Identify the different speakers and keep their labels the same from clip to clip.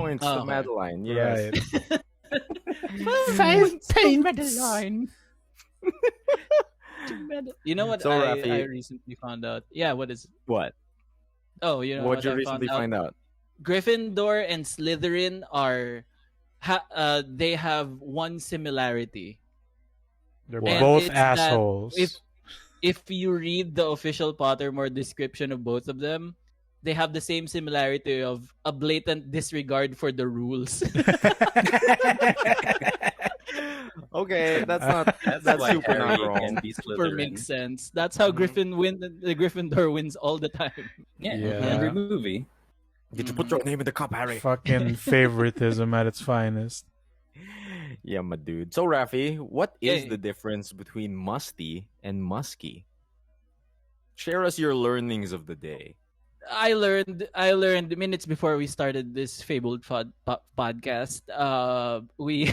Speaker 1: points to
Speaker 2: okay.
Speaker 1: Madeline. Yes.
Speaker 3: Right.
Speaker 2: 5 Madeline. You know what
Speaker 1: So,
Speaker 2: I
Speaker 1: Raffy,
Speaker 2: recently found out? Yeah, what is?
Speaker 1: what?
Speaker 2: Oh, you know
Speaker 1: What'd
Speaker 2: what
Speaker 1: you
Speaker 2: I found
Speaker 1: recently
Speaker 2: out?
Speaker 1: find out?
Speaker 2: Gryffindor and Slytherin are, they have one similarity.
Speaker 3: They're
Speaker 1: What?
Speaker 2: And
Speaker 3: both
Speaker 2: it's that
Speaker 3: assholes.
Speaker 2: if you read the official Pottermore description of both of them, they have the same similarity of a blatant disregard for the rules.
Speaker 1: Okay, that's
Speaker 4: why
Speaker 1: super
Speaker 4: Harry
Speaker 1: not wrong.
Speaker 4: can be
Speaker 2: Super makes
Speaker 4: Slytherin.
Speaker 2: sense. That's how
Speaker 1: Mhm.
Speaker 2: the Gryffindor wins all the time.
Speaker 4: Yeah,
Speaker 3: Yeah.
Speaker 4: every movie.
Speaker 1: Did you put your name in the cup, Harry?
Speaker 3: Fucking favoritism at its finest.
Speaker 1: Yeah, my dude. So, Raffy, what is
Speaker 2: Yeah.
Speaker 1: the difference between musty and musky? Share us your learnings of the day.
Speaker 2: I learned minutes before we started this fabled podcast. We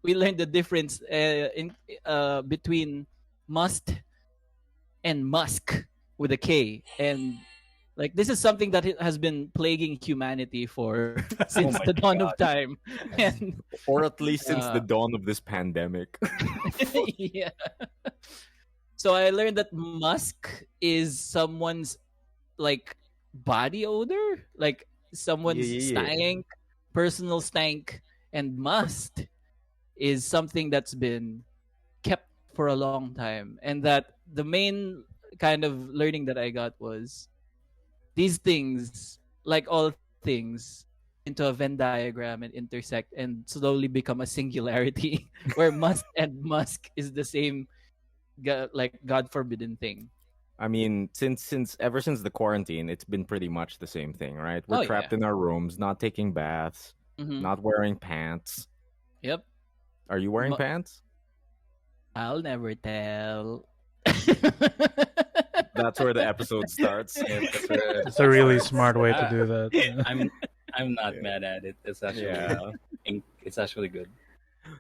Speaker 2: we learned the difference in between must and musk with a K, and like this is something that has been plaguing humanity for since
Speaker 4: my
Speaker 2: the dawn of
Speaker 4: God.
Speaker 2: time, and
Speaker 1: Or at least since the
Speaker 2: Uh,
Speaker 1: dawn of this pandemic.
Speaker 2: yeah. So I learned that musk is someone's like body odor, like someone's
Speaker 1: Yeah.
Speaker 2: stank, personal stank, and must is something that's been kept for a long time. And that the main kind of learning that I got was these things, like all things, into a Venn diagram and intersect and slowly become a singularity where must and musk is the same like God forbidden thing.
Speaker 1: I mean, ever since the quarantine, it's been pretty much the same thing, right? We're
Speaker 2: Oh,
Speaker 1: trapped
Speaker 2: yeah.
Speaker 1: in our rooms, not taking baths,
Speaker 2: Mhm.
Speaker 1: not wearing pants.
Speaker 2: Yep.
Speaker 1: Are you wearing
Speaker 2: Mu-
Speaker 1: pants?
Speaker 2: I'll never tell.
Speaker 1: That's where the episode starts.
Speaker 3: It's a really smart way to do that. Yeah.
Speaker 4: I'm not
Speaker 1: Yeah.
Speaker 4: mad at it. It's actually
Speaker 1: Yeah.
Speaker 4: it's actually good.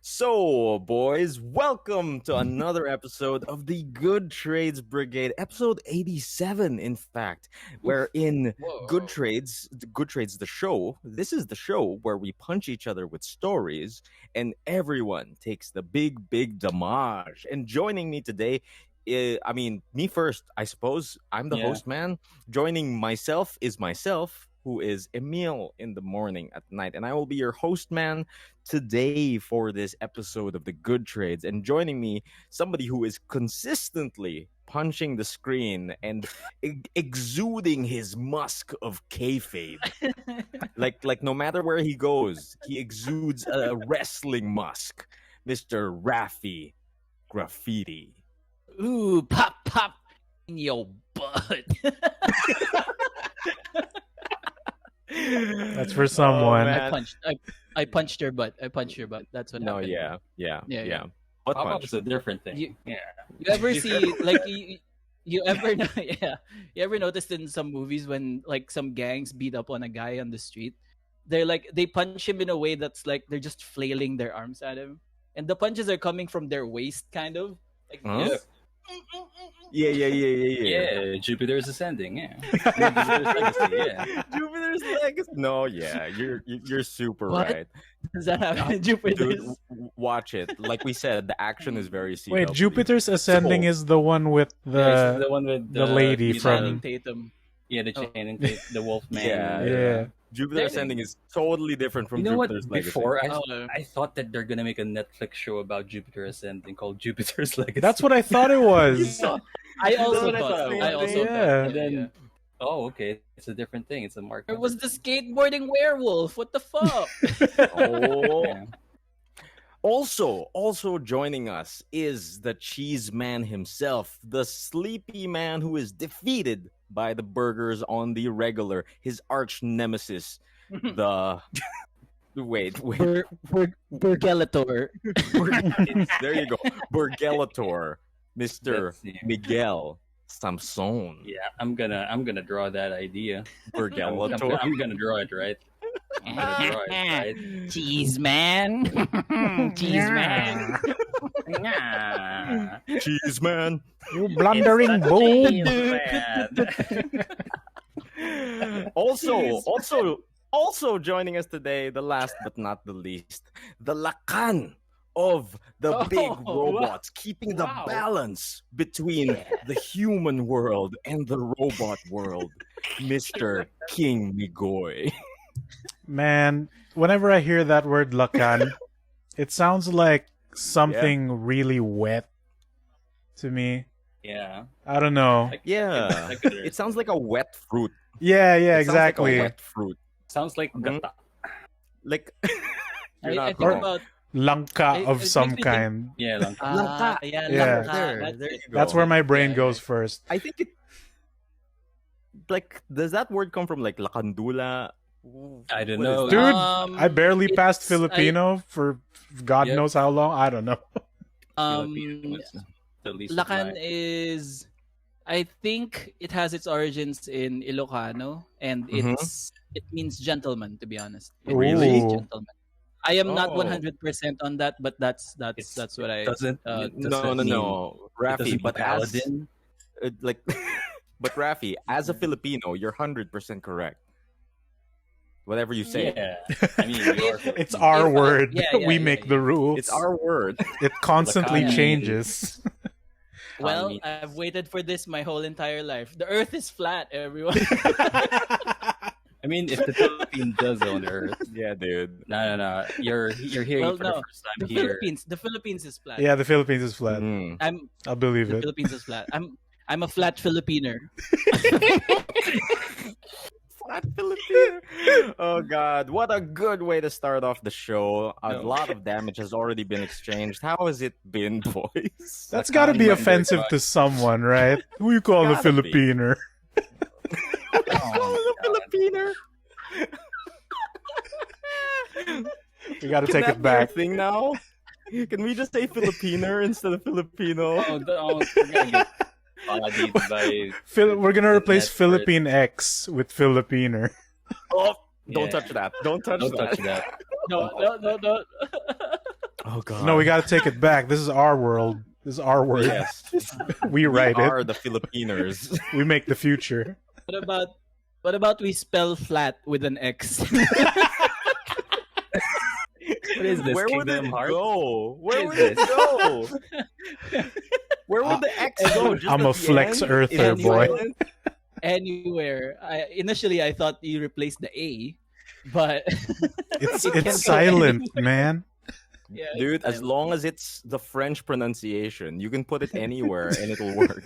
Speaker 1: So, boys, welcome to another episode of the Good Trades Brigade, episode 87, in fact, wherein
Speaker 2: Whoa.
Speaker 1: Good Trades, the show, this is the show where we punch each other with stories and everyone takes the big damage. And joining me today, me first, I suppose. I'm the
Speaker 4: Yeah.
Speaker 1: host, man. Joining myself is myself, who is Emile in the morning at night. And I will be your host, man, today for this episode of the Good Trades. And joining me, somebody who is consistently punching the screen and exuding his musk of kayfabe. like no matter where he goes, he exudes a wrestling musk. Mr. Raffy Graffiti.
Speaker 2: Ooh, pop in your butt.
Speaker 3: That's for someone.
Speaker 1: man.
Speaker 2: I punched your butt. I punched your butt. That's what
Speaker 1: No,
Speaker 2: happened.
Speaker 1: yeah.
Speaker 2: Yeah.
Speaker 1: What
Speaker 4: Pop-up
Speaker 1: punch?
Speaker 4: is a different thing.
Speaker 2: You-
Speaker 4: Yeah.
Speaker 2: You ever see like you ever yeah, you ever noticed in some movies when like some gangs beat up on a guy on the street, they punch him in a way that's like they're just flailing their arms at him, and the punches are coming from their waist, kind of like
Speaker 1: Huh?
Speaker 2: this.
Speaker 1: Yeah.
Speaker 4: Yeah, Jupiter's ascending. Yeah, Jupiter's legacy. Yeah,
Speaker 1: Jupiter's legacy. No, yeah, you're super
Speaker 2: What?
Speaker 1: right,
Speaker 2: Does that happen in Jupiter's?
Speaker 1: dude. Watch it. Like we said, the action is very.
Speaker 3: Wait,
Speaker 1: CW.
Speaker 3: Jupiter's Ascending is the one with
Speaker 4: yeah,
Speaker 3: the
Speaker 4: the one with
Speaker 3: the lady
Speaker 2: Channing
Speaker 3: from
Speaker 2: Tatum.
Speaker 4: the
Speaker 2: Oh.
Speaker 4: Channing Tatum, the Wolfman.
Speaker 1: Yeah.
Speaker 3: yeah.
Speaker 1: Jupiter
Speaker 4: There-
Speaker 1: Ascending is totally different from
Speaker 4: You know what?
Speaker 1: Jupiter's legacy.
Speaker 4: Before
Speaker 2: Oh.
Speaker 4: I thought that they're gonna make a Netflix show about Jupiter Ascending called Jupiter's Legacy.
Speaker 3: That's what I thought it was.
Speaker 2: I also
Speaker 1: That's
Speaker 2: thought.
Speaker 1: the
Speaker 2: I
Speaker 1: same
Speaker 2: also
Speaker 1: thing.
Speaker 2: thought.
Speaker 3: Yeah.
Speaker 4: And then, oh, okay, it's a different thing. It's a mark.
Speaker 2: It was the skateboarding werewolf. What the fuck?
Speaker 1: Oh.
Speaker 4: Yeah.
Speaker 1: Also joining us is the cheese man himself, the sleepy man who is defeated by the burgers on the regular, his arch nemesis, the wait.
Speaker 2: Burgelator.
Speaker 1: There you go. Burgelator, Mr.
Speaker 4: That's the-
Speaker 1: Miguel Samson.
Speaker 4: Yeah, I'm gonna draw that idea.
Speaker 1: Burgelator.
Speaker 4: I'm gonna draw it right. I'm gonna draw it right.
Speaker 2: Cheese man. Cheese man.
Speaker 4: Nah.
Speaker 1: Cheese man.
Speaker 3: You blundering boob.
Speaker 4: Man.
Speaker 1: Also Also joining us today, the last but not the least, the lakan of the big robots, keeping the
Speaker 2: Wow.
Speaker 1: balance between the human world and the robot world, Mr. King Migoy.
Speaker 3: Man, whenever I hear that word lakan, it sounds like something really wet to me.
Speaker 4: Yeah.
Speaker 3: I don't know.
Speaker 4: Like,
Speaker 1: Yeah,
Speaker 4: like
Speaker 1: it sounds like a wet fruit.
Speaker 3: Yeah,
Speaker 1: It sounds like a
Speaker 3: exactly.
Speaker 1: wet fruit.
Speaker 4: sounds like
Speaker 1: Mhm.
Speaker 4: gata.
Speaker 1: Like you're
Speaker 2: I
Speaker 1: not
Speaker 2: think
Speaker 1: wrong.
Speaker 2: about
Speaker 3: Langka of
Speaker 2: it
Speaker 3: some
Speaker 2: makes me think-
Speaker 3: kind.
Speaker 4: Yeah, lang.
Speaker 1: Langka.
Speaker 2: yeah,
Speaker 3: Yeah.
Speaker 2: langka,
Speaker 1: There
Speaker 2: it.
Speaker 1: you go.
Speaker 3: That's where my brain
Speaker 2: Yeah,
Speaker 3: goes first.
Speaker 1: I think it. Like, does that word come from like lakandula?
Speaker 4: I don't
Speaker 1: What is
Speaker 4: know.
Speaker 3: Dude,
Speaker 2: Um,
Speaker 3: I barely passed
Speaker 2: it's-
Speaker 3: Filipino for God
Speaker 4: Yep.
Speaker 3: knows how long. I don't know.
Speaker 4: Filipino was the least of
Speaker 2: Lakan
Speaker 4: mine.
Speaker 2: is, I think it has its origins in Ilocano, and
Speaker 1: Mhm.
Speaker 2: it means gentleman. To be honest, it
Speaker 3: Really?
Speaker 2: means gentleman. I am not
Speaker 1: Oh.
Speaker 2: 100% on that, but that's
Speaker 4: It's-
Speaker 2: what I.
Speaker 4: doesn't
Speaker 2: uh,
Speaker 4: it
Speaker 1: No,
Speaker 4: doesn't
Speaker 1: no,
Speaker 4: mean,
Speaker 1: no,
Speaker 4: it
Speaker 1: Raffy.
Speaker 4: doesn't
Speaker 1: But
Speaker 4: mean
Speaker 1: as
Speaker 4: paladin.
Speaker 1: like, but Raffy, as a Filipino, you're 100% correct. Whatever you say,
Speaker 4: Yeah, I mean, you're
Speaker 3: It's our
Speaker 2: If I-
Speaker 3: word.
Speaker 2: yeah,
Speaker 3: we
Speaker 2: yeah,
Speaker 3: make
Speaker 2: yeah.
Speaker 3: the rules.
Speaker 1: it's our word.
Speaker 3: It constantly
Speaker 4: Lakan
Speaker 3: changes.
Speaker 2: Well,
Speaker 4: means-
Speaker 2: I've waited for this my whole entire life. The Earth is flat, everyone.
Speaker 4: I mean, if the Philippines does own Earth,
Speaker 1: Yeah, dude.
Speaker 4: no. You're hearing
Speaker 2: Well,
Speaker 4: it for
Speaker 2: no.
Speaker 4: the first time
Speaker 2: the
Speaker 4: here.
Speaker 2: Philippines is flat.
Speaker 3: Yeah, the Philippines is flat.
Speaker 1: Mm.
Speaker 3: I'll believe
Speaker 2: The
Speaker 3: it.
Speaker 2: Philippines is flat. I'm a flat Philippiner.
Speaker 1: Flat Filipino. Oh God, what a good way to start off the show. A
Speaker 4: No.
Speaker 1: lot of damage has already been exchanged. How has it been, boys?
Speaker 3: That's got to be
Speaker 4: Lakan,
Speaker 3: offensive
Speaker 4: Migoy.
Speaker 3: to someone, right? Who you call a
Speaker 1: Gotta be.
Speaker 3: Filipiner?
Speaker 1: Oh, the Filipiner.
Speaker 3: We got to
Speaker 1: Can
Speaker 3: take
Speaker 1: that
Speaker 3: it
Speaker 1: be our
Speaker 3: back.
Speaker 1: thing now? Can we just say Filipiner instead of Filipino?
Speaker 4: Oh, we're gonna get bodied by.
Speaker 3: We're gonna replace
Speaker 4: That's
Speaker 3: Philippine X with Filipiner.
Speaker 1: Oh, don't
Speaker 4: Yeah.
Speaker 1: touch that. Don't touch
Speaker 4: Don't
Speaker 1: that.
Speaker 4: touch that.
Speaker 2: No.
Speaker 1: Oh God.
Speaker 3: No, we got to take it back. This is our world. This is our word.
Speaker 1: Yes.
Speaker 3: We
Speaker 1: We
Speaker 3: write
Speaker 1: are
Speaker 3: it.
Speaker 1: the Filipiners.
Speaker 3: We make the future.
Speaker 2: What about we spell flat with an X?
Speaker 4: What is this?
Speaker 1: Where would
Speaker 4: Kingdom
Speaker 1: it
Speaker 4: Hearts?
Speaker 1: go? Where
Speaker 4: What
Speaker 1: would
Speaker 4: is
Speaker 1: it go? Where would the X go? Just
Speaker 3: I'm
Speaker 1: at
Speaker 3: a
Speaker 1: the
Speaker 3: flex
Speaker 1: end?
Speaker 3: earther,
Speaker 1: Is it
Speaker 3: boy.
Speaker 1: silent?
Speaker 2: Anywhere. Initially, I thought you replaced the A, but
Speaker 3: It's
Speaker 2: It can
Speaker 3: it's
Speaker 2: go
Speaker 3: silent,
Speaker 2: anywhere.
Speaker 3: man.
Speaker 2: yeah,
Speaker 1: Dude, as
Speaker 2: silent.
Speaker 1: long as it's the French pronunciation, you can put it anywhere and it'll work.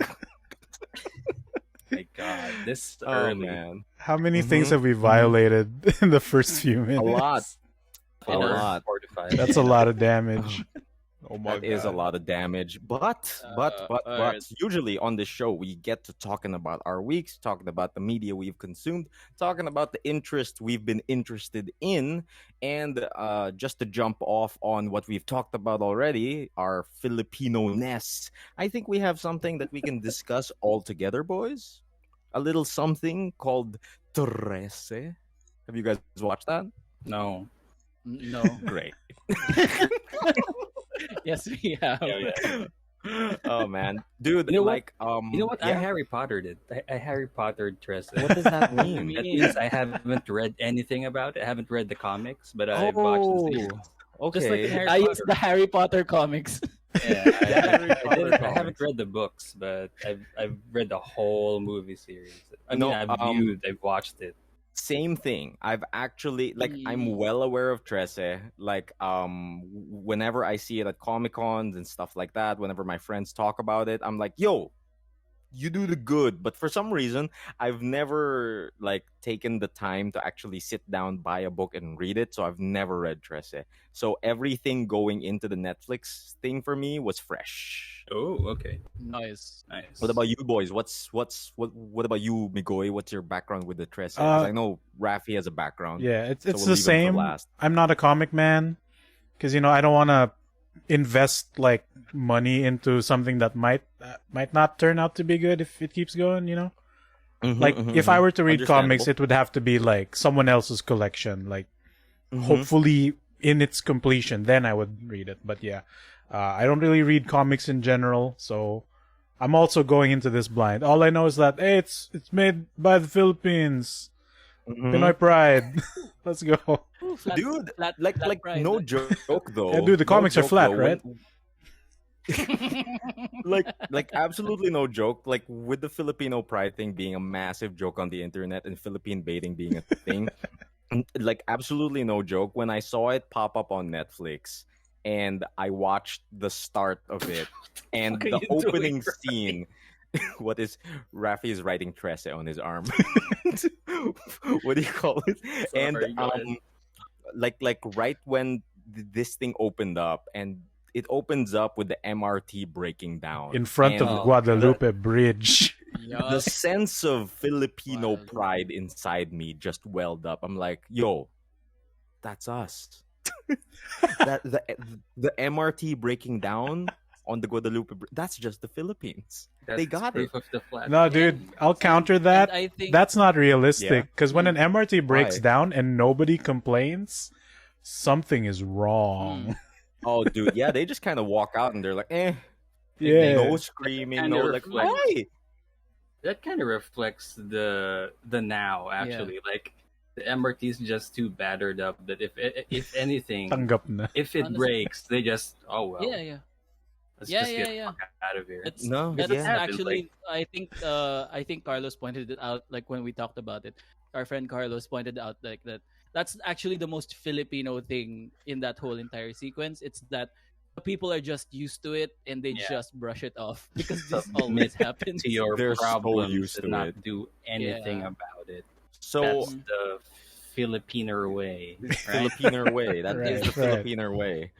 Speaker 4: My God, this
Speaker 1: Oh
Speaker 4: early.
Speaker 1: man,
Speaker 3: How many things
Speaker 1: Mhm.
Speaker 3: have we violated in the first few minutes?
Speaker 1: a lot. A
Speaker 4: Four,
Speaker 1: lot.
Speaker 4: 4 to 5.
Speaker 3: That's a lot of damage. Oh my
Speaker 1: That is a lot of damage. But
Speaker 2: alright.
Speaker 1: usually on this show we get to talking about our weeks, talking about the media we've consumed, talking about the interest we've been interested in, and just to jump off on what we've talked about already, our Filipino-ness. I think we have something that we can discuss all together, boys. A little something called Trese. Have you guys watched that?
Speaker 4: No.
Speaker 2: No.
Speaker 1: Great.
Speaker 2: Yes, we have.
Speaker 4: Yeah.
Speaker 1: Oh man, dude!
Speaker 4: You know what?
Speaker 1: like,
Speaker 4: You know what? I
Speaker 1: yeah.
Speaker 4: Harry Pottered it. I Harry Pottered Trese.
Speaker 1: What does that mean?
Speaker 4: That means I haven't read anything about it. I haven't read the comics, but I've watched the series.
Speaker 1: Okay.
Speaker 4: Just like in Harry
Speaker 2: I
Speaker 4: Potter.
Speaker 2: used the Harry Potter comics.
Speaker 4: Yeah,
Speaker 1: Harry Potter
Speaker 4: I
Speaker 1: comics.
Speaker 4: haven't read the books, but I've read the whole movie series. I mean,
Speaker 1: No,
Speaker 4: I've watched it.
Speaker 1: Same thing. I've actually I'm
Speaker 2: Mm.
Speaker 1: well aware of Trese. Like whenever I see it at Comic Cons and stuff like that, whenever my friends talk about it, I'm like, yo, you do the good. But for some reason, I've never like taken the time to actually sit down, buy a book and read it. So I've never read Trese. So everything going into the Netflix thing for me was fresh.
Speaker 4: Oh, okay,
Speaker 2: Nice.
Speaker 4: nice.
Speaker 1: What about you boys? What about you, Migoy? What's your background with the Trese? Because I know Raffy has a background.
Speaker 3: Yeah, it's
Speaker 1: So
Speaker 3: it's
Speaker 1: we'll
Speaker 3: the
Speaker 1: leave him for
Speaker 3: same.
Speaker 1: last.
Speaker 3: I'm not a comic man because I don't want to invest like money into something that might not turn out to be good if it keeps going.
Speaker 1: Mhm,
Speaker 3: Like
Speaker 1: mhm,
Speaker 3: if I
Speaker 1: mhm.
Speaker 3: were to read comics,
Speaker 1: Understandable.
Speaker 3: it would have to be like someone else's collection, like
Speaker 1: Mhm.
Speaker 3: hopefully in its completion, then I would read it. But yeah, I don't really read comics in general, so I'm also going into this blind. All I know is that hey, it's made by the Philippines.
Speaker 1: Mhm.
Speaker 3: Pinoy pride. Let's go.
Speaker 2: Ooh, flat,
Speaker 1: Dude,
Speaker 2: flat,
Speaker 1: like
Speaker 2: flat pride.
Speaker 1: no joke though.
Speaker 3: Yeah, dude, the
Speaker 1: No
Speaker 3: comics are
Speaker 1: joke,
Speaker 3: flat,
Speaker 1: though,
Speaker 3: right?
Speaker 1: like absolutely no joke. Like with the Filipino pride thing being a massive joke on the internet and Philippine baiting being a thing, like absolutely no joke. When I saw it pop up on Netflix and I watched the start of it and
Speaker 4: fuck are
Speaker 1: the
Speaker 4: you doing,
Speaker 1: opening scene, what is Raffy is writing Trese on his arm. What do you call it? And
Speaker 4: Sorry, go ahead.
Speaker 1: like right when this thing opened up and it opens up with the MRT breaking down
Speaker 3: In front
Speaker 1: and
Speaker 3: of
Speaker 4: Oh,
Speaker 3: Guadalupe Bridge.
Speaker 1: the
Speaker 2: Yup.
Speaker 1: sense of Filipino
Speaker 2: Wild.
Speaker 1: pride inside me just welled up. I'm like, yo, that's us. That the MRT breaking down on the Guadalupe that's just the Philippines.
Speaker 4: That's
Speaker 1: They got it.
Speaker 4: proof of the flat.
Speaker 3: No, dude, I'll counter that.
Speaker 2: And I think
Speaker 3: That's not
Speaker 1: Yeah.
Speaker 3: realistic. Because when an MRT breaks
Speaker 1: Why?
Speaker 3: down and nobody complains, something is wrong.
Speaker 1: Oh, dude, yeah, they just kind of walk out and they're like,
Speaker 3: Yeah.
Speaker 1: no screaming,
Speaker 4: Kinda
Speaker 1: no like,
Speaker 4: reflects-
Speaker 1: why?
Speaker 4: That kind of reflects the now actually. Like the MRT is just too battered up that if anything,
Speaker 3: Tanggap na.
Speaker 4: if it
Speaker 2: Honestly.
Speaker 4: breaks, they just well,
Speaker 2: yeah.
Speaker 4: let's
Speaker 2: Yeah,
Speaker 4: just
Speaker 2: yeah,
Speaker 4: get
Speaker 2: yeah.
Speaker 4: the fuck out of here.
Speaker 2: That's
Speaker 1: No,
Speaker 2: that's
Speaker 1: yeah.
Speaker 2: actually I think Carlos pointed it out like when we talked about it. Our friend Carlos pointed out like that. That's actually the most Filipino thing in that whole entire sequence. It's that the people are just used to it and they
Speaker 4: Yeah.
Speaker 2: just brush it off because this
Speaker 4: Submit
Speaker 2: always happens.
Speaker 4: to your
Speaker 1: They're so
Speaker 4: problems
Speaker 1: used
Speaker 4: and
Speaker 1: to
Speaker 4: not
Speaker 1: it.
Speaker 4: do anything
Speaker 2: Yeah.
Speaker 4: about it.
Speaker 1: So
Speaker 4: That's the Filipiner way, right?
Speaker 1: Filipiner way. That is
Speaker 3: Right,
Speaker 1: the
Speaker 3: right.
Speaker 1: Filipiner way.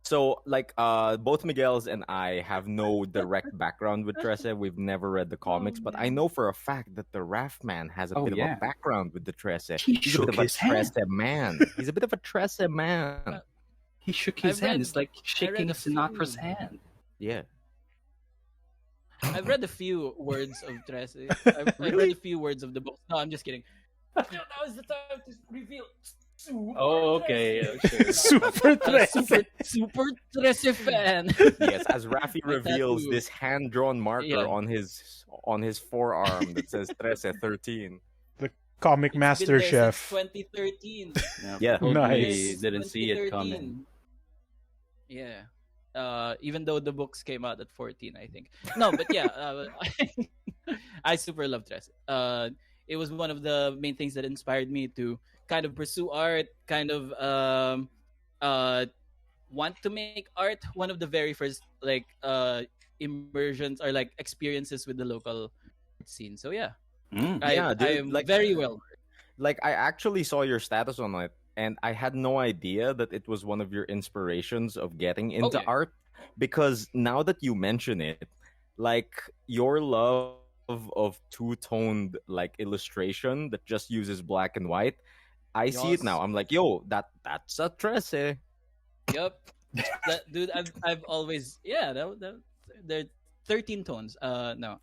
Speaker 1: So like both Miguel's and I have no direct background with Trese. We've never read the comics, but I know for a fact that the Raft man has a
Speaker 4: Oh,
Speaker 1: bit
Speaker 4: yeah.
Speaker 1: of a background with the Trese.
Speaker 4: He
Speaker 1: He's a bit
Speaker 4: shook
Speaker 1: of a
Speaker 4: his hand.
Speaker 1: Trese man. He's a bit of a Trese man.
Speaker 4: He shook his
Speaker 2: I've read-
Speaker 4: hand. It's like shaking
Speaker 2: a
Speaker 4: a Sinatra's
Speaker 2: few.
Speaker 4: hand.
Speaker 1: Yeah.
Speaker 2: I've read a few words of Trese. I've read a few words of the book. No, I'm just kidding. Now is the time to reveal.
Speaker 4: Oh, okay. Yeah, sure.
Speaker 3: Super Trese.
Speaker 2: super Trese fan.
Speaker 1: Yes, as Raffy
Speaker 2: My
Speaker 1: reveals
Speaker 2: tattoo.
Speaker 1: this hand-drawn marker
Speaker 2: Yeah.
Speaker 1: on his forearm that says Trese 13.
Speaker 3: Comic
Speaker 2: It's been
Speaker 3: Master
Speaker 2: there since
Speaker 3: Chef.
Speaker 2: 2013.
Speaker 1: Yeah.
Speaker 4: Hopefully
Speaker 3: Nice.
Speaker 4: Didn't see it coming.
Speaker 2: Yeah. Even though the books came out at 14, I think. No, but yeah, I super love Trese. It was one of the main things that inspired me to kind of pursue art, kind of want to make art. One of the very first like immersions or like experiences with the local scene. So yeah,
Speaker 4: Mm.
Speaker 1: Yeah, dude,
Speaker 2: I am
Speaker 1: like-
Speaker 2: very well.
Speaker 1: Like I actually saw your status on it and I had no idea that it was one of your inspirations of getting into
Speaker 2: yeah.
Speaker 1: art because now that you mention it, like your love of two-toned like illustration that just uses black and white, I see it
Speaker 2: Yes.
Speaker 1: now. I'm like, yo, that's a Trese.
Speaker 2: Yep. That dude, I've always that they're 13 tones. No.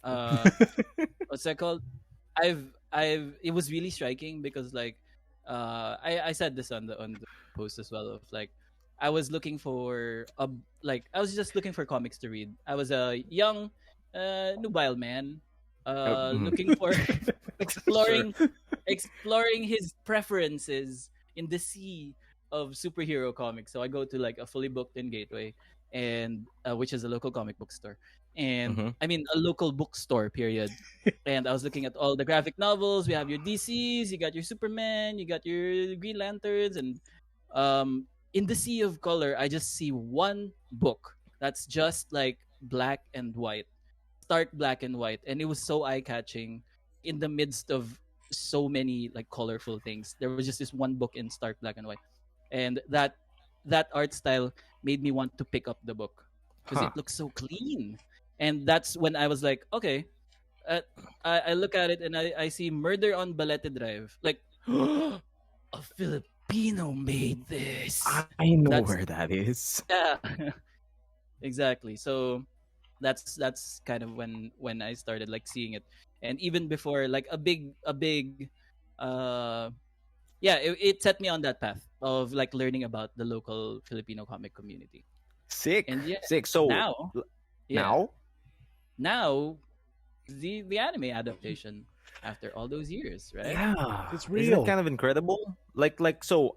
Speaker 2: What's that called? I've it was really striking because like I said this on the post as well of like I was looking for I was just looking for comics to read. I was a young nubile man looking for exploring his preferences in the sea of superhero comics. So I go to like a fully booked in Gateway and which is a local comic book store. And
Speaker 1: Mhm.
Speaker 2: I mean a local bookstore period. And I was looking at all the graphic novels. We have your DCs, you got your Superman, you got your Green Lanterns, and in the sea of color, I just see one book that's just like black and white, stark black and white, and it was so eye catching. In the midst of so many like colorful things, there was just this one book in stark black and white, and that art style made me want to pick up the book because
Speaker 1: Huh.
Speaker 2: it looks so clean. And that's when I was like, okay, I look at it and I see Murder on Balete Drive. Like, a Filipino made this.
Speaker 1: I know
Speaker 2: That's-
Speaker 1: where that is.
Speaker 2: Yeah, exactly. So that's kind of when I started like seeing it, and even before like a big it set me on that path of like learning about the local Filipino comic community.
Speaker 1: Sick.
Speaker 2: And yeah,
Speaker 1: Sick. So
Speaker 2: now, yeah,
Speaker 1: now
Speaker 2: now the anime adaptation. after all those years, right?
Speaker 1: Yeah,
Speaker 3: It's
Speaker 1: isn't it
Speaker 3: real.
Speaker 1: kind of incredible? So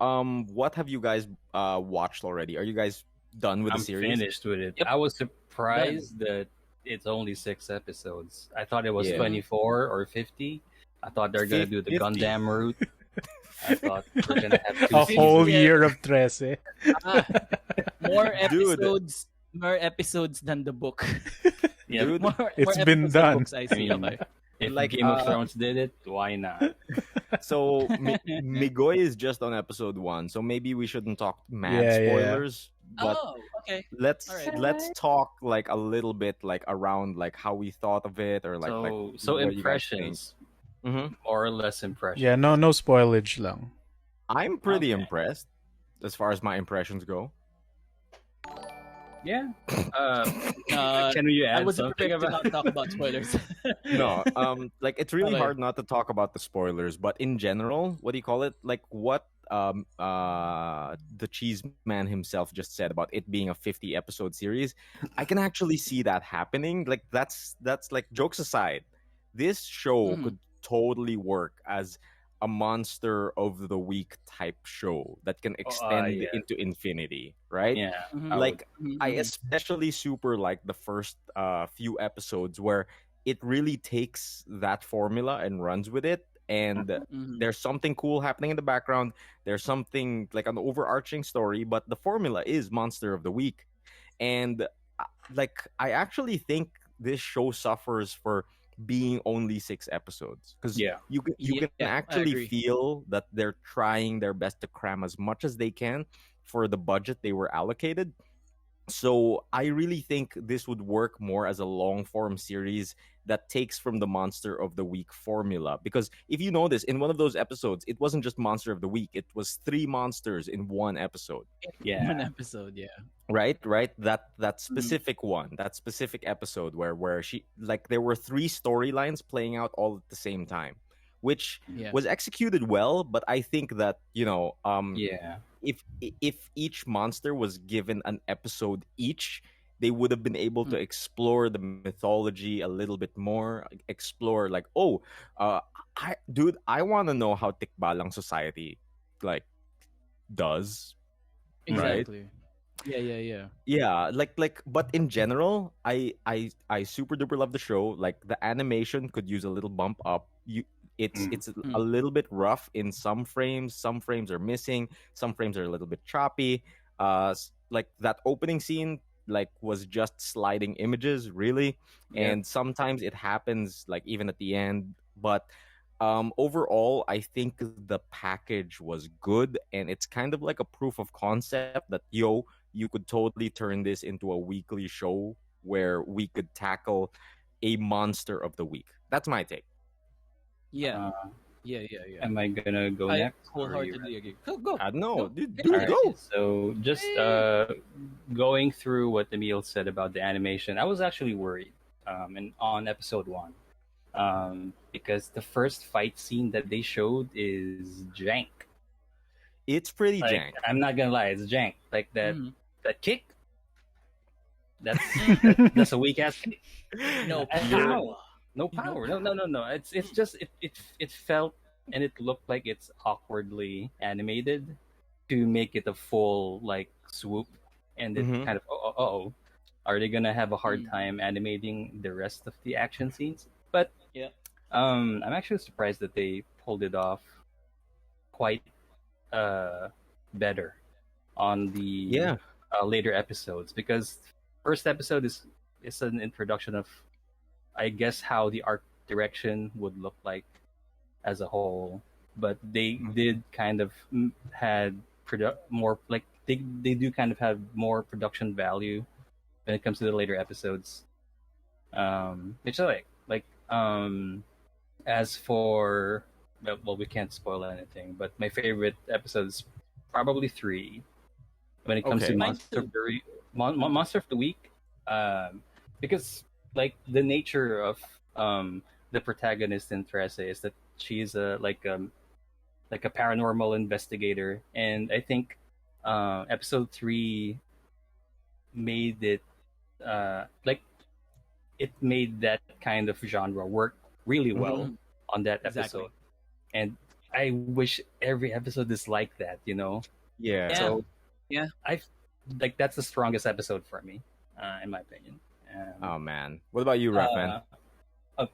Speaker 1: what have you guys watched already? Are you guys done with the
Speaker 4: I'm
Speaker 1: series?
Speaker 4: finished with it.
Speaker 2: Yep.
Speaker 4: I was
Speaker 2: Done.
Speaker 4: surprised that it's only 6 episodes. I thought it was
Speaker 1: Yeah,
Speaker 4: 24 or 50. I thought they're gonna do the
Speaker 1: 50.
Speaker 4: Gundam route. I thought we're gonna have two
Speaker 3: A whole
Speaker 2: 50
Speaker 4: seasons.
Speaker 3: year of Trese.
Speaker 2: Ah, more
Speaker 1: Dude,
Speaker 2: episodes than the book.
Speaker 4: Yeah,
Speaker 1: dude,
Speaker 2: More
Speaker 3: It's been
Speaker 2: episodes than
Speaker 3: done.
Speaker 2: books, I
Speaker 4: I
Speaker 2: see.
Speaker 4: mean,
Speaker 2: Okay.
Speaker 4: if
Speaker 1: like
Speaker 4: Game of Thrones did it, why not?
Speaker 1: so Migoy is just on episode 1, so maybe we shouldn't talk mad
Speaker 3: Yeah.
Speaker 1: spoilers, but
Speaker 2: Oh, okay.
Speaker 1: let's
Speaker 2: All right.
Speaker 1: let's talk like a little bit like around like how we thought of it or like
Speaker 4: So
Speaker 1: what you guys think.
Speaker 4: impressions,
Speaker 1: Hmm.
Speaker 4: more or less impressions.
Speaker 3: Yeah, no spoilage lang.
Speaker 1: I'm pretty
Speaker 4: Okay.
Speaker 1: impressed as far as my impressions go.
Speaker 4: Yeah.
Speaker 2: Uh,
Speaker 4: Can you
Speaker 2: I
Speaker 4: add
Speaker 2: was
Speaker 4: something
Speaker 2: prepared to
Speaker 4: about?
Speaker 2: not talk about spoilers.
Speaker 1: No, like it's really
Speaker 2: Okay.
Speaker 1: hard not to talk about the spoilers, but in general, what do you call it? Like what the cheese man himself just said about it being a 50 episode series, I can actually see that happening. Like that's like, jokes aside, this show
Speaker 2: Mhm.
Speaker 1: could totally work as a monster of the week type show that can extend
Speaker 4: Yeah.
Speaker 1: into infinity, right?
Speaker 4: Yeah.
Speaker 2: Mhm.
Speaker 4: I would-
Speaker 1: Like I
Speaker 2: Mhm.
Speaker 1: especially super like the first few episodes where it really takes that formula and runs with it, and
Speaker 2: Mhm.
Speaker 1: there's something cool happening in the background. There's something like an overarching story, but the formula is monster of the week. And like I actually think this show suffers for being only 6 episodes, because
Speaker 4: Yeah.
Speaker 1: you can
Speaker 2: Yeah, I
Speaker 1: actually
Speaker 2: agree.
Speaker 1: feel that they're trying their best to cram as much as they can for the budget they were allocated. So I really think this would work more as a long form series that takes from the monster of the week formula, because if you notice, in one of those episodes it wasn't just monster of the week, it was 3 monsters in one episode.
Speaker 4: Yeah.
Speaker 2: One episode, yeah.
Speaker 1: Right, that
Speaker 2: Mhm.
Speaker 1: specific one, that specific episode where she, like, there were 3 storylines playing out all at the same time, which
Speaker 2: Yeah.
Speaker 1: was executed well. But I think that,
Speaker 4: Yeah.
Speaker 1: if each monster was given an episode each, they would have been able to explore the mythology a little bit more, explore like, oh, I want to know how Tikbalang society like does, right?
Speaker 2: Exactly. Yeah.
Speaker 1: Yeah, but in general, I super duper love the show. Like, the animation could use a little bump up. It's a little bit rough in some frames. Some frames are missing. Some frames are a little bit choppy. Like that opening scene, like, was just sliding images, really.
Speaker 4: Yeah.
Speaker 1: And sometimes it happens like even at the end. But overall, I think the package was good, and it's kind of like a proof of concept that, you could totally turn this into a weekly show where we could tackle a monster of the week. That's my take.
Speaker 2: Yeah.
Speaker 4: Uh,
Speaker 2: Yeah.
Speaker 4: am I gonna go
Speaker 2: I
Speaker 4: next? or you,
Speaker 2: wholeheartedly agree. Go.
Speaker 1: I don't know,
Speaker 2: Go.
Speaker 1: dude.
Speaker 2: Go.
Speaker 1: Dude,
Speaker 4: Alright,
Speaker 1: go.
Speaker 4: so just going through what Emile said about the animation, I was actually worried and on episode 1 because the first fight scene that they showed is jank.
Speaker 1: It's pretty
Speaker 4: Like,
Speaker 1: jank.
Speaker 4: I'm not gonna lie, it's jank. Like that
Speaker 2: Mhm.
Speaker 4: that kick. That's that's a weak ass kick.
Speaker 2: No
Speaker 4: I don't
Speaker 2: power.
Speaker 4: know. No power. No. It's just it felt and it looked like it's awkwardly animated to make it a full like swoop, and it
Speaker 1: Mhm.
Speaker 4: kind of oh, are they gonna have a hard
Speaker 2: Mm.
Speaker 4: time animating the rest of the action scenes? But
Speaker 2: Yeah.
Speaker 4: I'm actually surprised that they pulled it off quite better on the
Speaker 1: Yeah.
Speaker 4: later episodes, because first episode is an introduction of, I guess, how the art direction would look like as a whole, but they did kind of had more like they do kind of have more production value when it comes to the later episodes, which I like as for, well, we can't spoil anything, but my favorite episode is probably 3 when it comes
Speaker 1: Okay.
Speaker 4: to
Speaker 2: Mine
Speaker 4: monster
Speaker 2: too.
Speaker 4: of the monster of the week, because like the nature of the protagonist in Trese is that she's like a paranormal investigator, and I think episode 3 made it like it made that kind of genre work really well.
Speaker 2: Mhm.
Speaker 4: on that
Speaker 2: Exactly.
Speaker 4: episode, and I wish every episode is like that.
Speaker 1: Yeah.
Speaker 4: So
Speaker 2: Yeah.
Speaker 4: I like that's the strongest episode for me, in my opinion.
Speaker 1: Oh man. What about you, Raffan?
Speaker 4: Uh, uh,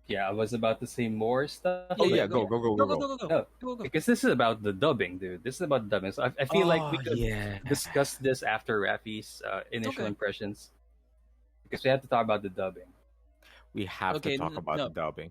Speaker 4: yeah, I was about to say more stuff.
Speaker 1: Oh
Speaker 2: Yeah,
Speaker 1: yeah,
Speaker 2: yeah,
Speaker 1: go
Speaker 2: go.
Speaker 1: go go
Speaker 2: Go,
Speaker 1: go
Speaker 2: go,
Speaker 1: go.
Speaker 2: go, go, go.
Speaker 4: No,
Speaker 2: Go, go.
Speaker 4: because this is about the dubbing, dude. This is about dubbing. So I feel like we
Speaker 1: Oh,
Speaker 4: could
Speaker 1: yeah.
Speaker 4: discuss this after Raffy's initial
Speaker 2: Okay.
Speaker 4: impressions, because we have to talk about the dubbing.
Speaker 1: We have
Speaker 2: Okay,
Speaker 1: to talk about
Speaker 2: no.
Speaker 1: the dubbing.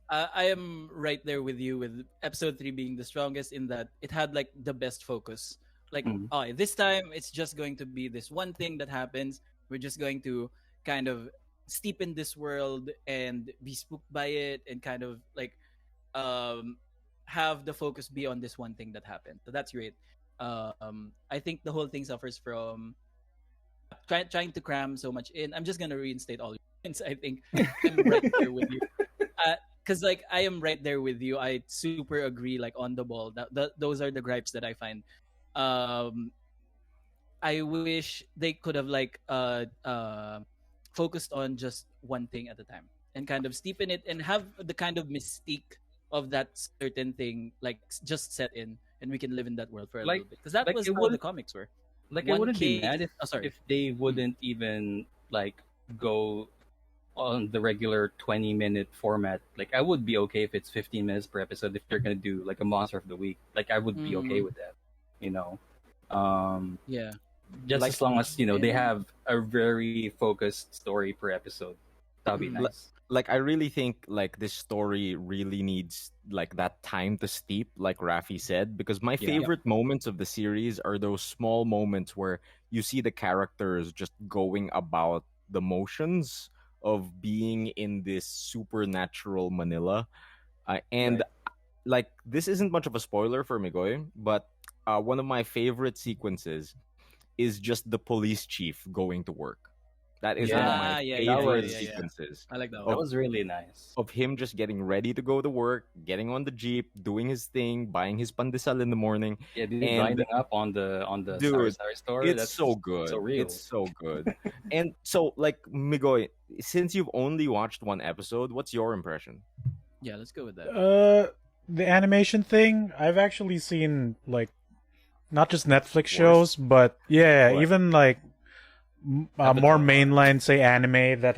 Speaker 2: I am right there with you with episode 3 being the strongest in that it had like the best focus. Like,
Speaker 4: Mhm.
Speaker 2: this time it's just going to be this one thing that happens. We're just going to kind of steep in this world and be spooked by it and kind of like um have the focus be on this one thing that happened. So that's great. I think the whole thing suffers from trying to cram so much in. I'm just gonna reinstate all your points. I think I'm right there with you. Because like I am right there with you. I super agree. Like on the ball. Those are the gripes that I find. Um, I wish they could have like focused on just one thing at a time and kind of steepen it and have the kind of mystique of that certain thing like just set in and we can live in that world for a
Speaker 4: Like-
Speaker 2: little bit because that
Speaker 4: like
Speaker 2: was
Speaker 4: it
Speaker 2: how the
Speaker 4: wouldn't-
Speaker 2: comics were.
Speaker 4: Like I wouldn't be
Speaker 2: 1K
Speaker 4: mad
Speaker 2: sorry.
Speaker 4: if they wouldn't even like go on the regular 20-minute format. Like I would be okay if it's 15 minutes per episode if they're gonna do like a monster of the week. Like I would be okay with that.
Speaker 2: Yeah.
Speaker 4: Just
Speaker 1: Like-
Speaker 4: as long as they
Speaker 2: Yeah.
Speaker 4: have a very focused story per episode, that'd be
Speaker 2: Mhm.
Speaker 4: nice.
Speaker 1: Like I really think like this story really needs like that time to steep, like Raffy said, because my
Speaker 4: Yeah.
Speaker 1: favorite moments of the series are those small moments where you see the characters just going about the motions of being in this supernatural Manila. And like this isn't much of a spoiler for Migoy, but one of my favorite sequences is just the police chief going to work. That is one of my favorite
Speaker 2: yeah.
Speaker 1: sequences
Speaker 2: I like that
Speaker 4: That
Speaker 2: one.
Speaker 4: was really nice.
Speaker 1: of him just getting ready to go to work, getting on the jeep, doing his thing, buying his pandesal in the morning.
Speaker 4: Yeah, dude,
Speaker 1: And-
Speaker 4: grinding up on the
Speaker 1: Dude,
Speaker 4: Star store.
Speaker 1: It's
Speaker 4: That's
Speaker 1: so good.
Speaker 4: so real.
Speaker 1: It's so good. And so, like Migoy, since you've only watched one episode, what's your impression?
Speaker 2: Yeah, let's go with that.
Speaker 3: The animation thing, I've actually seen like not just Netflix shows, but yeah,
Speaker 1: What?
Speaker 3: even like more
Speaker 4: Avatar.
Speaker 3: mainline, say anime that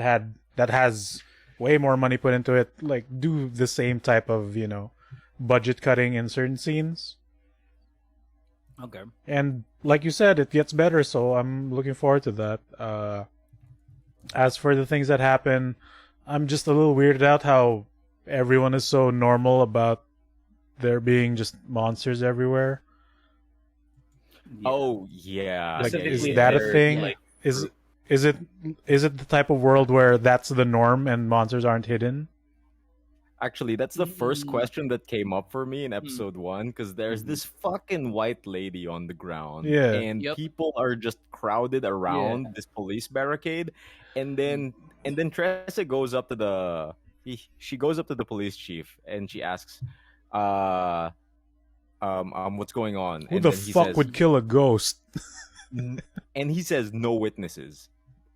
Speaker 3: has way more money put into it, like do the same type of budget cutting in certain scenes.
Speaker 2: Okay.
Speaker 3: And like you said, it gets better, so I'm looking forward to that. As for the things that happen, I'm just a little weirded out how everyone is so normal about there being just monsters everywhere.
Speaker 4: Yeah.
Speaker 1: Oh yeah,
Speaker 3: Like,
Speaker 1: yeah,
Speaker 3: is
Speaker 4: Specifically,
Speaker 3: that a
Speaker 4: they're,
Speaker 3: thing?
Speaker 4: like,
Speaker 3: Is it the type of world where that's the norm and monsters aren't hidden?
Speaker 1: Actually, that's the first
Speaker 2: Mm.
Speaker 1: question that came up for me in episode 1 because there's
Speaker 4: Mhm.
Speaker 1: this fucking white lady on the ground,
Speaker 3: Yeah.
Speaker 1: and
Speaker 2: Yep.
Speaker 1: people are just crowded around this police barricade, and then Trese goes up to she goes up to the police chief and she asks, what's going on?
Speaker 3: Who
Speaker 1: and
Speaker 3: the
Speaker 1: then he
Speaker 3: fuck
Speaker 1: says,
Speaker 3: would kill a ghost?
Speaker 1: and he says no witnesses.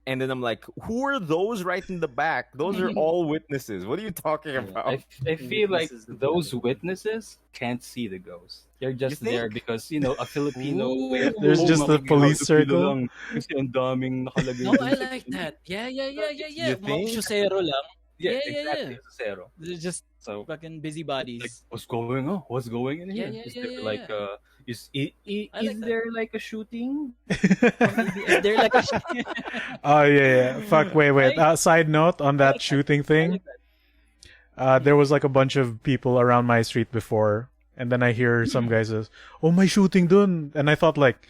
Speaker 1: And then I'm like, who are those right in the back? Those are all witnesses. What are you talking about?
Speaker 4: I feel like
Speaker 2: Witnesses of
Speaker 4: those
Speaker 2: the
Speaker 4: witnesses can't see the ghost. They're just
Speaker 1: think?
Speaker 4: there because a Filipino.
Speaker 2: Ooh.
Speaker 3: There's just the police circle.
Speaker 4: Lang, kasi ang daming nakalagay
Speaker 2: No,
Speaker 4: dun
Speaker 2: I
Speaker 4: sa-
Speaker 2: like that. Yeah.
Speaker 1: You
Speaker 2: Mga
Speaker 1: think?
Speaker 2: Shusero lang.
Speaker 4: Yeah,
Speaker 2: Yeah,
Speaker 4: exactly. It's a zero.
Speaker 2: They're just
Speaker 4: So
Speaker 2: fucking busybodies.
Speaker 4: like, what's going on? What's going in here?
Speaker 2: Yeah,
Speaker 4: Is
Speaker 2: yeah,
Speaker 4: there
Speaker 2: yeah,
Speaker 4: like
Speaker 2: I
Speaker 4: is
Speaker 2: like that.
Speaker 4: there like a shooting?
Speaker 2: They're like a
Speaker 3: Oh yeah. Fuck. Wait. Side note on that shooting thing. There was like a bunch of people around my street before, and then I hear some guy says, "Oh, my shooting done," and I thought like,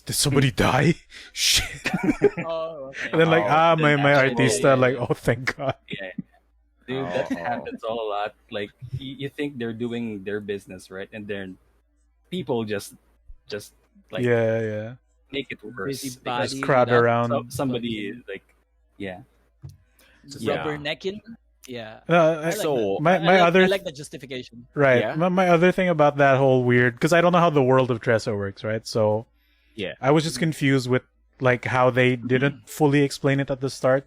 Speaker 3: did somebody die? Shit.
Speaker 2: Oh, okay.
Speaker 3: And then like,
Speaker 1: Oh,
Speaker 3: my
Speaker 4: actually,
Speaker 3: artista,
Speaker 2: yeah,
Speaker 3: like,
Speaker 2: yeah.
Speaker 3: oh, thank God.
Speaker 4: Yeah. Dude, that
Speaker 1: Oh.
Speaker 4: happens a lot. Like you think they're doing their business, right? And then people just like
Speaker 3: Yeah.
Speaker 4: make it worse.
Speaker 2: Busy
Speaker 4: Because
Speaker 2: bodies
Speaker 3: crowd
Speaker 2: without
Speaker 3: around.
Speaker 4: somebody like yeah.
Speaker 2: just
Speaker 1: Yeah.
Speaker 2: rubbernecking. Yeah.
Speaker 3: I
Speaker 2: like
Speaker 1: So-
Speaker 2: that.
Speaker 3: my
Speaker 2: I like,
Speaker 3: other
Speaker 2: I like the justification.
Speaker 3: right.
Speaker 1: Yeah.
Speaker 3: My other thing about that whole weird, because I don't know how the world of Trese works, right? So
Speaker 1: Yeah.
Speaker 3: I was just confused with like how they didn't fully explain it at the start.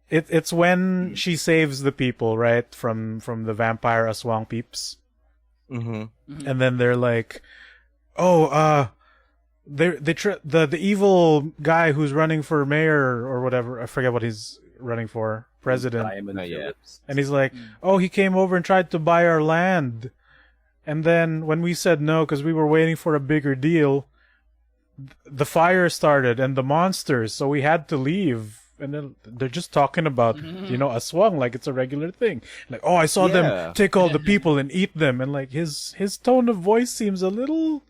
Speaker 3: It's when she saves the people, right, from the vampire aswang peeps,
Speaker 1: Mm-hmm.
Speaker 3: and then they're like, oh, the evil guy who's running for mayor or whatever, I forget what he's running for, president,
Speaker 4: Diamond
Speaker 1: Not yet.
Speaker 4: Phillips.
Speaker 3: and he's like, oh, he came over and tried to buy our land, and then when we said no because we were waiting for a bigger deal, the fire started and the monsters, so we had to leave. And then they're just talking about, a swung like it's a regular thing. Like, oh, I saw
Speaker 1: Yeah.
Speaker 3: them take all the people and eat them, and like his tone of voice seems a little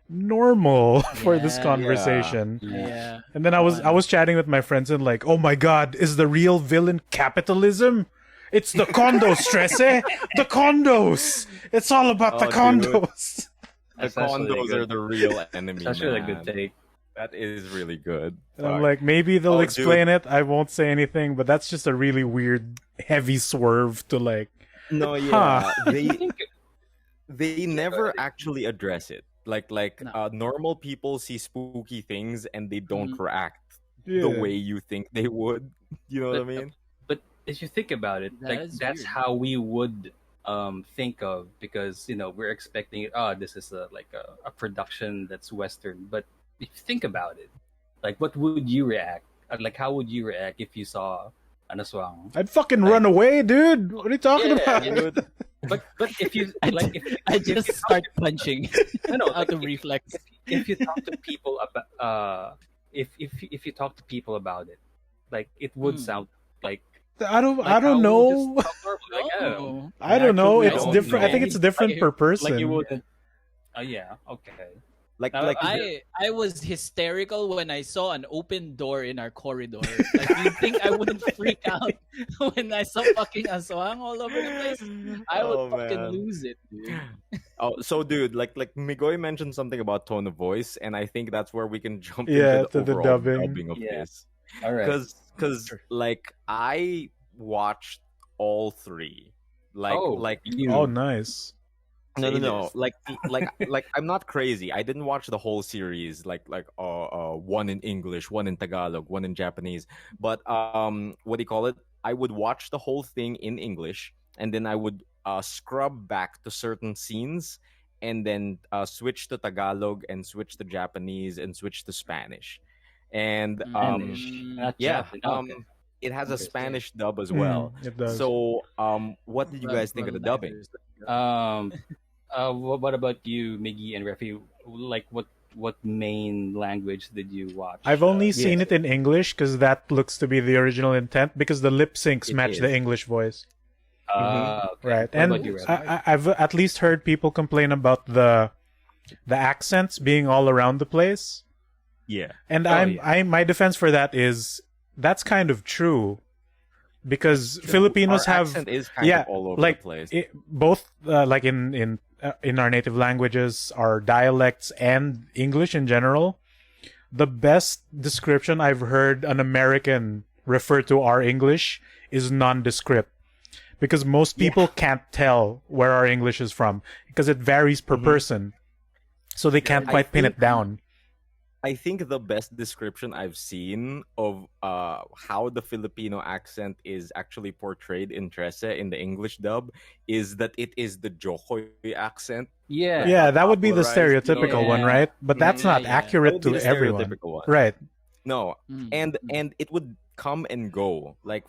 Speaker 3: normal for this
Speaker 2: Yeah.
Speaker 3: conversation.
Speaker 2: Yeah.
Speaker 3: And then I was chatting with my friends and like, oh my god, is the real villain capitalism? It's the condos, Trese. The condos. It's all about the
Speaker 1: Oh, dude.
Speaker 3: condos.
Speaker 1: The
Speaker 4: That's really
Speaker 1: condos
Speaker 4: good.
Speaker 1: are the real enemy.
Speaker 4: That's really
Speaker 1: man.
Speaker 4: good take.
Speaker 1: That is really good.
Speaker 3: And I'm
Speaker 1: Fuck.
Speaker 3: like, maybe they'll
Speaker 1: Oh,
Speaker 3: explain it. I won't say anything, but that's just a really weird, heavy swerve to like.
Speaker 1: No, yeah,
Speaker 3: Huh.
Speaker 1: they never actually address it. Like
Speaker 2: No.
Speaker 1: normal people see spooky things and they don't
Speaker 2: Mhm.
Speaker 1: react
Speaker 3: Yeah.
Speaker 1: the way you think they would. You know what I
Speaker 4: But-
Speaker 1: mean?
Speaker 4: But if you think about it,
Speaker 2: That
Speaker 4: like
Speaker 2: is
Speaker 4: that's
Speaker 2: weird.
Speaker 4: how we would think of, because we're expecting this is a production that's Western. But if you think about it, like what would you react? Like how would you react if you saw an aswang?
Speaker 3: I'd fucking run away, dude. What are you talking
Speaker 4: Yeah,
Speaker 3: about?
Speaker 1: Dude,
Speaker 4: But if you
Speaker 2: I
Speaker 4: like,
Speaker 2: I just start punching
Speaker 4: no,
Speaker 2: out
Speaker 4: like,
Speaker 2: of reflex.
Speaker 4: if you talk to people about if you talk to people about it, like it would
Speaker 2: Hmm.
Speaker 4: sound like
Speaker 3: I don't
Speaker 4: how
Speaker 3: know.
Speaker 4: would this sound normal? Like,
Speaker 2: Oh.
Speaker 3: I don't know.
Speaker 1: Actually,
Speaker 3: It's
Speaker 1: don't
Speaker 3: different. I think
Speaker 1: know.
Speaker 3: it's different
Speaker 4: Like,
Speaker 3: per person.
Speaker 4: like you wouldn't. Yeah. Okay.
Speaker 1: like
Speaker 4: Now,
Speaker 1: like
Speaker 2: I was hysterical when I saw an open door in our corridor. Like, you think I wouldn't freak out when I saw fucking aswang all over the place? I would
Speaker 1: Oh,
Speaker 2: fucking
Speaker 1: man.
Speaker 2: lose it, dude.
Speaker 1: Oh, so dude, like Migoy mentioned something about tone of voice, and I think that's where we can jump
Speaker 3: Yeah,
Speaker 1: into
Speaker 3: to the
Speaker 1: overall
Speaker 3: dubbing.
Speaker 1: of
Speaker 4: Yeah.
Speaker 1: this.
Speaker 4: All right.
Speaker 1: Because like I watched all three. Like
Speaker 4: you.
Speaker 3: Oh, nice.
Speaker 1: no,
Speaker 4: say
Speaker 1: no.
Speaker 4: this.
Speaker 1: Like I'm not crazy. I didn't watch the whole series. One in English, one in Tagalog, one in Japanese. But what do you call it? I would watch the whole thing in English, and then I would scrub back to certain scenes, and then switch to Tagalog and switch to Japanese and switch to Spanish. And
Speaker 4: Spanish, not
Speaker 1: yeah,
Speaker 4: Japanese. Okay.
Speaker 1: it has a
Speaker 4: Interesting.
Speaker 1: Spanish dub as well.
Speaker 3: It does.
Speaker 1: So what did you guys think of the dubbing?
Speaker 4: What about you, Miggy and Raffy? Like, what main language did you watch?
Speaker 3: I've only
Speaker 4: Uh,
Speaker 3: seen it in English because that looks to be the original intent because the lip syncs
Speaker 1: It
Speaker 3: match the
Speaker 1: is.
Speaker 3: English voice.
Speaker 4: okay.
Speaker 3: Right.
Speaker 4: What
Speaker 3: And
Speaker 4: about you, Raffy?
Speaker 3: I've at least heard people complain about the accents being all around the place.
Speaker 1: Yeah.
Speaker 3: And
Speaker 4: Oh, yeah.
Speaker 3: my defense for that is that's kind of true because Filipinos
Speaker 1: Our
Speaker 3: have
Speaker 1: accent is kind
Speaker 3: yeah,
Speaker 1: of all over
Speaker 3: like
Speaker 1: the place.
Speaker 3: both like in our native languages, our dialects, and English in general. The best description I've heard an American refer to our English is nondescript, because most people can't tell where our English is from because it varies per person, so they can't
Speaker 1: I
Speaker 3: quite pin it
Speaker 1: think-
Speaker 3: down.
Speaker 1: I think the best description I've seen of how the Filipino accent is actually portrayed in Trese in the English dub is that it is the Jokoy accent.
Speaker 4: Yeah.
Speaker 3: Yeah, that would be the
Speaker 1: popularized,
Speaker 3: stereotypical one,
Speaker 2: yeah.
Speaker 3: right? But that's
Speaker 2: Yeah,
Speaker 3: not
Speaker 2: yeah.
Speaker 1: That
Speaker 3: accurate
Speaker 1: would be
Speaker 3: to
Speaker 1: the
Speaker 3: everyone,
Speaker 1: stereotypical one.
Speaker 3: right?
Speaker 1: No,
Speaker 2: Mm.
Speaker 1: and it would come and go. Like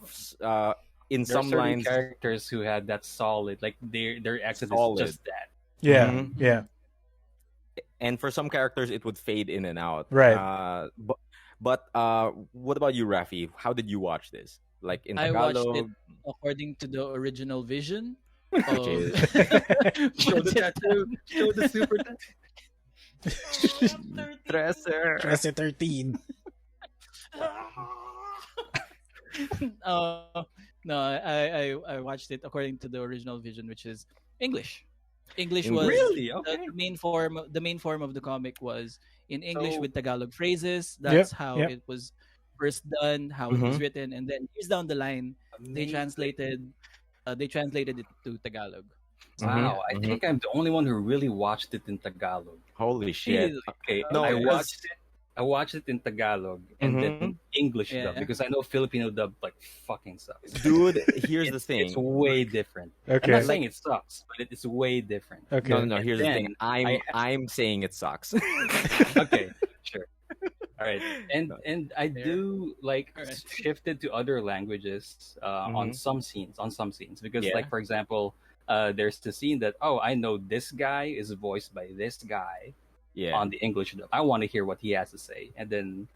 Speaker 1: in
Speaker 4: There are
Speaker 1: some
Speaker 4: certain
Speaker 1: lines,
Speaker 4: characters who had that solid, like their accent
Speaker 1: Solid.
Speaker 4: is just that.
Speaker 3: Yeah,
Speaker 1: Mhm.
Speaker 3: yeah.
Speaker 1: and for some characters it would fade in and out.
Speaker 3: Right.
Speaker 1: But what about you, Raffy? How did you watch this? Like in
Speaker 2: I watched
Speaker 1: Tagalog?
Speaker 2: it according to the original vision.
Speaker 1: Which
Speaker 2: of-
Speaker 1: is
Speaker 4: Show the tattoo. Show the super tattoo.
Speaker 1: Treser.
Speaker 3: 13.
Speaker 2: No, I watched it according to the original vision, which is English. English
Speaker 1: English.
Speaker 2: was
Speaker 4: Really? Okay.
Speaker 2: the main form. The main form of the comic was in English
Speaker 4: So-
Speaker 2: with Tagalog phrases. That's how
Speaker 3: yep.
Speaker 2: it was first done, how it was written, and then years down the line, they translated it to Tagalog.
Speaker 4: Wow, I
Speaker 1: Mhm.
Speaker 4: think I'm the only one who really watched it in Tagalog.
Speaker 1: Holy shit.
Speaker 2: Really?
Speaker 4: Okay,
Speaker 1: No,
Speaker 4: I
Speaker 1: it was-
Speaker 4: watched it. I watched it in Tagalog and then English dub
Speaker 2: Yeah.
Speaker 4: because I know Filipino dub like fucking sucks.
Speaker 1: Dude, here's the
Speaker 4: It's
Speaker 1: thing.
Speaker 4: way different. I'm
Speaker 3: Okay.
Speaker 4: not saying it sucks, but it's way different.
Speaker 3: Okay.
Speaker 1: No. Here's the thing.
Speaker 4: then
Speaker 1: I'm saying it sucks.
Speaker 4: Okay, sure. All right, and I
Speaker 2: Fair.
Speaker 4: do like
Speaker 2: Alright.
Speaker 4: shifted to other languages on
Speaker 1: Mhm.
Speaker 4: some scenes because
Speaker 1: Yeah.
Speaker 4: like for example, there's the scene that I know this guy is voiced by this guy
Speaker 1: Yeah.
Speaker 4: on the English dub. I want to hear what he has to say, and then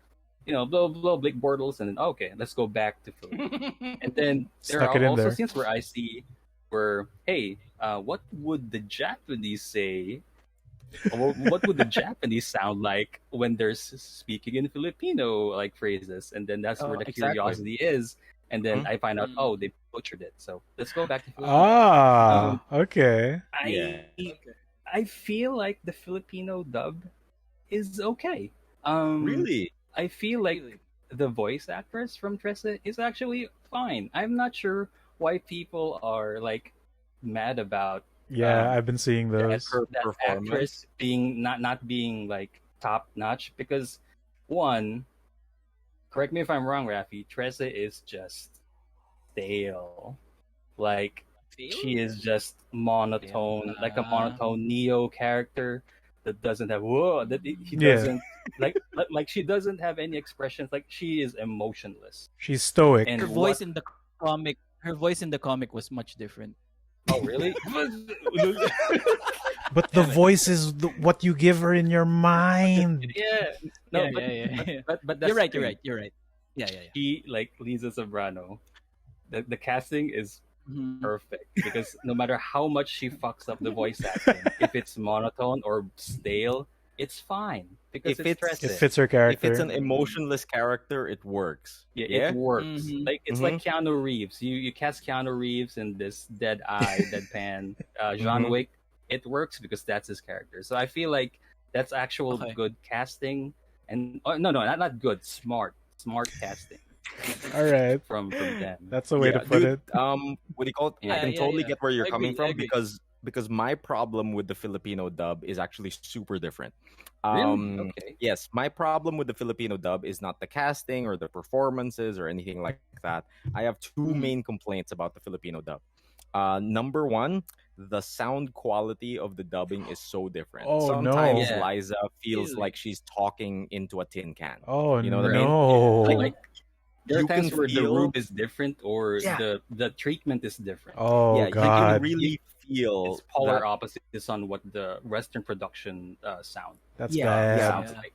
Speaker 4: blow Blake Bortles, and then okay, let's go back to Philly. And then there
Speaker 3: Stuck
Speaker 4: are
Speaker 3: it in
Speaker 4: also
Speaker 3: there.
Speaker 4: scenes where I see where hey, what would the Japanese say? Or what would the Japanese sound like when they're speaking in Filipino like phrases? And then that's where the
Speaker 1: Exactly.
Speaker 4: curiosity is. And then
Speaker 1: Mhm.
Speaker 4: I find out,
Speaker 2: Mhm.
Speaker 4: oh, they butchered it. So let's go back to Filipino.
Speaker 3: Ah, okay.
Speaker 4: I I feel like the Filipino dub is okay.
Speaker 1: Really?
Speaker 4: I feel like the voice actress from Trese is actually fine. I'm not sure why people are like mad about
Speaker 3: Yeah,
Speaker 4: Um,
Speaker 3: I've been seeing those.
Speaker 4: that
Speaker 1: Performance.
Speaker 4: actress being not being like top notch because one, correct me if I'm wrong, Raffy, Trese is just stale. Like she is just monotone, like a monotone Neo character that doesn't have he
Speaker 3: Yeah.
Speaker 4: doesn't like she doesn't have any expressions. Like she is emotionless.
Speaker 3: She's stoic.
Speaker 4: And
Speaker 2: Her voice in the comic. Her voice in the comic was much different.
Speaker 4: oh really?
Speaker 3: But the voice is what you give her in your mind.
Speaker 4: Yeah. No,
Speaker 2: Yeah.
Speaker 4: but that's
Speaker 2: You're right.
Speaker 4: the thing.
Speaker 2: You're right. Yeah.
Speaker 4: She like Lisa Sobrano. The casting is
Speaker 2: Mhm.
Speaker 4: perfect because no matter how much she fucks up the voice acting, if it's monotone or stale, it's fine because
Speaker 1: If
Speaker 4: it's
Speaker 1: it's-
Speaker 4: Trese.
Speaker 3: It fits her
Speaker 1: If
Speaker 3: character.
Speaker 1: it's an emotionless character, it works.
Speaker 4: Yeah, it works.
Speaker 2: Mhm.
Speaker 4: Like it's like Keanu Reeves. You cast Keanu Reeves in this dead eye, deadpan John
Speaker 1: Mhm.
Speaker 4: Wick. It works because that's his character. So I feel like that's actual
Speaker 2: Okay.
Speaker 4: good casting. And no, not good. Smart casting
Speaker 3: All right.
Speaker 4: from them.
Speaker 3: That's the way
Speaker 1: Yeah,
Speaker 3: to put
Speaker 1: dude,
Speaker 3: it.
Speaker 1: what do you call it? I
Speaker 2: Yeah,
Speaker 1: can
Speaker 2: yeah,
Speaker 1: totally
Speaker 2: yeah.
Speaker 1: get where you're
Speaker 2: I
Speaker 1: coming
Speaker 2: agree, I
Speaker 1: from
Speaker 2: agree.
Speaker 1: because my problem with the Filipino dub is actually super different.
Speaker 4: Really? Okay.
Speaker 1: Yes, my problem with the Filipino dub is not the casting or the performances or anything like that. I have two
Speaker 2: Mhm.
Speaker 1: main complaints about the Filipino dub. Number one, the sound quality of the dubbing is so different.
Speaker 3: Oh,
Speaker 1: Sometimes
Speaker 4: no.
Speaker 1: Liza feels
Speaker 2: Really?
Speaker 1: like she's talking into a tin can.
Speaker 3: Oh
Speaker 1: You know what I mean?
Speaker 3: no.
Speaker 4: Like there are
Speaker 1: You
Speaker 4: times
Speaker 1: can
Speaker 4: where the
Speaker 1: feel-
Speaker 4: room is different or
Speaker 1: Yeah.
Speaker 4: the treatment is different.
Speaker 3: Oh
Speaker 1: yeah, you
Speaker 3: god.
Speaker 1: can really feel
Speaker 4: It's polar
Speaker 1: that-
Speaker 4: opposites on what the Western production sound
Speaker 3: That's
Speaker 1: Yeah,
Speaker 3: bad.
Speaker 1: yeah.
Speaker 4: sounds like.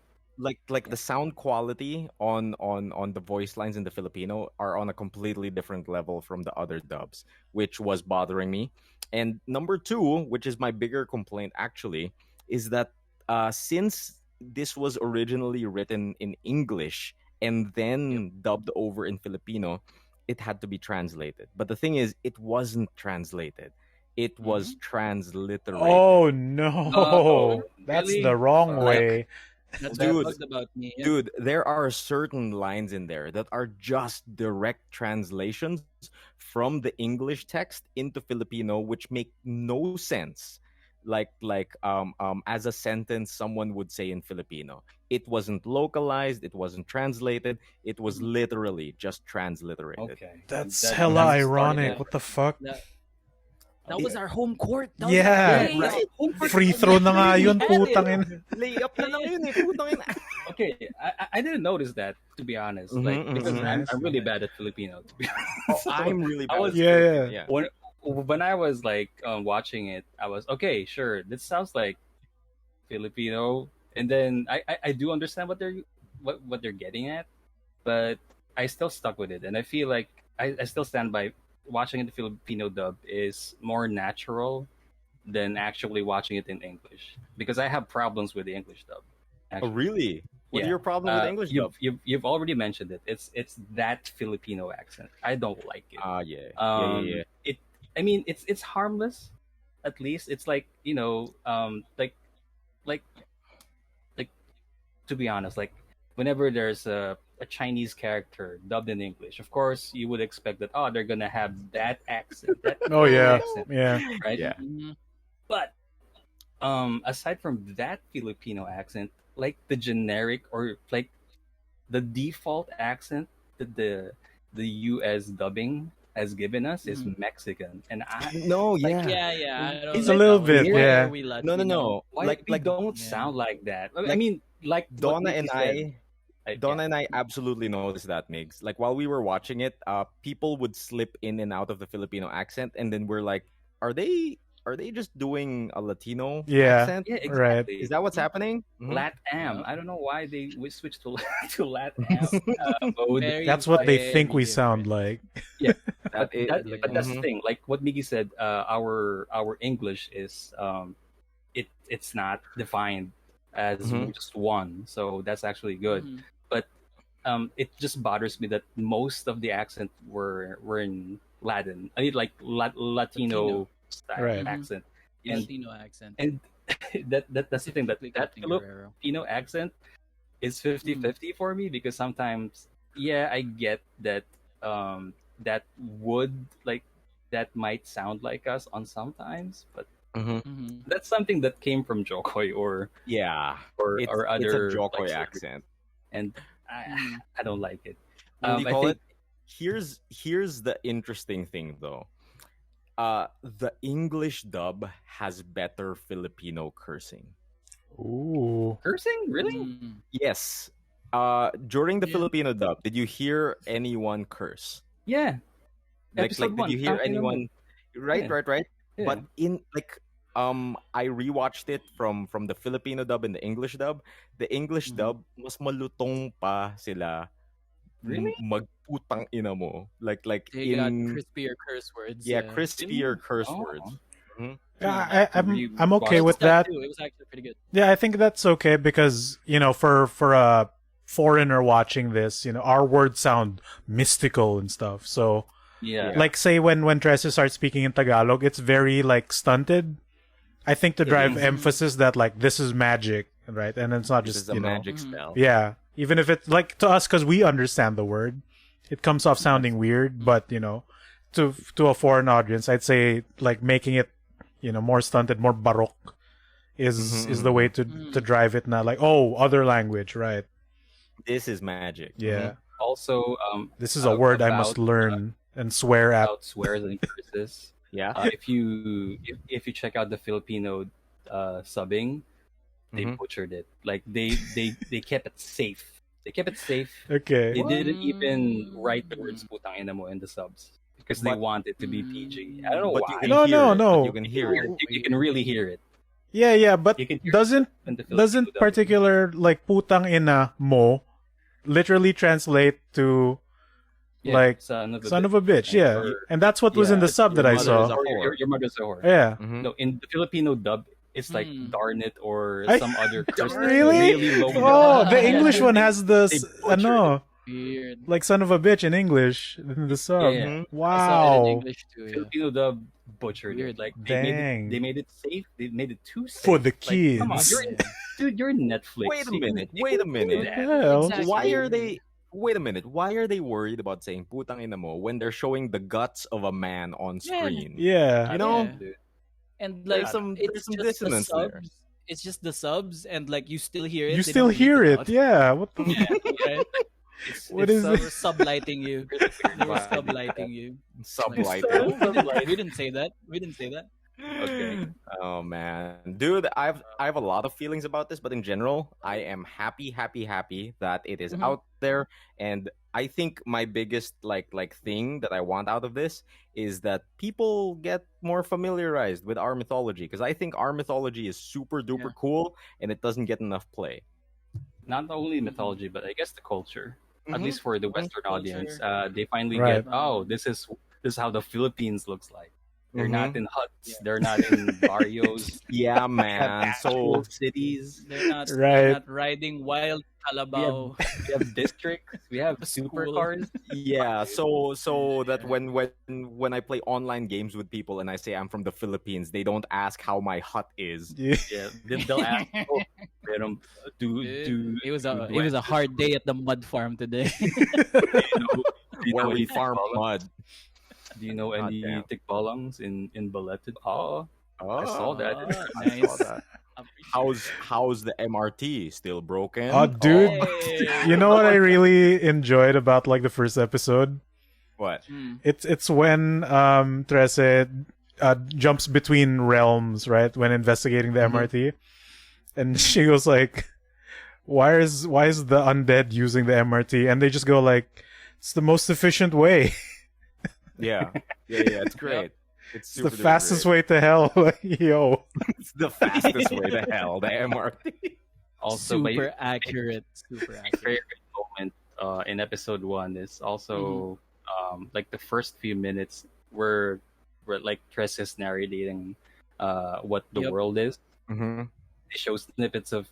Speaker 1: like the sound quality on the voice lines in the Filipino are on a completely different level from the other dubs, which was bothering me. And number two, which is my bigger complaint actually, is that since this was originally written in English and then dubbed over in Filipino, it had to be translated. But the thing is, it wasn't translated. It was transliterated.
Speaker 3: Oh no.
Speaker 4: Oh,
Speaker 3: That's
Speaker 4: really?
Speaker 3: the wrong
Speaker 4: Like-
Speaker 3: way.
Speaker 2: That's
Speaker 1: Dude.
Speaker 2: what bugged about me. Yeah.
Speaker 1: Dude, there are certain lines in there that are just direct translations from the English text into Filipino, which make no sense. As a sentence someone would say in Filipino. It wasn't localized, it wasn't translated, it was literally just transliterated.
Speaker 4: Okay.
Speaker 3: That's
Speaker 4: That-
Speaker 3: hella
Speaker 4: that's
Speaker 3: ironic.
Speaker 4: starting
Speaker 3: What the fuck?
Speaker 2: That was our home court. That
Speaker 3: Yeah.
Speaker 2: was our place.
Speaker 3: Free throw na nga yun,
Speaker 2: Yeah.
Speaker 3: putang ina.
Speaker 1: Layup na lang yun eh, putang ina.
Speaker 4: Okay, I didn't notice that to be honest.
Speaker 1: Mhm,
Speaker 4: Like because
Speaker 1: mhm.
Speaker 4: I'm really bad at Filipino. To be honest. So,
Speaker 1: I'm really
Speaker 4: I
Speaker 1: bad.
Speaker 4: was-
Speaker 1: at
Speaker 3: Yeah,
Speaker 1: Filipino,
Speaker 3: yeah.
Speaker 4: when I was like watching it, I was okay. Sure, this sounds like Filipino, and then I do understand what they're getting at, but I still stuck with it, and I feel like I still stand by watching the Filipino dub is more natural than actually watching it in English because I have problems with the English dub.
Speaker 1: Oh,
Speaker 4: Actually.
Speaker 1: really? What's
Speaker 4: Yeah.
Speaker 1: your problem with English dub?
Speaker 4: You've already mentioned it. It's that Filipino accent. I don't like it.
Speaker 1: Yeah.
Speaker 4: Yeah. I mean, it's harmless. At least it's like like to be honest, like whenever there's a Chinese character dubbed in English, of course you would expect that they're gonna have that accent. That
Speaker 3: Oh yeah.
Speaker 4: accent,
Speaker 3: Yeah.
Speaker 4: right?
Speaker 1: Yeah.
Speaker 2: Mhm.
Speaker 4: But aside from that Filipino accent, like the generic or like the default accent that the US dubbing has given us is
Speaker 2: Mhm.
Speaker 4: Mexican, and I
Speaker 1: No,
Speaker 4: like
Speaker 1: yeah.
Speaker 2: Yeah, I don't
Speaker 4: is
Speaker 3: A
Speaker 2: like
Speaker 4: it
Speaker 3: little
Speaker 2: that one.
Speaker 3: bit,
Speaker 2: Why
Speaker 4: weird?
Speaker 2: are
Speaker 3: yeah.
Speaker 2: we
Speaker 1: No, no,
Speaker 2: Latino?
Speaker 1: no.
Speaker 4: Why we don't
Speaker 2: Yeah.
Speaker 4: sound like that? I
Speaker 1: Like
Speaker 4: mean, like what
Speaker 1: Donna
Speaker 4: Mickey
Speaker 1: and
Speaker 4: said. Yeah,
Speaker 1: Donna and I absolutely noticed that, Migs. Like while we were watching it, people would slip in and out of the Filipino accent, and then we're like, are they just doing a Latino
Speaker 3: Yeah,
Speaker 1: accent?
Speaker 4: yeah,
Speaker 3: right.
Speaker 1: Is
Speaker 4: exactly.
Speaker 1: that what's happening? Mm-hmm.
Speaker 4: LatAm.
Speaker 2: Yeah.
Speaker 4: I don't know why we switched to to LatAm mode.
Speaker 2: Very,
Speaker 3: That's what they think
Speaker 2: very
Speaker 3: we sound
Speaker 2: different.
Speaker 3: like.
Speaker 4: Yeah,
Speaker 1: That is,
Speaker 4: but that's the
Speaker 1: mhm.
Speaker 4: thing. Like what Miggy said, our English is it's not defined as
Speaker 1: Mhm.
Speaker 4: just one, so that's actually good.
Speaker 2: Mhm.
Speaker 4: But it just bothers me that most of the accent were in Latin. I mean, like Latino
Speaker 2: Latino.
Speaker 4: style
Speaker 3: Right.
Speaker 4: accent, and
Speaker 2: Latino accent.
Speaker 4: and that's the thing that
Speaker 2: Specifically
Speaker 4: that
Speaker 2: Captain Guerrero.
Speaker 4: Filipino accent is 50-50 for me because sometimes yeah I get that that would like that might sound like us on sometimes, but
Speaker 1: Mhm.
Speaker 2: Mhm.
Speaker 4: that's something that came from Jokoy
Speaker 1: Yeah,
Speaker 4: or
Speaker 1: it's a
Speaker 4: other like
Speaker 1: Jokoy
Speaker 4: series,
Speaker 1: accent.
Speaker 4: and I
Speaker 2: Mhm.
Speaker 4: I don't like it.
Speaker 1: What do you
Speaker 4: I
Speaker 1: call
Speaker 4: think
Speaker 1: it? Here's the interesting thing though. The English dub has better Filipino cursing.
Speaker 3: Ooh.
Speaker 4: cursing really.
Speaker 2: Mhm.
Speaker 1: Yes. During the
Speaker 2: Yeah.
Speaker 1: Filipino dub, did you hear anyone curse?
Speaker 4: Yeah, episode
Speaker 1: Did
Speaker 4: one.
Speaker 1: you hear
Speaker 4: Tangina mo.
Speaker 1: anyone? Right,
Speaker 4: Yeah,
Speaker 1: right, right.
Speaker 4: yeah.
Speaker 1: But in like I rewatched it from the Filipino dub and the English dub. The English
Speaker 2: Mhm.
Speaker 1: dub mas malutong pa sila
Speaker 4: Really?
Speaker 1: magputang ina mo. Like
Speaker 2: They got
Speaker 1: in
Speaker 2: crispier curse words.
Speaker 1: yeah,
Speaker 2: Yeah.
Speaker 1: crispier
Speaker 4: Really?
Speaker 1: curse
Speaker 4: Oh,
Speaker 1: words. Mhm.
Speaker 3: Yeah,
Speaker 2: Mhm.
Speaker 3: I'm okay
Speaker 2: Well,
Speaker 4: Rewatch
Speaker 2: this
Speaker 3: with
Speaker 4: that.
Speaker 2: time
Speaker 3: that.
Speaker 2: too, it was actually pretty good.
Speaker 3: Yeah, I think that's okay because for a foreigner watching this, our words sound mystical and stuff. So
Speaker 4: Yeah.
Speaker 1: Yeah.
Speaker 3: like say when Trese starts speaking in Tagalog, it's very like stunted. I think to
Speaker 4: It
Speaker 3: drive
Speaker 4: is.
Speaker 3: emphasis that like this is magic, right? And it's not
Speaker 1: This
Speaker 3: just
Speaker 1: is a magic
Speaker 2: Mhm.
Speaker 1: spell.
Speaker 3: yeah. Even if it's like to us because we understand the word, it comes off sounding weird. But to a foreign audience, I'd say like making it more stunted, more baroque is the way to
Speaker 2: Mhm.
Speaker 3: drive it. Not like other language, right?
Speaker 1: This is magic.
Speaker 3: Yeah,
Speaker 4: Also,
Speaker 3: this is a word I must
Speaker 4: about
Speaker 3: learn and swear at.
Speaker 4: about swears and curses.
Speaker 1: Yeah.
Speaker 4: If you check out the Filipino subbing, they
Speaker 1: Mhm.
Speaker 4: butchered it. Like they kept it safe. They kept it safe.
Speaker 3: Okay.
Speaker 4: They didn't even
Speaker 2: Mm.
Speaker 4: write the words "putang ina mo" in the subs because they
Speaker 1: But-
Speaker 4: want it to be PG. I don't know
Speaker 1: But you
Speaker 4: why.
Speaker 1: can
Speaker 3: No,
Speaker 1: hear
Speaker 3: no,
Speaker 1: it.
Speaker 3: no.
Speaker 1: But you can hear it.
Speaker 4: You can really hear it.
Speaker 3: Yeah, but
Speaker 4: You can hear
Speaker 3: doesn't
Speaker 4: it in the Filipino dubbing.
Speaker 3: particular like putang ina mo literally translate to
Speaker 4: Yeah,
Speaker 3: like
Speaker 4: son of a
Speaker 3: son
Speaker 4: bitch.
Speaker 3: of a bitch? Yeah,
Speaker 4: Or-
Speaker 3: and that's what was in the
Speaker 1: Yeah,
Speaker 3: sub
Speaker 1: your
Speaker 3: that I
Speaker 1: mother
Speaker 3: saw.
Speaker 1: is a
Speaker 4: or
Speaker 1: whore.
Speaker 4: your mother's a whore.
Speaker 3: Yeah.
Speaker 1: Mhm.
Speaker 4: No, in the Filipino dub, it's like
Speaker 2: Hmm.
Speaker 4: darn it or
Speaker 3: I-
Speaker 4: some other curse. that's
Speaker 3: Really?
Speaker 4: Really low.
Speaker 3: Oh, the
Speaker 2: Yeah.
Speaker 3: English one has the
Speaker 4: They butchered
Speaker 3: ano,
Speaker 2: Weird.
Speaker 3: like son of a bitch in English in the sub.
Speaker 4: Yeah.
Speaker 2: I saw it in
Speaker 3: Wow.
Speaker 2: English too. Yeah.
Speaker 4: Filipino dub butchered
Speaker 2: Weird.
Speaker 4: it. Like
Speaker 3: Dang.
Speaker 4: they made it safe. They made it too safe.
Speaker 3: For the
Speaker 4: Like, come on,
Speaker 3: kids.
Speaker 4: dude, you're in Netflix.
Speaker 1: Wait a
Speaker 4: You can-
Speaker 1: minute.
Speaker 4: you
Speaker 1: Wait a
Speaker 4: can do
Speaker 1: minute.
Speaker 4: that.
Speaker 3: Hell.
Speaker 2: Exactly.
Speaker 1: Why are they? Wait a minute. Why are they worried about saying "putang ina mo" when they're showing the guts of a man on
Speaker 2: Yeah.
Speaker 1: screen?
Speaker 3: Yeah.
Speaker 1: You know?
Speaker 2: Yeah.
Speaker 4: Dude.
Speaker 2: And
Speaker 1: There's
Speaker 2: like
Speaker 1: some
Speaker 2: it's
Speaker 1: dissonance
Speaker 2: just the
Speaker 1: there.
Speaker 2: subs. It's just the subs, and like you still hear it.
Speaker 3: You
Speaker 2: they
Speaker 3: still
Speaker 2: don't bleep
Speaker 3: hear it.
Speaker 2: out.
Speaker 3: Yeah. What the
Speaker 2: Yeah, right?
Speaker 3: What
Speaker 4: It's
Speaker 3: is
Speaker 2: They
Speaker 3: it?
Speaker 2: were sublighting you. They were
Speaker 1: Wow.
Speaker 2: sublighting you.
Speaker 1: Sublight.
Speaker 2: We didn't say that. We didn't say that.
Speaker 4: Okay.
Speaker 1: Oh man, dude, I have a lot of feelings about this, but in general, I am happy that it is
Speaker 2: Mhm.
Speaker 1: out there, and I think my biggest thing that I want out of this is that people get more familiarized with our mythology because I think our mythology is super duper cool and it doesn't get enough play.
Speaker 4: Not only mythology, but I guess the culture. At
Speaker 1: Mhm.
Speaker 4: least for the Western
Speaker 2: Culture.
Speaker 4: audience, they finally
Speaker 3: Right.
Speaker 4: get. Oh, this is how the Philippines looks like. They're
Speaker 1: Mhm.
Speaker 4: not in huts.
Speaker 2: Yeah.
Speaker 4: They're not in barrios.
Speaker 1: Yeah,
Speaker 4: They have
Speaker 1: man.
Speaker 4: actual
Speaker 1: So
Speaker 4: cities.
Speaker 2: They're
Speaker 3: Right.
Speaker 2: not riding wild kalabaw.
Speaker 4: We have districts. We have
Speaker 2: School.
Speaker 4: supercars.
Speaker 1: yeah, so that when I play online games with people and I say I'm from the Philippines, they don't ask how my hut is.
Speaker 3: Yeah.
Speaker 4: Yeah, they'll ask. Oh, pero, do
Speaker 2: It was a
Speaker 4: do
Speaker 2: it was a hard day at the mud farm today.
Speaker 4: you know, do you
Speaker 1: Where
Speaker 4: know
Speaker 1: we
Speaker 4: any
Speaker 1: farm
Speaker 4: tikbalang?
Speaker 1: mud.
Speaker 4: Do you know any
Speaker 1: damn.
Speaker 4: tikbalangs in Balete? Oh,
Speaker 1: Oh,
Speaker 4: I saw that.
Speaker 2: Nice.
Speaker 3: I saw that.
Speaker 2: Appreciate
Speaker 1: how's the MRT still broken?
Speaker 3: Oh, dude,
Speaker 2: Hey.
Speaker 3: you know what I really enjoyed about like the first episode?
Speaker 1: What?
Speaker 2: Mm.
Speaker 3: It's when Trese jumps between realms, right? When investigating the MRT, and she goes like, why is the undead using the MRT? And they just go like, it's the most efficient way.
Speaker 1: Yeah, yeah, it's great. It's
Speaker 3: It's the
Speaker 1: super duper
Speaker 3: fastest
Speaker 1: great.
Speaker 3: way to hell. Yo.
Speaker 1: It's the fastest way to hell. The MRT.
Speaker 4: Also,
Speaker 2: Super accurate. Super
Speaker 4: my
Speaker 2: accurate.
Speaker 4: favorite moment in episode 1 is also like the first few minutes where like Tress is narrating what the
Speaker 2: Yep.
Speaker 4: world is.
Speaker 1: Mm-hmm.
Speaker 4: They show snippets of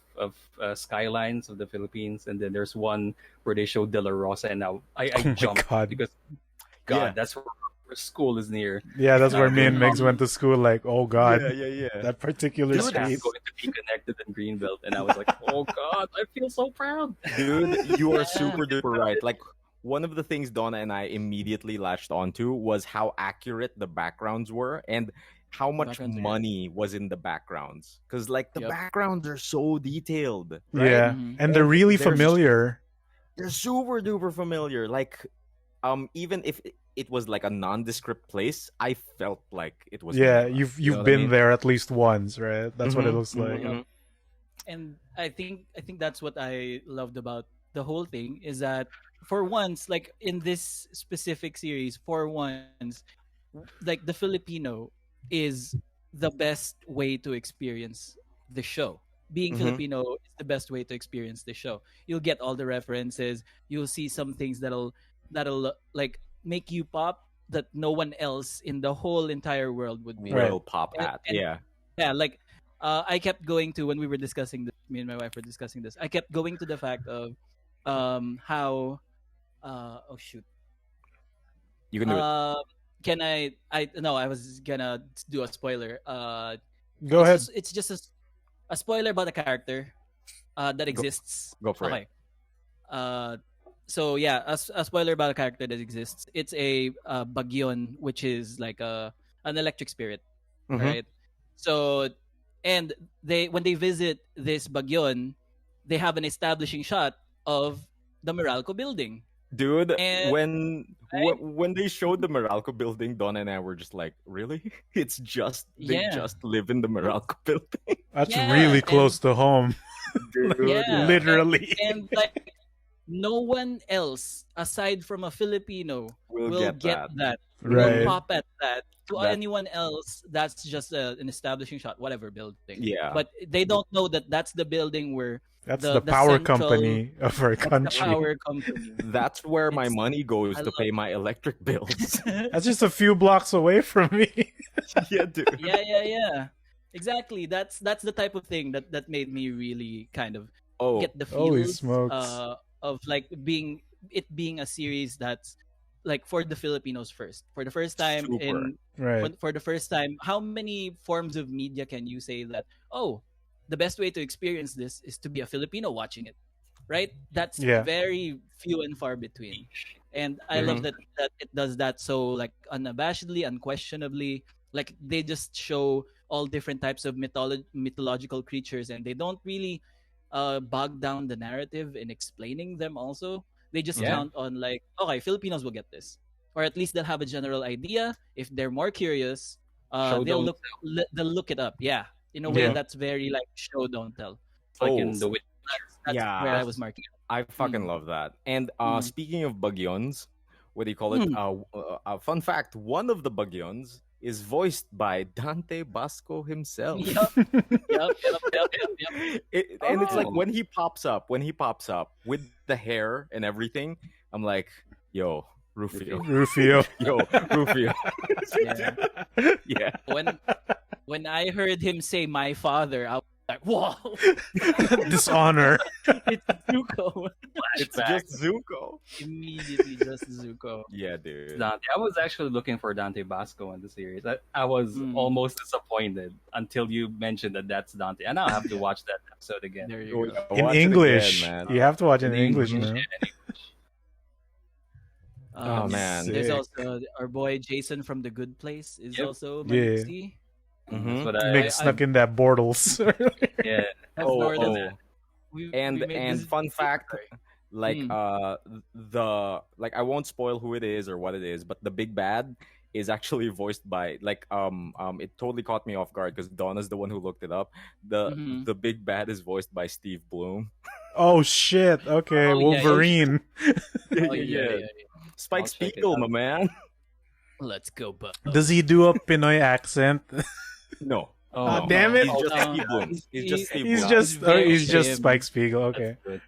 Speaker 4: skylines of the Philippines, and then there's one where they show De La Rosa, and now I
Speaker 3: Oh my
Speaker 4: jumped
Speaker 3: God.
Speaker 4: because
Speaker 1: Yeah.
Speaker 4: that's where school is near.
Speaker 3: Yeah, that's where me and
Speaker 4: Okay.
Speaker 3: Migs went to school. Like, oh god,
Speaker 1: Yeah.
Speaker 3: that particular
Speaker 4: This is
Speaker 3: street.
Speaker 4: going to be connected in Greenbelt, and I was like, oh god, I feel so proud.
Speaker 1: Dude, you are
Speaker 2: Yeah.
Speaker 1: super duper right. Like one of the things Donna and I immediately latched onto was how accurate the backgrounds were and how much
Speaker 2: Backgrounds are-
Speaker 1: money was in the backgrounds. Because like the
Speaker 2: Yep.
Speaker 1: backgrounds are so detailed. Right?
Speaker 3: Yeah,
Speaker 2: Mhm.
Speaker 3: and they're really
Speaker 1: There's-
Speaker 3: familiar.
Speaker 1: They're super duper familiar. Like even if it was like a nondescript place, I felt like it was
Speaker 3: Yeah,
Speaker 1: Manila.
Speaker 3: you've
Speaker 1: You know what I
Speaker 3: been
Speaker 1: mean?
Speaker 3: there at least once, right? That's what it
Speaker 1: Mhm,
Speaker 3: looks like.
Speaker 1: mhm.
Speaker 2: And I think that's what I loved about the whole thing is that for once, like in this specific series, for once, like the Filipino is the best way to experience the show. Being
Speaker 1: Mhm.
Speaker 2: Filipino is the best way to experience the show. You'll get all the references. You'll see some things that'll like make you pop that no one else in the whole entire world would be.
Speaker 3: Right.
Speaker 1: Will pop
Speaker 2: And-
Speaker 1: at.
Speaker 2: and-
Speaker 1: Yeah.
Speaker 2: Yeah, like I kept going to when we were discussing this, me and my wife were discussing this. I kept going to the fact of how oh shoot.
Speaker 1: You can do it.
Speaker 2: Can I no, I was gonna do a spoiler.
Speaker 3: Go ahead.
Speaker 2: It's just a spoiler about a character that exists.
Speaker 1: Go for it.
Speaker 2: Okay. So yeah, a spoiler about a character that exists. It's a Bagyon, which is like an electric spirit,
Speaker 1: Mhm.
Speaker 2: right? So, and when they visit this Bagyon, they have an establishing shot of the Meralco building.
Speaker 1: Dude,
Speaker 2: And-
Speaker 1: when they showed the Meralco building, Donna and I were just like, really? It's just they
Speaker 2: Yeah.
Speaker 1: just live in the Meralco building.
Speaker 3: That's
Speaker 2: Yeah,
Speaker 3: really
Speaker 2: and-
Speaker 3: close to home.
Speaker 1: Dude.
Speaker 2: Yeah.
Speaker 3: Literally.
Speaker 2: And like no one else aside from a Filipino
Speaker 1: We'll
Speaker 2: will
Speaker 1: get that.
Speaker 3: Right.
Speaker 2: Will pop at that. To
Speaker 1: That-
Speaker 2: anyone else, that's just an establishing shot, whatever building.
Speaker 1: Yeah.
Speaker 2: But they don't know that that's the building where
Speaker 3: That's
Speaker 2: the
Speaker 3: the power
Speaker 2: central-
Speaker 3: company of our
Speaker 2: that's the
Speaker 3: country.
Speaker 2: power company.
Speaker 1: That's where my
Speaker 2: It's-
Speaker 1: money goes
Speaker 2: I
Speaker 1: to
Speaker 2: love
Speaker 1: pay my electric bills.
Speaker 3: That's just a few blocks away from me.
Speaker 1: yeah, dude.
Speaker 2: yeah. Exactly. That's the type of thing that made me really kind of
Speaker 1: Oh,
Speaker 2: get the
Speaker 3: Holy
Speaker 2: feels
Speaker 3: smokes.
Speaker 2: of like being a series that's like for the Filipinos first. For the first time
Speaker 1: Super.
Speaker 3: Right.
Speaker 2: for the first time, how many forms of media can you say that, oh, the best way to experience this is to be a Filipino watching it, right? That's
Speaker 3: Yeah.
Speaker 2: very few and far between. And I
Speaker 1: Mhm.
Speaker 2: love that it does that so like unabashedly, unquestionably. Like they just show all different types of mythological creatures, and they don't really bog down the narrative in explaining them. Also, they just
Speaker 1: Yeah.
Speaker 2: count on like, okay, Filipinos will get this, or at least they'll have a general idea. If they're more curious,
Speaker 4: Show,
Speaker 2: they'll
Speaker 4: don't
Speaker 2: they'll look it up. Yeah, in a way
Speaker 3: Yeah.
Speaker 2: that's very like show don't tell.
Speaker 4: like
Speaker 1: Oh.
Speaker 4: in the Wit-
Speaker 2: That's
Speaker 1: Yeah.
Speaker 2: where I was marking.
Speaker 1: I fucking
Speaker 2: Mm.
Speaker 1: love that. And
Speaker 2: Mm.
Speaker 1: speaking of bagyons, what do you call it? Fun fact: one of the bagyons is voiced by Dante Basco himself.
Speaker 2: Yup. Yep.
Speaker 1: And it's like
Speaker 4: Oh.
Speaker 1: when he pops up with the hair and everything, I'm like, yo, Rufio,
Speaker 3: Rufio.
Speaker 1: yo, Rufio.
Speaker 2: Yeah.
Speaker 1: Yeah.
Speaker 2: When I heard him say my father, I was like, whoa,
Speaker 3: Dishonor.
Speaker 2: it's Zuko.
Speaker 1: It's
Speaker 4: Flashback.
Speaker 1: just Zuko.
Speaker 2: Immediately just Zuko.
Speaker 1: Yeah, dude.
Speaker 4: Dante. I was actually looking for Dante Basco in the series. I was
Speaker 2: Mm.
Speaker 4: almost disappointed until you mentioned that that's Dante, and I'll have to watch that episode again.
Speaker 2: There you go.
Speaker 3: In
Speaker 1: Watch it
Speaker 3: English.
Speaker 1: again, man.
Speaker 3: You have to watch in
Speaker 4: In
Speaker 3: English
Speaker 4: English,
Speaker 3: now.
Speaker 1: Oh, man.
Speaker 2: There's
Speaker 3: Sick.
Speaker 2: also our boy Jason from The Good Place is
Speaker 4: Yep.
Speaker 2: also
Speaker 3: Yeah.
Speaker 2: Manisi.
Speaker 4: That's what
Speaker 3: Mig snuck in that Bortles.
Speaker 4: yeah.
Speaker 2: I've
Speaker 1: Oh,
Speaker 2: heard of
Speaker 1: oh.
Speaker 2: that. We
Speaker 1: And
Speaker 2: made this.
Speaker 1: fun fact,
Speaker 2: Sorry.
Speaker 1: like
Speaker 2: Mm.
Speaker 1: the like I won't spoil who it is or what it is, but the big bad is actually voiced by it totally caught me off guard because Donna's the one who looked it up.
Speaker 2: Mm-hmm.
Speaker 1: The big bad is voiced by Steve Bloom.
Speaker 3: Oh shit. Okay,
Speaker 2: Oh, yeah,
Speaker 3: Wolverine.
Speaker 2: Oh yeah.
Speaker 1: Spike
Speaker 4: I'll check it
Speaker 1: Spiegel,
Speaker 4: out.
Speaker 1: my man.
Speaker 2: Let's go, but
Speaker 3: Does he do a Pinoy accent?
Speaker 1: No.
Speaker 4: Oh,
Speaker 3: Ah,
Speaker 1: no.
Speaker 3: damn it.
Speaker 1: He's just
Speaker 2: No.
Speaker 1: Steve Bloom. He's just Steve
Speaker 3: He's
Speaker 1: Bloom.
Speaker 3: just
Speaker 2: very
Speaker 3: he's just
Speaker 2: him.
Speaker 3: Spike Spiegel. Okay.
Speaker 4: that's good.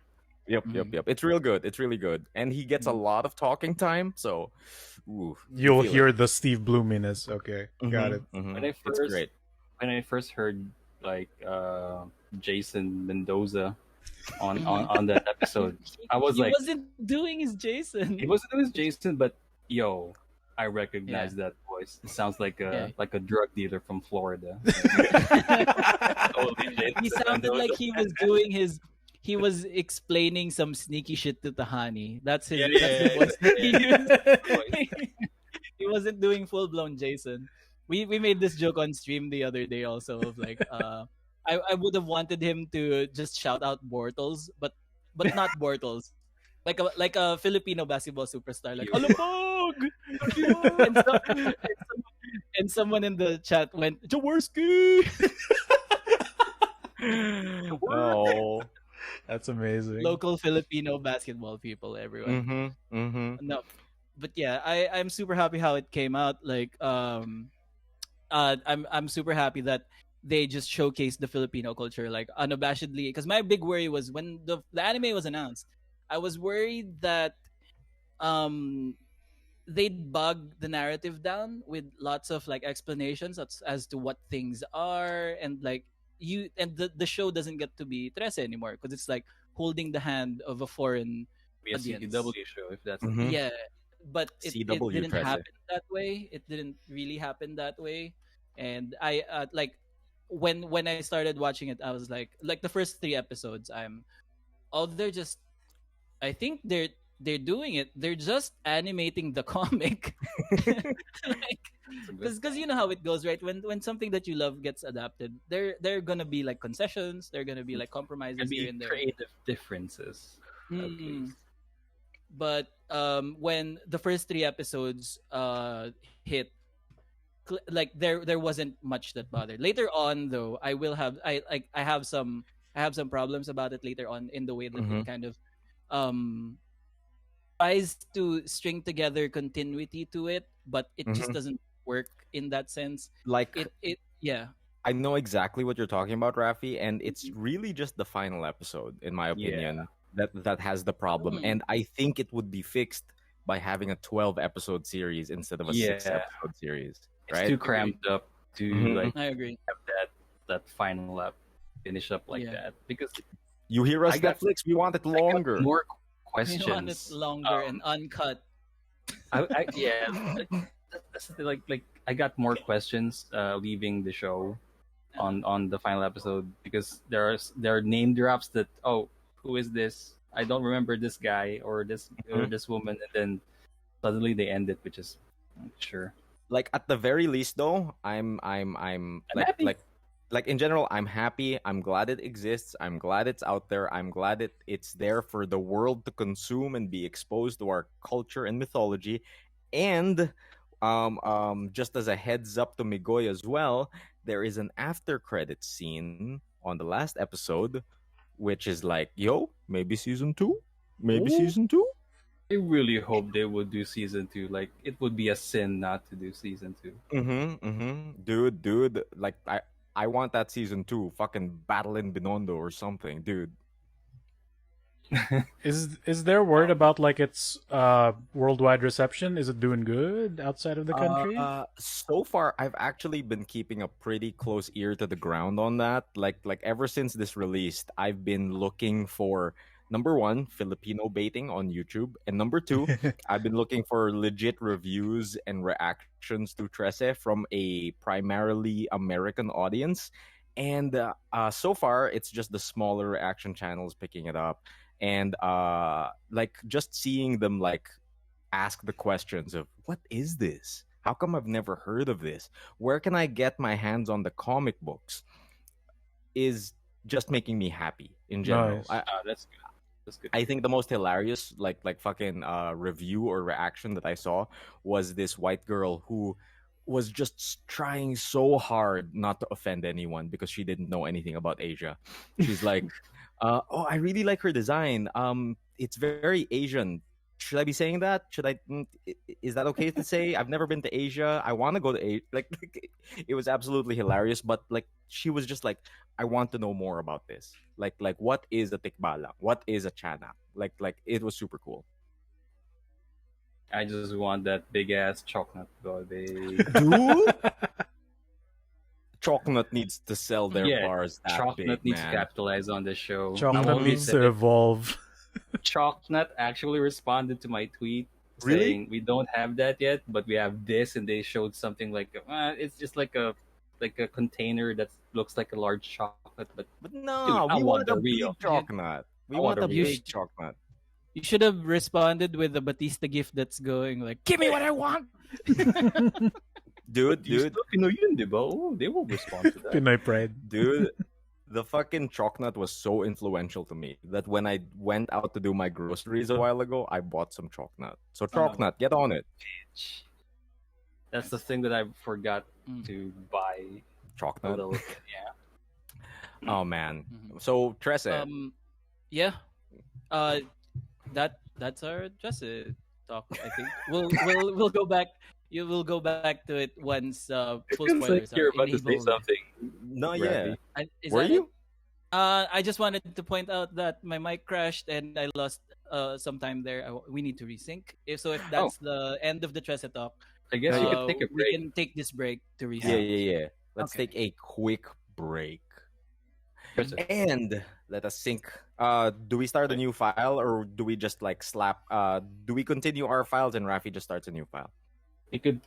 Speaker 1: Yep.
Speaker 2: Mhm.
Speaker 1: It's real good. It's really good. And he gets a lot of talking time, so ooh, you
Speaker 3: You'll
Speaker 1: feel
Speaker 3: hear the Steve Bloominess. Okay,
Speaker 1: it.
Speaker 3: got it.
Speaker 1: Mhm.
Speaker 4: When I
Speaker 1: It's
Speaker 4: first
Speaker 1: great.
Speaker 4: when I first heard like Jason Mendoza on that episode, I was
Speaker 2: he
Speaker 4: like,
Speaker 2: wasn't doing his Jason.
Speaker 4: it wasn't always Jason, but yo, I recognize that voice. It sounds like
Speaker 2: Yeah.
Speaker 4: a drug dealer from Florida. Totally Jason
Speaker 2: He sounded
Speaker 4: Mendoza.
Speaker 2: like he was doing his. He was explaining some sneaky shit to Tahani. That's his.
Speaker 4: Yeah,
Speaker 2: that's the
Speaker 4: yeah,
Speaker 2: voice that he
Speaker 4: yeah.
Speaker 2: used. He wasn't doing full blown Jason. We made this joke on stream the other day also of like I would have wanted him to just shout out Bortles, but not Bortles. Like a Filipino basketball superstar, like
Speaker 4: You-
Speaker 2: Alabog! And someone in the chat went Jaworski.
Speaker 1: Oh.
Speaker 3: That's amazing.
Speaker 2: Local Filipino basketball people, everyone. No, but yeah, I'm super happy how it came out. Like I'm super happy that they just showcased the Filipino culture like unabashedly. Because my big worry was when the anime was announced, I was worried that um they'd bog the narrative down with lots of like explanations as to what things are, and like the show doesn't get to be Trese anymore because it's like holding the hand of a foreign
Speaker 4: Be a
Speaker 2: audience.
Speaker 4: CW show if that's
Speaker 1: Mhm.
Speaker 2: Yeah, but it
Speaker 1: CW
Speaker 2: didn't
Speaker 1: Trese.
Speaker 2: happen that way. It didn't really happen that way, and I like when I started watching it, I was like the first 3 episodes, they're just, I think they're doing it. They're just animating the comic, like
Speaker 4: It's a good
Speaker 2: because you know how it goes, right? When something that you love gets adapted, they're gonna be like concessions. They're gonna be like compromises
Speaker 4: Can
Speaker 2: here
Speaker 4: be
Speaker 2: and there.
Speaker 4: creative differences. At
Speaker 2: Mm.
Speaker 4: least.
Speaker 2: But when the first 3 episodes hit, like there wasn't much that bothered. Later on, though, I have some problems about it later on in the way that
Speaker 1: Mhm.
Speaker 2: it kind of um tries to string together continuity to it, but it just
Speaker 1: Mhm.
Speaker 2: doesn't work in that sense.
Speaker 1: Like
Speaker 2: It yeah.
Speaker 1: I know exactly what you're talking about, Raffy, and it's really just the final episode, in my opinion, that has the problem.
Speaker 2: Mm.
Speaker 1: And I think it would be fixed by having a 12-episode series instead of a
Speaker 4: Yeah.
Speaker 1: 6-episode series,
Speaker 4: It's
Speaker 1: right?
Speaker 4: too cramped up to
Speaker 1: Mhm.
Speaker 4: like
Speaker 2: I agree.
Speaker 4: have that final app finish up like
Speaker 2: Yeah.
Speaker 4: that because
Speaker 1: You hear us,
Speaker 4: I got-
Speaker 1: Netflix? We want it
Speaker 4: I got
Speaker 1: longer.
Speaker 4: more
Speaker 2: You want it
Speaker 4: questions.
Speaker 2: longer and uncut.
Speaker 4: Yeah, that's the thing, like I got more questions leaving the show on the final episode because there are name drops that, oh, who is this? I don't remember this guy or this woman, and then suddenly they end it, which is sure.
Speaker 1: Like at the very least, though, I'm
Speaker 4: happy.
Speaker 1: like in general, I'm happy. I'm glad it exists. I'm glad it's out there. I'm glad it's there for the world to consume and be exposed to our culture and mythology. And just as a heads up to Migoy as well, there is an after credit scene on the last episode, which is like, yo, maybe season 2, maybe
Speaker 4: Ooh.
Speaker 1: season 2.
Speaker 4: I really hope they would do season 2. Like it would be a sin not to do season 2.
Speaker 1: Dude, like I want that season 2, fucking battle in Binondo or something, dude.
Speaker 3: Is there word about like its worldwide reception? Is it doing good outside of the country?
Speaker 1: So far, I've actually been keeping a pretty close ear to the ground on that. Like ever since this released, I've been looking for number one, Filipino baiting on YouTube, and number two, I've been looking for legit reviews and reactions to Trese from a primarily American audience. And so far, it's just the smaller reaction channels picking it up, and like just seeing them like ask the questions of what is this? how come I've never heard of this? Where can I get my hands on the comic books? Is just making me happy in general.
Speaker 3: Nice.
Speaker 4: That's good. That's good.
Speaker 1: I think the most hilarious like fucking review or reaction that I saw was this white girl who was just trying so hard not to offend anyone because she didn't know anything about Asia. She's like, "Oh, I really like her design. It's very Asian. Should I be saying that? Is that okay to say? I've never been to Asia. I want to go to Asia." Like, it was absolutely hilarious. But like, she was just like, "I want to know more about this. Like, what is a tikbalang? What is a chana? Like, it was super cool."
Speaker 4: I just want that big ass chocolate baby.
Speaker 1: Dude, Chocolate needs to sell their
Speaker 4: Yeah,
Speaker 1: bars that
Speaker 4: Chocolate
Speaker 1: big,
Speaker 4: needs to
Speaker 1: man.
Speaker 4: capitalize on this show.
Speaker 3: Chocolate
Speaker 4: I'm only
Speaker 3: needs to
Speaker 4: saying-
Speaker 3: evolve.
Speaker 4: Chocolate actually responded to my tweet
Speaker 1: Really?
Speaker 4: saying we don't have that yet, but we have this, and they showed something like it's just like a container that looks like a large chocolate, but
Speaker 1: But
Speaker 4: Dude,
Speaker 1: no,
Speaker 4: I
Speaker 1: we
Speaker 4: want
Speaker 1: want
Speaker 4: the
Speaker 1: a
Speaker 4: real.
Speaker 1: big chocolate. We
Speaker 4: I
Speaker 1: want
Speaker 4: want
Speaker 1: a
Speaker 4: the
Speaker 1: big chocolate.
Speaker 2: You should have responded with the Batista gift that's going like, "Give me what I want."
Speaker 1: Dude,
Speaker 4: you still Pinoy yun, di ba? Oh, they will respond to that.
Speaker 3: Pinoy pride.
Speaker 1: dude, the fucking chocolate was so influential to me that when I went out to do my groceries a while ago, I bought some chocolate. So chocolate, get on it.
Speaker 4: That's the thing that I forgot
Speaker 2: Mm.
Speaker 4: to buy a
Speaker 1: Chocolate.
Speaker 4: little bit. Yeah.
Speaker 1: Oh man.
Speaker 2: Mhm.
Speaker 1: So Trese,
Speaker 2: Yeah. That's our just talk. I think we'll go back. You will go back to it once full
Speaker 4: Feels like
Speaker 2: spoilers
Speaker 4: you're
Speaker 2: are
Speaker 4: about to say
Speaker 2: enabled.
Speaker 4: something.
Speaker 1: no, yeah.
Speaker 4: Raffy.
Speaker 2: Is
Speaker 1: Were
Speaker 2: that
Speaker 1: you?
Speaker 2: it? I just wanted to point out that my mic crashed and I lost some time there. We need to resync. If that's the end of the Trese talk,
Speaker 4: I guess you could take a
Speaker 2: we
Speaker 4: break.
Speaker 2: can take this break to
Speaker 1: Yeah,
Speaker 2: resync.
Speaker 1: yeah, yeah. Let's
Speaker 2: Okay.
Speaker 1: take a quick break.
Speaker 4: Trese.
Speaker 1: And let us sync. Do we start a new file or do we just like slap? Do we continue our files and Rafi just starts a new file?
Speaker 4: You could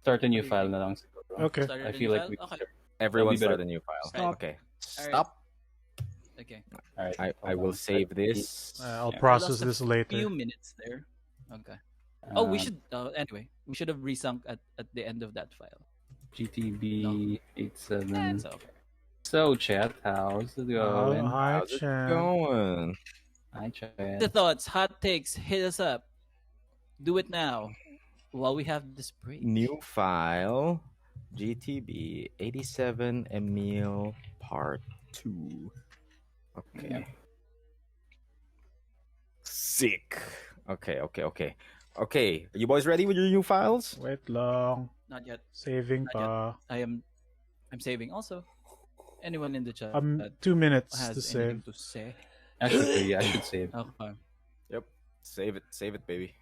Speaker 4: start a new file na lang siguro.
Speaker 3: Okay.
Speaker 2: Started
Speaker 4: I
Speaker 2: a
Speaker 4: feel
Speaker 2: new
Speaker 4: like
Speaker 2: file?
Speaker 4: we can
Speaker 2: Okay.
Speaker 4: start.
Speaker 1: Everyone
Speaker 4: That'll be
Speaker 1: start a new file.
Speaker 2: Stop.
Speaker 1: Okay.
Speaker 2: Alright.
Speaker 1: Stop.
Speaker 2: Okay.
Speaker 4: All right.
Speaker 1: I
Speaker 4: hold
Speaker 1: will
Speaker 4: on.
Speaker 1: save this.
Speaker 3: I'll
Speaker 4: Yeah.
Speaker 3: process
Speaker 2: I
Speaker 3: this
Speaker 2: lost a
Speaker 3: later.
Speaker 2: few minutes there. Okay. Oh, we
Speaker 4: Um,
Speaker 2: should. Anyway, we should have resunk at the end of that file.
Speaker 4: GTB 87.
Speaker 2: It's okay.
Speaker 4: So chat, how's it going?
Speaker 3: Hi,
Speaker 1: How's it
Speaker 3: Chan.
Speaker 1: going?
Speaker 4: Hi chat.
Speaker 2: The thoughts, hot takes, hit us up. Do it now, while we have this break.
Speaker 1: New file. GTB 87 Emile Part 2. Okay. Sick. Okay. Okay, are you boys ready with your new files?
Speaker 3: Wait long.
Speaker 2: Not yet.
Speaker 3: Saving
Speaker 2: Not yet.
Speaker 3: pa.
Speaker 2: I'm saving also. Anyone in the chat
Speaker 3: 2 minutes
Speaker 2: has
Speaker 3: to
Speaker 2: anything
Speaker 3: save.
Speaker 2: to say?
Speaker 4: Actually, I should save.
Speaker 2: Okay.
Speaker 1: Yep. Save it, baby.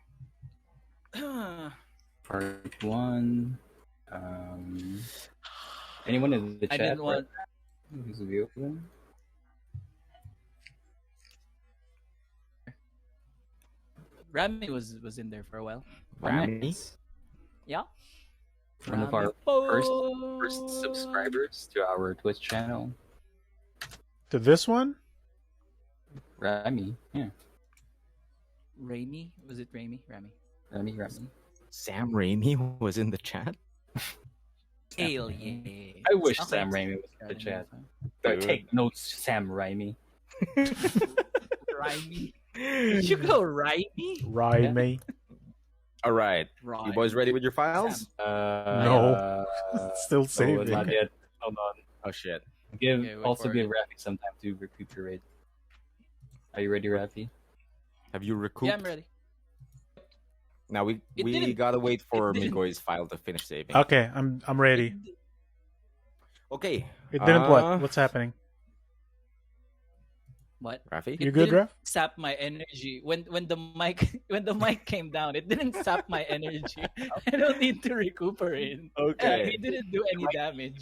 Speaker 4: Part 1. Anyone in the
Speaker 2: I
Speaker 4: chat?
Speaker 2: didn't want.
Speaker 4: Who's viewing?
Speaker 2: Rami was in there for a while.
Speaker 1: Rami?
Speaker 2: Yeah.
Speaker 4: One of our first subscribers to our Twitch channel.
Speaker 3: To this one?
Speaker 4: Rami. Yeah.
Speaker 2: Raimi? Was it Raimi? Rami.
Speaker 4: Rami.
Speaker 1: Sam Raimi was in the chat?
Speaker 2: Hell yeah.
Speaker 4: I wish
Speaker 2: Okay.
Speaker 4: Sam Raimi was in the chat.
Speaker 1: Dude.
Speaker 4: Take notes, Sam Raimi.
Speaker 2: Raimi. You go Raimi?
Speaker 3: Raimi.
Speaker 1: All right.
Speaker 2: Right.
Speaker 1: You boys ready with your files?
Speaker 3: No. Still saving.
Speaker 4: Not yet. Hold on.
Speaker 1: Oh shit.
Speaker 4: Give
Speaker 2: Okay, wait
Speaker 4: also
Speaker 2: for
Speaker 4: give
Speaker 2: it.
Speaker 4: Raffy some time to recuperate. Are you ready, Raffy?
Speaker 1: Have you recouped?
Speaker 2: Yeah, I'm ready.
Speaker 1: Now we
Speaker 2: It didn't-
Speaker 1: gotta wait for
Speaker 2: it didn't.
Speaker 1: Migoy's file to finish saving.
Speaker 3: Okay, I'm ready.
Speaker 1: Okay.
Speaker 3: It didn't
Speaker 1: Uh,
Speaker 3: what? What's happening?
Speaker 2: What?
Speaker 1: Rafi?
Speaker 3: You
Speaker 2: It
Speaker 3: good,
Speaker 2: didn't
Speaker 3: Raf?
Speaker 2: sap my energy when the mic when the mic came down. It didn't sap my energy. I don't need to recuperate.
Speaker 1: Okay.
Speaker 2: It didn't do any damage.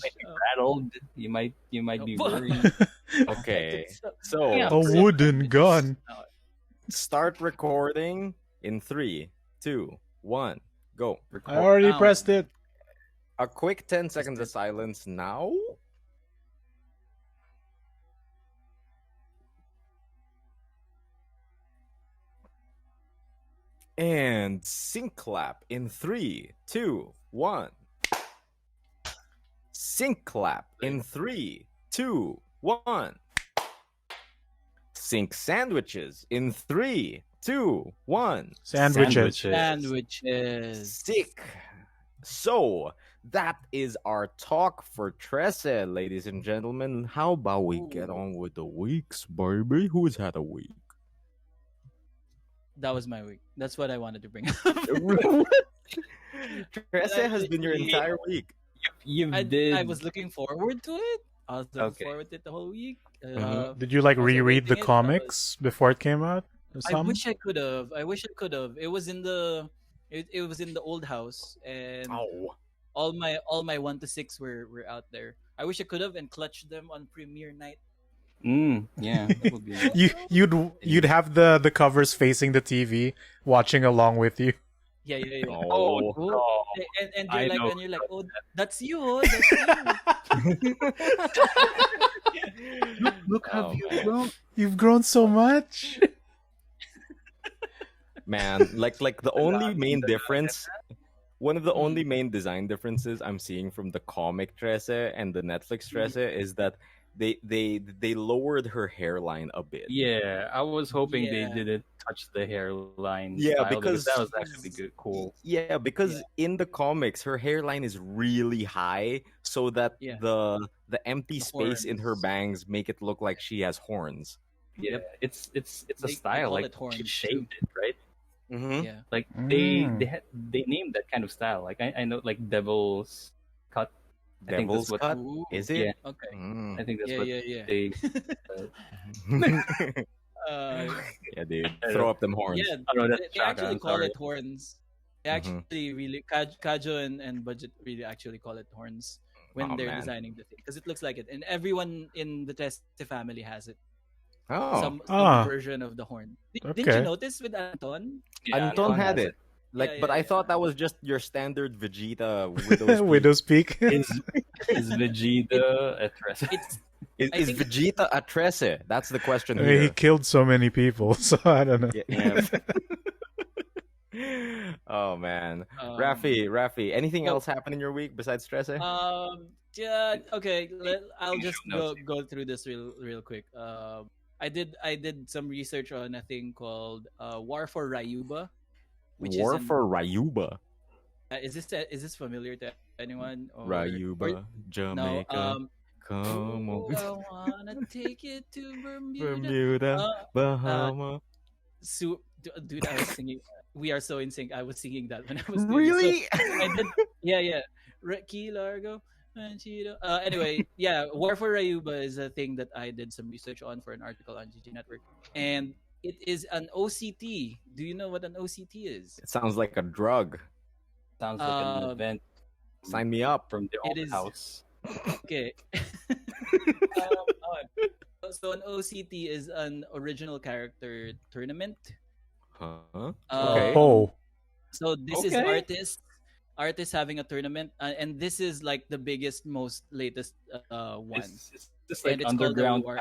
Speaker 4: Rattled. You might be
Speaker 2: Oh.
Speaker 4: worried.
Speaker 1: Okay.
Speaker 2: So-
Speaker 1: So
Speaker 2: Yeah.
Speaker 3: A wooden gun.
Speaker 1: start recording in 3, 2, 1, go.
Speaker 3: I already
Speaker 2: Now.
Speaker 3: pressed it.
Speaker 1: A quick 10 seconds of silence now. And sync clap in 3, 2, 1. Sync clap in 3, 2, 1. Sync sandwiches in 3, 2, 1.
Speaker 3: Sandwiches.
Speaker 2: Sandwiches.
Speaker 1: Sick. So that is our talk for Trese, ladies and gentlemen. How about we get on with the weeks, baby? Who's had a week?
Speaker 2: That was my week. That's what I wanted to bring up.
Speaker 1: Trese has been your entire week.
Speaker 2: I was looking forward to it. I was looking forward to it the whole week.
Speaker 3: Did you like
Speaker 2: I was
Speaker 3: reread the
Speaker 2: awaiting it.
Speaker 3: comics before it came out? Or
Speaker 2: I
Speaker 3: some?
Speaker 2: wish I could have. It was in the old house, and
Speaker 1: Oh.
Speaker 2: all my 1 to 6 were out there. I wish I could have and clutched them on premiere night.
Speaker 4: Yeah, that would be.
Speaker 3: You'd have the covers facing the TV, watching along with you.
Speaker 2: Yeah.
Speaker 1: Oh.
Speaker 4: no.
Speaker 2: And
Speaker 4: I know.
Speaker 2: you're like, oh, that's you. Oh, that's you.
Speaker 4: Look how
Speaker 1: Oh,
Speaker 4: you
Speaker 1: man.
Speaker 4: grown.
Speaker 3: You've grown so much.
Speaker 1: Man, like the only main difference, one of the only main design differences I'm seeing from the comic Trese and the Netflix Trese is that they lowered her hairline a bit.
Speaker 4: Yeah, I was hoping
Speaker 2: Yeah.
Speaker 4: they didn't touch the hairline.
Speaker 1: Yeah,
Speaker 4: style
Speaker 1: because-
Speaker 4: that was actually good, cool.
Speaker 1: Yeah, because in the comics her hairline is really high, so that
Speaker 2: Yeah.
Speaker 1: the empty
Speaker 2: The
Speaker 1: space in her
Speaker 2: horns.
Speaker 1: bangs make it look like she has horns.
Speaker 4: Yeah, it's a
Speaker 2: They
Speaker 4: style.
Speaker 2: call
Speaker 4: Like
Speaker 2: it horns,
Speaker 4: she
Speaker 2: too.
Speaker 4: shaped it, right?
Speaker 1: Mm-hmm.
Speaker 2: Yeah.
Speaker 4: Like
Speaker 3: Mm.
Speaker 4: they named that kind of style. Like I know like Devil's Cut. I think
Speaker 1: Devil's
Speaker 4: that's what.
Speaker 1: cut,
Speaker 2: Ooh,
Speaker 1: is it?
Speaker 4: Yeah.
Speaker 2: okay.
Speaker 1: Mm.
Speaker 4: I think that's
Speaker 2: Yeah,
Speaker 4: what
Speaker 2: yeah.
Speaker 4: they.
Speaker 1: Yeah, dude,
Speaker 4: I
Speaker 1: throw
Speaker 4: know.
Speaker 1: up them horns.
Speaker 2: Yeah,
Speaker 4: Oh, no, that's
Speaker 2: they
Speaker 4: Shaka,
Speaker 2: actually
Speaker 4: I'm
Speaker 2: call
Speaker 4: sorry.
Speaker 2: it horns. They
Speaker 1: Mhm.
Speaker 2: actually really Kajo and Budget really actually call it horns when
Speaker 1: Oh,
Speaker 2: they're
Speaker 1: man.
Speaker 2: designing the thing because it looks like it, and everyone in the Teste family has it.
Speaker 1: Oh,
Speaker 2: Some
Speaker 3: Ah.
Speaker 2: version of the horn. Didn't
Speaker 3: Okay.
Speaker 2: you notice with Anton?
Speaker 4: Yeah,
Speaker 1: Anton had
Speaker 4: has
Speaker 1: it. Like,
Speaker 2: Yeah,
Speaker 1: but
Speaker 2: yeah,
Speaker 1: I
Speaker 2: yeah.
Speaker 1: thought that was just your standard Vegeta Widow's Peak.
Speaker 3: Widow's Peak.
Speaker 4: Is Vegeta a Trese?
Speaker 2: It's
Speaker 1: Is,
Speaker 2: I
Speaker 1: is
Speaker 2: think-
Speaker 1: Vegeta a Trese? That's the question
Speaker 3: I mean, he
Speaker 1: here.
Speaker 3: killed so many people, so I don't know.
Speaker 1: Yeah. Oh man, Raffy, anything
Speaker 2: so-
Speaker 1: else happen in your week besides Trese?
Speaker 2: Yeah. Okay. I'll just
Speaker 4: No,
Speaker 2: go through this real quick. I did some research on a thing called War for Rayuba, which
Speaker 1: War
Speaker 2: is
Speaker 1: for Rayuba.
Speaker 2: is this familiar to anyone?
Speaker 1: Rayuba, Jamaica.
Speaker 2: No.
Speaker 1: Come
Speaker 2: Oh,
Speaker 1: on.
Speaker 2: I wanna take it to Bermuda.
Speaker 1: Bermuda, Bahama.
Speaker 2: Dude, I was singing. We are so in sync. I was singing that when I was doing it.
Speaker 1: Really?
Speaker 2: So I did, yeah. Key Largo. Manchito. Anyway, yeah, War for Rayuba is a thing that I did some research on for an article on GG Network, and it is an OCT. Do you know what an OCT is?
Speaker 1: It sounds like a drug.
Speaker 4: Sounds like an
Speaker 2: Um,
Speaker 4: event
Speaker 1: Sign me up.
Speaker 4: from the
Speaker 2: It
Speaker 4: old
Speaker 2: is-
Speaker 4: house.
Speaker 2: Okay. So an OCT is an original character tournament.
Speaker 1: Huh?
Speaker 2: Um,
Speaker 1: Okay.
Speaker 3: Oh,
Speaker 2: So this is
Speaker 4: Okay.
Speaker 2: artists having a tournament, and this is like the biggest, most latest one.
Speaker 4: It's just like
Speaker 2: And it's called the
Speaker 4: underground.
Speaker 2: War.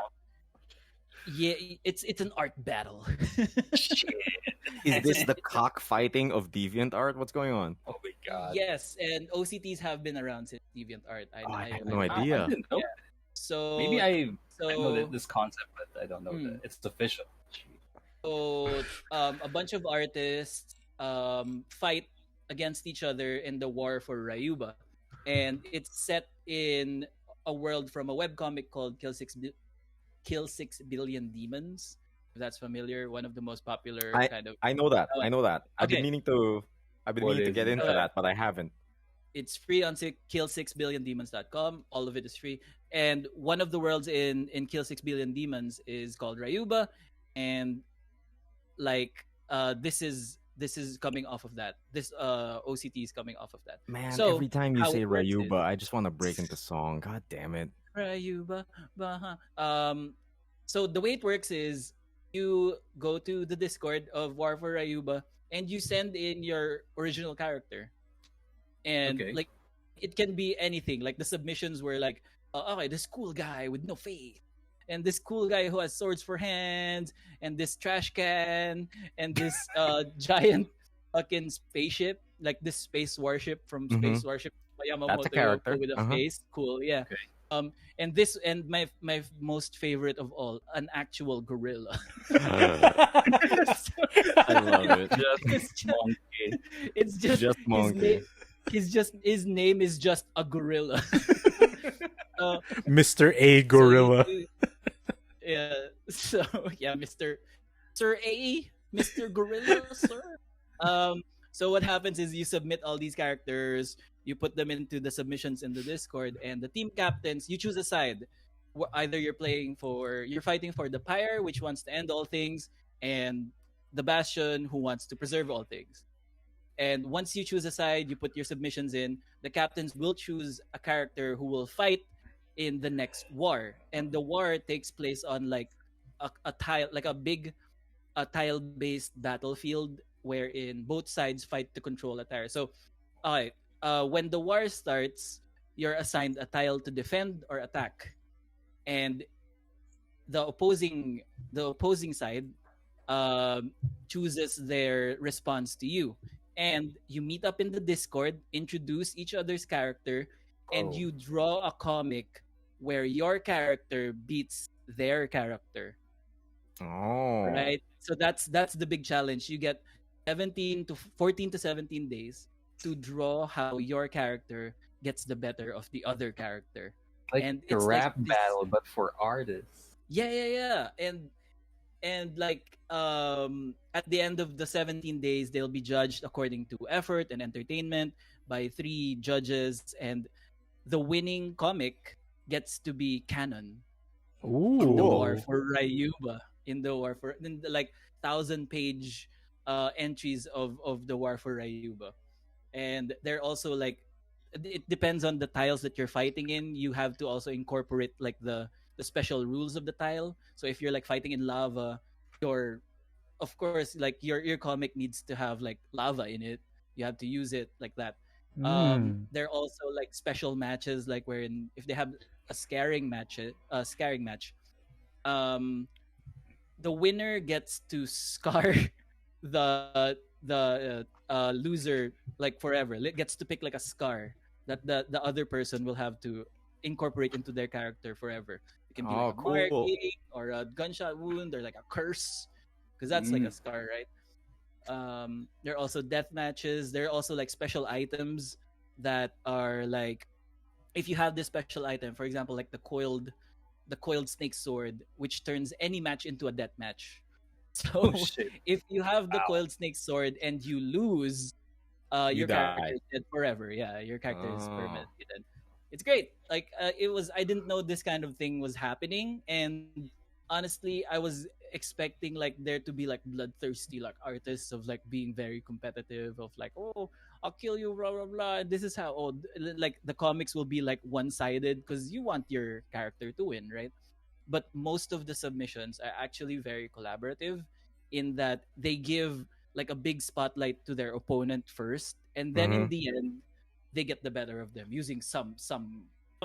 Speaker 2: Yeah, it's an art battle.
Speaker 1: Is this the cockfighting of DeviantArt? What's going on?
Speaker 4: Oh my god.
Speaker 2: Yes, and OCTs have been around since DeviantArt.
Speaker 1: I had no
Speaker 4: I
Speaker 1: idea.
Speaker 4: didn't know.
Speaker 2: So
Speaker 4: Maybe I
Speaker 2: so
Speaker 4: know this concept, but I don't know that it's official.
Speaker 2: so a bunch of artists fight against each other in the war for Rayuba, and it's set in a world from a webcomic called Kill 6 Billion Demons. If that's familiar, one of the most popular kind of.
Speaker 1: I know that. I know that. I've been
Speaker 2: Okay.
Speaker 1: meaning to. I've been
Speaker 4: What
Speaker 1: meaning to
Speaker 4: is
Speaker 1: get
Speaker 4: it?
Speaker 1: into that, but I haven't.
Speaker 2: It's free on kill6billiondemons.com. All of it is free. And one of the worlds in Kill 6 Billion Demons is called Rayuba, and like this is coming off of that. This OCT is coming off of that.
Speaker 1: Man,
Speaker 2: So,
Speaker 1: every time you
Speaker 2: how
Speaker 1: say
Speaker 2: it works is-
Speaker 1: Rayuba, I just want to break into song. God damn it.
Speaker 2: Rayuba, baha. So the way it works is you go to the Discord of War for Rayuba and you send in your original character, and
Speaker 4: Okay.
Speaker 2: like it can be anything. Like the submissions were like, okay, this cool guy with no face, and this cool guy who has swords for hands, and this trash can, and this giant fucking spaceship, like this space warship from
Speaker 1: Mm-hmm.
Speaker 2: Space Warship
Speaker 1: That's a
Speaker 2: Yamamoto
Speaker 1: character.
Speaker 2: with a
Speaker 1: Uh-huh.
Speaker 2: face. Cool, yeah.
Speaker 4: Okay.
Speaker 2: And this and my most favorite of all, an actual gorilla.
Speaker 1: I love it.
Speaker 2: it's just,
Speaker 4: Monkey.
Speaker 2: it's just
Speaker 1: Just
Speaker 2: his
Speaker 1: monkey.
Speaker 2: name. His name is just a gorilla. uh,
Speaker 3: Mr. A Gorilla.
Speaker 2: yeah. So yeah, Mr. Sir A, Mr. Gorilla, sir. So what happens is you submit all these characters, you put them into the submissions in the Discord, and the team captains, you choose a side. Either you're fighting for the Pyre, which wants to end all things, and the Bastion, who wants to preserve all things. And once you choose a side, you put your submissions in, the captains will choose a character who will fight in the next war. And the war takes place on like a tile, like a tile based battlefield wherein both sides fight to control a tire. So, alright, when the war starts, you're assigned a tile to defend or attack, and the opposing side chooses their response to you, and you meet up in the Discord, introduce each other's character, and
Speaker 4: Oh.
Speaker 2: you draw a comic where your character beats their character.
Speaker 1: Oh.
Speaker 2: Right? So that's the big challenge. You get 14 to 17 days to draw how your character gets the better of the other character.
Speaker 4: Like
Speaker 2: And
Speaker 4: a
Speaker 2: it's
Speaker 4: rap
Speaker 2: this-
Speaker 4: battle, but for artists.
Speaker 2: Yeah. And like at the end of the 17 days, they'll be judged according to effort and entertainment by 3 judges, and the winning comic gets to be canon in the
Speaker 3: Ooh.
Speaker 2: war for Rayuba, in the like 1,000-page entries of the war for Rayuba. And they're also like, it depends on the tiles that you're fighting in. You have to also incorporate like the special rules of the tile. So if you're like fighting in lava, your of course like your comic needs to have like lava in it. You have to use it like that. There are also like special matches, like wherein if they have a scaring match, um the winner gets to scar the loser like forever. Gets to pick like a scar that the other person will have to incorporate into their character forever. It can be
Speaker 1: Oh,
Speaker 2: like a
Speaker 1: cool.
Speaker 2: marking or a gunshot wound or like a curse, because that's like a scar, right? There are also death matches. There are also like special items that are like, if you have this special item, for example, like the coiled snake sword, which turns any match into a death match. So
Speaker 4: Oh shit!
Speaker 2: if you have the
Speaker 4: Wow.
Speaker 2: coiled snake sword and you lose,
Speaker 1: You
Speaker 2: your character
Speaker 1: die.
Speaker 2: is dead forever. Yeah, your character is
Speaker 1: Oh.
Speaker 2: permanently dead. It's great. Like I didn't know this kind of thing was happening, and honestly, I was expecting like there to be like bloodthirsty like artists of like being very competitive of like, oh, I'll kill you, blah blah blah. This is how like the comics will be like one-sided because you want your character to win, right? But most of the submissions are actually very collaborative in that they give like a big spotlight to their opponent first, and then in
Speaker 1: Mhm.
Speaker 2: the end they get the better of them using some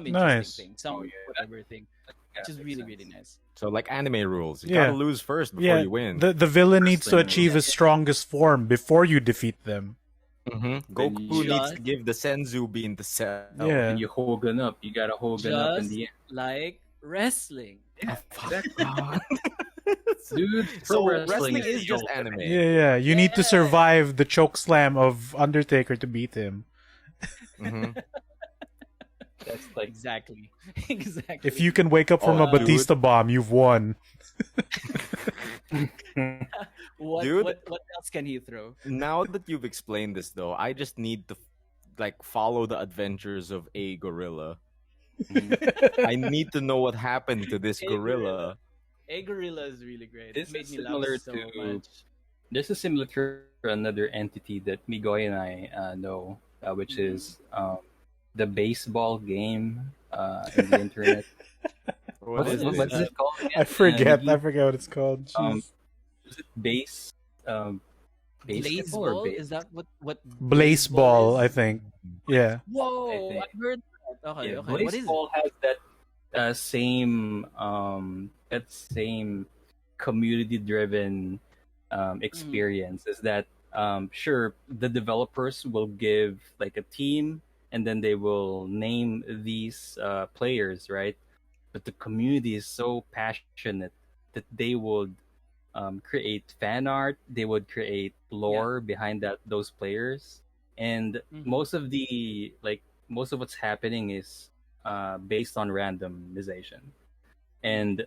Speaker 2: interesting
Speaker 3: Nice.
Speaker 2: thing, some
Speaker 4: Oh, yeah,
Speaker 2: whatever thing,
Speaker 4: Yeah,
Speaker 2: which is
Speaker 4: makes
Speaker 2: really
Speaker 4: sense.
Speaker 2: really nice.
Speaker 1: So like anime rules, you
Speaker 3: Yeah.
Speaker 1: gotta lose first before
Speaker 3: Yeah,
Speaker 1: you win.
Speaker 3: the villain needs to
Speaker 4: Wrestling
Speaker 3: achieve his strongest form before you defeat them.
Speaker 1: Goku
Speaker 4: you
Speaker 1: needs to
Speaker 2: just-
Speaker 1: give the senzu bean the cell.
Speaker 3: Yeah.
Speaker 4: And you Hogan up. You gotta Hogan up in
Speaker 2: Just
Speaker 4: the end.
Speaker 2: like wrestling.
Speaker 4: Yeah,
Speaker 1: Fuck.
Speaker 4: exactly. Dude,
Speaker 1: So
Speaker 4: pro
Speaker 1: wrestling
Speaker 4: wrestling
Speaker 1: is just
Speaker 4: so-
Speaker 1: anime.
Speaker 3: Yeah. You need to
Speaker 2: Yeah.
Speaker 3: survive the choke slam of Undertaker to beat him.
Speaker 1: Mhm.
Speaker 4: That's like
Speaker 2: Exactly. Exactly.
Speaker 3: If you can wake up from
Speaker 1: Oh,
Speaker 3: a Batista bomb, you've won.
Speaker 2: what,
Speaker 1: Dude.
Speaker 2: what else can he throw?
Speaker 1: Now that you've explained this, though, I just need to like follow the adventures of a gorilla. I need to know what happened to this
Speaker 2: A
Speaker 1: gorilla.
Speaker 2: A gorilla is really great.
Speaker 4: This
Speaker 2: It made
Speaker 4: is
Speaker 2: me
Speaker 4: similar
Speaker 2: laugh so
Speaker 4: to-
Speaker 2: much.
Speaker 4: this is similar to another entity that Migoy and I know, which is the baseball game in the internet.
Speaker 1: What is
Speaker 2: is
Speaker 4: What's
Speaker 1: it?
Speaker 4: it called again?
Speaker 3: I forget.
Speaker 4: Miggy?
Speaker 3: I forget what it's called.
Speaker 4: Um,
Speaker 3: Jeez.
Speaker 4: Is it basketball
Speaker 2: Baseball?
Speaker 4: or
Speaker 2: Is that what
Speaker 3: Blaze ball, I
Speaker 2: is?
Speaker 3: think. Yeah.
Speaker 2: Whoa,
Speaker 4: I think.
Speaker 2: I've heard that. Okay,
Speaker 4: Yeah,
Speaker 2: okay. What is it?
Speaker 4: baseball has that same community driven experience. Is that sure, the developers will give like a team, and then they will name these players, right? But the community is so passionate that they would create fan art, they would create
Speaker 2: Yeah.
Speaker 4: lore behind those players, and
Speaker 2: Mm-hmm.
Speaker 4: most of what's happening is based on randomization, and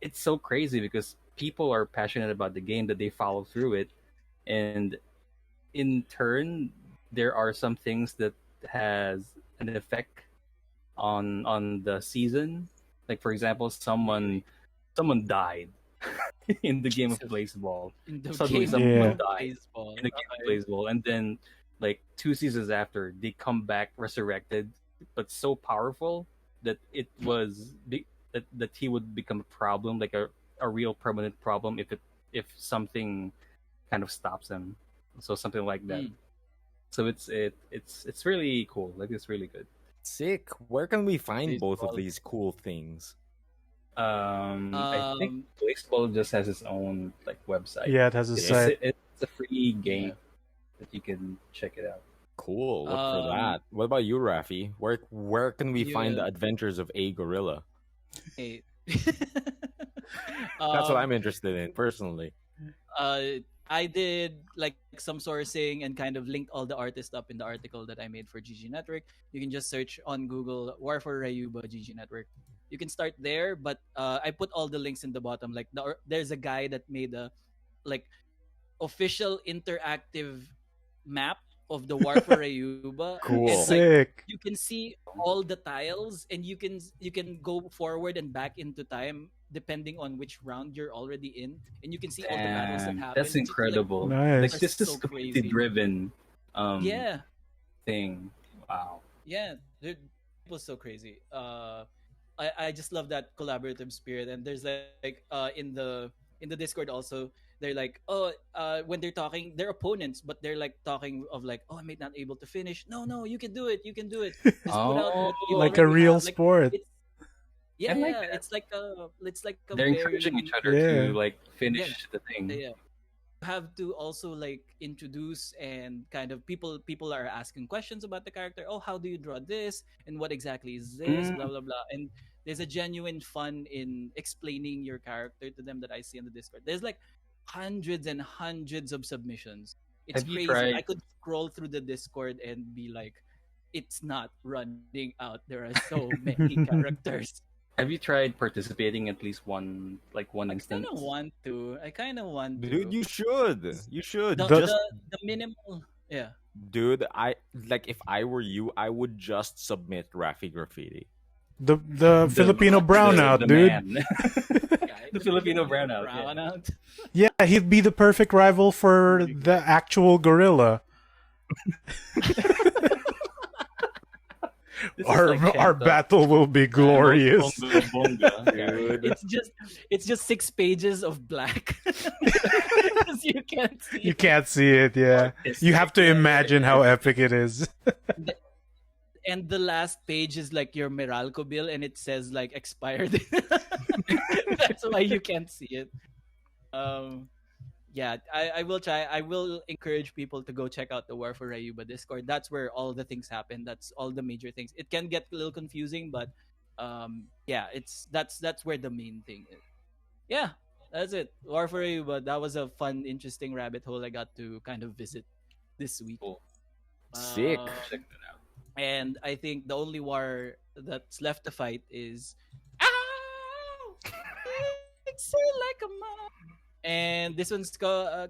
Speaker 4: it's so crazy because people are passionate about the game that they follow through it, and in turn there are some things that has an effect on the season. Like for example,
Speaker 2: Really.
Speaker 4: someone died in the game of
Speaker 2: Jesus.
Speaker 4: baseball.
Speaker 2: In the
Speaker 4: Suddenly
Speaker 2: game
Speaker 3: Yeah.
Speaker 4: someone
Speaker 2: of
Speaker 4: died
Speaker 2: baseball.
Speaker 4: in the game of
Speaker 2: Okay.
Speaker 4: baseball, and then like 2 seasons after, they come back resurrected, but so powerful that that he would become a problem, like a real permanent problem if something kind of stops him. So something like that.
Speaker 2: Mm.
Speaker 4: So it's really cool. Like it's really good.
Speaker 1: Sick. Where can we find both of
Speaker 2: Baseball.
Speaker 1: these cool things?
Speaker 4: I think
Speaker 2: Um.
Speaker 4: baseball just has its own like website.
Speaker 3: Yeah, it has a
Speaker 1: Yes.
Speaker 3: site.
Speaker 4: It's a free game
Speaker 2: Yeah.
Speaker 4: that you can check it out.
Speaker 1: Cool. Look for
Speaker 2: Um.
Speaker 1: that. What about you, Raffy? Where can we find the
Speaker 2: You.
Speaker 1: adventures of a gorilla?
Speaker 2: Hey.
Speaker 1: That's what I'm
Speaker 2: um.
Speaker 1: interested in personally.
Speaker 2: I did like some sourcing and kind of linked all the artists up in the article that I made for GG Network. You can just search on Google War for Rayuba GG Network. You can start there, but I put all the links in the bottom. Like there's a guy that made a like official interactive map of the War for Rayuba, and
Speaker 1: Cool.
Speaker 2: like
Speaker 3: Sick.
Speaker 2: you can see all the tiles, and you can go forward and back into time depending on which round you're already in, and you can see all the battles that
Speaker 4: And
Speaker 2: happen.
Speaker 4: that's
Speaker 2: It's just like
Speaker 4: incredible. Like
Speaker 3: Nice.
Speaker 2: are
Speaker 4: this is
Speaker 2: so
Speaker 4: community
Speaker 2: crazy.
Speaker 4: driven
Speaker 2: Yeah,
Speaker 4: thing. Wow.
Speaker 2: yeah, it was so crazy. I just love that collaborative spirit, and there's like in the Discord also, they're like, oh, when they're talking, they're opponents, but they're like talking of like, oh, I may not able to finish. No, no, you can do it, you can do it. Just put out
Speaker 4: Oh,
Speaker 2: what you
Speaker 3: Like a
Speaker 2: already
Speaker 3: real
Speaker 2: have. Like
Speaker 3: sport.
Speaker 2: it's
Speaker 4: I
Speaker 2: yeah,
Speaker 4: like
Speaker 2: yeah,
Speaker 4: that.
Speaker 2: it's like a
Speaker 4: They're encouraging each
Speaker 2: very
Speaker 4: other to
Speaker 3: Yeah.
Speaker 4: like
Speaker 2: yeah,
Speaker 4: finish the thing.
Speaker 2: yeah. You have to also like introduce and kind of people are asking questions about the character. Oh, how do you draw this, and what exactly is this, blah
Speaker 4: Mm.
Speaker 2: blah blah. And there's a genuine fun in explaining your character to them that I see on the Discord. There's like hundreds and hundreds of submissions. It's
Speaker 4: Have you
Speaker 2: crazy. I
Speaker 4: tried?
Speaker 2: could scroll through the Discord and be like, it's not running out. There are so many characters.
Speaker 4: Have you tried participating at least one
Speaker 2: I kind of
Speaker 4: instance?
Speaker 2: want to. I kind of want
Speaker 1: Dude,
Speaker 2: to.
Speaker 1: you should. You should.
Speaker 2: The
Speaker 3: The
Speaker 1: Just
Speaker 2: the the minimal. Yeah.
Speaker 1: dude, I like if I were you, I would just submit Raffy Graffiti.
Speaker 3: the
Speaker 4: The
Speaker 3: Filipino brownout,
Speaker 4: the
Speaker 3: dude.
Speaker 4: man,
Speaker 2: Guy,
Speaker 4: the Filipino brownout. Yeah.
Speaker 2: brown out.
Speaker 3: Yeah, he'd be the perfect rival for the actual gorilla.
Speaker 4: This is
Speaker 3: Our
Speaker 4: like
Speaker 3: our
Speaker 4: Kenta,
Speaker 3: battle will be
Speaker 4: the most
Speaker 3: glorious.
Speaker 4: bonga bonga character.
Speaker 1: Dude.
Speaker 2: It's just 6 pages of black because you can't see
Speaker 3: You
Speaker 2: it.
Speaker 3: can't see it, yeah. You have to imagine how epic it is.
Speaker 2: And the last page is like your Meralco bill, and it says like expired. That's why you can't see it. Um, yeah, I will try. I will encourage people to go check out the War for Rayuba Discord. That's where all the things happen. That's all the major things. It can get a little confusing, but yeah, that's where the main thing is. Yeah, that's it. War for Rayuba. That was a fun, interesting rabbit hole I got to kind of visit this week.
Speaker 4: Cool.
Speaker 1: Sick.
Speaker 4: Check that out.
Speaker 2: And I think the only war that's left to fight is Ow! It's so like a mom. And this one's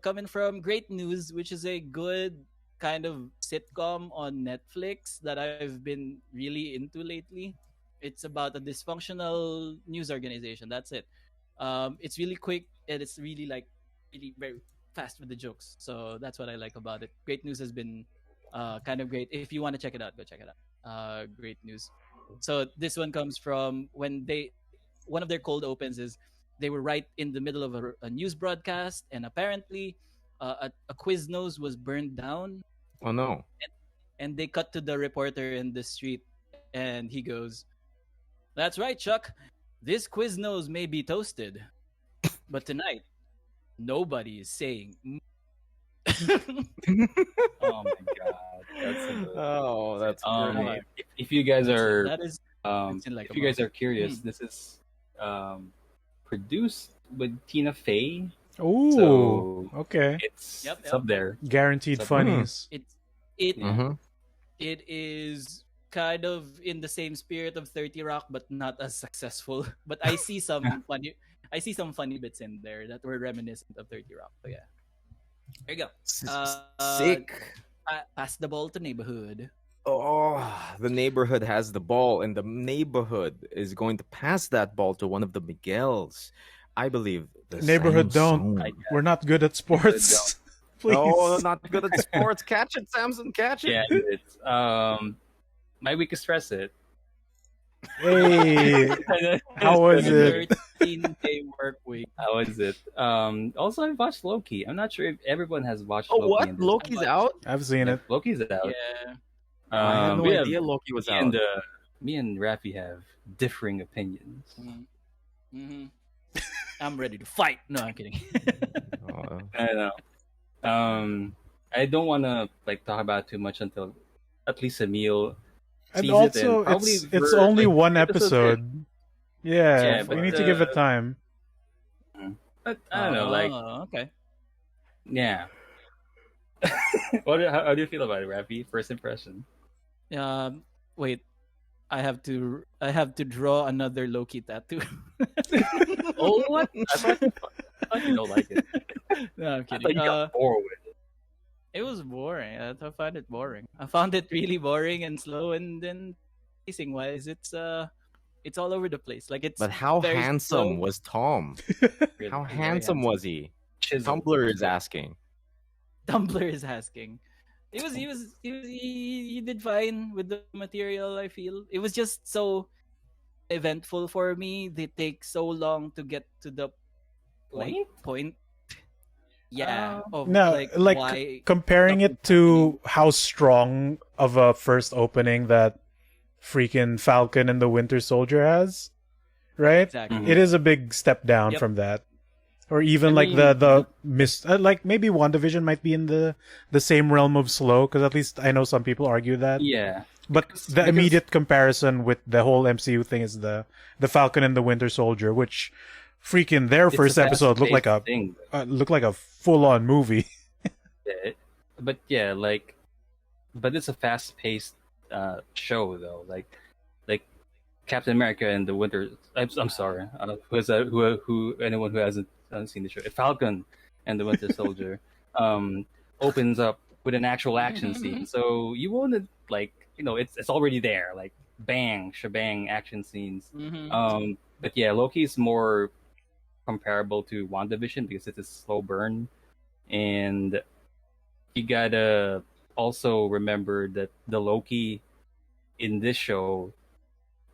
Speaker 2: coming from Great News, which is a good kind of sitcom on Netflix that I've been really into lately. It's about a dysfunctional news organization. That's it. It's really quick and it's really like really very fast with the jokes. So that's what I like about it. Great News has been kind of great. If you want to check it out, go check it out. Great News. So this one comes from when they one of their cold opens is they were right in the middle of a news broadcast, and apparently a Quiznos was burned down,
Speaker 1: Oh no.
Speaker 2: and they cut to the reporter in the street, and he goes, "That's right, Chuck. This Quiznos may be toasted, but tonight nobody is saying."
Speaker 4: Oh my god, that's a good.
Speaker 1: Oh, that's great.
Speaker 4: If you guys are
Speaker 2: That is it's in like
Speaker 4: if
Speaker 2: a
Speaker 4: you guys
Speaker 2: month.
Speaker 4: are curious, this is produced with Tina Fey,
Speaker 3: Ooh,
Speaker 4: so
Speaker 3: okay.
Speaker 4: it's
Speaker 2: Yep,
Speaker 4: it's
Speaker 2: yep.
Speaker 4: up there.
Speaker 3: Guaranteed
Speaker 4: It's up there.
Speaker 3: funnies.
Speaker 2: It's it
Speaker 4: Yeah.
Speaker 1: Mhm.
Speaker 2: it is kind of in the same spirit of 30 Rock, but not as successful. But I see some funny bits in there that were reminiscent of 30 Rock. So yeah, there you go.
Speaker 1: Sick.
Speaker 2: Pass the ball to neighborhood.
Speaker 1: Oh, the neighborhood has the ball, and the neighborhood is going to pass that ball to one of the Miguels. I believe the
Speaker 3: Neighborhood don't.
Speaker 1: Samsung.
Speaker 3: We're not good at sports. Please.
Speaker 1: Oh, not good at sports. Catch it, Samson. Catch it.
Speaker 4: Yeah, it's my weakest stress it.
Speaker 3: Hey, how was it?
Speaker 2: 13-day work week.
Speaker 4: How is it? Also, I watched Loki. I'm not sure if everyone has watched
Speaker 1: Oh,
Speaker 4: Loki.
Speaker 1: what?
Speaker 4: in this.
Speaker 1: Loki's out?
Speaker 3: I've seen
Speaker 4: Yeah,
Speaker 3: it.
Speaker 4: Loki's out.
Speaker 2: Yeah.
Speaker 1: I had no
Speaker 4: we have-
Speaker 1: idea Loki was
Speaker 4: me
Speaker 1: out.
Speaker 4: and me and Raffy have differing opinions.
Speaker 2: Mm-hmm. I'm ready to fight. No, I'm kidding.
Speaker 1: Oh,
Speaker 4: I know. I don't want to talk about too much until at least Emile
Speaker 3: And
Speaker 4: sees
Speaker 3: also,
Speaker 4: it. And probably
Speaker 3: it's
Speaker 4: for,
Speaker 3: only
Speaker 4: like,
Speaker 3: one
Speaker 4: episodes in.
Speaker 3: episode. Yeah,
Speaker 4: Yeah,
Speaker 3: we
Speaker 4: but,
Speaker 3: need to give it time.
Speaker 4: But I don't know, like,
Speaker 2: Oh, okay.
Speaker 4: yeah. How do you feel about it, Raffy? First impression.
Speaker 2: Wait. I have to draw another Loki tattoo.
Speaker 4: Oh, what? I thought you don't like it.
Speaker 2: No, I'm
Speaker 4: I thought
Speaker 2: kidding.
Speaker 4: you got bored with it.
Speaker 2: It was boring. I found it boring. I found it really boring and slow, and then pacing wise, it's all over the place. Like it's
Speaker 1: but how
Speaker 2: very
Speaker 1: handsome
Speaker 2: slow.
Speaker 1: was Tom?
Speaker 4: Really.
Speaker 1: How
Speaker 2: Very
Speaker 1: handsome was he?
Speaker 4: Chisel.
Speaker 1: Tumblr is asking.
Speaker 2: Tumblr is asking. He did fine with the material. I feel it was just so eventful for me. They take so long to get to the point. Yeah. Of
Speaker 3: No, like
Speaker 2: why
Speaker 3: comparing
Speaker 2: something's
Speaker 3: it to how strong of a first opening that freaking Falcon and the Winter Soldier has, right?
Speaker 2: exactly.
Speaker 3: It is a big step down
Speaker 2: Yep.
Speaker 3: from that. Or even
Speaker 4: I
Speaker 3: like
Speaker 4: mean,
Speaker 3: the like maybe WandaVision might be in the same realm of slow, because at least I know some people argue that.
Speaker 4: Yeah.
Speaker 3: But the immediate comparison with the whole MCU thing is the Falcon and the Winter Soldier, which freaking their
Speaker 4: It's
Speaker 3: first
Speaker 4: a
Speaker 3: episode looked like a
Speaker 4: fast-paced thing.
Speaker 3: full on movie.
Speaker 4: Yeah, but but it's a fast-paced show though. Like Captain America and the Winter. I'm sorry. Who anyone who hasn't seen the show? Falcon and the Winter Soldier opens up with an actual action scene. So you won't it's already there. Like bang, shebang action scenes.
Speaker 2: Mhm.
Speaker 4: But yeah, Loki is more comparable to WandaVision because it's a slow burn, and you gotta also remember that the Loki in this show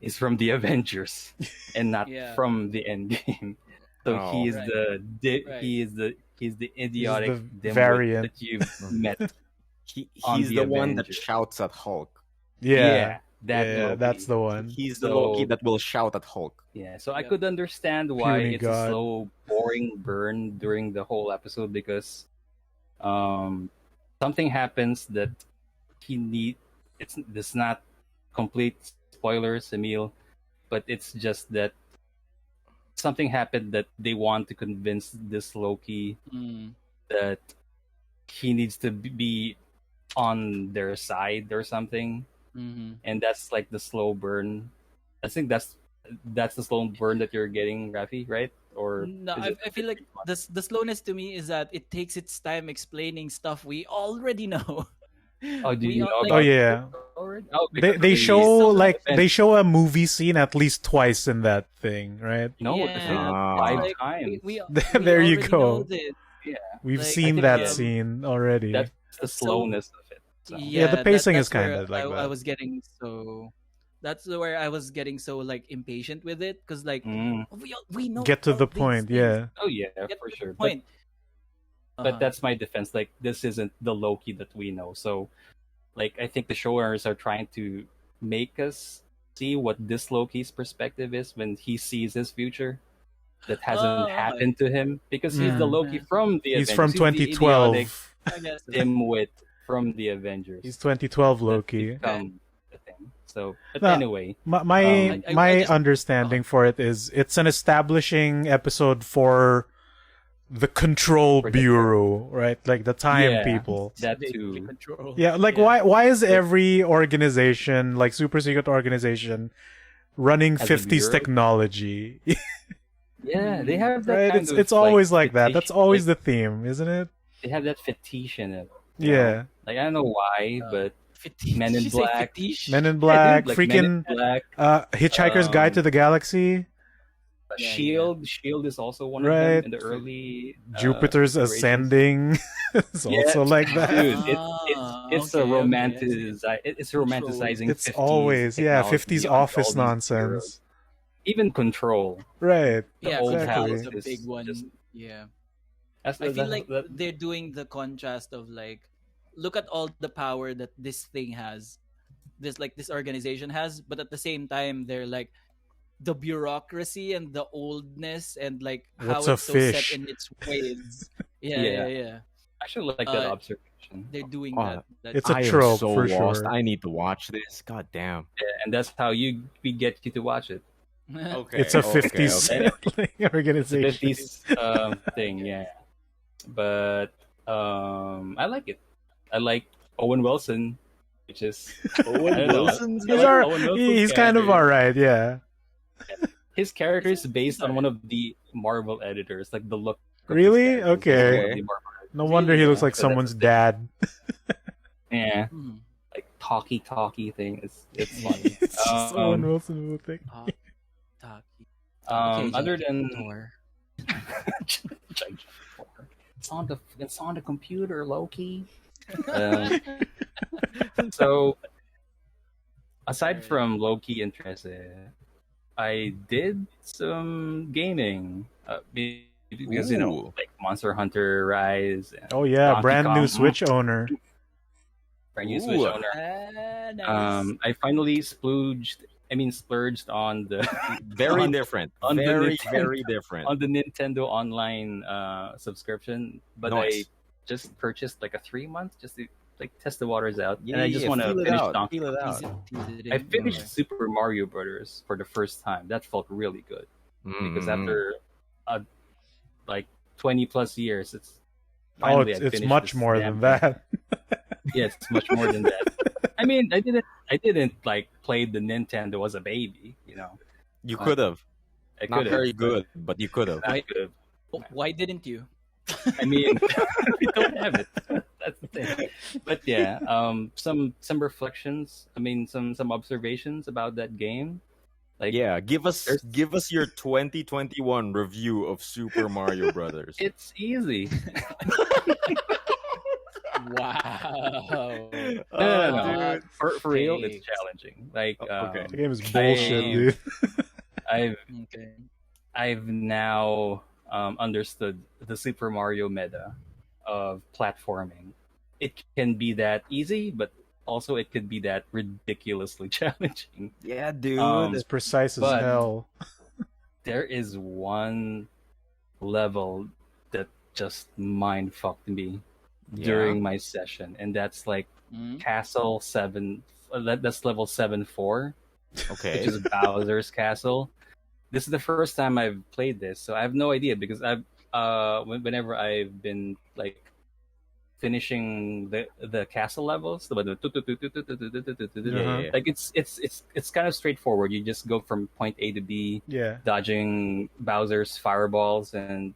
Speaker 4: is from the Avengers and not
Speaker 2: Yeah.
Speaker 4: from the Endgame. So
Speaker 1: Oh.
Speaker 4: he is
Speaker 2: Right.
Speaker 4: the he's the idiotic
Speaker 3: the
Speaker 4: dimwit
Speaker 3: variant.
Speaker 4: that you've met. On
Speaker 1: He's
Speaker 4: the
Speaker 1: the one that
Speaker 4: Avengers.
Speaker 1: shouts at Hulk.
Speaker 3: Yeah,
Speaker 4: that
Speaker 3: yeah,
Speaker 4: Loki.
Speaker 3: that's the one.
Speaker 1: He's the
Speaker 4: So-
Speaker 1: Loki that will shout at Hulk.
Speaker 4: Yeah, so I
Speaker 2: Yep.
Speaker 4: could understand why
Speaker 3: Puny
Speaker 4: it's
Speaker 3: God.
Speaker 4: a slow, boring burn during the whole episode because something happens that it's not complete spoilers, Emile, but it's just that something happened that they want to convince this Loki
Speaker 2: Mm.
Speaker 4: that he needs to be on their side or something,
Speaker 2: Mhm.
Speaker 4: and that's like the slow burn. I think that's the slow burn that you're getting, Rafi, right? Or
Speaker 2: No,
Speaker 4: is it-
Speaker 2: I feel like the slowness to me is that it takes its time explaining stuff we already know.
Speaker 4: Oh, do you know
Speaker 3: Oh
Speaker 4: about
Speaker 3: yeah,
Speaker 4: already? Oh,
Speaker 3: they
Speaker 4: because
Speaker 3: they
Speaker 4: of the-
Speaker 3: show
Speaker 2: Some
Speaker 3: like
Speaker 4: event.
Speaker 3: they show a movie scene at least twice in that thing, right?
Speaker 4: No,
Speaker 2: Yeah,
Speaker 4: I think
Speaker 1: Ah.
Speaker 4: 5
Speaker 2: like,
Speaker 4: times.
Speaker 2: we
Speaker 3: There you
Speaker 2: already
Speaker 3: go.
Speaker 2: know this.
Speaker 3: We've
Speaker 2: Like,
Speaker 3: seen
Speaker 4: I think,
Speaker 3: that
Speaker 4: yeah.
Speaker 3: scene already.
Speaker 4: That's the
Speaker 2: So-
Speaker 4: slowness of it. So.
Speaker 3: Yeah, the pacing is
Speaker 2: that's where
Speaker 3: kinda like
Speaker 2: I
Speaker 3: that.
Speaker 2: was getting so. That's where I was getting so like impatient with it because like
Speaker 4: Mm.
Speaker 2: we know
Speaker 3: Get to
Speaker 2: all
Speaker 3: the
Speaker 2: these
Speaker 3: point,
Speaker 2: things.
Speaker 3: yeah.
Speaker 4: Oh yeah,
Speaker 2: Get
Speaker 4: for
Speaker 2: to the
Speaker 4: sure.
Speaker 2: point.
Speaker 4: But that's my defense. Like this isn't the Loki that we know. So, like I think the showrunners are trying to make us see what this Loki's perspective is when he sees his future. that hasn't happened to him because he's the Loki from the
Speaker 3: He's
Speaker 4: Avengers.
Speaker 3: from
Speaker 4: He's the idiotic
Speaker 3: 2012.
Speaker 2: I guess.
Speaker 4: dimwit from the Avengers.
Speaker 3: He's 2012
Speaker 4: That's
Speaker 3: Loki.
Speaker 4: become the thing. So, but
Speaker 3: No,
Speaker 4: anyway,
Speaker 3: My
Speaker 2: I just-
Speaker 3: understanding for it is it's an establishing episode for the Control
Speaker 4: For the-
Speaker 3: Bureau, right? Like the time
Speaker 4: Yeah.
Speaker 3: people.
Speaker 4: that
Speaker 2: They
Speaker 4: too.
Speaker 2: control.
Speaker 3: Yeah, like why is every organization, like super secret organization, running
Speaker 4: As a
Speaker 3: 50s
Speaker 4: bureau?
Speaker 3: technology?
Speaker 4: Yeah, they have that
Speaker 3: Right?
Speaker 4: kind
Speaker 3: It's
Speaker 4: of,
Speaker 3: always like that.
Speaker 4: fetish-
Speaker 3: That's always
Speaker 4: like,
Speaker 3: the theme, isn't it?
Speaker 4: they have that fetish in it. you
Speaker 3: Yeah.
Speaker 4: know? Like I don't know why, but
Speaker 2: Fetish.
Speaker 4: Men in
Speaker 2: Did you say
Speaker 4: Black.
Speaker 2: fetish?
Speaker 3: Men in
Speaker 4: Yeah,
Speaker 3: Black,
Speaker 4: dude, like Men in
Speaker 3: freaking
Speaker 4: Black,
Speaker 3: Hitchhiker's Guide to the Galaxy,
Speaker 2: Yeah,
Speaker 4: Shield. Shield is also one
Speaker 3: Right.
Speaker 4: of them in the early
Speaker 3: Jupiter's
Speaker 4: iterations.
Speaker 3: Ascending. It's
Speaker 4: Yeah,
Speaker 3: also like that.
Speaker 4: Dude, it's
Speaker 2: okay,
Speaker 4: a
Speaker 2: okay.
Speaker 4: it's romanticizing.
Speaker 3: It's
Speaker 4: 50s
Speaker 3: always,
Speaker 4: technology
Speaker 3: 50s
Speaker 4: on all
Speaker 3: office
Speaker 4: these
Speaker 3: nonsense.
Speaker 4: heroes. Even Control.
Speaker 3: Right.
Speaker 2: Yeah,
Speaker 4: old
Speaker 2: Control
Speaker 3: house
Speaker 2: is a
Speaker 4: is
Speaker 2: big one.
Speaker 4: just-
Speaker 2: Yeah.
Speaker 4: That's
Speaker 2: I feel like
Speaker 4: that-
Speaker 2: they're doing the contrast of like, look at all the power that this thing has, this organization has, but at the same time they're like the bureaucracy and the oldness and like how
Speaker 3: What's a
Speaker 2: it's so
Speaker 3: fish?
Speaker 2: set in its ways. Yeah,
Speaker 4: Yeah.
Speaker 2: yeah.
Speaker 4: I actually like that
Speaker 2: uh,
Speaker 4: observation.
Speaker 2: They're doing
Speaker 1: Oh,
Speaker 2: that.
Speaker 3: It's a
Speaker 1: I am
Speaker 3: trope
Speaker 1: so
Speaker 3: for
Speaker 1: lost.
Speaker 3: sure.
Speaker 1: I need to watch this. God damn.
Speaker 4: Yeah, and that's how we get you to watch it.
Speaker 1: Okay.
Speaker 3: It's a
Speaker 1: okay,
Speaker 3: 50s
Speaker 1: okay.
Speaker 4: The
Speaker 3: organization.
Speaker 4: 50s thing, yeah. But I like it. I like Owen Wilson, which is
Speaker 1: Owen
Speaker 4: I don't know.
Speaker 1: Wilson's
Speaker 3: He's,
Speaker 4: I like
Speaker 3: al-
Speaker 4: Owen Wilson's
Speaker 3: he's kind of
Speaker 4: character.
Speaker 3: alright, yeah.
Speaker 4: His character is based on one of the Marvel editors, like the look. of his
Speaker 3: Really?
Speaker 4: character is
Speaker 3: Okay.
Speaker 4: one of the Marvel editors.
Speaker 3: No wonder he looks
Speaker 4: Yeah.
Speaker 3: like
Speaker 4: So that's
Speaker 3: someone's
Speaker 4: the thing.
Speaker 3: dad.
Speaker 4: Yeah,
Speaker 2: Hmm.
Speaker 4: like talky thing. It's funny.
Speaker 3: It's just Owen
Speaker 4: Um,
Speaker 3: Wilson with it.
Speaker 2: Taki.
Speaker 4: other
Speaker 2: Judge
Speaker 4: than
Speaker 2: Thor.
Speaker 4: it's on the computer, Loki. Um, so aside from Loki and Trese, I did some gaming because
Speaker 1: Ooh.
Speaker 4: like Monster Hunter Rise. And
Speaker 3: Oh yeah,
Speaker 4: Donkey
Speaker 3: brand new
Speaker 4: Kong.
Speaker 3: Switch owner.
Speaker 4: brand new Switch
Speaker 1: Ooh.
Speaker 4: owner.
Speaker 2: Nice.
Speaker 4: I finally splurged on the
Speaker 1: Very
Speaker 4: on-
Speaker 1: different.
Speaker 4: on the
Speaker 1: Very,
Speaker 4: Nintendo-
Speaker 1: very different.
Speaker 4: on the Nintendo Online subscription, but
Speaker 1: Nice.
Speaker 4: I just purchased like a 3-month just to like test the waters out,
Speaker 1: Yeah,
Speaker 4: and I just
Speaker 1: yeah,
Speaker 4: want to
Speaker 1: feel it
Speaker 4: finish
Speaker 1: out.
Speaker 4: Donkey
Speaker 1: Feel it
Speaker 4: Kong.
Speaker 1: out.
Speaker 4: I finished Super Mario Brothers for the first time. That felt really good because
Speaker 1: Mm.
Speaker 4: after like 20 plus years, it's
Speaker 3: Oh,
Speaker 4: finally
Speaker 3: it's
Speaker 4: I finished
Speaker 3: much
Speaker 4: this
Speaker 3: more
Speaker 4: damn
Speaker 3: than
Speaker 4: thing.
Speaker 3: that.
Speaker 4: Yeah, it's much more than that. I mean, I didn't like play the Nintendo as a baby, you know.
Speaker 1: You could have.
Speaker 4: I
Speaker 1: Not
Speaker 4: could
Speaker 1: very
Speaker 4: have.
Speaker 1: good, but you could have.
Speaker 4: I could have.
Speaker 2: Why didn't you?
Speaker 4: I mean, we don't have it. That's the thing. But yeah, some reflections. I mean, some observations about that game. Like,
Speaker 1: Yeah, give us
Speaker 4: There's-
Speaker 1: your 2021 review of Super Mario Brothers.
Speaker 4: it's easy.
Speaker 2: Wow.
Speaker 4: No.
Speaker 1: dude.
Speaker 4: For real, it's
Speaker 2: Thanks.
Speaker 4: challenging. Like,
Speaker 1: Okay.
Speaker 3: The game is bullshit,
Speaker 4: I-
Speaker 3: dude.
Speaker 2: Okay.
Speaker 4: I've now understood the Super Mario meta of platforming. It can be that easy, but also it could be that ridiculously challenging.
Speaker 1: Yeah, dude.
Speaker 3: It's precise as
Speaker 4: but-
Speaker 3: hell.
Speaker 4: There is one level that just mind fucked me during my session, and that's like
Speaker 2: Mm.
Speaker 4: Castle 7. That's level 7-4,
Speaker 1: Okay.
Speaker 4: which is Bowser's Castle. This is the first time I've played this, so I have no idea because I've whenever I've been like finishing the castle levels,
Speaker 1: Yeah.
Speaker 4: like it's kind of straightforward. You just go from point A to B,
Speaker 3: Yeah.
Speaker 4: dodging Bowser's fireballs and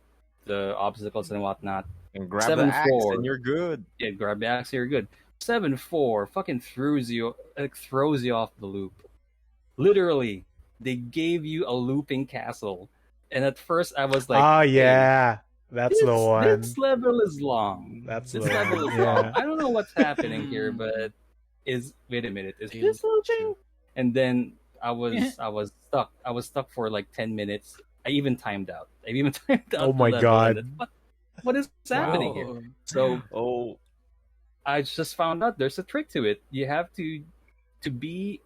Speaker 4: the obstacles and whatnot.
Speaker 1: And grab the axe
Speaker 4: 7-4.
Speaker 1: and you're good.
Speaker 4: Yeah, grab the axe, you're good. 7-4 fucking throws you off the loop. Literally, they gave you a looping castle, and at first I was like,
Speaker 3: Ah,
Speaker 4: hey,
Speaker 3: yeah. That's the one.
Speaker 4: This level is long.
Speaker 3: That's
Speaker 4: this
Speaker 3: the
Speaker 4: level
Speaker 3: one,
Speaker 4: is long.
Speaker 3: yeah.
Speaker 4: I don't know what's happening here, but wait a minute, is
Speaker 2: They
Speaker 4: this
Speaker 2: look
Speaker 4: looping? And then I was stuck. I was stuck for like 10 minutes. I even timed out.
Speaker 3: Oh my
Speaker 4: the level,
Speaker 3: God.
Speaker 4: and what is happening here?
Speaker 2: Wow.
Speaker 4: So
Speaker 1: Oh,
Speaker 4: I just found out there's a trick to it. You have to be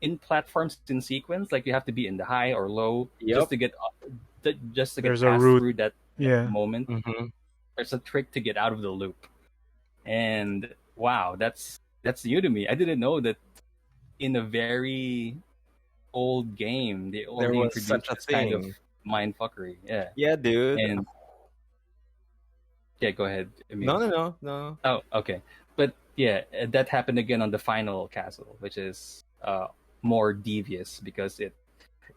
Speaker 4: in platforms in sequence. Like you have to be in the high or low
Speaker 1: Yep.
Speaker 4: just to get just to get
Speaker 3: There's a
Speaker 4: past
Speaker 3: route.
Speaker 4: through that
Speaker 3: Yeah.
Speaker 4: moment.
Speaker 1: Mm-hmm.
Speaker 4: There's a trick to get out of the loop, and wow, that's new to me. I didn't know that in a very old game they
Speaker 1: There
Speaker 4: already
Speaker 1: was
Speaker 4: introduced
Speaker 1: such a
Speaker 4: this kind of
Speaker 1: thing.
Speaker 4: mind fuckery. Yeah,
Speaker 1: Yeah, dude.
Speaker 4: and yeah, go ahead,
Speaker 1: No,
Speaker 4: Emil.
Speaker 1: no, no, no.
Speaker 4: Oh, okay. But yeah, that happened again on the final castle, which is more devious because it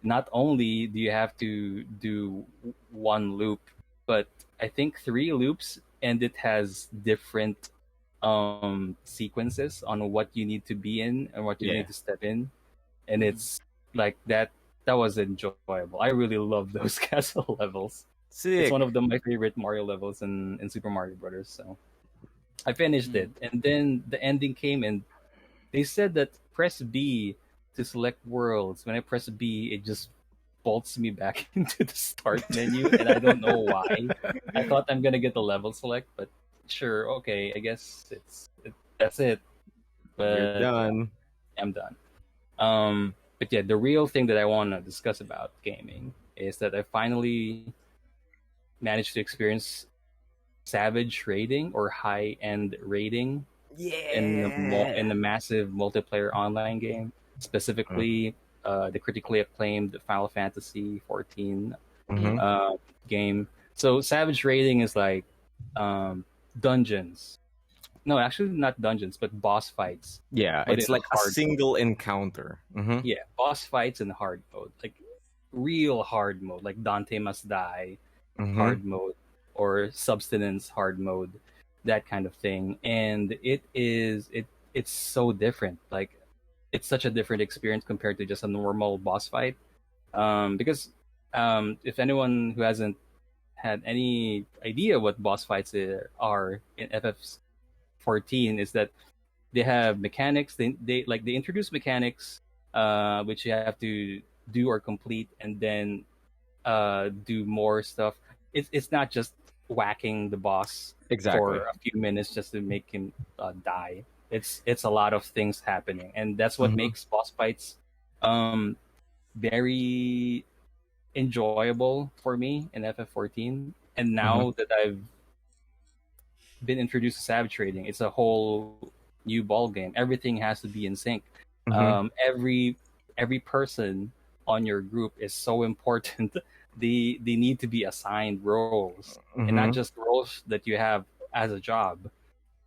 Speaker 4: not only do you have to do one loop, but I think three loops, and it has different sequences on what you need to be in and what you
Speaker 1: Yeah.
Speaker 4: need to step in, and it's like that was enjoyable. I really love those castle levels. It's
Speaker 1: Sick.
Speaker 4: one of my favorite Mario levels in Super Mario Brothers. So I finished it, and then the ending came, and they said that press B to select worlds. When I press B, it just bolts me back into the start menu, and I don't know why. I thought I'm gonna get the level select, but sure, okay, I guess that's it.
Speaker 1: You're
Speaker 4: But yeah,
Speaker 1: done.
Speaker 4: I'm done. But yeah, the real thing that I want to discuss about gaming is that I finally managed to experience savage raiding or high end raiding in the
Speaker 1: Yeah.
Speaker 4: massive multiplayer online game, specifically the critically acclaimed Final Fantasy XIV
Speaker 1: Mm-hmm.
Speaker 4: uh, game. So savage raiding is like dungeons. No, actually not dungeons, but boss fights,
Speaker 1: Yeah,
Speaker 4: but in
Speaker 1: it's like a
Speaker 4: hard mode.
Speaker 1: single encounter. Mm-hmm.
Speaker 4: Yeah, boss fights in hard mode, like real hard mode, like Dante Must Die
Speaker 1: Mm-hmm.
Speaker 4: hard mode or Substance hard mode, that kind of thing. And it's so different. Like it's such a different experience compared to just a normal boss fight. Because if anyone who hasn't had any idea what boss fights are in FF14, is that they have mechanics. They introduce mechanics, which you have to do or complete, and then do more stuff. It's not just whacking the boss
Speaker 1: Exactly.
Speaker 4: for a few minutes just to make him die. It's a lot of things happening, and that's what
Speaker 1: Mm-hmm.
Speaker 4: makes boss fights um, very enjoyable for me in FF14. And
Speaker 1: Mm-hmm.
Speaker 4: now that I've been introduced to Savage Trading, it's a whole new ball game. Everything has to be in sync.
Speaker 1: Mm-hmm.
Speaker 4: Every person on your group is so important. They need to be assigned roles, and not
Speaker 1: Mm-hmm.
Speaker 4: just roles that you have as a job,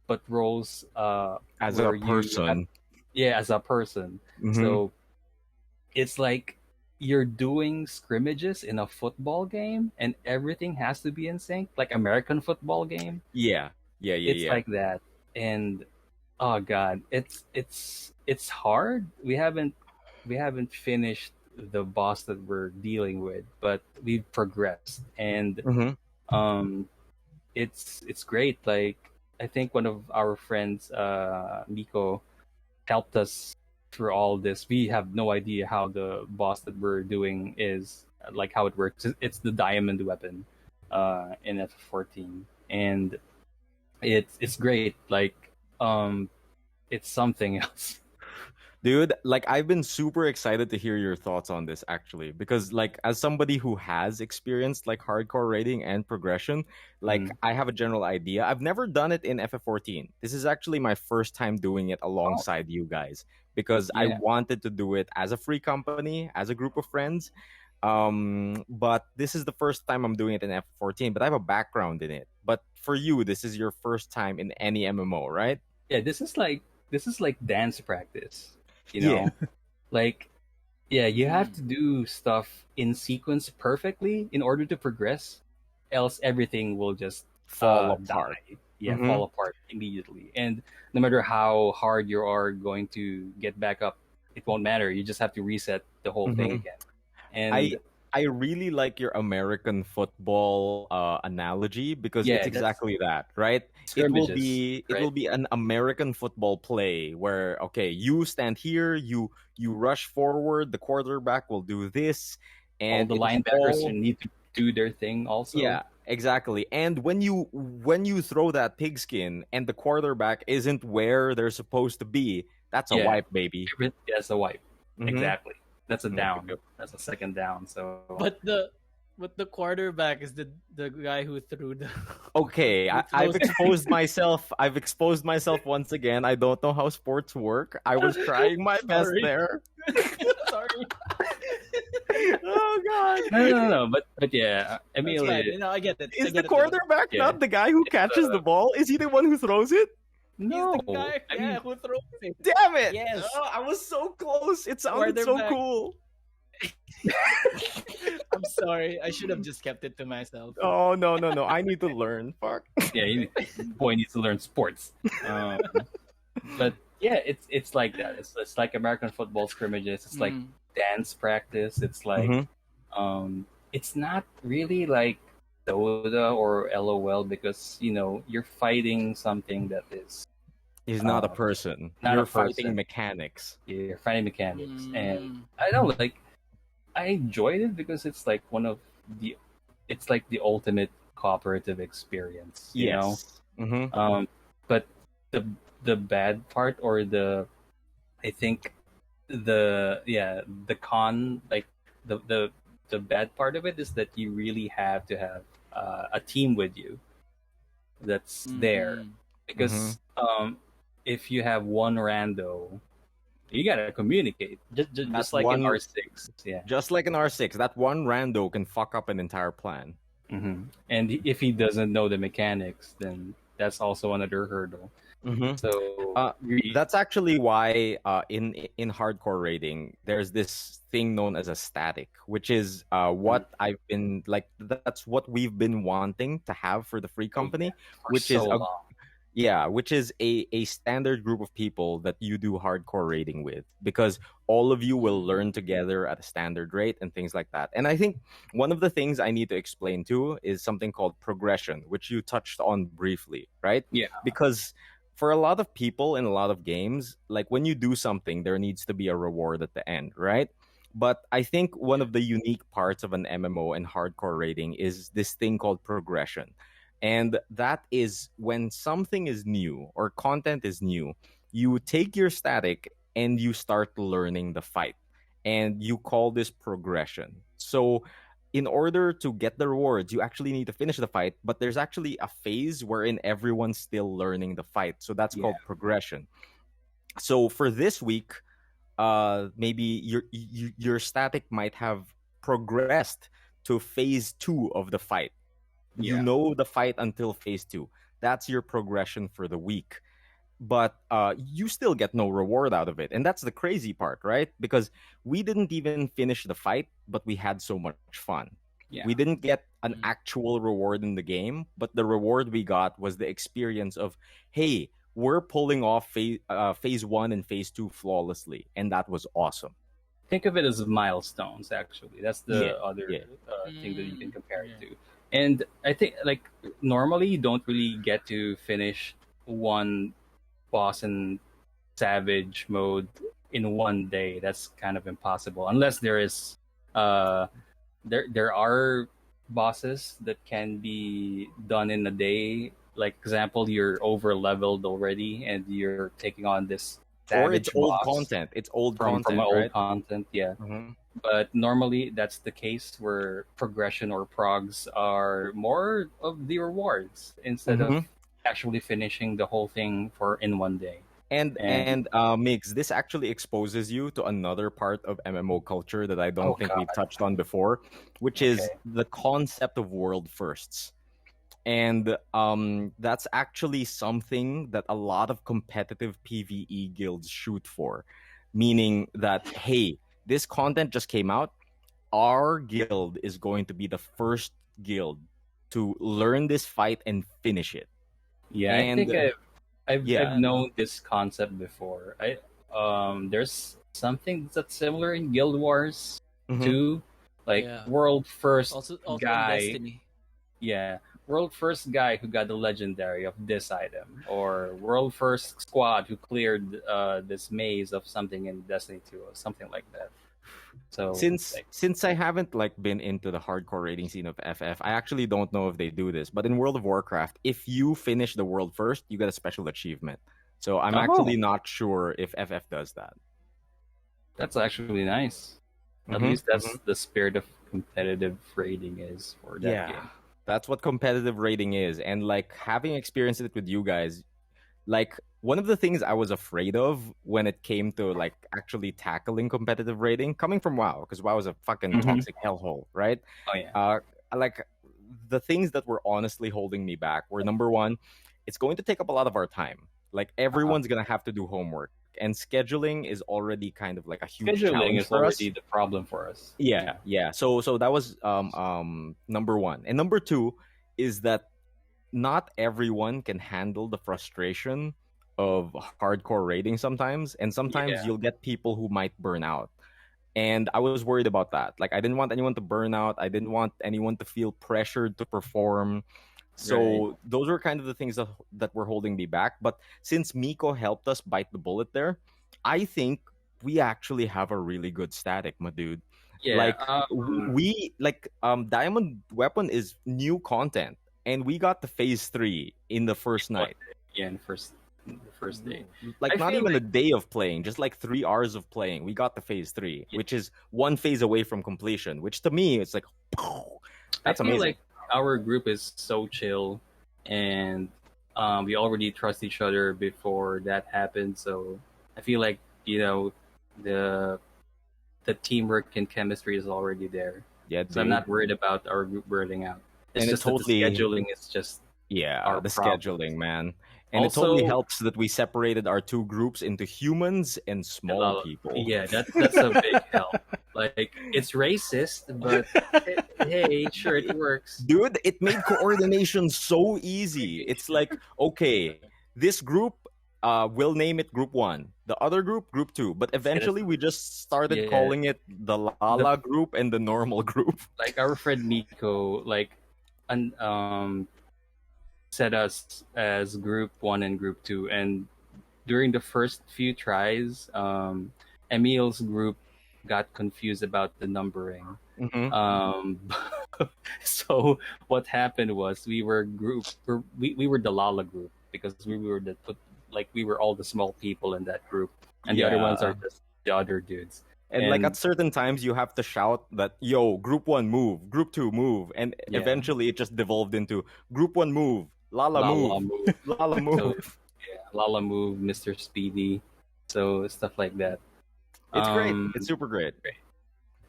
Speaker 4: but roles
Speaker 1: As a
Speaker 4: where you have,
Speaker 1: person.
Speaker 4: yeah, as a person.
Speaker 1: Mm-hmm.
Speaker 4: So it's like you're doing scrimmages in a football game, and everything has to be in sync, like American football game.
Speaker 1: Yeah. Yeah. Yeah.
Speaker 4: It's
Speaker 1: Yeah.
Speaker 4: like that, and oh god, it's hard. We haven't finished the boss that we're dealing with, but we've progressed, and
Speaker 1: Mm-hmm.
Speaker 4: um it's great. Like I think one of our friends, Miko, helped us through all this. We have no idea how the boss that we're doing is, like how it works. It's the diamond weapon in F14, and it's great. Like it's something else.
Speaker 1: Dude, like I've been super excited to hear your thoughts on this actually because like as somebody who has experienced like hardcore rating and progression, like
Speaker 4: Mm.
Speaker 1: I have a general idea. I've never done it in FF14. This is actually my first time doing it
Speaker 4: Oh,
Speaker 1: alongside you guys because I
Speaker 4: yeah.
Speaker 1: wanted to do it as a free company, as a group of friends. But this is the first time I'm doing it in F14, but I have a background in it. But for you, this is your first time in any MMO, right?
Speaker 4: Yeah, this is like dance practice, you
Speaker 1: Yeah.
Speaker 4: know? Like yeah, you have
Speaker 2: Mm.
Speaker 4: to do stuff in sequence perfectly in order to progress, else everything will just
Speaker 1: Fall apart.
Speaker 4: die. Yeah,
Speaker 1: Mm-hmm.
Speaker 4: fall apart immediately. And no matter how hard you are going to get back up, it won't matter. You just have to reset the whole thing
Speaker 1: Mm-hmm.
Speaker 4: again. And
Speaker 1: I I really like your American football analogy because it's
Speaker 4: yeah, that's
Speaker 1: exactly that, right?
Speaker 4: scrimmages,
Speaker 1: It
Speaker 4: right?
Speaker 1: will be an American football play where okay, you stand here, you rush forward, the quarterback will do this,
Speaker 4: All
Speaker 1: and
Speaker 4: the
Speaker 1: it is
Speaker 4: linebackers
Speaker 1: all
Speaker 4: need to do their thing also.
Speaker 1: yeah, exactly. And when you throw that pigskin and the quarterback isn't where they're supposed to be, that's a
Speaker 4: Yeah,
Speaker 1: wipe, baby.
Speaker 4: that's a wipe.
Speaker 1: Mm-hmm.
Speaker 4: Exactly. That's a down. That's a second down. So
Speaker 2: But But the quarterback is the guy who threw the.
Speaker 1: Okay,
Speaker 2: who
Speaker 1: I've
Speaker 2: throws-
Speaker 1: exposed myself. I've exposed myself once again. I don't know how sports work. I was trying my best
Speaker 2: Sorry.
Speaker 1: there.
Speaker 2: Sorry.
Speaker 1: Oh God!
Speaker 4: No. But yeah,
Speaker 2: That's
Speaker 4: Emile.
Speaker 2: fine. I get it. I
Speaker 1: Is
Speaker 2: get
Speaker 1: the
Speaker 2: it, though.
Speaker 1: quarterback
Speaker 4: Yeah.
Speaker 1: not the guy who catches the ball? Is he the one who throws it?
Speaker 2: He's
Speaker 4: No,
Speaker 2: the guy
Speaker 4: I mean,
Speaker 2: who throws it.
Speaker 1: Damn it!
Speaker 2: Yes.
Speaker 1: Oh, I was so close. It sounded so
Speaker 2: Quarterback.
Speaker 1: cool.
Speaker 2: I'm sorry. I should have just kept it to myself.
Speaker 1: Oh no! I need to learn. Fuck.
Speaker 4: yeah, boy needs to learn sports. But yeah, it's like that. It's like American football scrimmages. It's like
Speaker 2: Mm.
Speaker 4: dance practice. It's like
Speaker 1: Mhm.
Speaker 4: it's not really like Dota or LOL because you're fighting something that is
Speaker 1: He's not a
Speaker 4: Uh,
Speaker 1: person.
Speaker 4: not
Speaker 1: You're
Speaker 4: a
Speaker 1: fighting
Speaker 4: person.
Speaker 1: mechanics.
Speaker 4: you're fighting mechanics, and
Speaker 2: Mm.
Speaker 4: I don't know, like I enjoyed it because it's like it's like the ultimate cooperative experience.
Speaker 1: Yes. Mm-hmm.
Speaker 4: But the bad part or I think the con, like the bad part of it is that you really have to have a team with you that's there,
Speaker 2: Mm.
Speaker 4: because if you have one rando, you gotta communicate just
Speaker 1: That's
Speaker 4: like in
Speaker 1: one-
Speaker 4: R6. Yeah.
Speaker 1: Just like in R6, that one rando can fuck up an entire plan.
Speaker 4: And if he doesn't know the mechanics, then that's also another hurdle.
Speaker 1: Mm-hmm.
Speaker 4: So
Speaker 1: That's actually why in hardcore raiding there's this thing known as a static, which is what I've been like. That's what we've been wanting to have for the free company,
Speaker 4: for
Speaker 1: which
Speaker 4: so
Speaker 1: is
Speaker 4: long.
Speaker 1: which is a standard group of people that you do hardcore raiding with, because all of you will learn together at a standard rate and things like that. And I think one of the things I need to explain too is something called progression, which you touched on briefly, right?
Speaker 4: Yeah.
Speaker 1: Because for a lot of people in a lot of games, like when you do something, there needs to be a reward at the end, right? But I think one of the unique parts of an MMO and hardcore rating is this thing called progression. And that is when something is new or content is new, you take your static and you start learning the fight. And you call this progression. So in order to get the rewards, you actually need to finish the fight, but there's actually a phase wherein everyone's still learning the fight. So that's called progression. So for this week, maybe your static might have progressed to phase 2 of the fight. You know the fight until phase 2. That's your progression for the week. But you still get no reward out of it. And that's the crazy part, right? Because we didn't even finish the fight, but we had so much fun.
Speaker 4: Yeah.
Speaker 1: We didn't get an actual reward in the game, but the reward we got was the experience of, hey, we're pulling off phase 1 and phase 2 flawlessly. And that was awesome.
Speaker 4: Think of it as milestones. Actually, that's the other thing that you can compare it to. And I think, like, normally you don't really get to finish one boss in Savage mode in one day. That's kind of impossible unless there is there are bosses that can be done in a day. Like, example, you're over leveled already and you're taking on this
Speaker 1: Or
Speaker 4: Savage
Speaker 1: it's old
Speaker 4: boss
Speaker 1: content. It's old
Speaker 4: from
Speaker 1: content,
Speaker 4: old
Speaker 1: right?
Speaker 4: content. Yeah.
Speaker 1: Mhm.
Speaker 4: But normally that's the case where progression or progs are more of the rewards instead of actually finishing the whole thing in one day.
Speaker 1: And Migs, this actually exposes you to another part of MMO culture that I don't think we've touched on before, which is the concept of world firsts. And that's actually something that a lot of competitive PvE guilds shoot for, meaning that, hey, this content just came out. Our guild is going to be the first guild to learn this fight and finish it.
Speaker 4: Yeah,
Speaker 1: And,
Speaker 4: I think I've known this concept before. There's something that's similar in Guild Wars too, like world first
Speaker 2: Also
Speaker 4: guy.
Speaker 2: in Destiny.
Speaker 4: Yeah, world first guy who got the legendary of this item, or world first squad who cleared this maze of something in Destiny 2, or something like that. So
Speaker 1: Since I haven't been into the hardcore rating scene of FF, I actually don't know if they do this. But in World of Warcraft, if you finish the world first, you get a special achievement. So I'm actually not sure if FF does that.
Speaker 4: That's actually nice. At least that's the spirit of competitive rating is for that game.
Speaker 1: That's what competitive rating is. And like having experienced it with you guys, like one of the things I was afraid of when it came to like actually tackling competitive rating, coming from WoW, because WoW is a fucking toxic hellhole, right?
Speaker 4: Oh yeah.
Speaker 1: Like the things that were honestly holding me back were, number one, it's going to take up a lot of our time. Like everyone's gonna have to do homework, and scheduling is already kind of like a huge
Speaker 4: Scheduling
Speaker 1: challenge
Speaker 4: is
Speaker 1: for us.
Speaker 4: already the problem for us.
Speaker 1: Yeah. So that was number one, and number two is that not everyone can handle the frustration of hardcore raiding sometimes, and sometimes
Speaker 4: Yeah.
Speaker 1: you'll get people who might burn out. And I was worried about that. Like I didn't want anyone to burn out. I didn't want anyone to feel pressured to perform. So
Speaker 4: Right.
Speaker 1: those were kind of the things that were holding me back. But since Miko helped us bite the bullet there, I think we actually have a really good static, my dude.
Speaker 4: Yeah.
Speaker 1: Like we like Diamond Weapon is new content, and we got the phase 3 in the first night.
Speaker 4: Yeah, in the first day.
Speaker 1: Like
Speaker 4: I
Speaker 1: not
Speaker 4: feel
Speaker 1: even
Speaker 4: like-
Speaker 1: a day of playing, just like 3 hours of playing. We got the phase 3, which is one phase away from completion. Which to me, it's like, that's
Speaker 4: I feel
Speaker 1: amazing.
Speaker 4: like our group is so chill, and we already trust each other before that happened. So I feel like the teamwork and chemistry is already there.
Speaker 1: Yeah,
Speaker 4: So I'm
Speaker 1: dude.
Speaker 4: not worried about our group burning out. It's
Speaker 1: And it
Speaker 4: just that
Speaker 1: totally-
Speaker 4: the scheduling is just our
Speaker 1: the
Speaker 4: problem.
Speaker 1: scheduling, man. And it totally
Speaker 4: Also-
Speaker 1: helps that we separated our two groups into humans and small people.
Speaker 4: Yeah, that's a big help. Like it's racist, but hey, sure it works.
Speaker 1: Dude, it made coordination so easy. It's like, okay, this group, we'll name it Group 1. The other group, Group 2. But eventually, we just started
Speaker 4: Yeah.
Speaker 1: calling it the Lala group and the normal group.
Speaker 4: Like our friend Nico, set us as Group 1 and Group 2, and during the first few tries, Emile's group got confused about the numbering. So what happened was we were the Lala group because we were all the small people in that group, and the other ones are just the other dudes.
Speaker 1: And like at certain times, you have to shout that, yo, Group 1 move, Group 2 move. And
Speaker 4: Yeah.
Speaker 1: eventually, it just devolved into Group 1 move, Lala move, Lala move.
Speaker 4: Lala move, Mr. Speedy, so stuff like that.
Speaker 1: It's great. It's super great.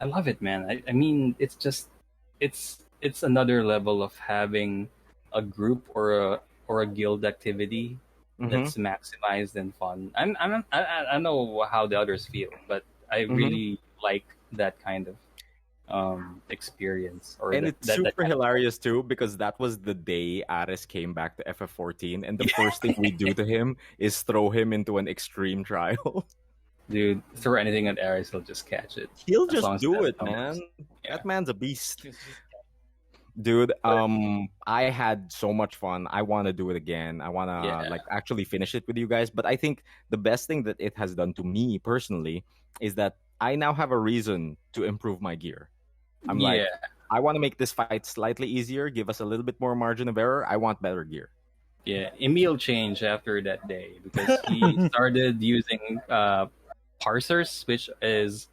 Speaker 4: I love it, man. I mean, it's just it's another level of having a group or a guild activity that's maximized and fun. I know how the others feel, but I really like that kind of experience.
Speaker 1: And it's super hilarious too, because that was the day Ares came back to FF14, and the first thing we do to him is throw him into an extreme trial.
Speaker 4: Dude, throw anything at Ares, he'll just catch it.
Speaker 1: He'll
Speaker 4: As long
Speaker 1: just
Speaker 4: as
Speaker 1: do
Speaker 4: that
Speaker 1: it,
Speaker 4: comes.
Speaker 1: man.
Speaker 4: Yeah.
Speaker 1: That man's a beast. Dude, I had so much fun. I want to do it again. I want to like actually finish it with you guys. But I think the best thing that it has done to me personally is that I now have a reason to improve my gear. I'm like, I want to make this fight slightly easier, give us a little bit more margin of error. I want better gear.
Speaker 4: Yeah, Emile changed after that day because he started using parsers, which is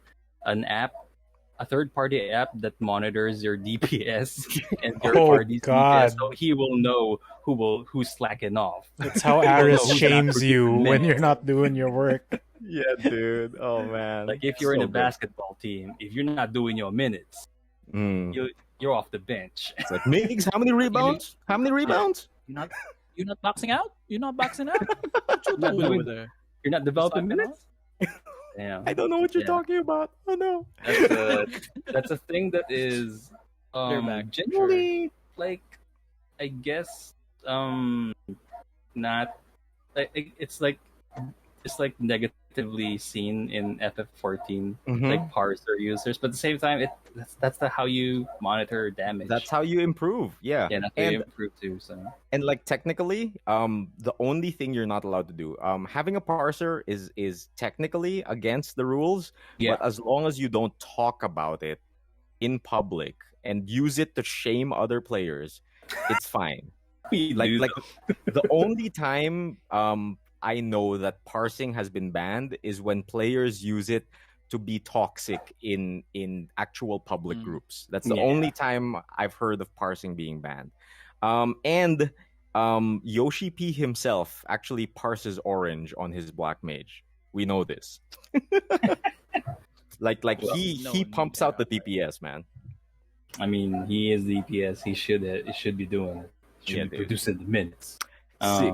Speaker 4: an app, a third-party app that monitors your DPS and third-party DPS, so he will know who's slacking off.
Speaker 3: That's how
Speaker 4: He will know
Speaker 3: Aris
Speaker 4: who's
Speaker 3: shames
Speaker 4: not
Speaker 3: you
Speaker 4: producing
Speaker 3: when
Speaker 4: minutes.
Speaker 3: you're not doing your work.
Speaker 1: Yeah, dude. Oh, man.
Speaker 4: Like if you're in
Speaker 1: So
Speaker 4: a
Speaker 1: good.
Speaker 4: basketball team, if you're not doing your minutes, you're off the bench.
Speaker 1: It's like, Migs, how many rebounds? How many rebounds?
Speaker 2: You're not boxing out? You're not boxing out? What you
Speaker 4: Not
Speaker 2: doing
Speaker 4: doing-
Speaker 2: over there?
Speaker 4: You're not developing
Speaker 2: Slacking
Speaker 4: minutes. Yeah.
Speaker 1: I don't know what you're
Speaker 4: Yeah.
Speaker 1: talking about. Oh, no.
Speaker 4: That's a thing that is
Speaker 2: They're back,
Speaker 4: generally like I guess not it's like negatively seen in FF14 like parser users, but at the same time that's how you monitor damage.
Speaker 1: That's how you improve. Yeah.
Speaker 4: that's how you improve too. So
Speaker 1: And like technically, the only thing you're not allowed to do, having a parser is technically against the rules.
Speaker 4: Yeah.
Speaker 1: But as long as you don't talk about it in public and use it to shame other players, it's fine. Like the only time I know that parsing has been banned is when players use it to be toxic in actual public
Speaker 2: Mm.
Speaker 1: groups. That's the
Speaker 4: Yeah.
Speaker 1: only time I've heard of parsing being banned. And Yoshi P himself actually parses orange on his black mage. We know this. like
Speaker 2: Well,
Speaker 1: he
Speaker 2: no,
Speaker 1: pumps
Speaker 2: yeah,
Speaker 1: out the DPS, man.
Speaker 4: I mean, he is DPS. He should be doing it. Should
Speaker 1: Yeah,
Speaker 4: be
Speaker 1: dude.
Speaker 4: producing the minutes.
Speaker 1: Sick.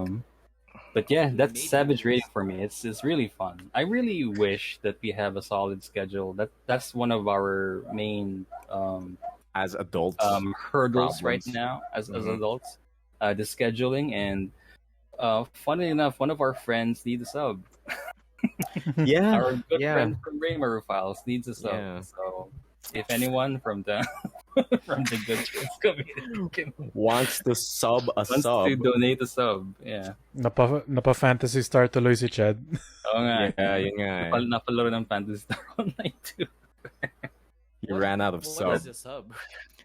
Speaker 4: But yeah,
Speaker 2: He
Speaker 4: that's
Speaker 2: made
Speaker 4: savage
Speaker 2: it.
Speaker 4: rating for me. It's really fun. I really wish that we have a solid schedule. That's one of our main
Speaker 1: As adults.
Speaker 4: hurdles right
Speaker 1: Problems.
Speaker 4: now as
Speaker 1: Mhm.
Speaker 4: adults. The scheduling, and funny enough, one of our friends needs a sub.
Speaker 1: Yeah.
Speaker 4: Our good
Speaker 1: yeah.
Speaker 4: friend from Raymaru Files needs a sub.
Speaker 1: Yeah.
Speaker 4: So if anyone from the from the good Trace community
Speaker 1: Wants to sub a
Speaker 4: wants
Speaker 1: sub.
Speaker 4: to donate a sub, yeah.
Speaker 3: Napa-Fantasy Star tuloy si Chad.
Speaker 4: Oo nga.
Speaker 1: Yeah, yun nga eh.
Speaker 4: Napalaro ng Fantasy Star Online too.
Speaker 1: He ran out of
Speaker 2: What
Speaker 1: sub.
Speaker 2: is a sub?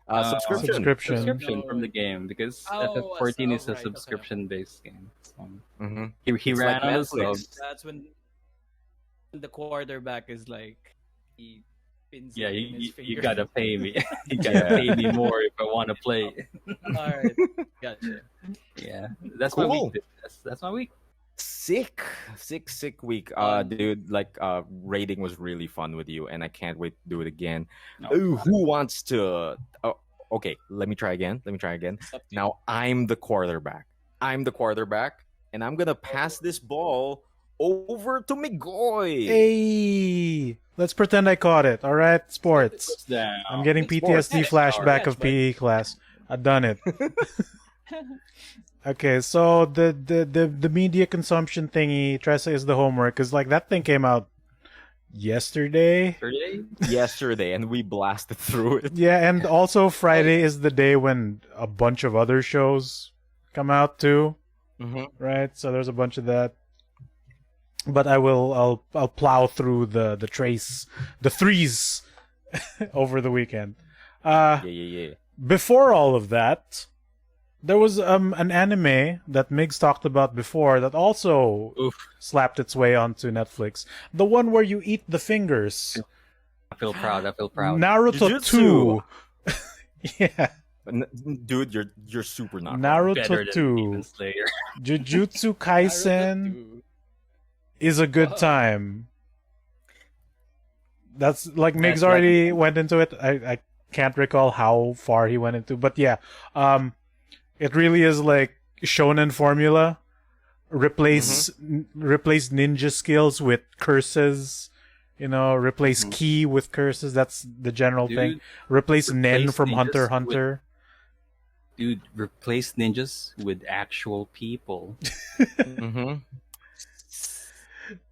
Speaker 1: Subscription.
Speaker 3: Subscription.
Speaker 4: From the game, because
Speaker 2: Oh,
Speaker 4: FF14
Speaker 2: a
Speaker 4: is
Speaker 2: sub,
Speaker 4: a
Speaker 2: right, okay.
Speaker 4: subscription-based game. So
Speaker 1: Mhm.
Speaker 4: he
Speaker 1: It's
Speaker 4: ran
Speaker 1: like
Speaker 4: out of
Speaker 1: Netflix.
Speaker 4: subs.
Speaker 2: That's when the quarterback is like he pins
Speaker 4: Yeah,
Speaker 2: it in his
Speaker 4: you
Speaker 2: finger.
Speaker 4: gotta pay me. You gotta pay me more if I want to play.
Speaker 2: All right, gotcha.
Speaker 4: Yeah, that's my
Speaker 1: Cool.
Speaker 4: week. That's my week.
Speaker 1: Sick week. Dude, like rating was really fun with you, and I can't wait to do it again.
Speaker 4: No.
Speaker 1: Ooh, who wants to okay, let me try again.
Speaker 2: It's up to you.
Speaker 1: Now I'm the quarterback, and I'm gonna pass this ball over to Migoy.
Speaker 3: Hey, let's pretend I caught it. All right, sports.
Speaker 4: Down.
Speaker 3: I'm getting
Speaker 1: It's
Speaker 3: PTSD
Speaker 1: sports.
Speaker 3: flashback of PE class. I've done it. Okay, so the media consumption thingy, Trese, is the homework, because like that thing came out yesterday.
Speaker 1: Yesterday, and we blasted through it.
Speaker 3: Yeah, and also Friday is the day when a bunch of other shows come out too,
Speaker 1: Mhm.
Speaker 3: right? So there's a bunch of that. But I'll plow through the threes over the weekend.
Speaker 1: Yeah.
Speaker 3: Before all of that, there was an anime that Migs talked about before that also
Speaker 4: Oof.
Speaker 3: slapped its way onto Netflix. The one where you eat the fingers.
Speaker 4: I feel proud.
Speaker 3: Naruto
Speaker 1: Jujutsu.
Speaker 3: 2. Yeah.
Speaker 1: Dude, you're super not wrong.
Speaker 3: Naruto
Speaker 4: Better than
Speaker 3: 2.
Speaker 4: Demon Slayer.
Speaker 3: Jujutsu Kaisen is a good time. That's like Migs already went into it. I can't recall how far he went into, but yeah. It really is like shonen formula. Replace ninja skills with curses. Replace ki with curses. That's the general thing. Replace Nen
Speaker 4: replace
Speaker 3: from
Speaker 4: ninjas
Speaker 3: Hunter x
Speaker 4: with-
Speaker 3: Hunter.
Speaker 4: Dude, replace ninjas with actual people.
Speaker 1: Mm-hmm.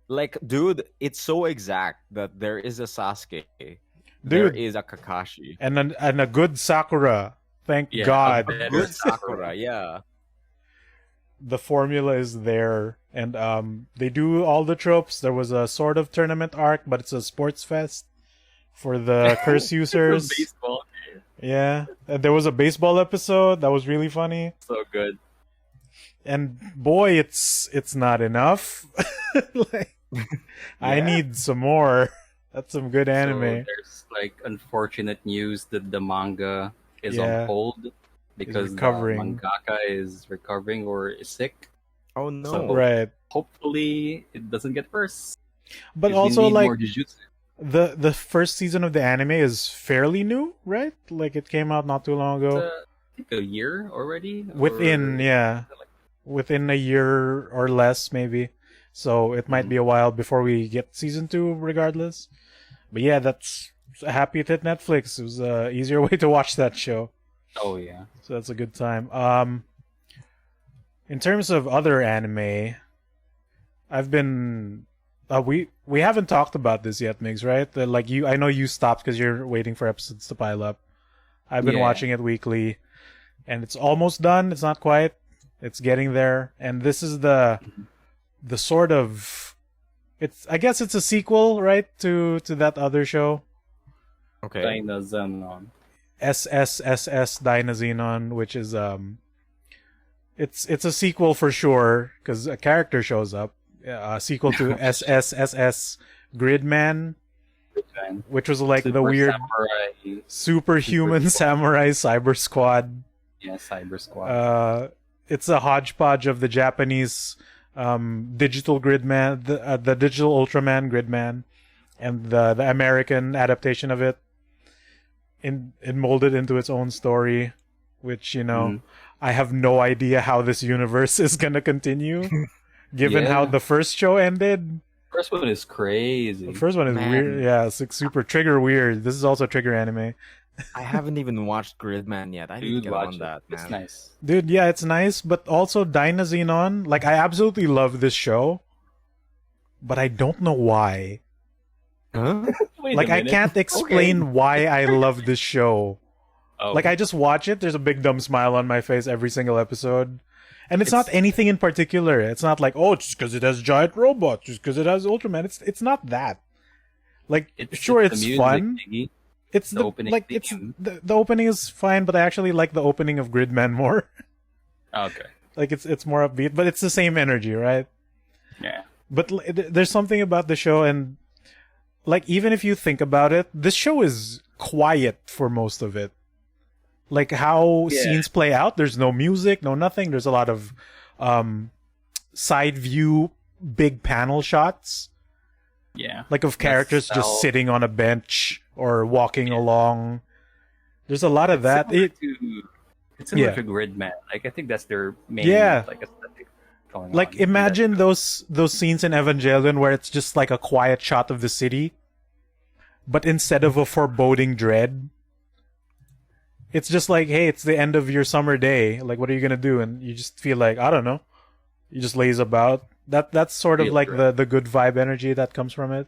Speaker 1: Like, dude, it's so exact that there is a Sasuke, there
Speaker 3: Dude.
Speaker 1: is a Kakashi,
Speaker 3: And a good Sakura. Thank
Speaker 4: Yeah,
Speaker 3: God.
Speaker 4: a better
Speaker 1: good Sakura, yeah.
Speaker 3: The formula is there, and they do all the tropes. There was a sort of tournament arc, but it's a sports fest for the curse users.
Speaker 4: Baseball.
Speaker 3: Yeah, and there was a baseball episode that was really funny.
Speaker 4: So good.
Speaker 3: And boy, it's not enough. Like, I
Speaker 1: Yeah.
Speaker 3: need some more. That's some good
Speaker 4: So
Speaker 3: anime.
Speaker 4: there's like unfortunate news that the manga is
Speaker 3: Yeah.
Speaker 4: on hold because the
Speaker 3: recovering.
Speaker 4: mangaka is recovering or is sick.
Speaker 1: Oh no,
Speaker 4: So-
Speaker 3: Right,
Speaker 4: Hopefully, it doesn't get worse.
Speaker 3: but
Speaker 4: 'Cause we
Speaker 3: also
Speaker 4: need
Speaker 3: like
Speaker 4: more Jujutsu.
Speaker 3: the first season of the anime is fairly new, right? Like it came out not too long ago.
Speaker 4: I think a year already.
Speaker 3: Within within a year or less, maybe. So it might be a while before we get season 2, regardless. But yeah, that's happy it hit Netflix. It was a easier way to watch that show,
Speaker 4: Oh yeah.
Speaker 3: so that's a good time. In terms of other anime, I've been we haven't talked about this yet, Migs, right? Like I know you stopped because you're waiting for episodes to pile up. I've been
Speaker 4: Yeah.
Speaker 3: watching it weekly, and it's almost done. It's not quite. It's getting there, and this is the sort of I guess it's a sequel, right, to that other show,
Speaker 1: okay,
Speaker 4: Dynazenon.
Speaker 3: SSSS.Dynazenon, which is it's a sequel for sure because a character shows up. A sequel to SSSS Gridman,
Speaker 4: Gridman.
Speaker 3: which was like
Speaker 4: Super
Speaker 3: the weird
Speaker 4: Samurai.
Speaker 3: superhuman samurai cyber squad.
Speaker 4: Yeah, Cyber Squad.
Speaker 3: It's a hodgepodge of the Japanese digital Gridman, the digital Ultraman Gridman, and the American adaptation of it. It molded into its own story, which I have no idea how this universe is gonna continue, given how the first show ended.
Speaker 4: First one is crazy.
Speaker 3: The first one is weird. Yeah, it's like super trigger weird. This is also trigger anime.
Speaker 1: I haven't even watched Gridman yet. I need to
Speaker 4: Dude,
Speaker 1: get
Speaker 4: watch
Speaker 1: on
Speaker 4: it.
Speaker 1: that, man.
Speaker 4: It's nice.
Speaker 3: Dude, yeah, it's nice, but also Dynazenon, like I absolutely love this show, but I don't know why.
Speaker 1: Huh?
Speaker 4: Wait
Speaker 3: Like
Speaker 4: a
Speaker 3: I
Speaker 4: minute.
Speaker 3: can't explain
Speaker 4: Okay.
Speaker 3: why I love this show.
Speaker 4: Oh.
Speaker 3: Like I just watch it, there's a big dumb smile on my face every single episode. And it's not anything in particular. It's not like, oh, just because it has giant robots, just because it has Ultraman. It's not that. Like, sure,
Speaker 4: the
Speaker 3: it's
Speaker 4: music,
Speaker 3: fun.
Speaker 4: Iggy.
Speaker 3: It's
Speaker 4: the opening
Speaker 3: like it's
Speaker 4: theme.
Speaker 3: the opening is fine, but I actually like the opening of Gridman more.
Speaker 4: Okay.
Speaker 3: Like it's more upbeat, but it's the same energy, right?
Speaker 4: Yeah.
Speaker 3: But there's something about the show, and like even if you think about it, this show is quiet for most of it. Like how scenes play out, there's no music, no nothing. There's a lot of side view, big panel shots.
Speaker 4: Yeah.
Speaker 3: Like of characters
Speaker 4: That's
Speaker 3: just
Speaker 4: how-
Speaker 3: sitting on a bench or walking along. There's a lot of that.
Speaker 4: It's similar
Speaker 3: Yeah.
Speaker 4: to Gridman. Like I think that's their main like aesthetic going on.
Speaker 3: Like imagine those scenes in Evangelion where it's just like a quiet shot of the city, but instead of a foreboding dread, it's just like, hey, it's the end of your summer day. Like, what are you gonna do? And you just feel like, I don't know. You just laze about. That's sort of
Speaker 4: Feel
Speaker 3: like
Speaker 4: dread.
Speaker 3: the good vibe energy that comes from it.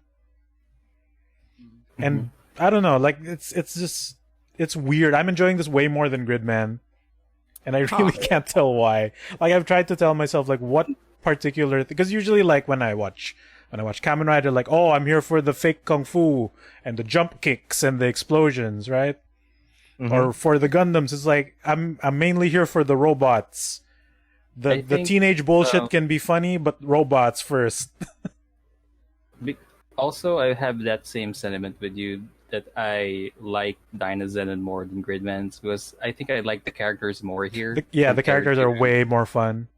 Speaker 3: And I don't know, like it's weird. I'm enjoying this way more than Gridman, and I really can't tell why. Like I've tried to tell myself like what particular because usually like when I watch Kamen Rider, like oh I'm here for the fake kung fu and the jump kicks and the explosions, right? Or for the Gundams, it's like I'm mainly here for the robots. The
Speaker 4: think,
Speaker 3: teenage bullshit can be funny, but robots first.
Speaker 4: Also, I have that same sentiment with you that I like Dynazenon more than Gridman's because I think I like the characters more here.
Speaker 3: The characters are
Speaker 4: to-
Speaker 3: way more fun.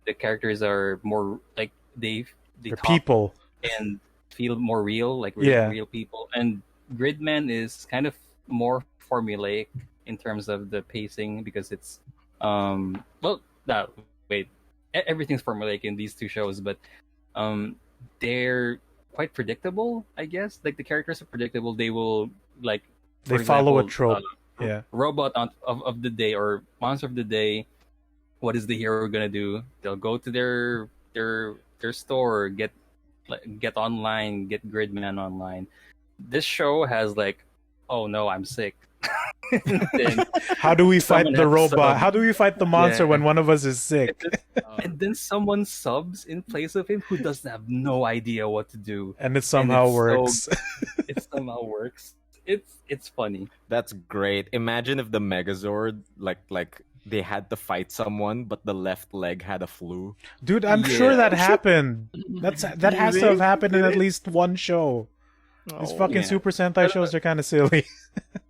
Speaker 4: The characters are more like they
Speaker 3: They're
Speaker 4: talk
Speaker 3: people.
Speaker 4: and feel more real, like
Speaker 3: Yeah.
Speaker 4: real people. And Gridman is kind of more formulaic in terms of the pacing because it's everything's formulaic in these two shows, but they're quite predictable, I guess. Like the characters are predictable. They will like
Speaker 3: They
Speaker 4: for
Speaker 3: follow a
Speaker 4: example,
Speaker 3: trope. Yeah.
Speaker 4: Robot of the day or monster of the day. What is the hero gonna do? They'll go to their store, get online, get Gridman online. This show has like, oh no, I'm sick. Then
Speaker 3: How do we fight
Speaker 4: someone
Speaker 3: the
Speaker 4: has
Speaker 3: robot?
Speaker 4: some-
Speaker 3: How do we fight the monster
Speaker 4: Yeah.
Speaker 3: when one of us is sick?
Speaker 4: and then someone subs in place of him who doesn't have no idea what to do.
Speaker 3: And it somehow
Speaker 4: it's so-
Speaker 3: works.
Speaker 4: It somehow works. It's funny.
Speaker 1: That's great. Imagine if the Megazord like they had to fight someone, but the left leg had a flu.
Speaker 3: Dude, I'm
Speaker 4: Yeah.
Speaker 3: sure that happened. That has to have happened in at least one show. These fucking
Speaker 4: Yeah.
Speaker 3: Super Sentai shows are kind of silly.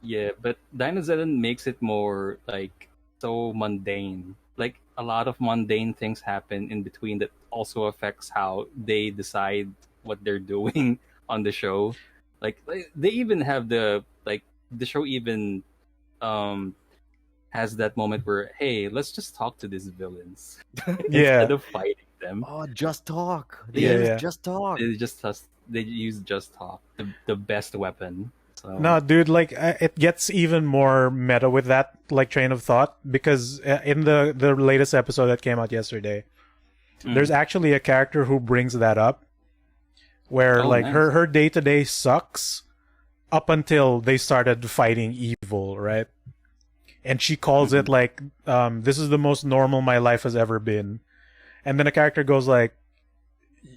Speaker 4: Yeah, but Dynazenon makes it more like so mundane. Like a lot of mundane things happen in between that also affects how they decide what they're doing on the show. Like they even have the show even has that moment where hey, let's just talk to these villains
Speaker 3: Yeah.
Speaker 4: instead of fighting them.
Speaker 1: Oh, just talk. They
Speaker 3: Yeah,
Speaker 1: use
Speaker 3: yeah.
Speaker 1: just talk.
Speaker 4: They use just talk, the best weapon. So
Speaker 3: No, dude, like it gets even more meta with that like train of thought because in the latest episode that came out yesterday, there's actually a character who brings that up, where
Speaker 4: Oh,
Speaker 3: like
Speaker 4: nice.
Speaker 3: her day-to-day sucks up until they started fighting evil, right? And she calls it like this is the most normal my life has ever been, and then a character goes like,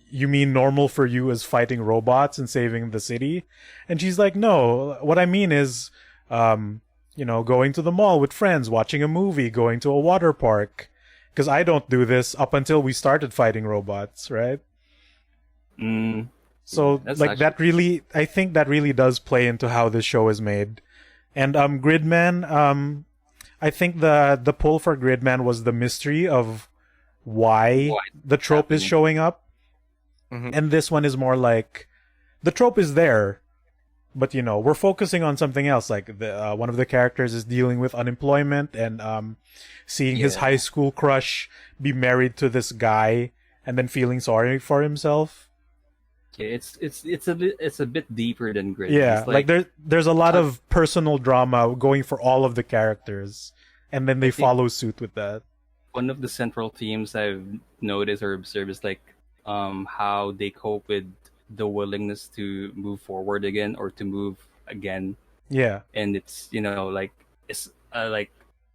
Speaker 3: you mean normal for you is fighting robots and saving the city? And she's like, no, what I mean is, going to the mall with friends, watching a movie, going to a water park. Because I don't do this up until we started fighting robots, right? So
Speaker 4: That's
Speaker 3: like
Speaker 4: actually
Speaker 3: that really, I think that really does play into how this show is made. And Gridman, I think the pull for Gridman was the mystery of why
Speaker 4: why
Speaker 3: the
Speaker 4: it's
Speaker 3: trope is
Speaker 4: happening.
Speaker 3: showing up.
Speaker 1: Mhm.
Speaker 3: And this one is more like the trope is there, but we're focusing on something else. Like one of the characters is dealing with unemployment and seeing his
Speaker 4: Yeah.
Speaker 3: high school crush be married to this guy and then feeling sorry for himself.
Speaker 4: Yeah, it's a bit deeper than Grid.
Speaker 3: Yeah,
Speaker 4: It's
Speaker 3: like there's a lot
Speaker 4: touch-
Speaker 3: of personal drama going for all of the characters, and then they
Speaker 4: think-
Speaker 3: follow suit with that.
Speaker 4: one of the central themes I've noticed or observed is like how they cope with the willingness to move forward again or to move again,
Speaker 3: Yeah,
Speaker 4: and it's like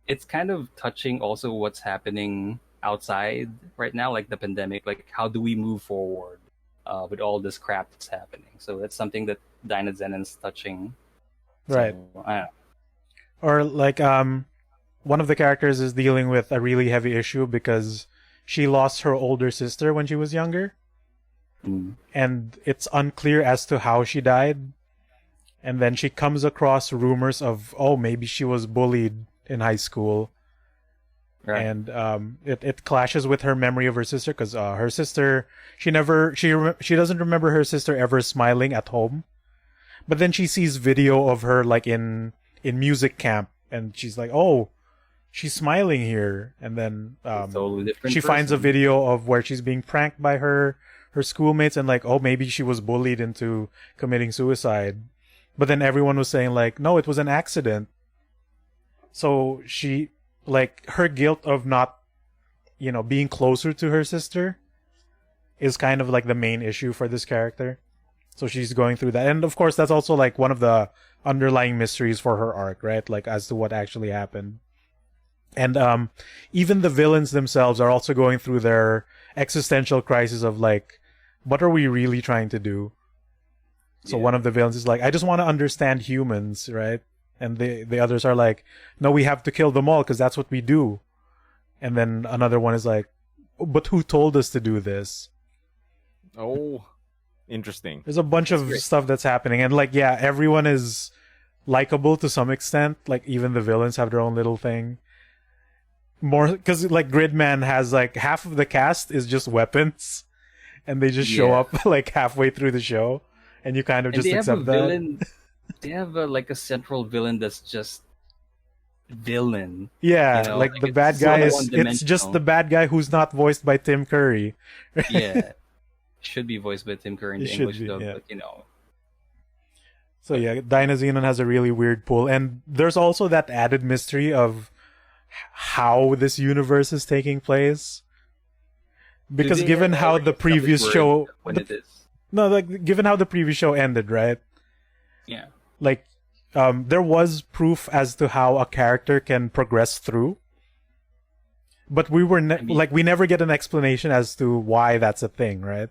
Speaker 4: it's kind of touching also what's happening outside right now, like the pandemic. Like how do we move forward with all this crap that's happening? So that's something that Dynazenon's touching.
Speaker 3: right.
Speaker 4: So, I don't know.
Speaker 3: Or like one of the characters is dealing with a really heavy issue because she lost her older sister when she was younger,
Speaker 4: Mm.
Speaker 3: and it's unclear as to how she died. And then she comes across rumors of, oh, maybe she was bullied in high school.
Speaker 4: Right.
Speaker 3: And it clashes with her memory of her sister because her sister, she doesn't remember her sister ever smiling at home, but then she sees video of her like in music camp, and she's like, oh, she's smiling here. And then
Speaker 4: Totally different.
Speaker 3: she finds a
Speaker 4: person.
Speaker 3: video of where she's being pranked by her schoolmates, and like, oh, maybe she was bullied into committing suicide. But then everyone was saying like, no, it was an accident. So she, like, her guilt of not, being closer to her sister is kind of like the main issue for this character. So she's going through that. And of course, that's also like one of the underlying mysteries for her arc, right? Like as to what actually happened. And even the villains themselves are also going through their existential crisis of like, what are we really trying to do? So
Speaker 4: Yeah.
Speaker 3: one of the villains is like, I just want to understand humans, right? And the others are like, no, we have to kill them all because that's what we do. And then another one is like, but who told us to do this?
Speaker 1: Oh, interesting.
Speaker 3: There's a bunch of
Speaker 4: great.
Speaker 3: stuff that's happening. And like, yeah, everyone is likable to some extent. Like even the villains have their own little thing. More because like Gridman has like half of the cast is just weapons, and they just show
Speaker 4: Yeah.
Speaker 3: up like halfway through the show, and you kind of
Speaker 4: And
Speaker 3: just
Speaker 4: they have a
Speaker 3: accept that.
Speaker 4: villain. They have like a central villain that's just villain.
Speaker 3: Yeah,
Speaker 4: You know,
Speaker 3: like
Speaker 4: like
Speaker 3: the
Speaker 4: it's
Speaker 3: bad
Speaker 4: so
Speaker 3: guy is
Speaker 4: one-dimensional.
Speaker 3: it's just the bad guy who's not voiced by Tim Curry.
Speaker 4: Yeah, should be voiced by Tim Curry in
Speaker 3: It
Speaker 4: the
Speaker 3: should
Speaker 4: English
Speaker 3: be,
Speaker 4: dub,
Speaker 3: yeah.
Speaker 4: but
Speaker 3: So yeah, Dynazenon has a really weird pull, and there's also that added mystery of how this universe is taking place. Because
Speaker 4: do they
Speaker 3: given
Speaker 4: have
Speaker 3: how
Speaker 4: already
Speaker 3: the previous
Speaker 4: established
Speaker 3: show,
Speaker 4: word when it is?
Speaker 3: no, like given how the previous show ended, right?
Speaker 4: Yeah,
Speaker 3: Like, there was proof as to how a character can progress through, but we were we never get an explanation as to why that's a thing, right?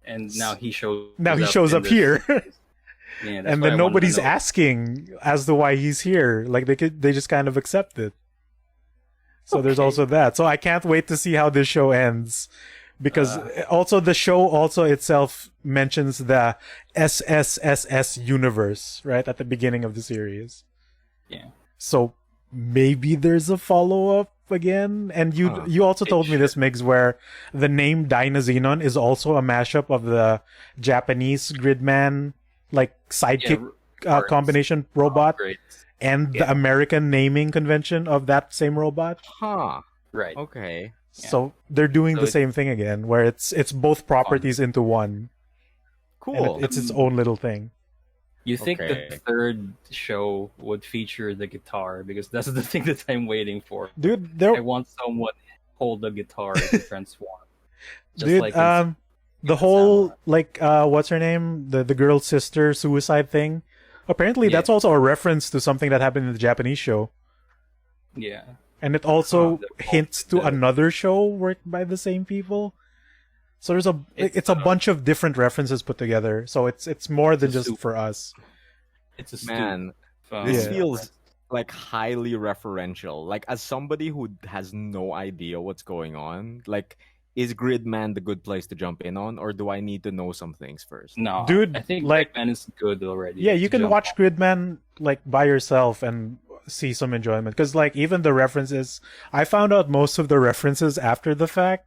Speaker 4: and now he shows.
Speaker 3: Now he shows
Speaker 4: in
Speaker 3: up
Speaker 4: this-
Speaker 3: here.
Speaker 4: Yeah, that's
Speaker 3: And
Speaker 4: why I
Speaker 3: then
Speaker 4: wanted to
Speaker 3: nobody's
Speaker 4: know.
Speaker 3: asking as to why he's here. Like they just kind of accept it. So there's
Speaker 4: Okay.
Speaker 3: also that. So I can't wait to see how this show ends, because also the show also itself mentions the SSSS universe right at the beginning of the series.
Speaker 4: Yeah.
Speaker 3: So maybe there's a follow up again. And you also told me this, Migs, where the name Dynazenon is also a mashup of the Japanese Gridman like sidekick
Speaker 4: parts.
Speaker 3: combination robot
Speaker 4: Great.
Speaker 3: and the
Speaker 4: Yeah.
Speaker 3: American naming convention of that same robot.
Speaker 1: Huh.
Speaker 4: Right.
Speaker 1: Okay.
Speaker 3: So they're doing
Speaker 4: So
Speaker 3: the
Speaker 4: it-
Speaker 3: same thing again, where it's both properties into one.
Speaker 1: Cool.
Speaker 3: And it's its own little thing.
Speaker 4: You think
Speaker 1: Okay.
Speaker 4: the third show would feature the guitar, because that's the thing that I'm waiting for.
Speaker 3: Dude,
Speaker 4: I
Speaker 3: there
Speaker 4: want someone hold the guitar to transform. Just
Speaker 3: dude,
Speaker 4: like in
Speaker 3: the whole like what's her name? The girl's sister suicide thing. Apparently
Speaker 4: Yeah.
Speaker 3: that's also a reference to something that happened in the Japanese show.
Speaker 4: yeah.
Speaker 3: And it also
Speaker 4: the-
Speaker 3: hints to
Speaker 4: the-
Speaker 3: another show worked by the same people. So there's it's a
Speaker 4: It's,
Speaker 3: bunch of different references put together. So it's more than
Speaker 4: It's a
Speaker 3: just
Speaker 4: soup.
Speaker 3: for us.
Speaker 4: It's a
Speaker 1: Man,
Speaker 4: stew.
Speaker 1: this
Speaker 3: Yeah.
Speaker 1: feels like highly referential. Like as somebody who has no idea what's going on, like is Gridman the good place to jump in on, or do I need to know some things first?
Speaker 4: No,
Speaker 3: Dude,
Speaker 4: I think
Speaker 3: like-
Speaker 4: Gridman is good already.
Speaker 3: Yeah, you
Speaker 4: to
Speaker 3: can
Speaker 4: jump
Speaker 3: watch
Speaker 4: on.
Speaker 3: Gridman like by yourself and see some enjoyment. Because like even the references, I found out most of the references after the fact,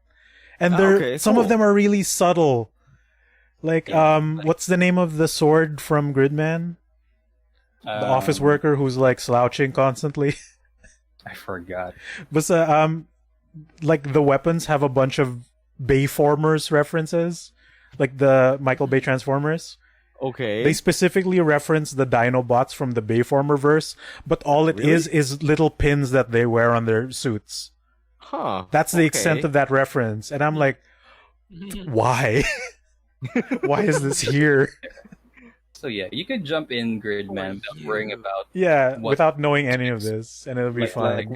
Speaker 3: and some of
Speaker 1: cool.
Speaker 3: them are really subtle. Like
Speaker 4: Yeah,
Speaker 3: what's the name of the sword from Gridman? The office worker who's like slouching constantly.
Speaker 4: I forgot.
Speaker 3: But like the weapons have a bunch of Bayformers references, like the Michael Bay Transformers.
Speaker 1: Okay.
Speaker 3: They specifically reference the Dinobots from the Bayformer verse, but all it
Speaker 1: Really?
Speaker 3: is little pins that they wear on their suits.
Speaker 1: Huh.
Speaker 3: That's the extent of that reference, and I'm like, why? Why is this here?
Speaker 4: So yeah, you could jump in Gridman without worrying about.
Speaker 3: Yeah,
Speaker 4: What-
Speaker 3: without knowing any of this, and it'll be
Speaker 4: Like-
Speaker 3: fun.
Speaker 4: like-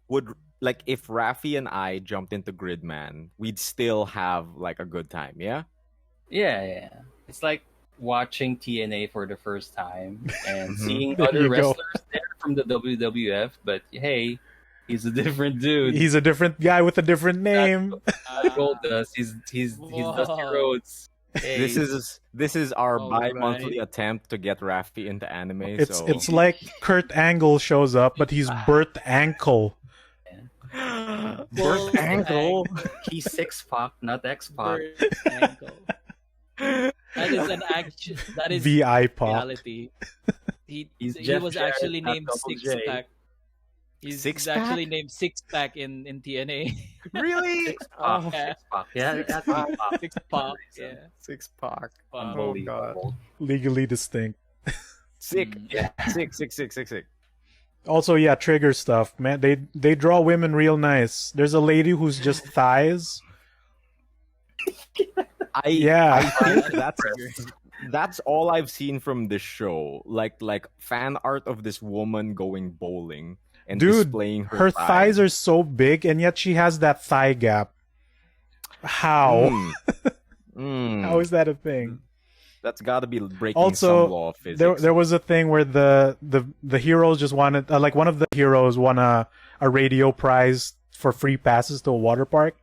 Speaker 1: would like if Raffy and I jumped into Gridman, we'd still have like a good time, yeah?
Speaker 4: Yeah. It's like watching TNA for the first time and
Speaker 1: Mhm.
Speaker 4: seeing
Speaker 3: There
Speaker 4: other
Speaker 3: you go.
Speaker 4: wrestlers there from the WWF, but hey, he's a different dude.
Speaker 3: He's a different guy with a different name.
Speaker 4: Goldust. He's Dusty
Speaker 2: Whoa.
Speaker 4: Rhodes. Hey.
Speaker 1: This is our
Speaker 2: All
Speaker 1: bi-monthly
Speaker 2: right.
Speaker 1: attempt to get Raffy into anime.
Speaker 3: It's
Speaker 1: so
Speaker 3: it's like Kurt Angle shows up, but he's Burt Ankle.
Speaker 1: Burt Ankle.
Speaker 4: He's 6'5", not X-Pac.
Speaker 2: Bird ankle. That is an action. That is
Speaker 3: VI pop.
Speaker 2: reality. He
Speaker 4: He's
Speaker 2: he
Speaker 4: Jeff
Speaker 2: was
Speaker 4: Jarrett,
Speaker 2: actually
Speaker 4: not
Speaker 2: named
Speaker 4: Double
Speaker 2: Six
Speaker 4: J.
Speaker 2: Pack. He's
Speaker 1: Six-pack?
Speaker 2: actually named Six Pack in TNA.
Speaker 1: Really? Oh,
Speaker 2: Yeah.
Speaker 4: X-Pac. Yeah, that's X-Pac.
Speaker 2: Six Pack. Yeah.
Speaker 1: six pack.
Speaker 4: Unbelievable.
Speaker 3: Legally distinct.
Speaker 1: Sick.
Speaker 4: Yeah.
Speaker 1: Sick.
Speaker 3: Also, yeah, trigger stuff, man. They draw women real nice. There's a lady who's just thighs.
Speaker 1: I think that's all I've seen from this show. Like fan art of this woman going bowling and
Speaker 3: Dude,
Speaker 1: displaying
Speaker 3: her thighs are so big, and yet she has that thigh gap. How? How is that a thing?
Speaker 1: That's got to be breaking
Speaker 3: Also,
Speaker 1: some law of physics.
Speaker 3: There was a thing where the heroes just wanted, like one of the heroes won a radio prize for free passes to a water park.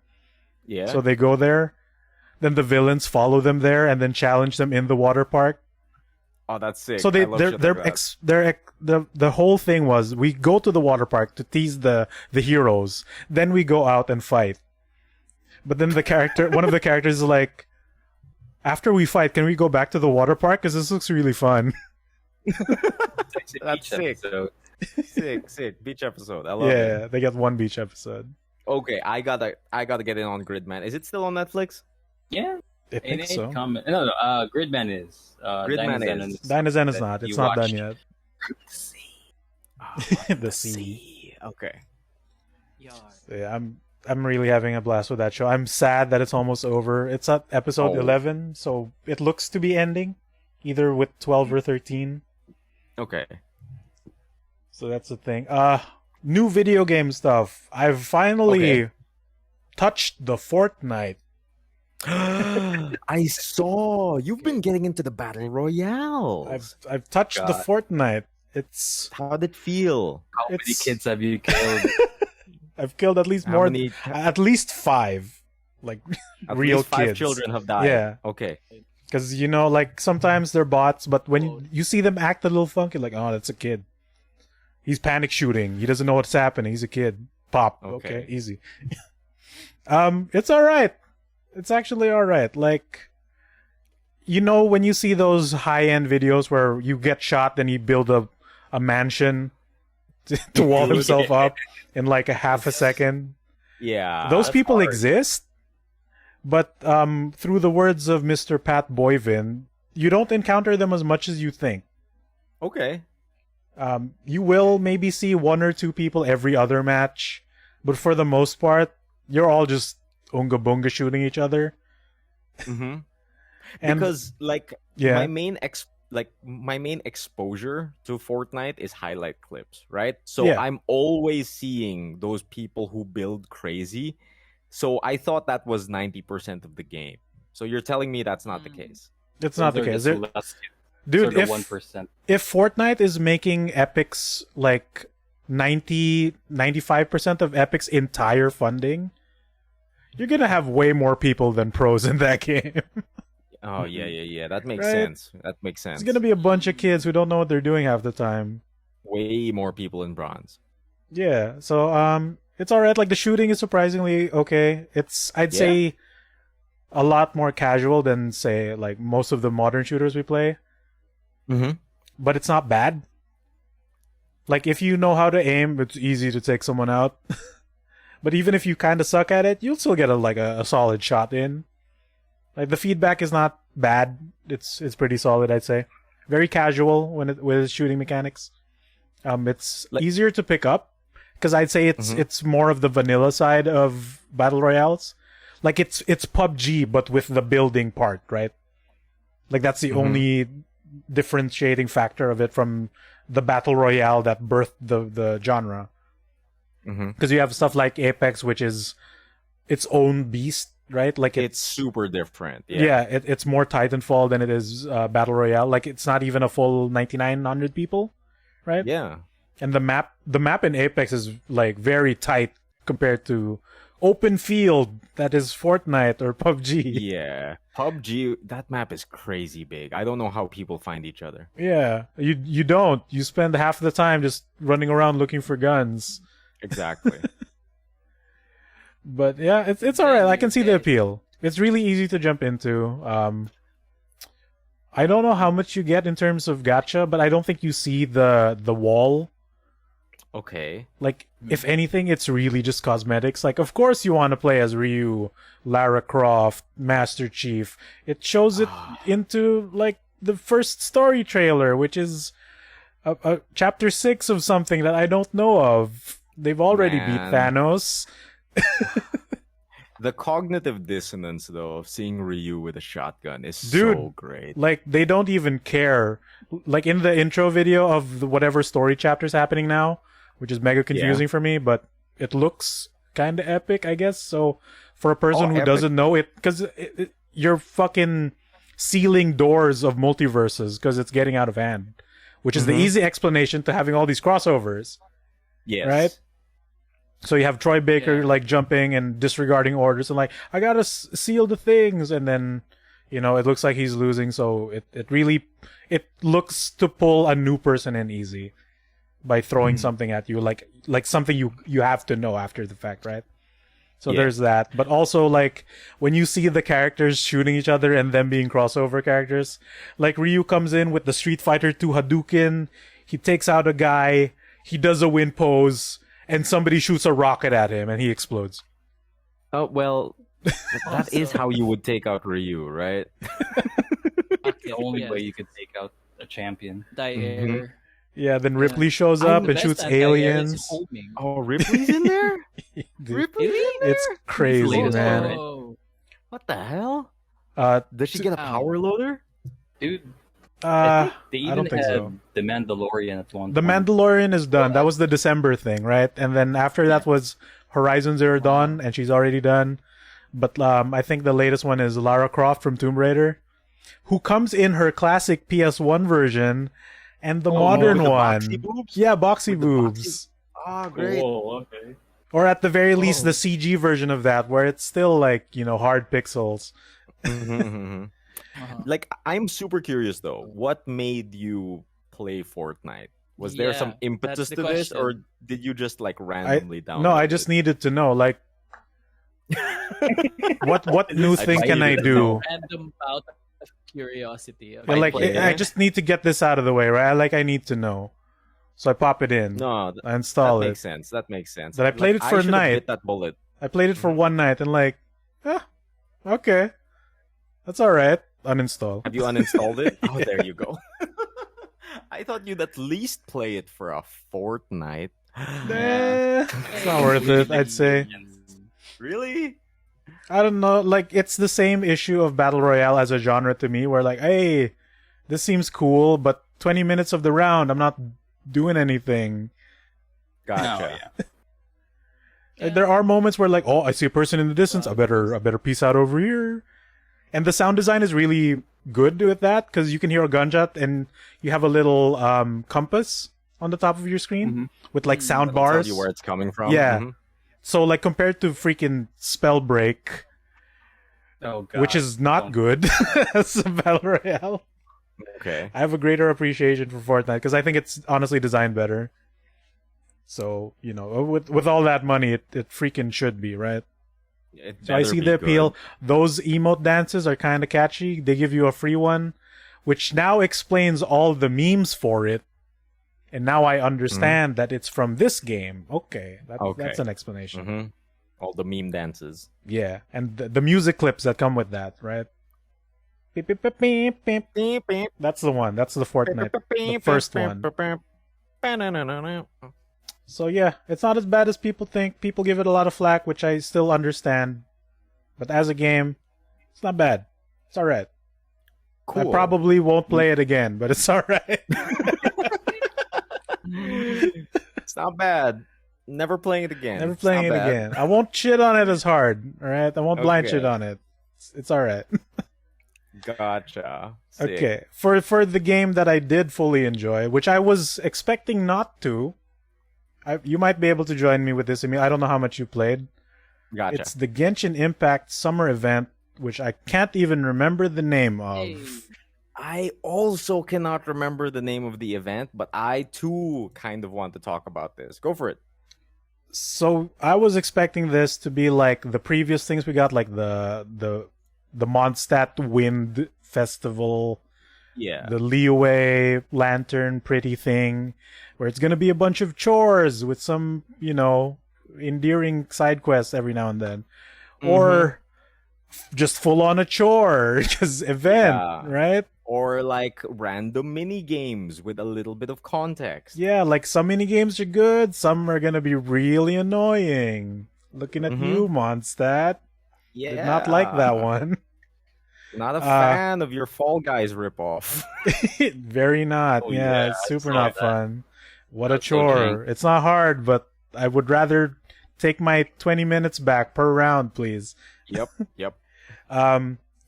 Speaker 1: yeah.
Speaker 3: So they go there. Then the villains follow them there and then challenge them in the water park.
Speaker 1: Oh, that's sick.
Speaker 3: So
Speaker 1: I love shit like that.
Speaker 3: the whole thing was we go to the water park to tease the heroes. Then we go out and fight. But then one of the characters is like, after we fight, can we go back to the water park? Because this looks really fun.
Speaker 1: That's sick.
Speaker 4: So
Speaker 1: Sick. Beach episode. I love it.
Speaker 3: Yeah, they got one beach episode.
Speaker 1: Okay, I gotta get in on Gridman. Is it still on Netflix?
Speaker 4: yeah,
Speaker 3: I think
Speaker 4: it
Speaker 3: so.
Speaker 4: ain't coming. No, Gridman is.
Speaker 1: Gridman
Speaker 4: Dynazenon
Speaker 1: is.
Speaker 3: Dynazenon is not. It's
Speaker 4: You
Speaker 3: not done
Speaker 4: watched
Speaker 3: yet. The sea.
Speaker 1: Okay.
Speaker 3: Yeah, I'm really having a blast with that show. I'm sad that it's almost over. It's at episode
Speaker 1: Oh.
Speaker 3: 11, so it looks to be ending, either with 12 or 13.
Speaker 1: Okay.
Speaker 3: So that's the thing. New video game stuff. I've finally
Speaker 1: Okay.
Speaker 3: touched the Fortnite.
Speaker 1: I saw you've been getting into the battle royale.
Speaker 3: I've touched the
Speaker 4: God.
Speaker 3: Fortnite. It's
Speaker 1: How did it feel?
Speaker 4: How many
Speaker 3: It's-
Speaker 4: kids have you killed?
Speaker 3: I've killed at least
Speaker 1: How
Speaker 3: more,
Speaker 1: many?
Speaker 3: at least 5, like
Speaker 1: At
Speaker 3: real
Speaker 1: least 5
Speaker 3: kids.
Speaker 1: children have died.
Speaker 3: Yeah.
Speaker 1: Okay.
Speaker 3: Because like sometimes they're bots, but when you see them act a little funky, like, oh, that's a kid. He's panic shooting. He doesn't know what's happening. He's a kid. Pop.
Speaker 1: Okay.
Speaker 3: Okay, easy. It's all right. It's actually all right. Like, when you see those high-end videos where you get shot, then you build a mansion to wall himself up in like a half a second.
Speaker 1: Yeah.
Speaker 3: Those
Speaker 4: that's
Speaker 3: people
Speaker 4: hard.
Speaker 3: exist, but through the words of Mr. Pat Boyvin, you don't encounter them as much as you think.
Speaker 1: Okay.
Speaker 3: You will maybe see 1 or 2 people every other match, but for the most part, you're all just unga bunga shooting each other.
Speaker 1: Mm-hmm.
Speaker 3: And
Speaker 1: Because
Speaker 3: yeah,
Speaker 1: my main exposure to Fortnite is highlight clips, right? So
Speaker 3: Yeah.
Speaker 1: I'm always seeing those people who build crazy. So I thought that was 90% of the game. So you're telling me that's not the case.
Speaker 3: it's not the case.
Speaker 4: Dude,
Speaker 3: Dude, if
Speaker 4: 1%.
Speaker 3: Fortnite is making Epic's like 95% of Epic's entire funding, you're gonna have way more people than pros in that game.
Speaker 1: Oh yeah. That makes
Speaker 3: Right?
Speaker 1: sense. That makes sense.
Speaker 3: It's gonna be a bunch of kids who don't know what they're doing half the time.
Speaker 1: way more people in bronze.
Speaker 3: Yeah, so it's alright. Like the shooting is surprisingly okay. I'd say a lot more casual than say like most of the modern shooters we play.
Speaker 1: Mm-hmm.
Speaker 3: But it's not bad. Like if you know how to aim, it's easy to take someone out. But even if you kind of suck at it, you'll still get a solid shot in. Like the feedback is not bad. It's pretty solid, I'd say. Very casual with shooting mechanics. It's easier to pick up because I'd say it's more of the vanilla side of battle royales. Like it's PUBG but with the building part, right? Like that's the only differentiating factor of it from the battle royale that birthed the genre. Because you have stuff like Apex, which is its own beast, right? Like
Speaker 1: it's super different.
Speaker 3: It's more Titanfall than it is battle royale. Like it's not even a full 9,900 people, right?
Speaker 1: Yeah.
Speaker 3: And the map in Apex is like very tight compared to open field that is Fortnite or PUBG.
Speaker 1: Yeah. PUBG, that map is crazy big. I don't know how people find each other.
Speaker 3: Yeah. You don't. You spend half the time just running around looking for guns.
Speaker 1: Exactly.
Speaker 3: But yeah, it's all right. I can see the appeal. It's really easy to jump into. I don't know how much you get in terms of gacha, but I don't think you see the wall.
Speaker 1: Okay.
Speaker 3: Like, if anything, it's really just cosmetics. Like, of course you want to play as Ryu, Lara Croft, Master Chief. It shows it into, like, the first story trailer, which is a chapter 6 of something that I don't know of. They've already beat Thanos.
Speaker 1: The cognitive dissonance, though, of seeing Ryu with a shotgun is so great.
Speaker 3: Like, they don't even care. Like, in the intro video of whatever story chapter's happening now, which is mega confusing for me, but it looks kind of epic, I guess. So, for a person who doesn't know it, because you're fucking sealing doors of multiverses because it's getting out of hand, which is the easy explanation to having all these crossovers.
Speaker 1: Yes.
Speaker 3: Right? So you have Troy Baker like jumping and disregarding orders and like, I gotta seal the things, and then it looks like he's losing. So it really looks to pull a new person in easy by throwing something at you, like something you have to know after the fact, right? So there's that. But also like when you see the characters shooting each other and them being crossover characters, like Ryu comes in with the Street Fighter 2 Hadouken, he takes out a guy, he does a wind pose, and somebody shoots a rocket at him and he explodes.
Speaker 1: Oh, well, that is how you would take out Ryu, right?
Speaker 4: That's the only way you could take out a champion.
Speaker 2: Die-air.
Speaker 3: Yeah, then Ripley shows up and shoots aliens.
Speaker 1: Oh, Ripley's in there? Ripley's in there?
Speaker 3: It's crazy, man.
Speaker 2: Oh.
Speaker 1: What the hell? Does she get a
Speaker 2: Ow.
Speaker 1: power loader?
Speaker 4: Dude,
Speaker 3: I
Speaker 4: they even
Speaker 3: don't think
Speaker 4: had
Speaker 3: so.
Speaker 4: the Mandalorian at one
Speaker 3: The
Speaker 4: point.
Speaker 3: Mandalorian is done. That was the December thing, right? And then after that was Horizon Zero Dawn, and she's already done. But I think the latest one is Lara Croft from Tomb Raider, who comes in her classic PS1 version and the modern
Speaker 1: with the
Speaker 3: one.
Speaker 1: boxy boobs?
Speaker 3: Yeah, boxy
Speaker 1: With the
Speaker 3: boobs.
Speaker 1: Oh, great.
Speaker 4: Whoa, okay.
Speaker 3: Or at the very least, the CG version of that, where it's still like, hard pixels.
Speaker 1: Like, I'm super curious though. What made you play Fortnite? Was there some
Speaker 2: Yeah,
Speaker 1: impetus
Speaker 2: that's the
Speaker 1: to this, or
Speaker 2: question.
Speaker 1: did you just like randomly download?
Speaker 3: No, I just needed to know, like, what new thing can I do?
Speaker 2: Random bout of curiosity.
Speaker 3: Yeah, like,
Speaker 1: play
Speaker 3: I
Speaker 1: it.
Speaker 3: just need to get this out of the way, right? I need to know. So I pop it in.
Speaker 1: No,
Speaker 3: I install
Speaker 1: that
Speaker 3: it.
Speaker 1: makes sense. That makes sense.
Speaker 3: That I played it for a
Speaker 1: should've
Speaker 3: night.
Speaker 1: bit that bullet.
Speaker 3: I played it for one night and like, okay. That's alright. Uninstall.
Speaker 1: Have you uninstalled it? Oh, there you go. I thought you'd at least play it for a fortnight.
Speaker 3: It's not worth it, I'd say.
Speaker 1: Really?
Speaker 3: I don't know, like, it's the same issue of Battle Royale as a genre to me, where like, hey, this seems cool, but 20 minutes of the round, I'm not doing anything.
Speaker 1: Gotcha.
Speaker 3: There are moments where like, oh, I see a person in the distance, I better peace out over here. And the sound design is really good with that, because you can hear a gunshot and you have a little compass on the top of your screen with like sound
Speaker 1: That'll tell
Speaker 3: bars.
Speaker 1: you where it's coming from.
Speaker 3: Yeah. So like compared to freaking Spellbreak,
Speaker 4: Oh god.
Speaker 3: which is not good as a battle royale,
Speaker 1: Okay.
Speaker 3: I have a greater appreciation for Fortnite because I think it's honestly designed better. So with all that money, it freaking should be, right?
Speaker 1: It
Speaker 3: So I
Speaker 1: better
Speaker 3: see
Speaker 1: be
Speaker 3: the appeal.
Speaker 1: good.
Speaker 3: Those emote dances are kind of catchy. They give you a free one, which now explains all the memes for it. And now I understand that it's from this game. Okay, that's an explanation.
Speaker 1: Mm-hmm. All the meme dances.
Speaker 3: Yeah, and the music clips that come with that, right? Beep, beep, beep, beep, beep.
Speaker 1: Beep, beep.
Speaker 3: That's the one. That's the Fortnite, the first one. So yeah, it's not as bad as people think. People give it a lot of flack, which I still understand. But as a game, it's not bad. It's alright.
Speaker 1: Cool.
Speaker 3: I probably won't play it again, but it's alright.
Speaker 1: It's not bad. Never playing it again.
Speaker 3: Never
Speaker 1: It's
Speaker 3: playing it
Speaker 1: not bad.
Speaker 3: again. I won't shit on it as hard, alright? I won't blind
Speaker 1: Okay.
Speaker 3: shit on it. It's alright.
Speaker 1: Gotcha. Sick.
Speaker 3: Okay. For the game that I did fully enjoy, which I was expecting not to, you might be able to join me with this, Emile. I don't know how much you played.
Speaker 1: Gotcha.
Speaker 3: It's the Genshin Impact Summer Event, which I can't even remember the name of.
Speaker 2: Hey.
Speaker 1: I also cannot remember the name of the event, but I too kind of want to talk about this. Go for it.
Speaker 3: So I was expecting this to be like the previous things we got, like the Mondstadt Wind Festival,
Speaker 1: Yeah.
Speaker 3: the Liyue Lantern Pretty thing, where it's gonna be a bunch of chores with some, endearing side quests every now and then, or just full on a chore, just event,
Speaker 1: Yeah.
Speaker 3: right?
Speaker 1: Or like random mini games with a little bit of context.
Speaker 3: Yeah, like some mini games are good, some are gonna be really annoying. Looking at you, Mondstadt.
Speaker 1: Yeah.
Speaker 3: Did not like that one.
Speaker 1: Not a fan of your Fall Guys ripoff.
Speaker 3: Very not.
Speaker 4: Oh,
Speaker 3: yeah,
Speaker 4: yeah,
Speaker 3: it's
Speaker 4: I
Speaker 3: super
Speaker 4: saw
Speaker 3: not
Speaker 4: that.
Speaker 3: fun. What a
Speaker 4: That's so
Speaker 3: chore. It's not hard, but I would rather take my 20 minutes back per round, please.
Speaker 1: Yep.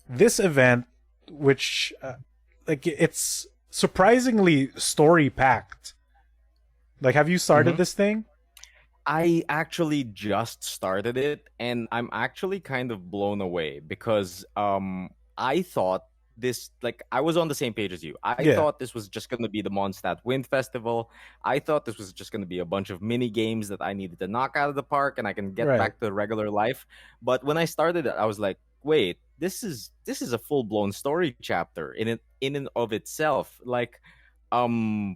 Speaker 3: This event, which it's surprisingly story packed. Like, have you started this thing?
Speaker 1: I actually just started it, and I'm actually kind of blown away because I thought this, like, I was on the same page as you. I
Speaker 3: Yeah.
Speaker 1: thought this was just going to be the Mondstadt Wind Festival. I thought this was just going to be a bunch of mini games that I needed to knock out of the park and I can get
Speaker 3: Right.
Speaker 1: back to regular life. But when I started it, I was like, wait, this is a full-blown story chapter in and of itself. Like, I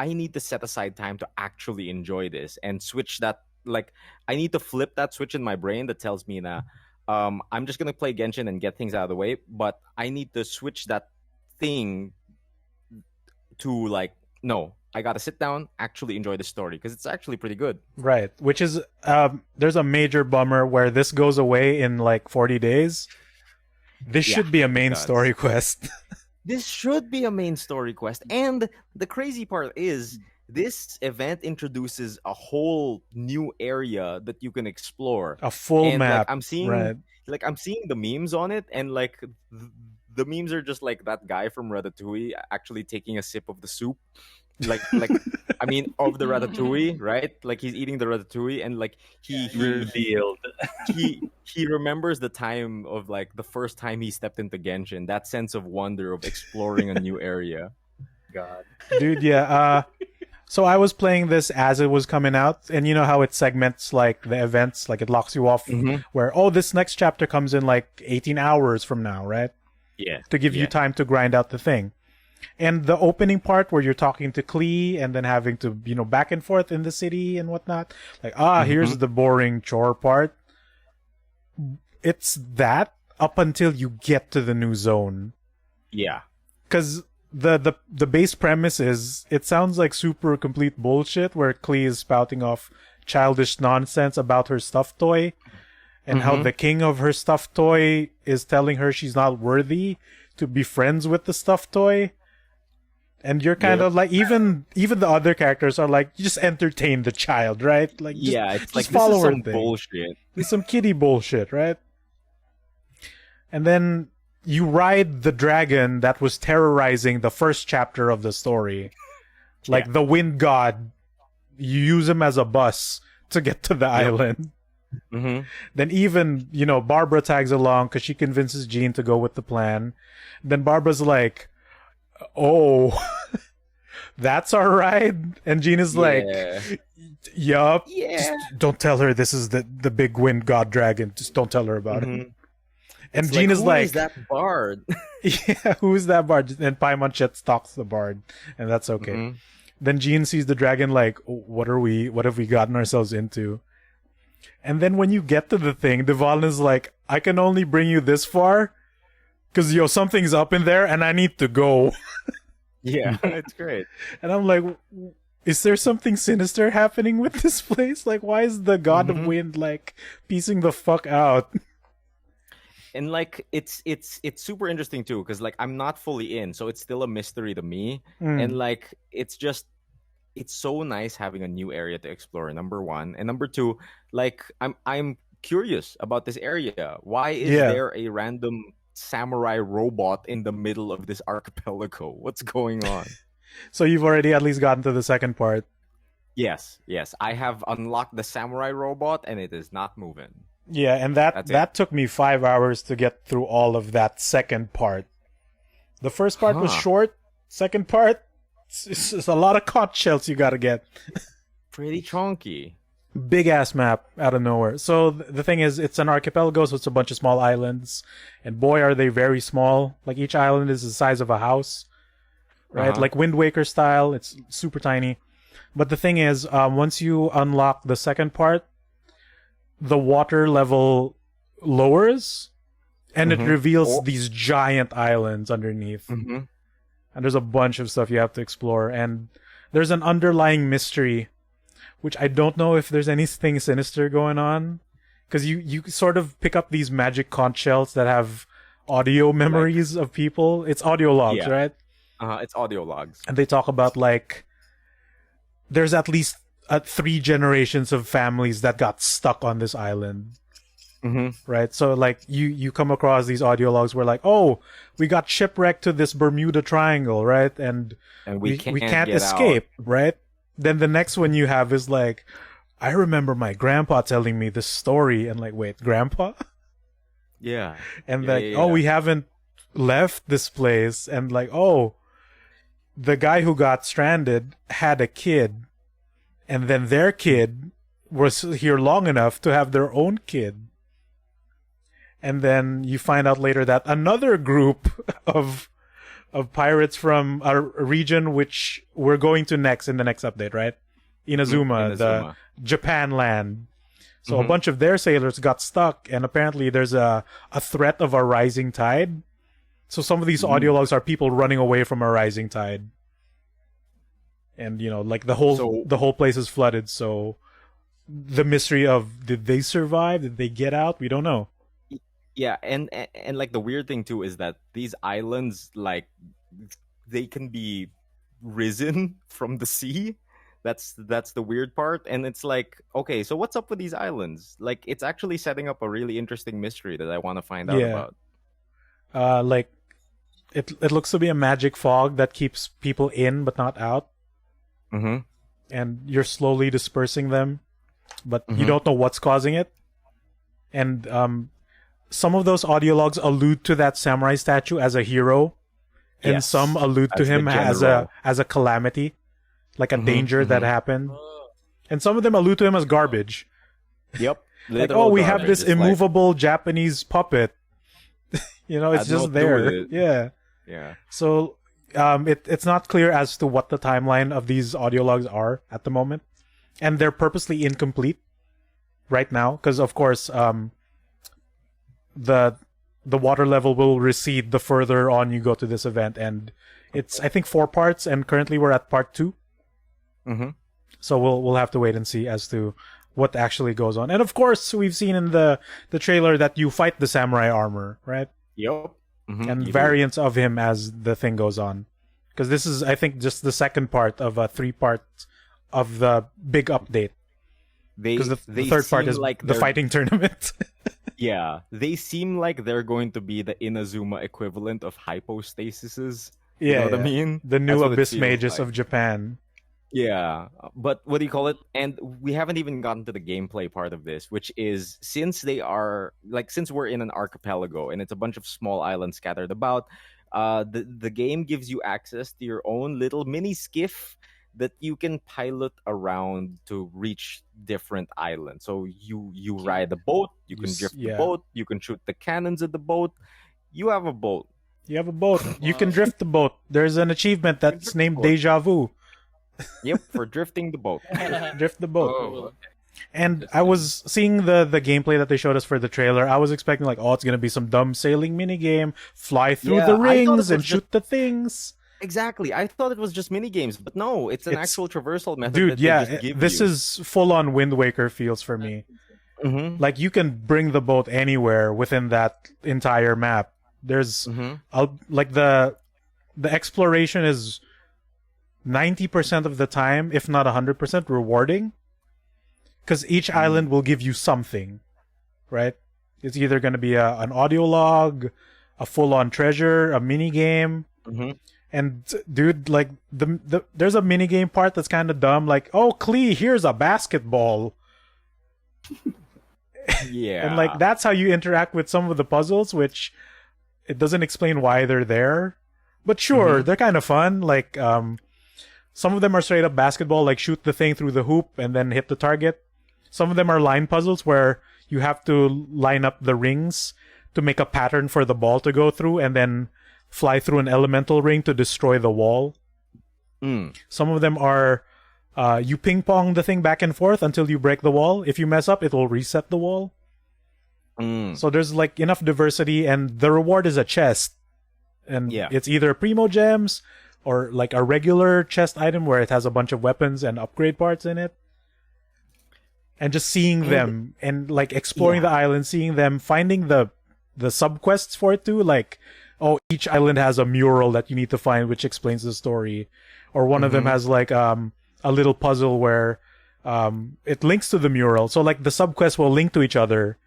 Speaker 1: need to set aside time to actually enjoy this and switch that. Like, I need to flip that switch in my brain that tells me that I'm just gonna play Genshin and get things out of the way, but I need to switch that thing to like, no, I gotta sit down, actually enjoy the story because it's actually pretty good.
Speaker 3: Right. Which is, there's a major bummer where this goes away in like 40 days. This
Speaker 1: Yeah,
Speaker 3: should be a main
Speaker 1: does.
Speaker 3: story quest.
Speaker 1: This should be a main story quest, and the crazy part is this event introduces a whole new area that you can explore.
Speaker 3: A full
Speaker 1: And
Speaker 3: map.
Speaker 1: like I'm seeing
Speaker 3: Right.
Speaker 1: I'm seeing the memes on it, and like the memes are just like that guy from Ratatouille actually taking a sip of the soup, like I mean of the Ratatouille, right? Like he's eating the Ratatouille, and like he
Speaker 4: Revealed.
Speaker 1: he remembers the time of like the first time he stepped into Genshin, that sense of wonder of exploring a new area.
Speaker 4: God.
Speaker 3: Dude, yeah. So I was playing this as it was coming out, and you know how it segments like the events, like it locks you off where, this next chapter comes in like 18 hours from now, right?
Speaker 1: Yeah.
Speaker 3: To give you
Speaker 1: Yeah.
Speaker 3: time to grind out the thing. And the opening part where you're talking to Klee and then having to, back and forth in the city and whatnot. Like, here's the boring chore part. It's that up until you get to the new zone.
Speaker 1: Yeah.
Speaker 3: Because the base premise is, it sounds like super complete bullshit where Klee is spouting off childish nonsense about her stuffed toy and how the king of her stuffed toy is telling her she's not worthy to be friends with the stuffed toy. And you're kind of like, even the other characters are like, just entertain the child, right? Like, just,
Speaker 1: Yeah, it's
Speaker 3: just
Speaker 1: like
Speaker 3: follow
Speaker 1: this is
Speaker 3: her
Speaker 1: some
Speaker 3: thing.
Speaker 1: bullshit.
Speaker 3: It's some kiddie bullshit, right? And then you ride the dragon that was terrorizing the first chapter of the story. Like the wind god, you use him as a bus to get to the island.
Speaker 1: Mm-hmm.
Speaker 3: Then even, Barbara tags along because she convinces Jean to go with the plan. Then Barbara's like, oh, that's our ride? And Jean is like, yup.
Speaker 1: Yeah.
Speaker 3: Just don't tell her this is the big wind god dragon. Just don't tell her about it. And Jean is
Speaker 1: who
Speaker 3: like,
Speaker 1: is that bard?
Speaker 3: yeah, who is that bard? And Paimon stalks the bard. And that's okay.
Speaker 1: Mm-hmm.
Speaker 3: Then Jean sees the dragon like, what have we gotten ourselves into? And then when you get to the thing, Devon is like, I can only bring you this far because, something's up in there and I need to go.
Speaker 1: Yeah, it's great.
Speaker 3: And I'm like, is there something sinister happening with this place? Like, why is the god of wind, like, piecing the fuck out?
Speaker 1: And, like, it's super interesting, too, because, like, I'm not fully in, so it's still a mystery to me. And, like, it's so nice having a new area to explore, number one. And number two, like, I'm curious about this area. Why is there a random samurai robot in the middle of this archipelago? What's going on?
Speaker 3: So you've already at least gotten to the second part.
Speaker 1: Yes. I have unlocked the samurai robot, and it is not moving.
Speaker 3: Yeah, and that took me 5 hours to get through all of that second part. The first part was short. Second part, it's a lot of conch shells you gotta get.
Speaker 1: Pretty chunky.
Speaker 3: Big ass map out of nowhere. So the thing is, it's an archipelago, so it's a bunch of small islands, and boy are they very small. Like each island is the size of a house, right? Like Wind Waker style. It's super tiny. But the thing is, once you unlock the second part, the water level lowers, and it reveals these giant islands underneath. And there's a bunch of stuff you have to explore, and there's an underlying mystery, which I don't know if there's anything sinister going on, because you sort of pick up these magic conch shells that have audio memories of people. It's audio logs, right?
Speaker 1: It's audio logs.
Speaker 3: And they talk about, like, there's at least 3 generations of families that got stuck on this island. Right? So, like, you come across these audio logs where, like, oh, we got shipwrecked to this Bermuda Triangle, right? And we can't escape, right? Then the next one you have is, like, I remember my grandpa telling me this story, and, like, wait, grandpa?
Speaker 1: Yeah.
Speaker 3: And, we haven't left this place, and, like, oh, the guy who got stranded had a kid, and then their kid was here long enough to have their own kid. And then you find out later that another group of pirates from a region which we're going to next in the next update, right? Inazuma, the Japan land. So a bunch of their sailors got stuck, and apparently there's a threat of a rising tide. So some of these audio logs are people running away from a rising tide. And, like the whole place is flooded, so the mystery of, did they survive? Did they get out? We don't know.
Speaker 1: Yeah, and like the weird thing too is that these islands, like, they can be risen from the sea. That's the weird part. And it's like, okay, so what's up with these islands? Like, it's actually setting up a really interesting mystery that I want to find out about.
Speaker 3: Like, it looks to be a magic fog that keeps people in but not out. And you're slowly dispersing them, but you don't know what's causing it. And some of those audio logs allude to that samurai statue as a hero, and some allude to him as a calamity, like a danger that happened. And some of them allude to him as garbage.
Speaker 1: Yep.
Speaker 3: Like, oh, we have this immovable Japanese puppet. It's just there. Yeah. So it's not clear as to what the timeline of these audio logs are at the moment, and they're purposely incomplete right now because, of course, the water level will recede the further on you go to this event, and it's, I think, 4 parts, and currently we're at part 2. So we'll have to wait and see as to what actually goes on. And of course, we've seen in the trailer that you fight the samurai armor, right?
Speaker 1: Yep.
Speaker 3: And variants of him as the thing goes on, because this is, I think, just the second part of a 3-part of the big update. Because the third part is like the fighting tournament.
Speaker 1: Yeah, they seem like they're going to be the Inazuma equivalent of hypostasises. You know what I mean?
Speaker 3: The new Abyss Mages of Japan.
Speaker 1: Yeah, but what do you call it? And we haven't even gotten to the gameplay part of this, which is since we're in an archipelago and it's a bunch of small islands scattered about, the game gives you access to your own little mini skiff that you can pilot around to reach different islands. So you ride the boat, you can drift the boat, you can shoot the cannons at the boat. You have a boat.
Speaker 3: You have a boat. You can drift the boat. There's an achievement that's named Deja Vu.
Speaker 1: Yep, for drifting the boat.
Speaker 3: Drift the boat.
Speaker 4: Oh,
Speaker 3: And I was seeing the gameplay that they showed us for the trailer. I was expecting like, oh, it's gonna be some dumb sailing minigame, fly through the rings and shoot the things.
Speaker 1: Exactly. I thought it was just mini games, but no, it's an actual traversal method.
Speaker 3: Dude,
Speaker 1: that they just give
Speaker 3: this
Speaker 1: you.
Speaker 3: is full on Wind Waker feels for me.
Speaker 1: Mm-hmm.
Speaker 3: Like you can bring the boat anywhere within that entire map. There's like the exploration is 90% of the time, if not 100%, rewarding. Because each island will give you something, right? It's either going to be an audio log, a full-on treasure, a mini game. And dude, like there's a mini game part that's kind of dumb. Like, oh, Klee, here's a basketball.
Speaker 1: Yeah,
Speaker 3: And like that's how you interact with some of the puzzles, which it doesn't explain why they're there. But sure, they're kind of fun. Like some of them are straight up basketball, like shoot the thing through the hoop and then hit the target. Some of them are line puzzles where you have to line up the rings to make a pattern for the ball to go through and then fly through an elemental ring to destroy the wall. Some of them are you ping pong the thing back and forth until you break the wall. If you mess up, it will reset the wall. So there's like enough diversity, and the reward is a chest. And it's either Primo Gems or like a regular chest item where it has a bunch of weapons and upgrade parts in it. And just seeing them and like exploring the island, seeing them, finding the subquests for it too. Like, oh, each island has a mural that you need to find which explains the story. Or one of them has like a little puzzle where it links to the mural. So like the subquests will link to each other.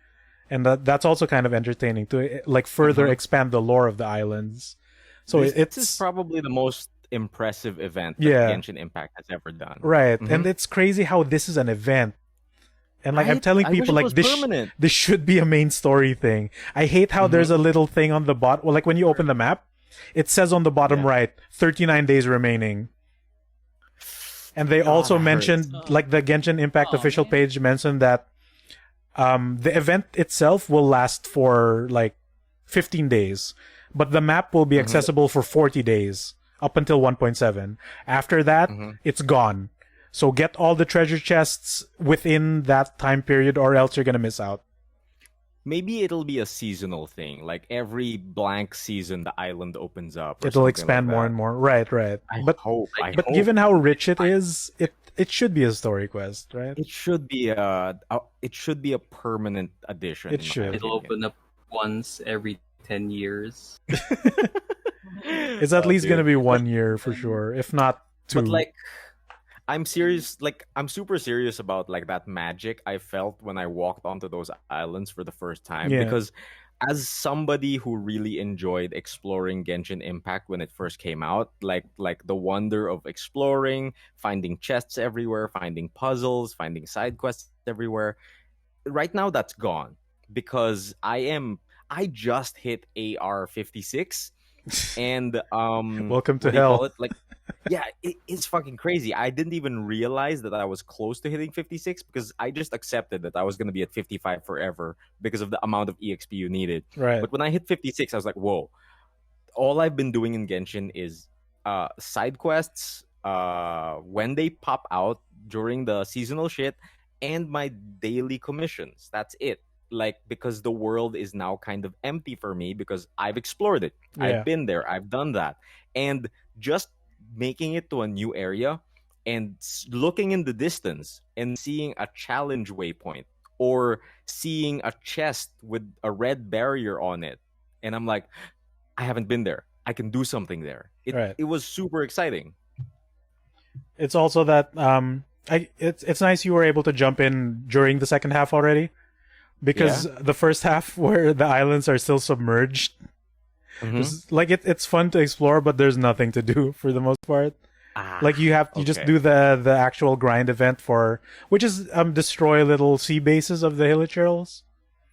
Speaker 3: And that's also kind of entertaining to like further expand the lore of the islands. So
Speaker 1: this is probably the most impressive event that Genshin Impact has ever done.
Speaker 3: Right. And it's crazy how this is an event. And like I'm telling people like this should be a main story thing. I hate how there's a little thing on the bottom. Well, like when you open the map, it says on the bottom right, 39 days remaining. And they also mentioned, like the Genshin Impact official page mentioned that the event itself will last for like 15 days. But the map will be accessible for 40 days up until 1.7. After that, it's gone. So get all the treasure chests within that time period or else you're going to miss out.
Speaker 1: Maybe it'll be a seasonal thing. Like every blank season, the island opens up.
Speaker 3: It'll expand more and more. Right. But given how rich it is, it should be a story quest, right?
Speaker 1: It should be a permanent addition.
Speaker 3: It should.
Speaker 4: It'll open up once every 10 years.
Speaker 3: It's at least going to be 1 year for sure, if not 2.
Speaker 1: But like, I'm serious. Like, I'm super serious about like that magic I felt when I walked onto those islands for the first time. Because as somebody who really enjoyed exploring Genshin Impact when it first came out, like the wonder of exploring, finding chests everywhere, finding puzzles, finding side quests everywhere. Right now, that's gone because I just hit AR 56. And
Speaker 3: welcome to hell.
Speaker 1: Like, yeah, it's fucking crazy. I didn't even realize that I was close to hitting 56 because I just accepted that I was going to be at 55 forever because of the amount of EXP you needed.
Speaker 3: Right.
Speaker 1: But when I hit 56, I was like, whoa. All I've been doing in Genshin is side quests when they pop out during the seasonal shit and my daily commissions. That's it. Like, because the world is now kind of empty for me because I've explored it. I've been there. I've done that. And just making it to a new area and looking in the distance and seeing a challenge waypoint or seeing a chest with a red barrier on it. And I'm like, I haven't been there. I can do something there. It was super exciting.
Speaker 3: It's also that it's nice you were able to jump in during the second half already. Because the first half where the islands are still submerged, like it's fun to explore, but there's nothing to do for the most part. Like you just
Speaker 1: okay.
Speaker 3: do the actual grind event for, which is destroy little sea bases of the Hilichurls.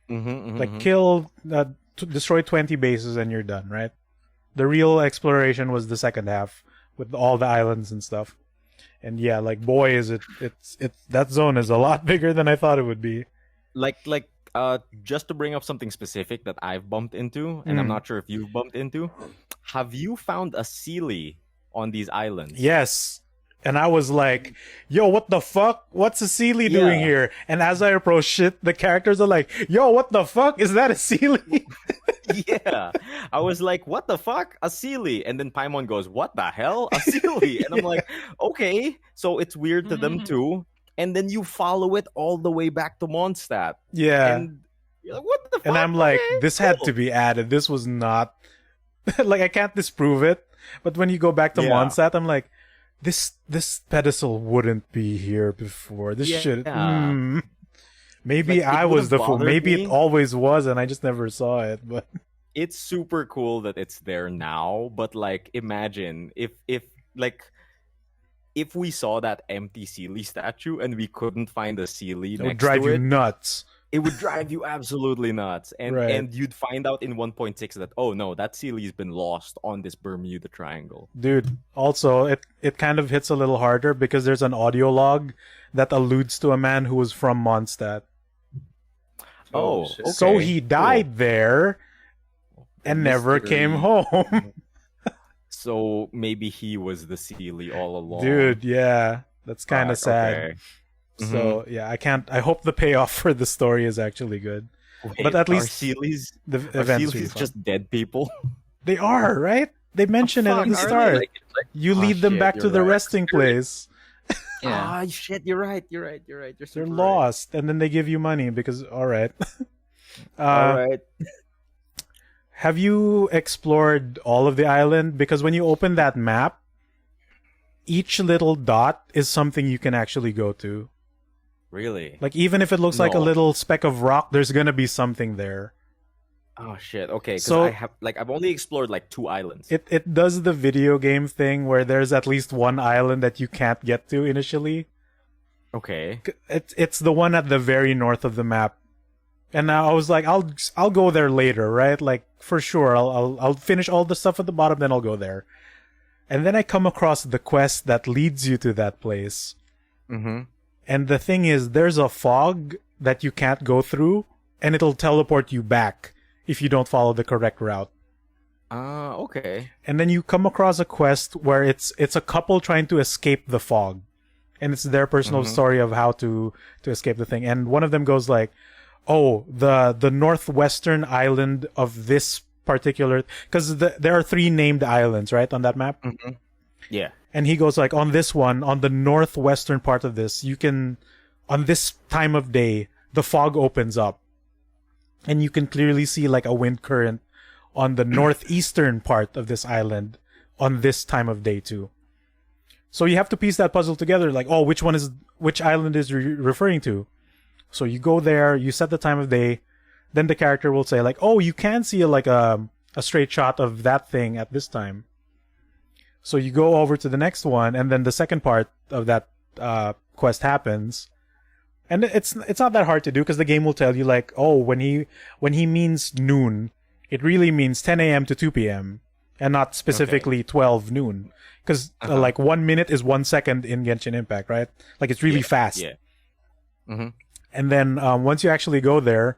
Speaker 3: Like kill, destroy 20 bases and you're done, right? The real exploration was the second half with all the islands and stuff. And yeah, like boy, is it's that zone is a lot bigger than I thought it would be.
Speaker 1: Like just to bring up something specific that I've bumped into, and I'm not sure if you've bumped into. Have you found a Sealy on these islands?
Speaker 3: Yes. And I was like, yo, what the fuck? What's a Sealy doing here? And as I approach it, the characters are like, yo, what the fuck? Is that a Sealy?
Speaker 1: Yeah. I was like, what the fuck? A Sealy. And then Paimon goes, what the hell? A Sealy. And I'm like, okay. So it's weird to them too. And then you follow it all the way back to Mondstadt.
Speaker 3: Yeah.
Speaker 1: And you're like, what the fuck?
Speaker 3: And I'm like,
Speaker 1: Okay,
Speaker 3: this had
Speaker 1: cool.
Speaker 3: to be added. This was not... like, I can't disprove it. But when you go back to Mondstadt, I'm like, this pedestal wouldn't be here before. This should... Maybe
Speaker 1: Like,
Speaker 3: I was the fool.
Speaker 1: bothered
Speaker 3: Maybe
Speaker 1: me.
Speaker 3: it always was and I just never saw it. But
Speaker 1: It's super cool that it's there now, but like imagine if we saw that empty Sealy statue and we couldn't find a Sealy
Speaker 3: it
Speaker 1: next
Speaker 3: would drive
Speaker 1: to
Speaker 3: you
Speaker 1: it,
Speaker 3: nuts.
Speaker 1: it would drive you absolutely nuts. And
Speaker 3: Right.
Speaker 1: and you'd find out in 1.6 that, oh no, that Sealy's been lost on this Bermuda Triangle.
Speaker 3: Dude, also, it kind of hits a little harder because there's an audio log that alludes to a man who was from Mondstadt.
Speaker 1: Oh,
Speaker 4: shit.
Speaker 1: okay.
Speaker 3: So he died
Speaker 1: Cool.
Speaker 3: there and never
Speaker 1: Mystery.
Speaker 3: came home.
Speaker 1: So maybe he was the Sealy all along.
Speaker 3: Dude, yeah. That's kind of
Speaker 1: Fuck,
Speaker 3: sad.
Speaker 1: okay.
Speaker 3: So, yeah, I hope the payoff for the story is actually good.
Speaker 1: Wait,
Speaker 3: But at
Speaker 1: are
Speaker 3: least
Speaker 1: Sealy's
Speaker 3: the
Speaker 1: are
Speaker 3: events
Speaker 1: Sealy's
Speaker 3: fun.
Speaker 1: just dead people?
Speaker 3: They are, right? They mention it
Speaker 1: fuck,
Speaker 3: at the
Speaker 1: are they?
Speaker 3: start.
Speaker 4: Like,
Speaker 3: You
Speaker 1: Ah,
Speaker 3: lead them
Speaker 1: shit,
Speaker 3: back to
Speaker 1: you're
Speaker 3: the
Speaker 1: right.
Speaker 3: resting place.
Speaker 2: Yeah.
Speaker 1: Ah, shit, you're right. You're
Speaker 3: They're
Speaker 1: super right.
Speaker 3: lost, and then they give you money because, all right.
Speaker 1: All right.
Speaker 3: Have you explored all of the island? Because when you open that map, each little dot is something you can actually go to.
Speaker 1: Really?
Speaker 3: Like, even if it looks like a
Speaker 1: No.
Speaker 3: little speck of rock, there's gonna be something there.
Speaker 1: Oh shit. Okay, because
Speaker 3: So-
Speaker 1: I've only explored like 2 islands.
Speaker 3: It does the video game thing where there's at least one island that you can't get to initially.
Speaker 1: Okay.
Speaker 3: It's the one at the very north of the map. And now I was like, I'll go there later, right? Like for sure, I'll finish all the stuff at the bottom, then I'll go there. And then I come across the quest that leads you to that place.
Speaker 1: Mm-hmm.
Speaker 3: And the thing is, there's a fog that you can't go through, and it'll teleport you back if you don't follow the correct route.
Speaker 1: Okay.
Speaker 3: And then you come across a quest where it's a couple trying to escape the fog, and it's their personal story of how to escape the thing. And one of them goes like, "Oh, the northwestern island of this particular," because there are 3 named islands, right, on that map.
Speaker 1: Mm-hmm. Yeah.
Speaker 3: And he goes like, on this one, on the northwestern part of this, you can, on this time of day, the fog opens up, and you can clearly see like a wind current on the northeastern part of this island on this time of day too. So you have to piece that puzzle together, like, oh, which island is referring to? So you go there, you set the time of day, then the character will say like, oh, you can see a straight shot of that thing at this time. So you go over to the next one, and then the second part of that quest happens. And it's not that hard to do because the game will tell you like, oh, when he means noon, it really means 10 a.m. to 2 p.m. and not specifically 12 noon. Because like 1 minute is 1 second in Genshin Impact, right? Like it's really fast.
Speaker 1: Yeah. Mm-hmm.
Speaker 3: And then once you actually go there,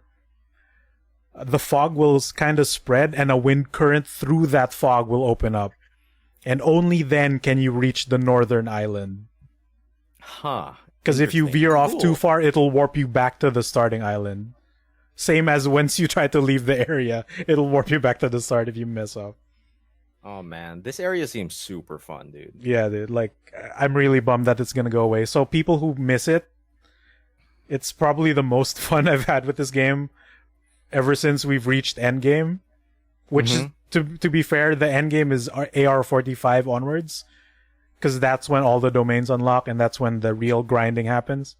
Speaker 3: the fog will kind of spread, and a wind current through that fog will open up. And only then can you reach the northern island.
Speaker 1: Huh.
Speaker 3: Because if you
Speaker 1: Interesting.
Speaker 3: veer off
Speaker 1: Cool.
Speaker 3: too far, it'll warp you back to the starting island. Same as once you try to leave the area, it'll warp you back to the start if you mess up.
Speaker 1: Oh man, this area seems super fun, dude.
Speaker 3: Yeah, dude. Like, I'm really bummed that it's gonna go away. So people who miss it, it's probably the most fun I've had with this game ever since we've reached endgame. Which is, to be fair, the endgame is AR-45 onwards. Because that's when all the domains unlock, and that's when the real grinding happens.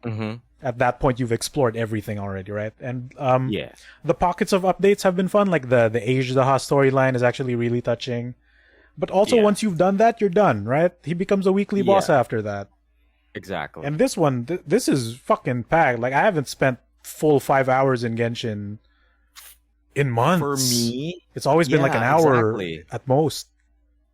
Speaker 1: Mm-hmm.
Speaker 3: At that point, you've explored everything already, right? And
Speaker 1: Yeah.
Speaker 3: the pockets of updates have been fun. Like the Age Daha storyline is actually really touching. But also,
Speaker 1: Yeah.
Speaker 3: once you've done that, you're done, right? He becomes a weekly boss
Speaker 1: Yeah.
Speaker 3: after that.
Speaker 1: Exactly.
Speaker 3: And this one, this is fucking packed. Like, I haven't spent full 5 hours in Genshin in months.
Speaker 1: For me,
Speaker 3: it's always been like an
Speaker 1: yeah,
Speaker 3: hour
Speaker 1: exactly.
Speaker 3: at most.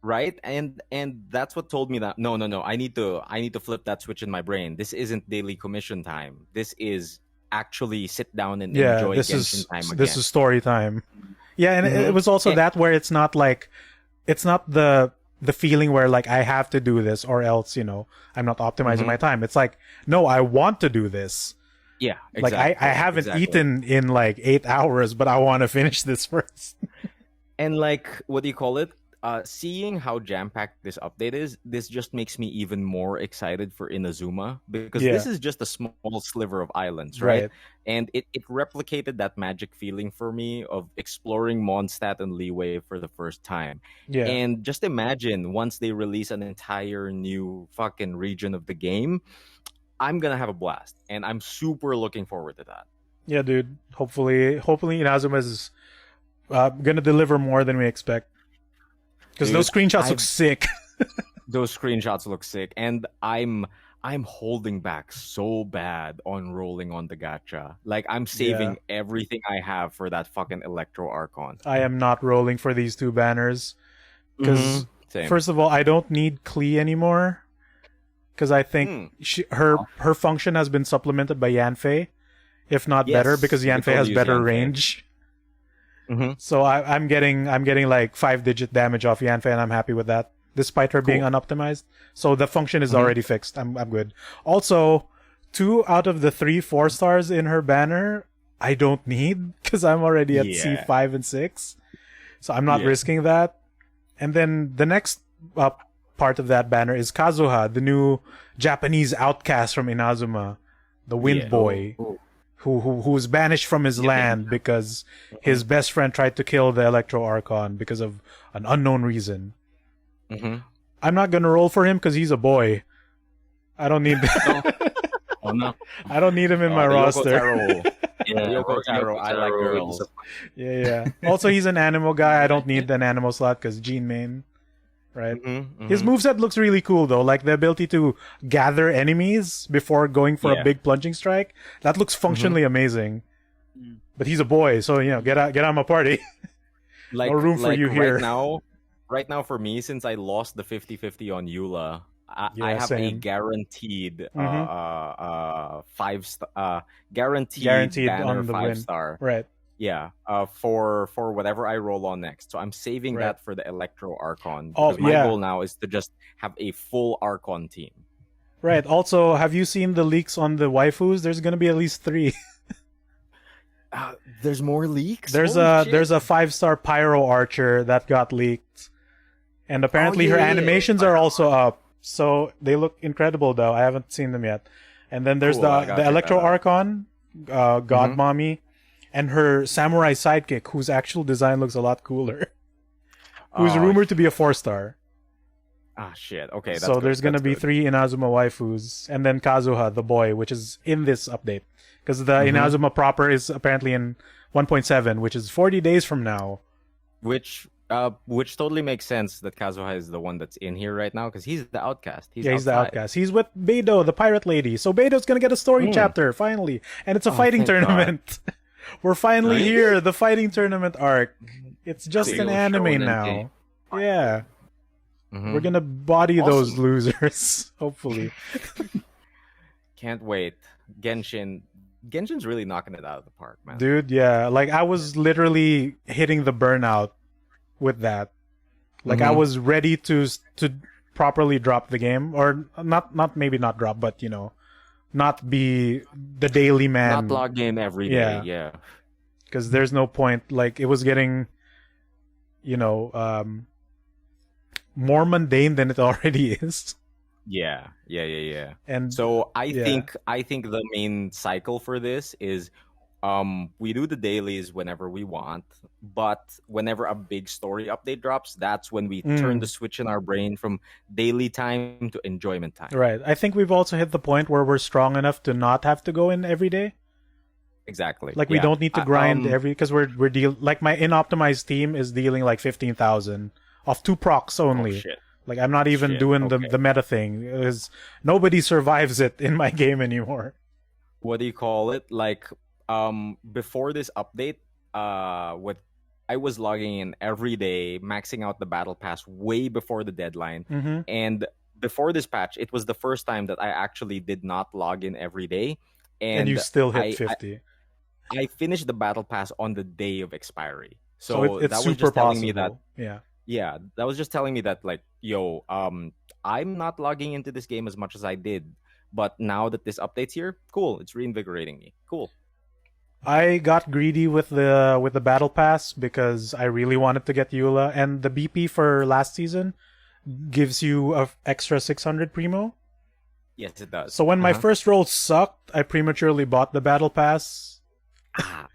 Speaker 1: right? And that's what told me that no, I need to flip that switch in my brain. This isn't daily commission time. This is actually sit down and
Speaker 3: Yeah,
Speaker 1: enjoy
Speaker 3: this
Speaker 1: Genshin
Speaker 3: is
Speaker 1: time again.
Speaker 3: this is story time. Yeah, and it
Speaker 1: Mhm.
Speaker 3: was also
Speaker 1: And-
Speaker 3: that where it's not like, it's not the feeling where like I have to do this or else, you know, I'm not optimizing
Speaker 1: Mhm.
Speaker 3: my time. It's like, no, I want to do this.
Speaker 1: Yeah,
Speaker 3: Like
Speaker 1: exactly.
Speaker 3: I haven't
Speaker 1: exactly.
Speaker 3: eaten in like 8 hours, but I want to finish this first.
Speaker 1: And like, what do you call it? Seeing how jam-packed this update is, this just makes me even more excited for Inazuma, because this
Speaker 3: Yeah.
Speaker 1: is just a small sliver of islands, right?
Speaker 3: Right.
Speaker 1: And it replicated that magic feeling for me of exploring Mondstadt and Leeway for the first time.
Speaker 3: Yeah.
Speaker 1: And just imagine once they release an entire new fucking region of the game, I'm gonna have a blast, and I'm super looking forward to that.
Speaker 3: Yeah, dude. Hopefully Inazuma is gonna deliver more than we expect. Because
Speaker 1: Dude,
Speaker 3: those screenshots
Speaker 1: I've-
Speaker 3: look sick.
Speaker 1: Those screenshots look sick, and I'm holding back so bad on rolling on the gacha. Like, I'm saving everything I have for that fucking Electro Archon.
Speaker 3: I am not rolling for these two banners. Because
Speaker 1: Same.
Speaker 3: first of all, I don't need Klee anymore. Because I think her function has been supplemented by Yanfei, if not
Speaker 1: Yes,
Speaker 3: better, because
Speaker 1: you
Speaker 3: Yanfei
Speaker 1: could
Speaker 3: has
Speaker 1: use
Speaker 3: better
Speaker 1: Yanfei.
Speaker 3: range.
Speaker 1: Mhm.
Speaker 3: So I'm getting like 5-digit damage off Yanfei, and I'm happy with that, despite her being unoptimized. So the function is already fixed. I'm good. Also, 2 out of the 3 4-stars in her banner I don't need, because I'm already at
Speaker 1: Yeah.
Speaker 3: C5 and 6. So I'm not
Speaker 1: Yeah.
Speaker 3: risking that. And then the next part of that banner is Kazuha, the new Japanese outcast from Inazuma, the Wind
Speaker 1: Yeah.
Speaker 3: Boy, who was banished from his land because his best friend tried to kill the Electro Archon because of an unknown reason.
Speaker 1: Mhm.
Speaker 3: I'm not gonna roll for him because he's a boy. I don't need.
Speaker 4: Oh no.
Speaker 3: I don't need him in my
Speaker 1: The
Speaker 3: roster.
Speaker 1: Yoko Taro.
Speaker 4: Yeah,
Speaker 1: Yoko Taro, I like girls.
Speaker 3: Yeah. Also, he's an animal guy. I don't need an animal slot because Gene main, right?
Speaker 1: Mhm,
Speaker 3: His
Speaker 1: mhm.
Speaker 3: moveset looks really cool though, like the ability to gather enemies before going for a
Speaker 1: Yeah.
Speaker 3: big plunging strike. That looks functionally amazing.
Speaker 2: Mm.
Speaker 3: But he's a boy, so you know, get out my party.
Speaker 1: Like,
Speaker 3: No room for
Speaker 1: like
Speaker 3: you here.
Speaker 1: Right now for me, since I lost the 50-50 on Eula, I
Speaker 3: Yeah,
Speaker 1: have a
Speaker 3: same.
Speaker 1: guaranteed
Speaker 3: Mhm.
Speaker 1: guaranteed
Speaker 3: Guaranteed
Speaker 1: banner
Speaker 3: on the
Speaker 1: 5-star.
Speaker 3: Right.
Speaker 1: Yeah, for whatever I roll on next. So I'm saving
Speaker 3: Right.
Speaker 1: that for the Electro Archon,
Speaker 3: Oh,
Speaker 1: because my
Speaker 3: yeah.
Speaker 1: goal now is to just have a full Archon team.
Speaker 3: Right. Also, have you seen the leaks on the waifus? There's gonna be at least 3.
Speaker 1: There's more leaks.
Speaker 3: There's
Speaker 1: Holy shit.
Speaker 3: a 5-star Pyro Archer that got leaked, and apparently her
Speaker 1: yeah, yeah,
Speaker 3: animations are also up. So they look incredible, though. I haven't seen them yet. And then there's
Speaker 1: Cool, I gotta
Speaker 3: the
Speaker 1: check
Speaker 3: Electro
Speaker 1: that out.
Speaker 3: Archon, God
Speaker 1: Mhm.
Speaker 3: Mommy, and her Samurai sidekick, whose actual design looks a lot cooler. Who's
Speaker 1: Oh,
Speaker 3: rumored to be a 4-star.
Speaker 1: shit. Okay, that's
Speaker 3: So
Speaker 1: good,
Speaker 3: there's gonna
Speaker 1: that's
Speaker 3: be
Speaker 1: good.
Speaker 3: 3 Inazuma waifus, and then Kazuha, the boy, which is in this update. Because the
Speaker 1: Mhm.
Speaker 3: Inazuma proper is apparently in 1.7, which is 40 days from now.
Speaker 1: Which totally makes sense that Kazuha is the one that's in here right now, because he's the outcast. He's
Speaker 3: Yeah, he's the
Speaker 1: outside.
Speaker 3: outcast. He's with Beidou, the pirate lady. So Beidou's gonna get a story chapter, finally. And it's a fighting
Speaker 1: thank God.
Speaker 3: tournament. We're finally
Speaker 4: Nice.
Speaker 3: here, the fighting tournament arc. It's just
Speaker 4: Big
Speaker 3: an
Speaker 4: old
Speaker 3: anime
Speaker 4: shonen
Speaker 3: now.
Speaker 4: game.
Speaker 3: Yeah.
Speaker 1: Mhm.
Speaker 3: We're gonna body those
Speaker 1: Awesome.
Speaker 3: losers, hopefully.
Speaker 1: Can't wait. Genshin's really knocking it out of the park, man.
Speaker 3: Dude, yeah. Like, I was literally hitting the burnout with that. Like, I
Speaker 1: Mhm.
Speaker 3: was ready to properly drop the game. Or maybe not drop, but, you know, not be the daily man.
Speaker 1: Not log in every day.
Speaker 3: Yeah.
Speaker 1: Yeah.
Speaker 3: Because there's no point. Like, it was getting, you know, more mundane than it already is.
Speaker 1: Yeah.
Speaker 3: And
Speaker 1: So I
Speaker 3: Yeah.
Speaker 1: think the main cycle for this is we do the dailies whenever we want, but whenever a big story update drops, that's when we turn the switch in our brain from daily time to enjoyment time.
Speaker 3: right, I think we've also hit the point where we're strong enough to not have to go in every day.
Speaker 1: Exactly.
Speaker 3: Like, we
Speaker 1: Yeah.
Speaker 3: don't need to grind because we're deal like my inoptimized team is dealing like 15,000 of 2 procs only.
Speaker 1: Oh, shit.
Speaker 3: Like I'm not even
Speaker 1: Shit,
Speaker 3: doing
Speaker 1: okay.
Speaker 3: the meta thing. Nobody survives it in my game anymore.
Speaker 1: What do you call it? Like, before this update, what I was logging in every day, maxing out the battle pass way before the deadline.
Speaker 3: Mm-hmm.
Speaker 1: And before this patch, it was the first time that I actually did not log in every day.
Speaker 3: And you still hit
Speaker 1: I
Speaker 3: 50.
Speaker 1: I finished the battle pass on the day of expiry.
Speaker 3: So
Speaker 1: So
Speaker 3: it's
Speaker 1: that was
Speaker 3: super
Speaker 1: just telling
Speaker 3: possible.
Speaker 1: me that,
Speaker 3: yeah.
Speaker 1: that was just telling me that, like, yo, I'm not logging into this game as much as I did. But now that this update's here, cool. It's reinvigorating me. Cool.
Speaker 3: I got greedy with the battle pass because I really wanted to get Eula, and the BP for last season gives you a extra 600 primo.
Speaker 1: Yes, it does.
Speaker 3: So when my first roll sucked, I prematurely bought the battle pass,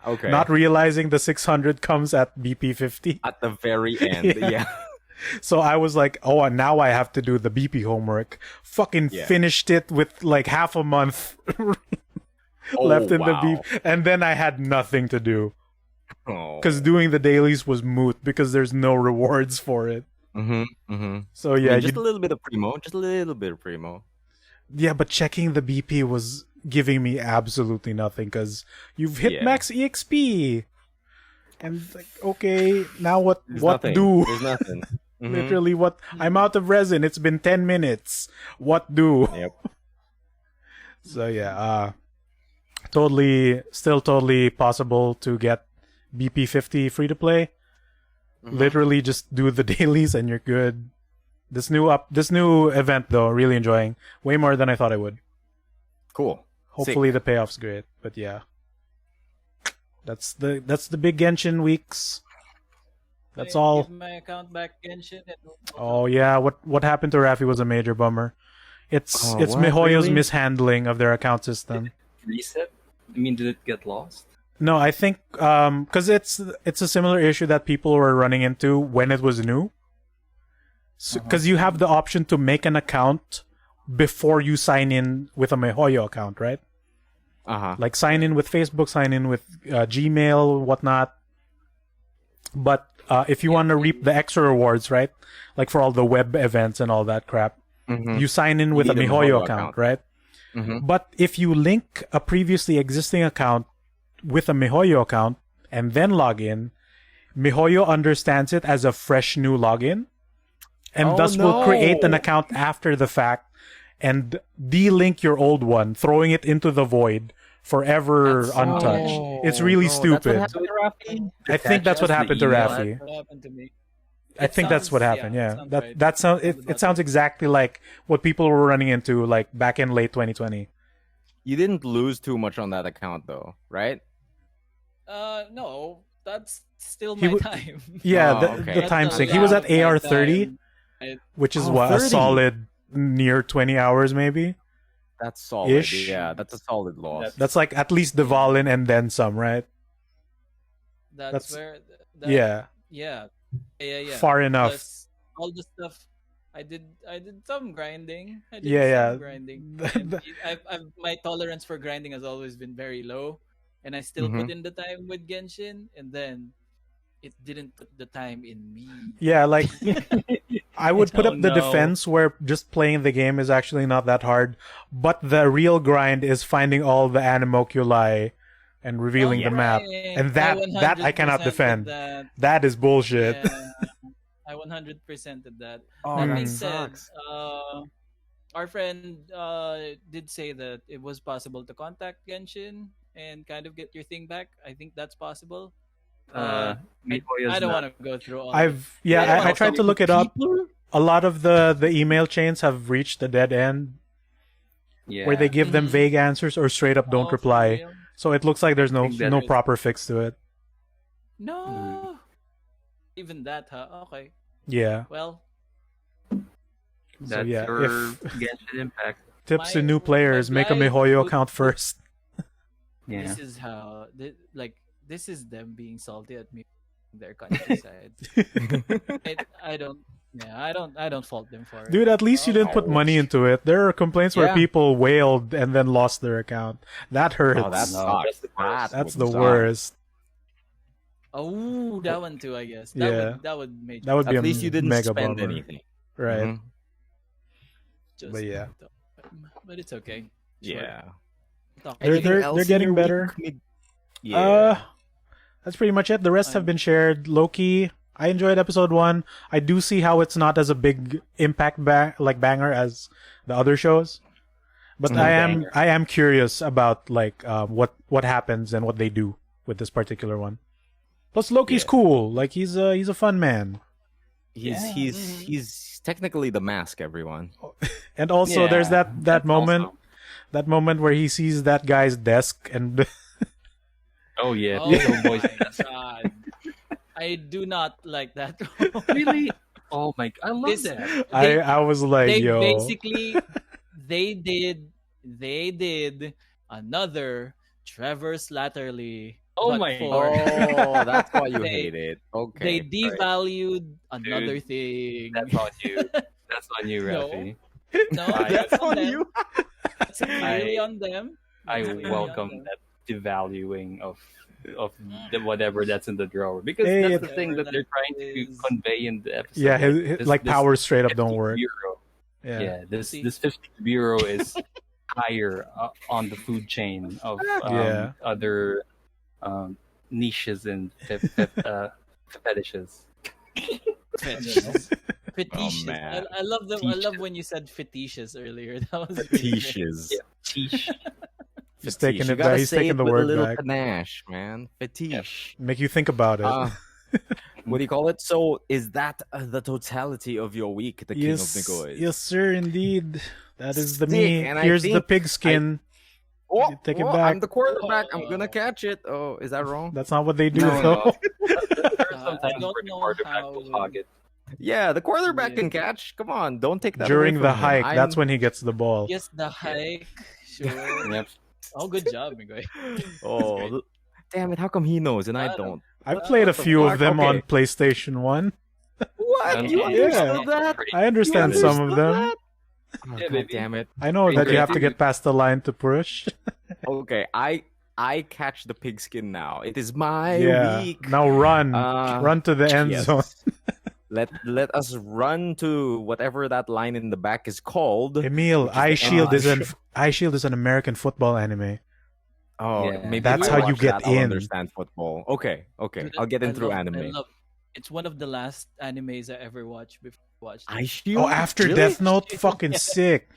Speaker 1: Okay.
Speaker 3: not realizing the 600 comes at BP 50.
Speaker 1: At the very end.
Speaker 3: Yeah.
Speaker 1: Yeah.
Speaker 3: So I was like, oh, now I have to do the BP homework. Fucking
Speaker 1: Yeah.
Speaker 3: finished it with like half a month left in the BP, and then I had nothing to do because doing the dailies was moot because there's no rewards for it. So yeah,
Speaker 1: just a little bit of primo. Just a little bit of primo.
Speaker 3: yeah, but checking the BP was giving me absolutely nothing because you've hit
Speaker 1: Yeah.
Speaker 3: max EXP, and like, okay, now what?
Speaker 1: There's
Speaker 3: what
Speaker 1: nothing.
Speaker 3: do?
Speaker 1: There's nothing.
Speaker 3: Literally, what? I'm out of resin. It's been 10 minutes. What do?
Speaker 1: Yep.
Speaker 3: So yeah, still totally possible to get BP 50 free to play. Literally, just do the dailies and you're good. This new event though, really enjoying. Way more than I thought I would.
Speaker 1: Cool.
Speaker 3: Hopefully the payoff's great, but yeah, that's the big Genshin weeks. That's all.
Speaker 2: Give my account back, Genshin.
Speaker 3: Oh yeah, what happened to Raffy was a major bummer. It's
Speaker 1: Oh,
Speaker 3: it's
Speaker 1: what?
Speaker 3: MiHoYo's
Speaker 1: Really?
Speaker 3: mishandling of their account system.
Speaker 4: Reset? I mean, did it get lost?
Speaker 3: No, I think because it's a similar issue that people were running into when it was new. Because you have the option to make an account before you sign in with a MiHoYo account, right? Like sign in with Facebook, sign in with Gmail, whatnot. But if you want to reap the extra rewards, right? Like for all the web events and all that crap, you sign in with a
Speaker 1: need a
Speaker 3: MiHoYo
Speaker 1: MiHoYo
Speaker 3: account,
Speaker 1: account.
Speaker 3: right? But if you link a previously existing account with a MiHoYo account and then log in, MiHoYo understands it as a fresh new login and thus will create an account after the fact and de-link your old one, throwing it into the void forever untouched. It's really stupid. I think that's what happened to Raffy.
Speaker 2: What happened to me?
Speaker 3: I think that's what happened.
Speaker 2: it
Speaker 3: Yeah,
Speaker 2: sounds
Speaker 3: that
Speaker 2: right.
Speaker 3: that sounds it sounds exactly like what people were running into like back in late 2020.
Speaker 1: You didn't lose too much on that account though, right?
Speaker 2: No, that's still
Speaker 3: He
Speaker 2: my
Speaker 3: w-
Speaker 2: time.
Speaker 3: Yeah,
Speaker 1: Oh,
Speaker 3: the
Speaker 1: okay.
Speaker 3: time
Speaker 2: That's
Speaker 3: sync.
Speaker 2: the
Speaker 3: He was at
Speaker 2: allowed
Speaker 3: AR
Speaker 2: my
Speaker 3: 30,
Speaker 2: time.
Speaker 3: which is
Speaker 1: Oh,
Speaker 3: what
Speaker 1: 30.
Speaker 3: a solid near 20 hours maybe.
Speaker 1: That's solid.
Speaker 3: Ish.
Speaker 1: Yeah, that's a solid loss.
Speaker 3: That's like at least the Volin and then some, right?
Speaker 2: That's
Speaker 3: That's-
Speaker 2: where.
Speaker 3: Yeah,
Speaker 2: Yeah.
Speaker 3: far enough.
Speaker 2: Plus, all the stuff I did some grinding. I did
Speaker 3: Yeah.
Speaker 2: some grinding. And my tolerance for grinding has always been very low, and I still put in the time with Genshin, and then it didn't put the time in me.
Speaker 3: Yeah, like I would put
Speaker 2: Oh,
Speaker 3: up the
Speaker 2: no.
Speaker 3: defense where just playing the game is actually not that hard, but the real grind is finding all the animoculi and revealing the map, and that I cannot
Speaker 2: 100%
Speaker 3: defend.
Speaker 2: did
Speaker 3: That is bullshit.
Speaker 2: Yeah, I 100% did that.
Speaker 1: Oh,
Speaker 2: That
Speaker 1: that
Speaker 2: being said,
Speaker 1: sucks.
Speaker 2: our friend did say that it was possible to contact Genshin and kind of get your thing back. I think that's possible. I don't want to go through all.
Speaker 3: I tried to look it up.
Speaker 2: People?
Speaker 3: A lot of the email chains have reached a dead end
Speaker 4: Yeah.
Speaker 3: where they give them vague answers or straight up don't
Speaker 2: Oh, for
Speaker 3: reply.
Speaker 2: real?
Speaker 3: So it looks like there's no
Speaker 4: think that
Speaker 3: no
Speaker 4: is-
Speaker 3: proper fix to it.
Speaker 2: No. Even that, huh? Okay.
Speaker 3: Yeah.
Speaker 2: Well,
Speaker 3: So
Speaker 4: That's
Speaker 3: yeah,
Speaker 4: your
Speaker 3: if
Speaker 4: Genshin Impact.
Speaker 3: tips to
Speaker 2: my-
Speaker 3: new players,
Speaker 2: my
Speaker 3: make a
Speaker 2: guy
Speaker 3: MiHoYo
Speaker 2: would-
Speaker 3: account first.
Speaker 4: Yeah.
Speaker 2: this is how this is them being salty at me on their countryside. I don't fault them for it.
Speaker 3: Dude, at least you didn't put money into it. There are complaints where
Speaker 1: Yeah.
Speaker 3: people wailed and then lost their account. That hurts.
Speaker 1: Oh, that
Speaker 4: No,
Speaker 1: sucks.
Speaker 4: that's the worst.
Speaker 3: That's
Speaker 1: would
Speaker 3: the
Speaker 1: suck.
Speaker 3: worst.
Speaker 2: Oh, that one too, I guess.
Speaker 3: Yeah.
Speaker 2: That would make
Speaker 3: That would be
Speaker 1: At
Speaker 3: a
Speaker 1: least you didn't
Speaker 3: mega
Speaker 1: spend
Speaker 3: bummer.
Speaker 1: anything.
Speaker 3: Right.
Speaker 1: Mhm.
Speaker 2: just
Speaker 3: But yeah.
Speaker 2: but it's okay.
Speaker 1: Yeah.
Speaker 2: Talk
Speaker 3: They're
Speaker 1: Anything
Speaker 3: they're
Speaker 1: else
Speaker 3: they're
Speaker 1: in
Speaker 3: getting
Speaker 1: your
Speaker 3: better.
Speaker 1: week? Yeah.
Speaker 3: That's pretty much it. The rest have been shared. Loki, I enjoyed episode 1. I do see how it's not as a big impact banger as the other shows. But
Speaker 4: Banger.
Speaker 3: I am curious about like what happens and what they do with this particular one. Plus Loki's
Speaker 1: Yeah.
Speaker 3: cool. Like he's a fun man.
Speaker 1: He's technically the mask, everyone.
Speaker 3: And also
Speaker 4: Yeah,
Speaker 3: there's that
Speaker 4: that's
Speaker 3: moment
Speaker 4: also-
Speaker 3: that moment where he sees that guy's desk and
Speaker 4: Oh yeah,
Speaker 2: Oh
Speaker 4: Little Boy's
Speaker 2: my
Speaker 4: desk.
Speaker 2: god. I do not like that.
Speaker 4: Really? Oh my! I love
Speaker 2: This-
Speaker 4: that.
Speaker 3: I was like,
Speaker 2: They
Speaker 3: yo.
Speaker 2: basically they did another Trevor Slatterly.
Speaker 4: Oh
Speaker 2: but
Speaker 4: my
Speaker 2: for-
Speaker 1: Oh, that's why you
Speaker 2: They-
Speaker 1: hate it. Okay.
Speaker 2: They
Speaker 1: right.
Speaker 2: devalued another thing.
Speaker 4: That's on you. That's on you,
Speaker 2: No.
Speaker 4: Raffy.
Speaker 2: No,
Speaker 1: That's on
Speaker 2: them.
Speaker 1: you.
Speaker 2: It's really on them.
Speaker 4: I
Speaker 2: It's really on
Speaker 4: welcome
Speaker 2: them.
Speaker 4: that devaluing of whatever that's in the drawer because
Speaker 3: Hey,
Speaker 4: that's
Speaker 3: it-
Speaker 4: the thing that they're trying to
Speaker 2: is-
Speaker 4: convey in the episode.
Speaker 3: Yeah, his, like power straight up don't
Speaker 4: 50
Speaker 3: work.
Speaker 4: Bureau.
Speaker 3: Yeah.
Speaker 4: Yeah, this
Speaker 2: See?
Speaker 4: 50 bureau is higher on the food chain of
Speaker 3: Yeah.
Speaker 4: other niches and fetishes.
Speaker 2: Fetishes. Fetishes.
Speaker 1: man.
Speaker 2: I love them. I love
Speaker 4: Fetishes.
Speaker 2: when you said fetishes earlier. That was really great.
Speaker 1: Fetishes.
Speaker 4: Yeah, tish.
Speaker 3: He's taking
Speaker 1: You
Speaker 3: it
Speaker 1: gotta
Speaker 3: back. He's
Speaker 1: say
Speaker 3: taking
Speaker 1: it
Speaker 3: the
Speaker 1: with a
Speaker 3: word
Speaker 1: little
Speaker 3: back.
Speaker 1: panache, man. Fetish.
Speaker 3: Make you think about it.
Speaker 1: What do you call it? So, is that the totality of your week, the King of Migoy?
Speaker 3: yes, sir, indeed. That is the
Speaker 1: Sick,
Speaker 3: me.
Speaker 1: and I
Speaker 3: Here's the
Speaker 1: think
Speaker 3: pigskin.
Speaker 1: Oh,
Speaker 3: Take it
Speaker 1: oh,
Speaker 3: back.
Speaker 1: I'm the quarterback. I'm gonna catch it. Oh, is that wrong?
Speaker 3: That's not what they do,
Speaker 4: No,
Speaker 3: though.
Speaker 2: I
Speaker 4: Sometimes
Speaker 2: don't
Speaker 4: where the
Speaker 2: know
Speaker 4: quarterback
Speaker 2: how-
Speaker 4: will hog it.
Speaker 1: Yeah, the quarterback
Speaker 2: Yeah.
Speaker 1: can catch. Come on, don't take that
Speaker 3: During
Speaker 1: away
Speaker 3: the
Speaker 1: from him.
Speaker 3: hike, that's when he gets the ball.
Speaker 2: Yes, the hike. Sure.
Speaker 4: Yep.
Speaker 2: Oh, good job, Migoy.
Speaker 1: Oh, damn it! How come he knows and I
Speaker 2: I
Speaker 1: don't?
Speaker 3: I've played a
Speaker 1: What the
Speaker 3: few of
Speaker 1: fuck?
Speaker 3: them on
Speaker 1: Okay.
Speaker 3: PlayStation 1.
Speaker 1: What? You
Speaker 4: Yeah.
Speaker 1: understood that?
Speaker 4: Pretty-
Speaker 3: I understand
Speaker 1: You
Speaker 3: some of
Speaker 1: understood
Speaker 3: them.
Speaker 1: that? Oh,
Speaker 4: Yeah,
Speaker 1: God
Speaker 4: baby.
Speaker 1: damn it!
Speaker 3: I know that you have to
Speaker 4: Great.
Speaker 3: get past the line to push.
Speaker 1: Okay, I catch the pigskin now. It is my
Speaker 3: Yeah.
Speaker 1: week.
Speaker 3: Now run. Run to the end
Speaker 1: Yes.
Speaker 3: zone.
Speaker 1: Let us run to whatever that line in the back is called.
Speaker 3: Emil,
Speaker 1: Which is
Speaker 3: Eye
Speaker 1: the
Speaker 3: Shield is
Speaker 1: end.
Speaker 3: an Eye Shield is an American football anime.
Speaker 1: Oh,
Speaker 4: Yeah.
Speaker 1: maybe
Speaker 3: That's
Speaker 1: if I
Speaker 3: how you
Speaker 1: watch
Speaker 3: get
Speaker 1: that, I'll
Speaker 3: in.
Speaker 1: understand football. Okay,
Speaker 2: Dude,
Speaker 1: I'll get in
Speaker 2: I
Speaker 1: through
Speaker 2: love-
Speaker 1: anime.
Speaker 2: It's one of the last animes I ever watched before I watched.
Speaker 1: Eye Shield.
Speaker 3: Oh, after
Speaker 1: Really?
Speaker 3: Death Note,
Speaker 2: Shield,
Speaker 3: fucking
Speaker 2: yeah.
Speaker 3: sick.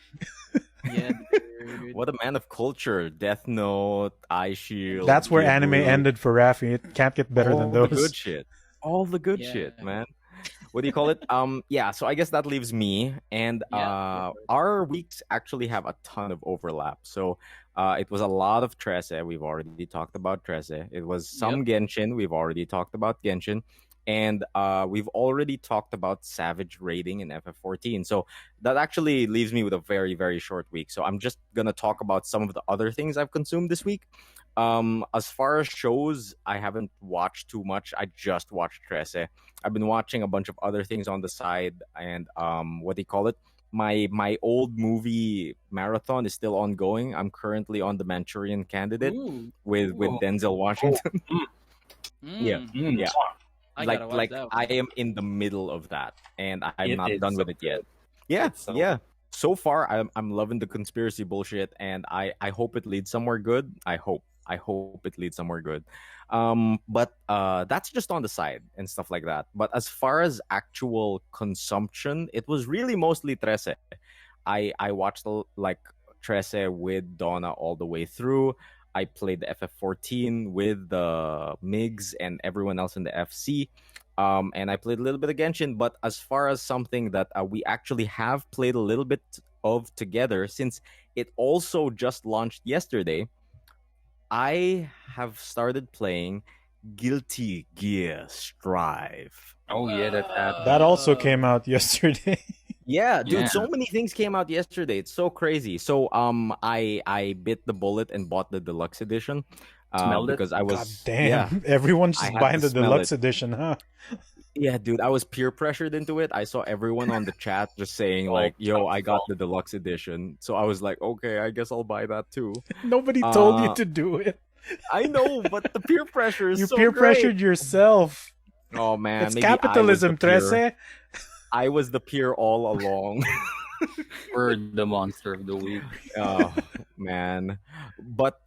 Speaker 2: Yeah, dude.
Speaker 1: What a man of culture. Death Note, Eye Shield.
Speaker 3: That's where anime
Speaker 1: Ghibli.
Speaker 3: ended for Raffy. It can't get better
Speaker 1: All
Speaker 3: than
Speaker 1: the
Speaker 3: those.
Speaker 1: good shit. All the good
Speaker 2: Yeah.
Speaker 1: shit, man. What do you call it? Yeah, so I guess that leaves me. And
Speaker 2: Yeah.
Speaker 1: our weeks actually have a ton of overlap. So it was a lot of Trese. We've already talked about Trese. It was some Genshin. We've already talked about Genshin. And we've already talked about Savage raiding in FF14. So that actually leaves me with a very, very short week. So I'm just going to talk about some of the other things I've consumed this week. As far as shows, I haven't watched too much. I just watched Trese. I've been watching a bunch of other things on the side, and what do you call it? My old movie marathon is still ongoing. I'm currently on The Manchurian Candidate
Speaker 2: Ooh.
Speaker 1: with
Speaker 4: Ooh.
Speaker 1: Denzel Washington. Yeah.
Speaker 2: Mm.
Speaker 1: Yeah.
Speaker 2: I
Speaker 1: like
Speaker 2: gotta watch that
Speaker 1: I
Speaker 2: one.
Speaker 1: am in the middle of that, and I'm
Speaker 4: It
Speaker 1: not
Speaker 4: is
Speaker 1: done
Speaker 4: so
Speaker 1: with it yet.
Speaker 4: good.
Speaker 1: Yeah,
Speaker 4: It's so
Speaker 1: yeah. So far, I'm loving the conspiracy bullshit, and I hope it leads somewhere good. I hope it leads somewhere good. But that's just on the side and stuff like that. But as far as actual consumption, it was really mostly Trese. I watched like Trese with Donna all the way through. I played the FF14 with the Migs and everyone else in the FC. And I played a little bit of Genshin. But as far as something that we actually have played a little bit of together, since it also just launched yesterday, I have started playing Guilty Gear Strive.
Speaker 4: Oh yeah, that
Speaker 3: That also came out yesterday.
Speaker 1: Yeah, dude,
Speaker 4: Yeah.
Speaker 1: so many things came out yesterday. It's so crazy. So I bit the bullet and bought the deluxe edition.
Speaker 4: Smelled it?
Speaker 1: Because I was
Speaker 3: God damn.
Speaker 1: yeah.
Speaker 3: Everyone's
Speaker 1: I
Speaker 3: just
Speaker 1: had
Speaker 3: buying
Speaker 1: to
Speaker 3: the
Speaker 1: smell
Speaker 3: deluxe
Speaker 1: it.
Speaker 3: edition, huh?
Speaker 1: Yeah, dude, I was peer pressured into it. I saw everyone on the chat just saying like, "Yo, I got the deluxe edition." So I was like, "Okay, I guess I'll buy that too."
Speaker 3: Nobody told you
Speaker 1: Uh,
Speaker 3: to do it.
Speaker 1: I know, but the peer pressure is
Speaker 3: You
Speaker 1: so
Speaker 3: peer
Speaker 1: great.
Speaker 3: pressured yourself.
Speaker 1: Oh man,
Speaker 3: It's
Speaker 1: maybe I was the
Speaker 3: capitalism,
Speaker 1: peer.
Speaker 3: Trese.
Speaker 1: I was the peer all along.
Speaker 4: We're the monster of the week.
Speaker 1: Oh man. But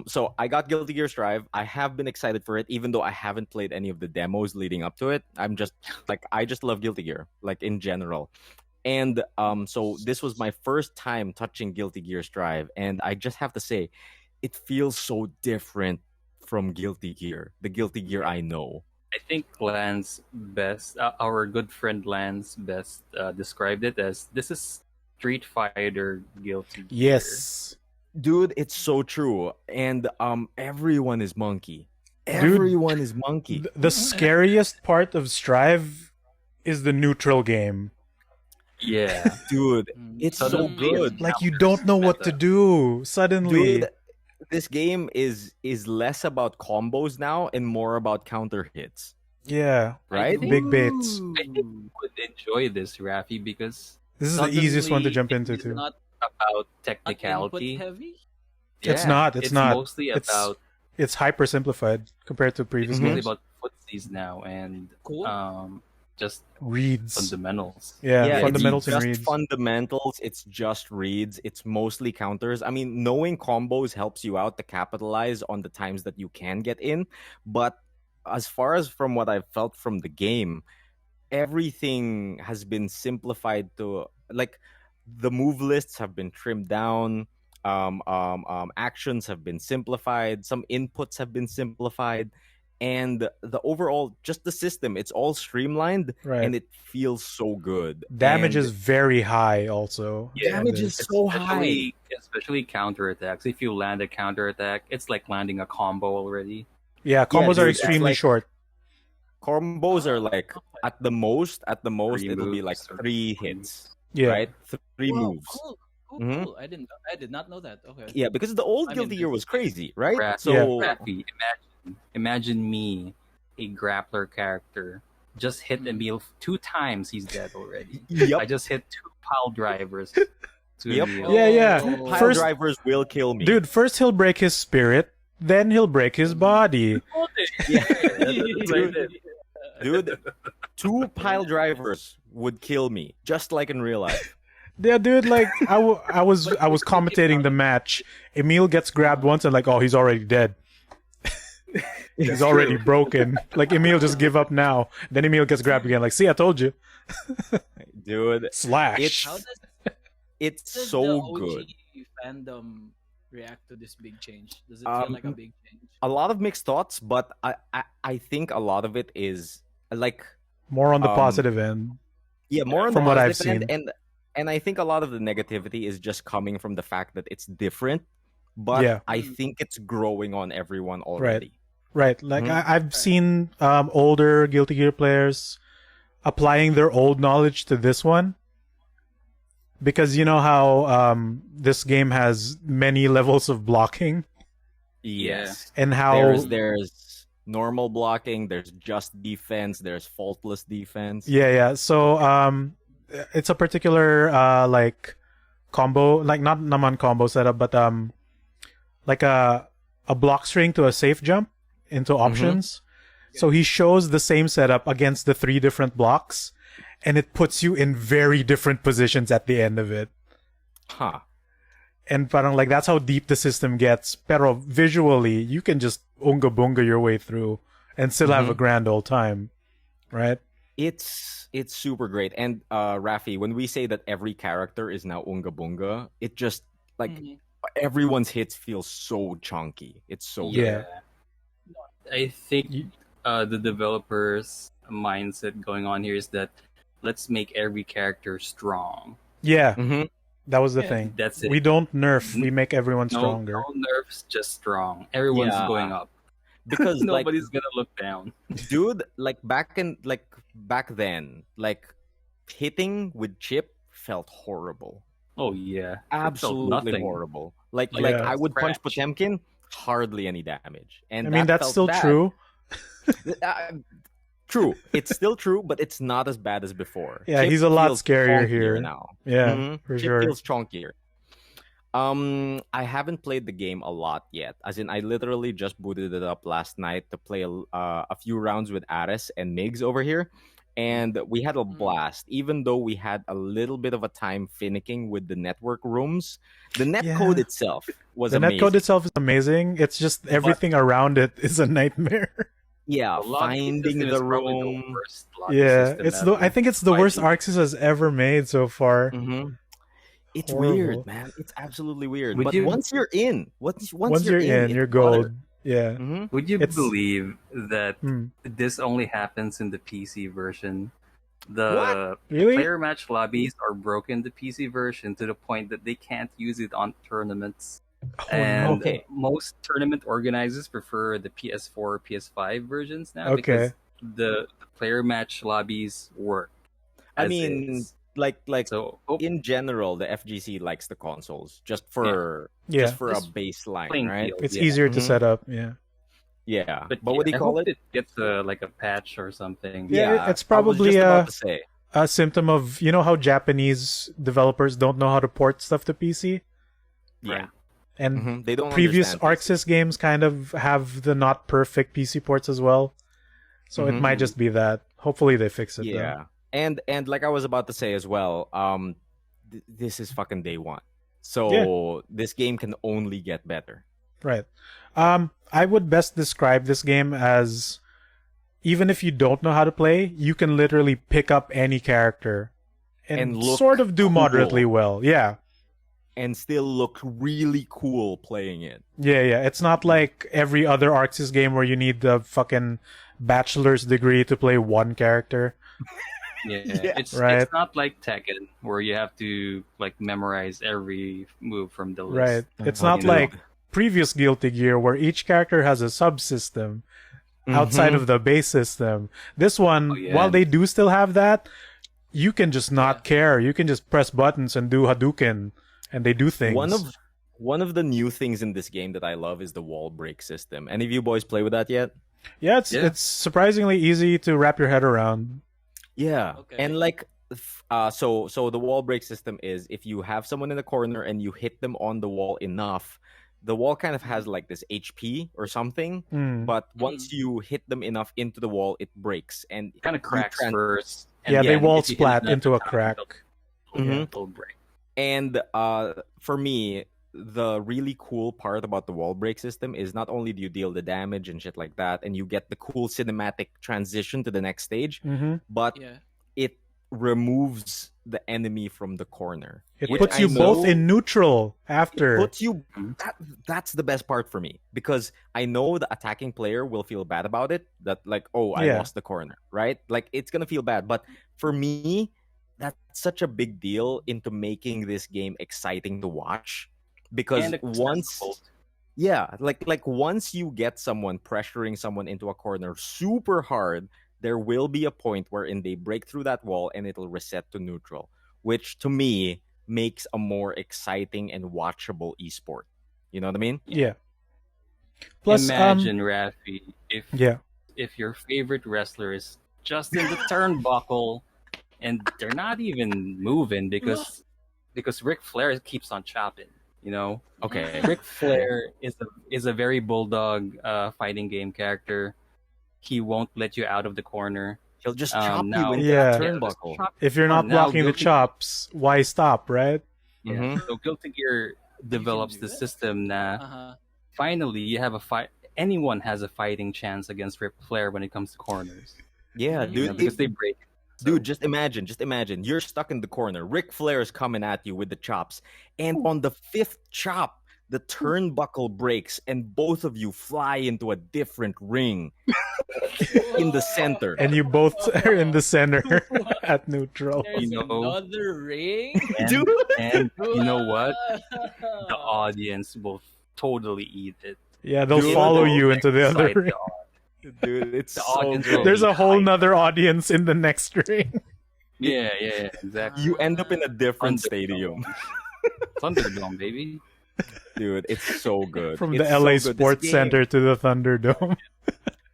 Speaker 1: so I got Guilty Gear Strive. I have been excited for it, even though I haven't played any of the demos leading up to it. I'm just like I just love Guilty Gear, like in general. And so this was my first time touching Guilty Gear Strive, and I just have to say, it feels so different from Guilty Gear, the Guilty Gear I know.
Speaker 4: I think Lance best, our good friend Lance best described it as this is Street Fighter Guilty Gear.
Speaker 3: Yes.
Speaker 1: Dude, it's so true. And everyone is monkey. Everyone is monkey.
Speaker 3: The scariest part of Strive is the neutral game.
Speaker 4: Yeah.
Speaker 1: Dude, it's so
Speaker 4: Suddenly,
Speaker 1: good.
Speaker 3: Like you don't know what to do suddenly.
Speaker 1: Dude, this game is less about combos now and more about counter hits,
Speaker 3: Yeah.
Speaker 1: right?
Speaker 4: think-
Speaker 3: Big baits.
Speaker 4: I think you would enjoy this, Raffy, because
Speaker 3: This is the easiest one to
Speaker 4: suddenly
Speaker 3: jump into
Speaker 2: It's
Speaker 3: too.
Speaker 2: not
Speaker 4: about
Speaker 2: input
Speaker 4: technicality.
Speaker 2: heavy.
Speaker 3: It's not, it's not.
Speaker 4: Mostly
Speaker 3: It's
Speaker 4: about
Speaker 3: It's hyper simplified compared to previous
Speaker 4: it's
Speaker 1: Mhm.
Speaker 4: mostly
Speaker 3: games.
Speaker 4: about footsies now and
Speaker 2: Cool.
Speaker 4: just
Speaker 3: Reads.
Speaker 4: fundamentals.
Speaker 3: Yeah,
Speaker 1: it's
Speaker 3: fundamentals and
Speaker 1: just
Speaker 3: reads.
Speaker 1: fundamentals. It's just reads. It's mostly counters. I mean, knowing combos helps you out to capitalize on the times that you can get in. But as far as from what I've felt from the game, everything has been simplified to like the move lists have been trimmed down. Actions have been simplified. Some inputs have been simplified. And the overall, just the system, it's all streamlined
Speaker 3: Right.
Speaker 1: and it feels so good.
Speaker 3: Damage
Speaker 1: And
Speaker 3: is very high also.
Speaker 4: Yeah,
Speaker 1: damage is so high.
Speaker 4: Especially counterattacks. If you land a counterattack, it's like landing a combo already.
Speaker 3: Yeah, combos
Speaker 1: dude,
Speaker 3: are
Speaker 1: it's
Speaker 3: extremely
Speaker 1: like-
Speaker 3: short.
Speaker 1: Combos are like at the most,
Speaker 4: Three
Speaker 1: it'll be like
Speaker 4: moves or
Speaker 1: 3
Speaker 4: something.
Speaker 1: hits,
Speaker 3: Yeah.
Speaker 1: right? 3
Speaker 2: Wow,
Speaker 1: moves.
Speaker 2: Cool. Cool,
Speaker 1: Mhm.
Speaker 2: cool. I did not know that. Okay.
Speaker 1: Yeah, because the old
Speaker 2: I'm
Speaker 1: Guilty
Speaker 2: in
Speaker 1: Gear was
Speaker 2: this.
Speaker 1: crazy, right?
Speaker 4: Raffy,
Speaker 1: So
Speaker 4: Raffy, imagine me, a grappler character, just hit Emile 2 times, he's dead already. I
Speaker 1: yep,
Speaker 4: just hit 2 pile drivers to
Speaker 1: Yep.
Speaker 4: Emile.
Speaker 3: Yeah, yeah.
Speaker 2: Oh.
Speaker 1: pile
Speaker 3: First-
Speaker 1: drivers will kill me.
Speaker 3: Dude, first he'll break his spirit, then he'll break his body.
Speaker 1: Yeah.
Speaker 4: That's what I did.
Speaker 1: Dude, 2 pile drivers would kill me, just like in real life.
Speaker 3: Yeah, dude, like I was commentating the match. Emile gets grabbed once and like, oh, he's already dead. He's already broken. Like Emile just give up now. Then Emile gets grabbed again. Like, see, I told you.
Speaker 1: Dude,
Speaker 3: Slash.
Speaker 2: How does
Speaker 1: it's
Speaker 2: the
Speaker 1: so
Speaker 2: OG
Speaker 1: good.
Speaker 2: fandom react to this big change? Does it
Speaker 1: Um,
Speaker 2: feel like a big change?
Speaker 1: A lot of mixed thoughts, but I think a lot of it is like
Speaker 3: More on the
Speaker 1: um,
Speaker 3: positive end.
Speaker 1: yeah, more on
Speaker 3: From
Speaker 1: the
Speaker 3: what I've
Speaker 1: positive end,
Speaker 3: seen.
Speaker 1: and I think a lot of the negativity is just coming from the fact that it's different. But
Speaker 3: Yeah.
Speaker 1: I think it's growing on everyone already.
Speaker 3: Right. Like
Speaker 1: Mhm.
Speaker 3: I've seen older Guilty Gear players applying their old knowledge to this one. Because you know how this game has many levels of blocking
Speaker 1: Yes,
Speaker 3: and how
Speaker 1: there's normal blocking, there's just defense, there's faultless defense.
Speaker 3: yeah. So it's a particular like combo, like not naman combo setup, but like a block string to a safe jump into options. So he shows the same setup against the 3 different blocks, and it puts you in very different positions at the end of it.
Speaker 1: Huh.
Speaker 3: And parang like that's how deep the system gets. Pero visually, you can just unga bunga your way through and still have a grand old time, right?
Speaker 1: It's super great. And Raffy, when we say that every character is now Unga Bunga, it just like
Speaker 2: Mhm.
Speaker 1: everyone's hits feel so chunky. It's so
Speaker 3: Yeah.
Speaker 4: I think
Speaker 3: You-
Speaker 4: the developers' mindset going on here is that let's make every character strong.
Speaker 3: Yeah,
Speaker 1: good.
Speaker 3: that was the
Speaker 2: Yeah,
Speaker 3: thing.
Speaker 4: That's it.
Speaker 3: We don't nerf, we make everyone
Speaker 4: no,
Speaker 3: stronger.
Speaker 4: no nerfs, just strong. Everyone's
Speaker 1: Yeah.
Speaker 4: going up.
Speaker 1: Because like
Speaker 4: Nobody's gonna look down.
Speaker 1: dude, like back then, like hitting with chip felt horrible.
Speaker 4: Oh yeah, It felt
Speaker 1: Absolutely
Speaker 4: nothing.
Speaker 1: horrible. Like
Speaker 3: Yeah.
Speaker 1: I would punch
Speaker 4: Scratch.
Speaker 1: Potemkin, hardly any damage. And
Speaker 3: I mean,
Speaker 1: that
Speaker 3: that's
Speaker 1: felt
Speaker 3: still
Speaker 1: bad.
Speaker 3: true.
Speaker 1: Uh, True. It's still true, but it's not as bad as before.
Speaker 3: Yeah,
Speaker 1: Chip
Speaker 3: he's a lot
Speaker 1: feels
Speaker 3: scarier
Speaker 1: chonkier
Speaker 3: here.
Speaker 1: now.
Speaker 3: Yeah,
Speaker 1: Mhm.
Speaker 3: for
Speaker 1: Chip
Speaker 3: sure.
Speaker 1: feels chonkier. I haven't played the game a lot yet. As in, I literally just booted it up last night to play a few rounds with Aris and Migs over here, and we had a blast. Even though we had a little bit of a time finicking with the network rooms, the netcode itself was
Speaker 3: The
Speaker 1: amazing.
Speaker 3: netcode itself is amazing. It's just everything around it is a nightmare.
Speaker 1: Yeah,
Speaker 4: The lobby
Speaker 1: finding
Speaker 4: system is
Speaker 1: the
Speaker 4: probably the
Speaker 1: room.
Speaker 4: worst lobby
Speaker 3: Yeah,
Speaker 4: system
Speaker 3: it's the.
Speaker 4: ever.
Speaker 3: I think it's the worst
Speaker 4: Fighting.
Speaker 3: Arxis has ever made so far.
Speaker 1: Mhm. It's
Speaker 3: Horrible.
Speaker 1: weird, man. It's absolutely weird.
Speaker 4: Would
Speaker 1: but
Speaker 4: you-
Speaker 1: once you're in, once
Speaker 3: Once you're in,
Speaker 1: it's
Speaker 3: you're
Speaker 1: butter.
Speaker 3: gold. Yeah.
Speaker 1: Mhm.
Speaker 4: Would you
Speaker 3: It's-
Speaker 4: believe that
Speaker 3: Hmm.
Speaker 4: this only happens in the PC version? The
Speaker 3: Really?
Speaker 4: player match lobbies are broken in the PC version to the point that they can't use it on tournaments.
Speaker 3: Oh,
Speaker 4: And
Speaker 1: okay.
Speaker 4: most tournament organizers prefer the PS4, PS5 versions now
Speaker 3: Okay.
Speaker 4: because the player match lobbies work.
Speaker 1: I
Speaker 4: as
Speaker 1: mean,
Speaker 4: is.
Speaker 1: like
Speaker 4: So
Speaker 1: in general, the FGC likes the consoles just for
Speaker 3: Yeah.
Speaker 1: just for a
Speaker 4: Just
Speaker 1: baseline,
Speaker 4: playing
Speaker 1: right?
Speaker 4: field.
Speaker 3: It's
Speaker 4: Yeah.
Speaker 3: easier to
Speaker 1: Mhm.
Speaker 3: set up. Yeah.
Speaker 1: Yeah,
Speaker 4: but
Speaker 1: what do
Speaker 4: I
Speaker 1: you call
Speaker 4: hope
Speaker 1: it?
Speaker 4: gets like a patch or something.
Speaker 3: Yeah, it's
Speaker 1: I was
Speaker 3: probably,
Speaker 1: just about to say.
Speaker 3: A symptom of how Japanese developers don't know how to port stuff to PC,
Speaker 1: Yeah,
Speaker 3: and
Speaker 1: Mhm. They don't
Speaker 3: previous
Speaker 1: understand
Speaker 3: Arxis games kind of have the not perfect PC ports as well. So it
Speaker 1: Mhm.
Speaker 3: might just be that. Hopefully they fix it.
Speaker 1: Yeah, and like I was about to say as well, this is fucking day one, so this game can only get better.
Speaker 3: Though. Right. I would best describe this game as, even if you don't know how to play, you can literally pick up any character and
Speaker 1: And look
Speaker 3: sort of do
Speaker 1: cool.
Speaker 3: moderately well. Yeah.
Speaker 1: And still look really cool playing it.
Speaker 3: Yeah. It's not like every other Arxis game where you need the fucking bachelor's degree to play one character.
Speaker 4: Yeah,
Speaker 1: Yeah.
Speaker 4: it's
Speaker 3: Right.
Speaker 4: not like Tekken where you have to like memorize every move from the list.
Speaker 3: Right. It's
Speaker 1: Oh,
Speaker 3: not
Speaker 4: you know.
Speaker 3: like previous Guilty Gear where each character has a subsystem outside
Speaker 1: Mhm.
Speaker 3: of the base system. This one,
Speaker 4: Oh, yeah.
Speaker 3: while they do still have that, you can just not care. You can just press buttons and do Hadouken, and they do things.
Speaker 1: One of the new things in this game that I love is the wall break system. Any of you boys play with that yet?
Speaker 3: Yeah, it's
Speaker 4: Yeah.
Speaker 3: it's surprisingly easy to wrap your head around.
Speaker 1: Yeah.
Speaker 2: Okay.
Speaker 1: And like so the wall break system is if you have someone in the corner and you hit them on the wall enough, the wall kind of has like this HP or something,
Speaker 3: Hmm.
Speaker 1: but once you hit them enough into the wall, it breaks and
Speaker 4: Kind of
Speaker 1: you
Speaker 4: cracks
Speaker 1: tran-
Speaker 4: first.
Speaker 3: Yeah, they
Speaker 4: then
Speaker 3: wall
Speaker 4: if you hit
Speaker 3: splat
Speaker 4: enough
Speaker 3: into a
Speaker 4: time,
Speaker 3: crack.
Speaker 1: Mhm.
Speaker 4: it'll break.
Speaker 1: And for me, the really cool part about the wall break system is not only do you deal the damage and shit like that, and you get the cool cinematic transition to the next stage,
Speaker 3: hmm
Speaker 1: but
Speaker 2: Yeah.
Speaker 1: it removes the enemy from the corner.
Speaker 3: It
Speaker 1: Which
Speaker 3: puts
Speaker 1: I
Speaker 3: you both
Speaker 1: know-
Speaker 3: in neutral
Speaker 1: It
Speaker 3: after.
Speaker 1: puts you. That's the best part for me because I know the attacking player will feel bad about it. That like, oh, I
Speaker 3: Yeah.
Speaker 1: lost the corner, right? Like it's gonna feel bad. But for me, that's such a big deal into making this game exciting to watch because
Speaker 4: And
Speaker 1: once,
Speaker 4: accessible.
Speaker 1: yeah, like once you get someone pressuring someone into a corner super hard, there will be a point wherein they break through that wall and it'll reset to neutral, which to me makes a more exciting and watchable esport. You know what I mean?
Speaker 3: Yeah. Plus,
Speaker 4: Imagine Raffy
Speaker 3: yeah.
Speaker 4: if your favorite wrestler is just in the turnbuckle and they're not even moving because Ric Flair keeps on chopping. You know,
Speaker 1: Okay.
Speaker 4: Ric Flair is a very bulldog fighting game character. He won't let you out of the corner.
Speaker 1: He'll just chop
Speaker 4: now-
Speaker 1: you into
Speaker 3: Yeah.
Speaker 1: that
Speaker 4: Yeah,
Speaker 1: turnbuckle.
Speaker 4: chop-
Speaker 3: If you're not
Speaker 4: now
Speaker 3: blocking the
Speaker 4: Guilty-
Speaker 3: chops, why stop, right?
Speaker 4: Yeah.
Speaker 1: Mhm.
Speaker 4: So Guilty Gear develops
Speaker 2: do
Speaker 4: the
Speaker 2: that.
Speaker 4: system that
Speaker 2: Uh-huh.
Speaker 4: finally you have a fight. Anyone has a fighting chance against Ric Flair when it comes to corners.
Speaker 1: Yeah,
Speaker 2: Mhm.
Speaker 4: You know,
Speaker 1: dude.
Speaker 4: because they break. So-
Speaker 1: Dude, just imagine. You're stuck in the corner. Ric Flair is coming at you with the chops. And on the fifth chop, the turnbuckle breaks and both of you fly into a different ring in the center.
Speaker 3: And you both are in the center at neutral.
Speaker 2: There's
Speaker 4: You know-
Speaker 2: another ring.
Speaker 4: and,
Speaker 1: Dude.
Speaker 4: and you know what? The audience will totally eat it.
Speaker 3: Yeah, they'll
Speaker 1: Dude,
Speaker 3: follow
Speaker 4: They'll
Speaker 3: you into the other
Speaker 4: excite
Speaker 3: ring.
Speaker 4: the audience.
Speaker 1: Dude, it's
Speaker 4: The
Speaker 1: so
Speaker 4: audience
Speaker 1: good.
Speaker 4: will-
Speaker 3: There's a whole
Speaker 4: Hype.
Speaker 3: nother audience in the next ring.
Speaker 4: Yeah, exactly.
Speaker 1: You end up in a different
Speaker 4: Thunderdome.
Speaker 1: stadium.
Speaker 4: Thunderdome, baby.
Speaker 1: Dude, it's so good.
Speaker 3: From
Speaker 1: It's
Speaker 3: the
Speaker 1: so
Speaker 3: LA
Speaker 1: good. This
Speaker 3: Sports
Speaker 1: game-
Speaker 3: Center to the Thunderdome.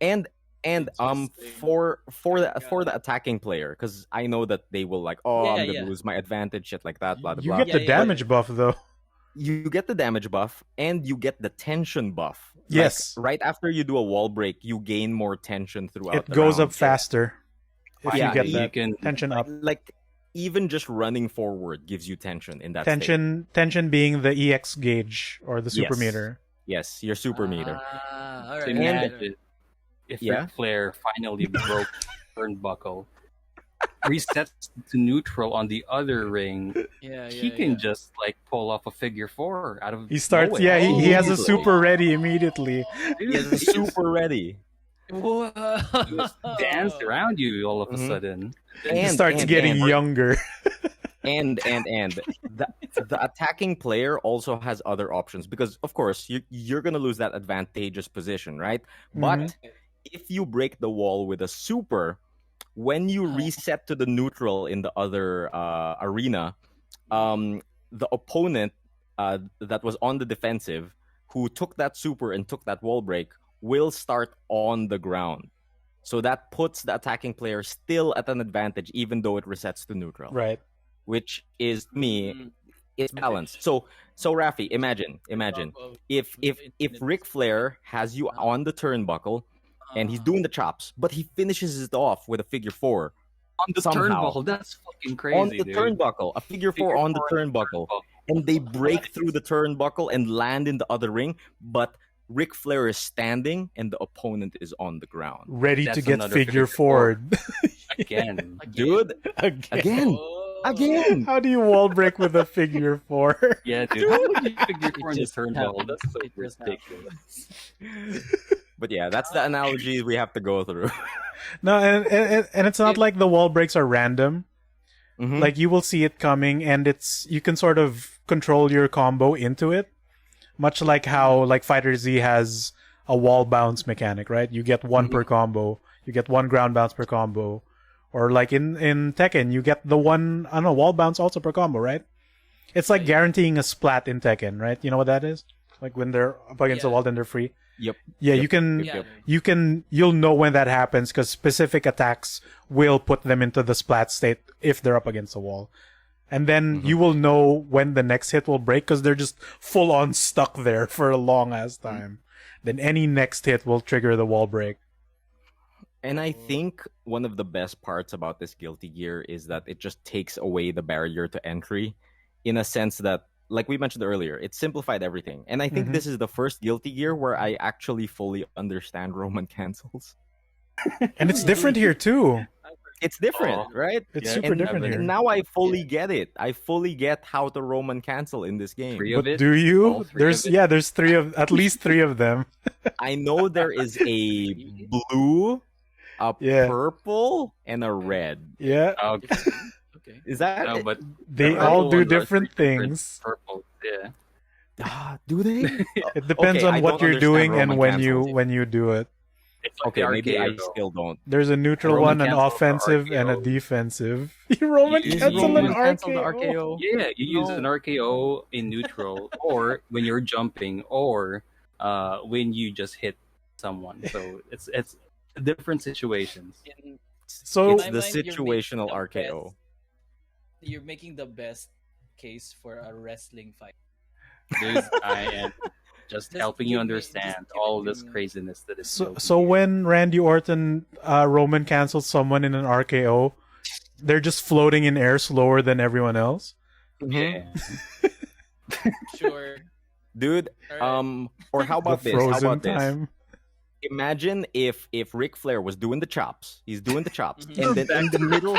Speaker 1: and
Speaker 2: Interesting.
Speaker 1: for the
Speaker 2: Yeah.
Speaker 1: for the attacking player, because I know that they will like, oh, I'm
Speaker 2: Yeah,
Speaker 1: gonna
Speaker 2: yeah.
Speaker 1: lose my advantage, shit like that, blah blah
Speaker 3: You
Speaker 1: blah.
Speaker 3: get the
Speaker 2: Yeah, yeah,
Speaker 3: damage buff though.
Speaker 1: you get the damage buff and you get the tension buff.
Speaker 3: Yes.
Speaker 1: Like, right after you do a wall break, you gain more tension throughout
Speaker 3: It
Speaker 1: the
Speaker 3: goes
Speaker 1: round.
Speaker 3: up faster if
Speaker 1: Yeah,
Speaker 3: you get
Speaker 1: you
Speaker 3: that
Speaker 4: can-
Speaker 3: tension up.
Speaker 1: Like even just running forward gives you tension in that state.
Speaker 3: Tension being the EX gauge or the super
Speaker 1: Yes.
Speaker 3: meter.
Speaker 1: Yes, your super meter.
Speaker 2: All
Speaker 4: So
Speaker 2: right.
Speaker 4: imagine if
Speaker 1: Yeah.
Speaker 4: Ric Flair finally broke turnbuckle, resets to neutral on the other ring,
Speaker 2: Yeah,
Speaker 4: he can just like pull off a figure four out of
Speaker 3: He starts,
Speaker 4: nowhere.
Speaker 3: yeah, he has a
Speaker 1: Easily.
Speaker 3: super ready immediately.
Speaker 1: He has a super ready.
Speaker 2: Whoa.
Speaker 4: Just dance around you all of a
Speaker 1: Mhm.
Speaker 4: sudden.
Speaker 3: He starts getting younger.
Speaker 1: And the attacking player also has other options because of course you're gonna lose that advantageous position, right? But if you break the wall with a super, when you reset to the neutral in the other arena, the opponent that was on the defensive who took that super and took that wall break will start on the ground. So that puts the attacking player still at an advantage even though it resets to neutral.
Speaker 3: Right.
Speaker 1: Which is it's balanced. So Raffy, imagine if Ric Flair has you on the turnbuckle and he's doing the chops, but he finishes it off with a figure four
Speaker 4: On the
Speaker 1: somehow.
Speaker 4: turnbuckle, that's fucking crazy,
Speaker 1: on the
Speaker 4: dude.
Speaker 1: turnbuckle, a figure four on the turnbuckle, and they break through the turnbuckle and land in the other ring, but Ric Flair is standing and the opponent is on the ground.
Speaker 3: Ready
Speaker 4: That's
Speaker 3: to get
Speaker 4: another
Speaker 3: figure
Speaker 4: figure four.
Speaker 3: forward.
Speaker 4: Again.
Speaker 1: Dude, again.
Speaker 3: How do you wall break with a figure four?
Speaker 4: Yeah, dude. How would you figure four in the
Speaker 2: just
Speaker 4: turnbuckle?
Speaker 2: happens.
Speaker 4: That's so
Speaker 2: It just
Speaker 4: ridiculous.
Speaker 1: But yeah, that's the analogy we have to go through.
Speaker 3: No, and it's not like the wall breaks are random.
Speaker 1: Mhm.
Speaker 3: Like you will see it coming, and you can sort of control your combo into it, much like how like Fighter Z has a wall bounce mechanic, right? You get one per combo, you get one ground bounce per combo, or like in Tekken, you get the one I don't know wall bounce also per combo, right? It's like guaranteeing a splat in Tekken, right? You know what that is? Like when they're up against the wall, then they're free.
Speaker 1: Yep.
Speaker 3: Yeah,
Speaker 1: Yep,
Speaker 3: you can you'll know when that happens because specific attacks will put them into the splat state if they're up against the wall. And then you will know when the next hit will break because they're just full on stuck there for a long ass time. Then any next hit will trigger the wall break.
Speaker 1: And I think one of the best parts about this Guilty Gear is that it just takes away the barrier to entry in a sense that, like we mentioned earlier, it simplified everything. And I think this is the first Guilty Gear where I actually fully understand Roman cancels.
Speaker 3: And it's different here too.
Speaker 1: It's different, right?
Speaker 3: It's
Speaker 4: Yeah,
Speaker 3: super
Speaker 1: And,
Speaker 3: different
Speaker 1: and
Speaker 3: here.
Speaker 1: now I fully get it. I fully get how to Roman cancel in this game.
Speaker 4: Three of
Speaker 3: But
Speaker 4: it.
Speaker 3: do
Speaker 4: All
Speaker 3: you?
Speaker 4: three of it.
Speaker 3: There's at least three of them.
Speaker 1: I know there is a blue, a
Speaker 3: Yeah.
Speaker 1: purple, and a red.
Speaker 3: Yeah.
Speaker 4: Okay.
Speaker 2: Okay.
Speaker 1: Is that
Speaker 4: No,
Speaker 1: it?
Speaker 4: but
Speaker 3: They
Speaker 4: the
Speaker 3: all
Speaker 4: purple
Speaker 3: do
Speaker 4: ones are
Speaker 3: different
Speaker 4: three different
Speaker 3: things.
Speaker 4: Purple, yeah.
Speaker 1: Do they?
Speaker 3: It depends
Speaker 1: Okay, I
Speaker 3: on what
Speaker 1: don't
Speaker 3: you're
Speaker 1: understand
Speaker 3: doing
Speaker 1: Roman
Speaker 3: and when
Speaker 1: cancels.
Speaker 3: you do it.
Speaker 4: It's like
Speaker 1: Okay,
Speaker 4: the
Speaker 1: maybe I
Speaker 4: RKO.
Speaker 1: still don't.
Speaker 3: There's a neutral
Speaker 4: Roman
Speaker 3: one, an
Speaker 4: cancel or
Speaker 3: offensive, and a
Speaker 4: RKO.
Speaker 3: defensive. Roman
Speaker 4: You use
Speaker 3: cancel
Speaker 4: Roman
Speaker 3: and
Speaker 1: cancel the
Speaker 3: RKO.
Speaker 1: RKO.
Speaker 4: Yeah, you use an RKO in neutral, or when you're jumping, or when you just hit someone. So it's different situations.
Speaker 3: So
Speaker 1: It's
Speaker 2: my
Speaker 1: the
Speaker 2: mind, you're making
Speaker 1: situational
Speaker 2: the
Speaker 1: RKO.
Speaker 2: best- You're making the best case for a wrestling fight.
Speaker 4: Dude, I am just
Speaker 2: Just
Speaker 4: helping you
Speaker 2: give me-
Speaker 4: understand
Speaker 2: just
Speaker 4: all
Speaker 2: give
Speaker 4: this
Speaker 2: me-
Speaker 4: craziness that is.
Speaker 3: so when Randy Orton Roman cancels someone in an RKO, they're just floating in air slower than everyone else.
Speaker 4: yeah.
Speaker 2: Sure.
Speaker 1: Dude,
Speaker 2: Alright.
Speaker 1: or how about
Speaker 3: The
Speaker 1: this? How
Speaker 3: frozen
Speaker 1: about this?
Speaker 3: time.
Speaker 1: Imagine if Ric Flair was doing the chops. He's doing the chops.
Speaker 2: Mhm.
Speaker 1: And then in the middle,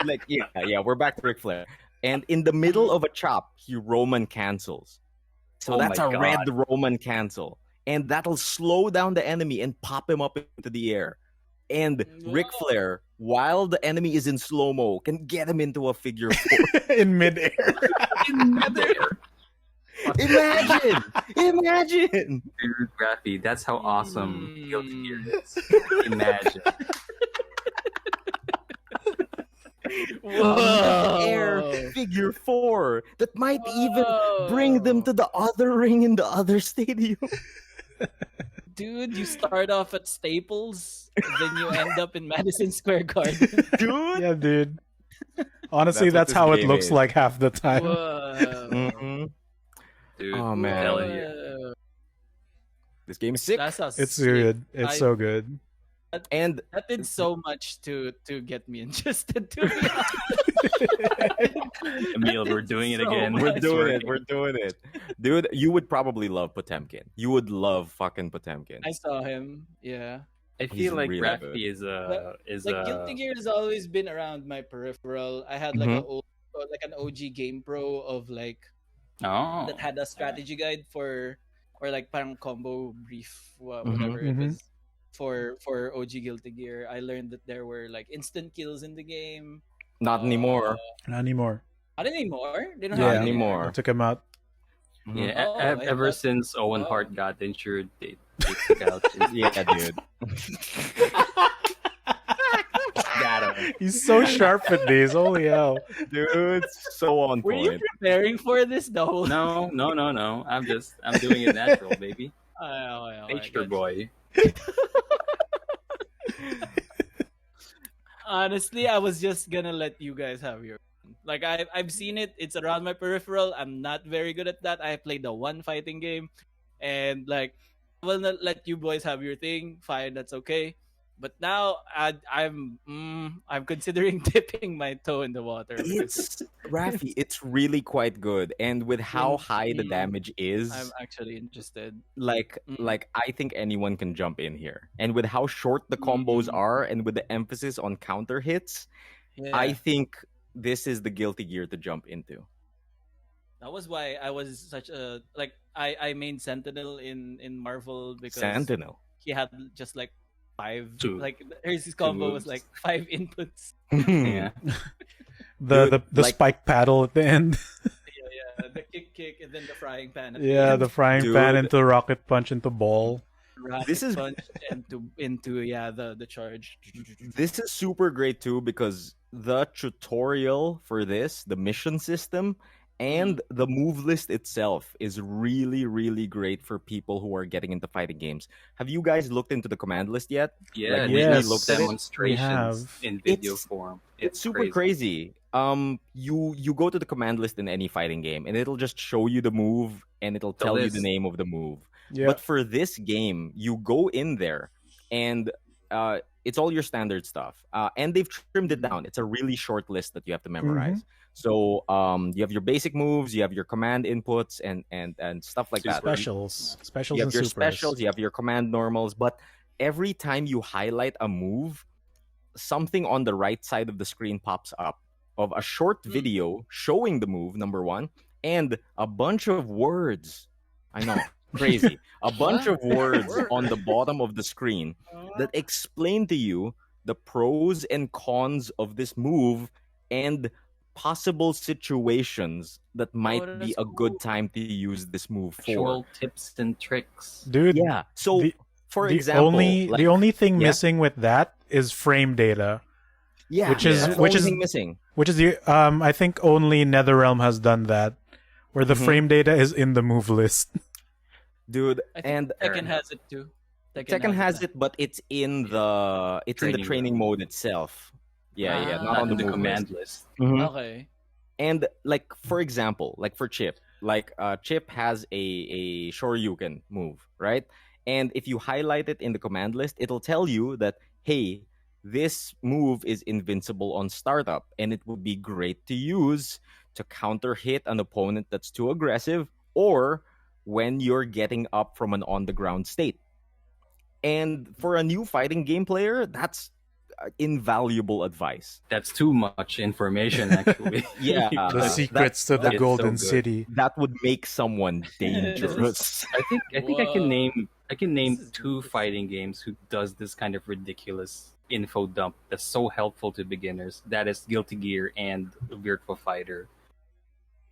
Speaker 1: like, yeah, we're back to Ric Flair. And in the middle of a chop, he Roman cancels. So
Speaker 4: Oh
Speaker 1: that's
Speaker 4: my
Speaker 1: a red Roman cancel. And that'll slow down the enemy and pop him up into the air. And Ric
Speaker 2: Whoa.
Speaker 1: Flair, while the enemy is in slow-mo, can get him into a figure four.
Speaker 3: In midair.
Speaker 1: Imagine!
Speaker 4: Dude, Raffy, that's how awesome Guilty Gear is. Imagine.
Speaker 1: Air figure four that might even bring them to the other ring in the other stadium.
Speaker 2: Dude, you start off at Staples, then you end up in Madison Square Garden.
Speaker 1: Dude!
Speaker 3: Yeah, dude. Honestly,
Speaker 1: That's what
Speaker 3: that's
Speaker 1: this
Speaker 3: how it
Speaker 1: game
Speaker 3: looks
Speaker 1: is.
Speaker 3: like half the time.
Speaker 2: Whoa.
Speaker 1: Mhm.
Speaker 4: Dude,
Speaker 1: Oh,
Speaker 4: I'm
Speaker 1: man.
Speaker 4: telling you.
Speaker 1: This game is sick.
Speaker 2: That's a
Speaker 3: It's
Speaker 2: sick-
Speaker 3: good. It's
Speaker 2: I-
Speaker 3: so good.
Speaker 1: And
Speaker 2: That did so much to get me interested. To be honest.
Speaker 4: Emile, we're
Speaker 2: That did
Speaker 4: doing it
Speaker 2: so
Speaker 4: again.
Speaker 2: much.
Speaker 1: we're
Speaker 4: It's
Speaker 1: doing it.
Speaker 4: working.
Speaker 1: We're doing it. Dude, you would probably love Potemkin. You would love fucking Potemkin.
Speaker 2: I saw him. Yeah.
Speaker 4: I
Speaker 1: He's
Speaker 4: feel like
Speaker 1: really
Speaker 4: Raffy
Speaker 1: good.
Speaker 4: is
Speaker 2: Like Guilty Gear has always been around my peripheral. I had like
Speaker 1: Mhm.
Speaker 2: a old, like an OG Game Pro of like
Speaker 4: oh
Speaker 2: that had a strategy guide for, or like parang combo brief,
Speaker 1: Mhm,
Speaker 2: whatever it
Speaker 3: mhm.
Speaker 2: was for OG Guilty Gear. I learned that there were like instant kills in the game.
Speaker 1: Not anymore.
Speaker 3: Not anymore.
Speaker 2: Not anymore. They don't
Speaker 3: Yeah.
Speaker 2: have it
Speaker 1: anymore.
Speaker 3: I took him out.
Speaker 1: Mhm.
Speaker 4: Yeah,
Speaker 2: Oh, yeah,
Speaker 4: ever
Speaker 2: that's-
Speaker 4: since Owen
Speaker 2: oh.
Speaker 4: Hart got injured, they took out his
Speaker 1: Yeah, dude.
Speaker 4: got him.
Speaker 3: He's so sharp with these. Holy hell.
Speaker 1: Dude, so on
Speaker 2: Were you
Speaker 1: point.
Speaker 2: preparing for this the whole?
Speaker 4: No. I'm doing it natural, baby. Nature boy.
Speaker 2: Honestly, I was just gonna let you guys have your. Like I've seen it. It's around my peripheral. I'm not very good at that. I played the one fighting game, and like, I will not let you boys have your thing. Fine, that's okay. But now I'm considering dipping my toe in the water.
Speaker 1: It's Raffy, it's really quite good. And with how high the
Speaker 2: Mm.
Speaker 1: damage is,
Speaker 2: I'm actually interested.
Speaker 1: like
Speaker 2: Mm.
Speaker 1: I think anyone can jump in here. And with how short the combos
Speaker 2: Mm.
Speaker 1: are and with the emphasis on counter hits,
Speaker 2: Yeah,
Speaker 1: I think this is the Guilty Gear to jump into.
Speaker 2: that was why I was such a like I main Sentinel in Marvel because
Speaker 1: Sentinel.
Speaker 2: he had just like five
Speaker 4: Two.
Speaker 2: like his combo was
Speaker 4: moves.
Speaker 2: like 5 inputs.
Speaker 4: Yeah.
Speaker 1: Dude,
Speaker 3: The
Speaker 1: like-
Speaker 3: spike paddle at the end.
Speaker 2: Yeah, the kick and then the frying pan. at
Speaker 3: Yeah,
Speaker 2: end.
Speaker 3: the frying pan
Speaker 1: Dude.
Speaker 3: into rocket punch into ball.
Speaker 2: Rocket
Speaker 1: This is-
Speaker 2: punch into the charge.
Speaker 1: This is super great too because the tutorial for this, the mission system, and the move list itself is really, really great for people who are getting into fighting games. Have you guys looked into the command list yet?
Speaker 4: Yeah,
Speaker 1: Like,
Speaker 4: they
Speaker 3: yes,
Speaker 4: need
Speaker 1: looked at it?
Speaker 4: demonstrations
Speaker 3: have.
Speaker 4: in video
Speaker 1: It's-
Speaker 4: form.
Speaker 1: It's super crazy. You go to the command list in any fighting game, and it'll just show you the move, and it'll
Speaker 4: The
Speaker 1: tell you the
Speaker 4: list.
Speaker 1: name of the move.
Speaker 3: Yeah.
Speaker 1: But for this game, you go in there, and it's all your standard stuff. And they've trimmed it down. It's a really short list that you have to memorize. So you have your basic moves, you have your command inputs, and stuff like that.
Speaker 3: Specials. Specials
Speaker 1: You
Speaker 3: and
Speaker 1: have your
Speaker 3: supers.
Speaker 1: specials, you have your command normals, but every time you highlight a move, something on the right side of the screen pops up of a short video showing the move, number one, and a bunch of words. I know, crazy. A bunch of words on the bottom of the screen that explain to you the pros and cons of this move and possible situations that might be
Speaker 2: that's
Speaker 1: a good time to use this move for.
Speaker 4: Actual tips and tricks.
Speaker 3: Dude,
Speaker 1: Yeah. So,
Speaker 3: the-
Speaker 1: for
Speaker 3: the
Speaker 1: example,
Speaker 3: only
Speaker 1: like-
Speaker 3: the only thing
Speaker 1: yeah.
Speaker 3: missing with that is frame data,
Speaker 1: yeah,
Speaker 3: which is-
Speaker 1: that's the
Speaker 3: which
Speaker 1: only
Speaker 3: is-
Speaker 1: thing missing.
Speaker 3: which is the I think only NetherRealm has done that, where the
Speaker 1: Mhm.
Speaker 3: frame data is in the move list.
Speaker 1: Dude,
Speaker 2: I think
Speaker 1: and
Speaker 2: Tekken has it too.
Speaker 1: Tekken has it, but it's in the
Speaker 4: Training
Speaker 1: training mode itself. Yeah,
Speaker 2: Ah.
Speaker 1: not
Speaker 4: Not
Speaker 1: on
Speaker 4: in
Speaker 1: the
Speaker 4: the
Speaker 1: move
Speaker 4: command
Speaker 1: list.
Speaker 4: list.
Speaker 1: Mhm.
Speaker 2: Okay.
Speaker 1: And like for example, like for Chip, Chip has a Shoryuken move, right? And if you highlight it in the command list, it'll tell you that hey, this move is invincible on startup, and it would be great to use to counter hit an opponent that's too aggressive, or when you're getting up from an on the ground state. And for a new fighting game player, that's invaluable advice.
Speaker 4: That's too much information, actually.
Speaker 1: Yeah,
Speaker 3: The
Speaker 1: that-
Speaker 3: secrets to the
Speaker 4: that's so
Speaker 3: Golden
Speaker 4: good.
Speaker 3: City.
Speaker 1: That would make someone dangerous.
Speaker 4: I think I can name
Speaker 2: This is
Speaker 4: two
Speaker 2: interesting.
Speaker 4: fighting games who does this kind of ridiculous info dump that's so helpful to beginners. That is Guilty Gear and Virtua Fighter.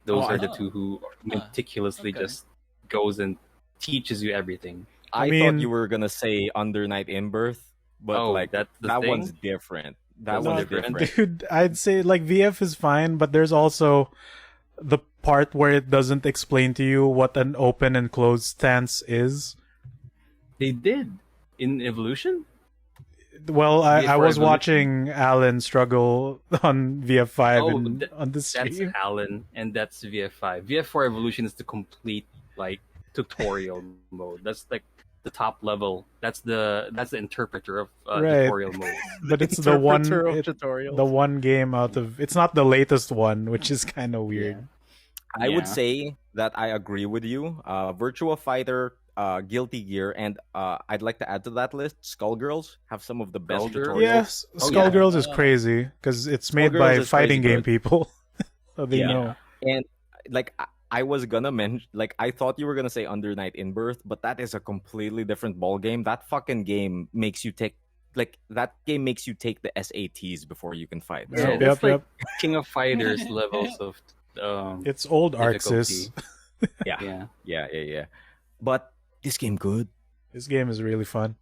Speaker 4: Those
Speaker 1: Oh,
Speaker 4: are the
Speaker 2: I-
Speaker 4: two who meticulously
Speaker 2: okay.
Speaker 4: just goes and teaches you everything.
Speaker 1: I
Speaker 3: mean-
Speaker 1: thought you were gonna say Under Night in Birth, but
Speaker 4: Oh,
Speaker 1: like
Speaker 4: that's the
Speaker 1: that
Speaker 4: thing?
Speaker 1: one's different. That
Speaker 4: That's
Speaker 1: one's
Speaker 4: different.
Speaker 1: different.
Speaker 3: Dude, I'd say like VF is fine, but there's also the part where it doesn't explain to you what an open and closed stance is.
Speaker 4: They did in Evolution.
Speaker 3: Well, I
Speaker 4: for
Speaker 3: was
Speaker 4: Evolution.
Speaker 3: watching Alan struggle on VF5
Speaker 4: Oh,
Speaker 3: and
Speaker 4: that-
Speaker 3: on the
Speaker 4: That's
Speaker 3: stream.
Speaker 4: Alan, and that's VF5. VF4 Evolution is the complete like tutorial mode. That's like the top level. That's the interpreter of
Speaker 3: Right.
Speaker 4: tutorial mode.
Speaker 3: But it's the one
Speaker 1: Interpreter of
Speaker 3: it-
Speaker 1: tutorials.
Speaker 3: the one game out of it's not the latest one, which is kind of weird.
Speaker 1: I would
Speaker 4: Yeah.
Speaker 1: say that I agree with you. Virtua Fighter, Guilty Gear, and I'd like to add to that list, Skullgirls have some of the best
Speaker 4: Skullgirls?
Speaker 1: tutorials.
Speaker 3: Yes,
Speaker 4: Oh,
Speaker 3: Skullgirls
Speaker 2: yeah.
Speaker 3: is crazy because it's made
Speaker 1: Skullgirls
Speaker 3: by
Speaker 1: is
Speaker 3: fighting
Speaker 1: crazy
Speaker 3: game
Speaker 1: good.
Speaker 3: people, so they
Speaker 1: Yeah.
Speaker 3: know.
Speaker 1: And like I was gonna mention, like I thought you were gonna say Under Night in Birth, but that is a completely different ball game. That fucking game makes you take the SATs before you can fight.
Speaker 4: Yeah,
Speaker 1: So,
Speaker 3: Yep,
Speaker 4: that's
Speaker 3: yep,
Speaker 4: like King of Fighters levels of
Speaker 3: It's old Arxis.
Speaker 1: yeah,
Speaker 4: yeah.
Speaker 1: yeah. But this game good.
Speaker 3: This game is really fun.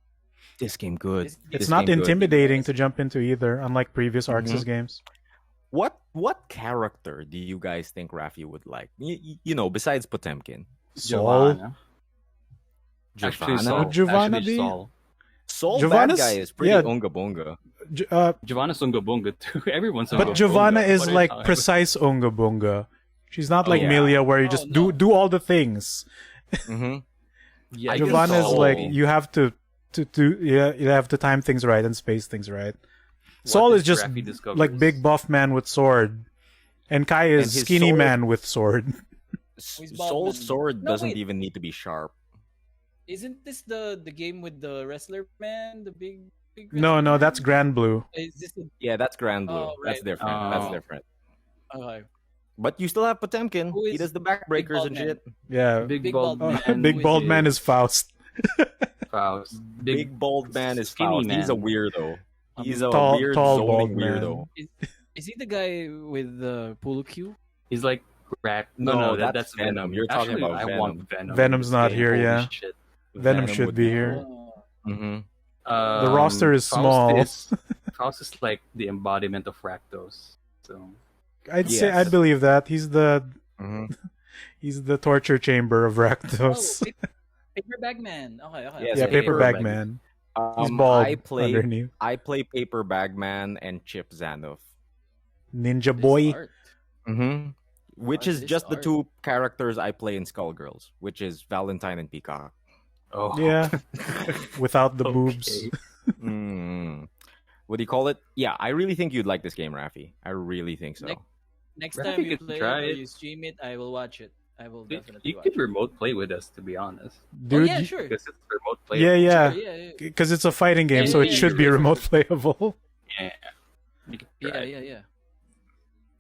Speaker 1: This game good.
Speaker 2: This-
Speaker 3: It's
Speaker 1: This
Speaker 3: not
Speaker 1: game good.
Speaker 3: intimidating to jump into either, unlike previous Arxis games.
Speaker 1: What character do you guys think Raffy would like? You know, besides Potemkin,
Speaker 3: Saul,
Speaker 4: Giovanna. Actually,
Speaker 1: Giovanna.
Speaker 4: Saul.
Speaker 3: Would Giovanna
Speaker 4: Actually,
Speaker 3: be?
Speaker 4: Saul.
Speaker 1: Soul
Speaker 3: Giovanna's-
Speaker 1: bad guy is pretty
Speaker 3: yeah.
Speaker 1: unga bunga.
Speaker 4: Giovanna's Unga Bunga too. Everyone's Unga
Speaker 3: but Giovanna
Speaker 4: Bunga.
Speaker 3: is
Speaker 4: What are you
Speaker 3: like
Speaker 4: talking
Speaker 3: precise Unga Bunga. She's not like
Speaker 1: yeah.
Speaker 3: Milia where you
Speaker 2: Oh,
Speaker 3: just
Speaker 2: no.
Speaker 3: do all the things.
Speaker 1: Mm-hmm.
Speaker 4: about? Yeah,
Speaker 1: I guess
Speaker 3: Giovanna is
Speaker 1: Saul-
Speaker 3: like you have to you have to time things right and space things right. Saul is just like big buff man with sword, and Kai is
Speaker 1: And his
Speaker 3: skinny
Speaker 1: sword-
Speaker 3: man with sword.
Speaker 2: Who's
Speaker 1: Soul's
Speaker 2: Baldwin?
Speaker 1: sword
Speaker 2: No,
Speaker 1: doesn't
Speaker 2: wait.
Speaker 1: even need to be sharp.
Speaker 2: Isn't this the game with the wrestler man, the big
Speaker 3: No,
Speaker 2: wrestler
Speaker 3: no,
Speaker 2: man?
Speaker 3: that's Grand Blue.
Speaker 2: Is this a,
Speaker 1: Yeah, that's Grand Blue.
Speaker 2: Oh,
Speaker 1: That's
Speaker 2: right.
Speaker 1: different. That's
Speaker 4: Oh.
Speaker 1: different.
Speaker 2: okay.
Speaker 1: But you still have Potemkin.
Speaker 2: Who
Speaker 1: He
Speaker 2: is
Speaker 1: does the backbreakers
Speaker 2: bald
Speaker 1: and
Speaker 2: man?
Speaker 1: shit.
Speaker 3: Yeah,
Speaker 4: Big bald
Speaker 2: bald
Speaker 4: man.
Speaker 3: big
Speaker 2: with
Speaker 3: bald
Speaker 2: his-
Speaker 3: man is Faust.
Speaker 4: Faust.
Speaker 1: Big bald man is
Speaker 4: skinny
Speaker 1: Faust. He's a
Speaker 4: man.
Speaker 1: weirdo. He's a
Speaker 3: Tall-
Speaker 1: weird
Speaker 3: tall
Speaker 1: zoning
Speaker 3: bald man.
Speaker 1: weirdo.
Speaker 2: Is he the guy with the pool cue?
Speaker 4: He's like rat.
Speaker 1: No,
Speaker 4: that's
Speaker 1: that's
Speaker 4: Venom.
Speaker 1: Venom. You're talking
Speaker 4: Actually,
Speaker 1: about
Speaker 4: I
Speaker 1: Venom.
Speaker 4: want Venom.
Speaker 3: Venom's
Speaker 4: in this
Speaker 3: not
Speaker 4: game.
Speaker 3: here,
Speaker 4: Holy
Speaker 3: yeah.
Speaker 4: shit.
Speaker 3: Venom should
Speaker 1: would
Speaker 3: be here.
Speaker 1: Mm-hmm.
Speaker 3: The roster is small.
Speaker 4: Faust is like the embodiment of Rakdos. So
Speaker 3: I'd say
Speaker 1: Yes.
Speaker 3: I'd believe that he's the
Speaker 1: Mm-hmm.
Speaker 3: he's the torture chamber of
Speaker 2: Oh,
Speaker 3: Rakdos.
Speaker 2: paper bag man. Okay, okay.
Speaker 1: Yes,
Speaker 3: yeah,
Speaker 1: Paper
Speaker 3: paper
Speaker 1: Bag
Speaker 3: bag man.
Speaker 1: Um,
Speaker 3: He's bald
Speaker 1: I play
Speaker 3: underneath.
Speaker 1: Paper Bag Man and Chip Zanoff.
Speaker 3: Ninja
Speaker 2: This
Speaker 3: boy.
Speaker 2: art.
Speaker 1: Mm-hmm. Which is
Speaker 2: this
Speaker 1: just the
Speaker 2: art.
Speaker 1: two characters I play in Skullgirls, which is Valentine and Peacock.
Speaker 4: oh
Speaker 3: Yeah, without the
Speaker 4: Okay.
Speaker 3: boobs.
Speaker 1: Mm. What do you call it? Yeah, I really think you'd like this game, Raffy. I really think so.
Speaker 2: Next
Speaker 4: Raffy
Speaker 2: time you
Speaker 4: gets to
Speaker 2: play it
Speaker 4: try
Speaker 2: or
Speaker 4: it.
Speaker 2: you stream it, I will watch it. I will definitely
Speaker 4: You
Speaker 2: watch
Speaker 4: could
Speaker 2: it.
Speaker 4: remote play with us, to be honest.
Speaker 3: Dude,
Speaker 2: Oh, yeah,
Speaker 3: you-
Speaker 2: sure.
Speaker 4: Because it's remote play.
Speaker 3: yeah, yeah.
Speaker 2: Sure, yeah.
Speaker 3: Because it's a fighting game,
Speaker 2: Yeah,
Speaker 3: so it
Speaker 2: yeah,
Speaker 3: should be
Speaker 4: yeah.
Speaker 3: remote playable.
Speaker 4: Yeah. You can
Speaker 2: Yeah,
Speaker 4: try.
Speaker 2: yeah.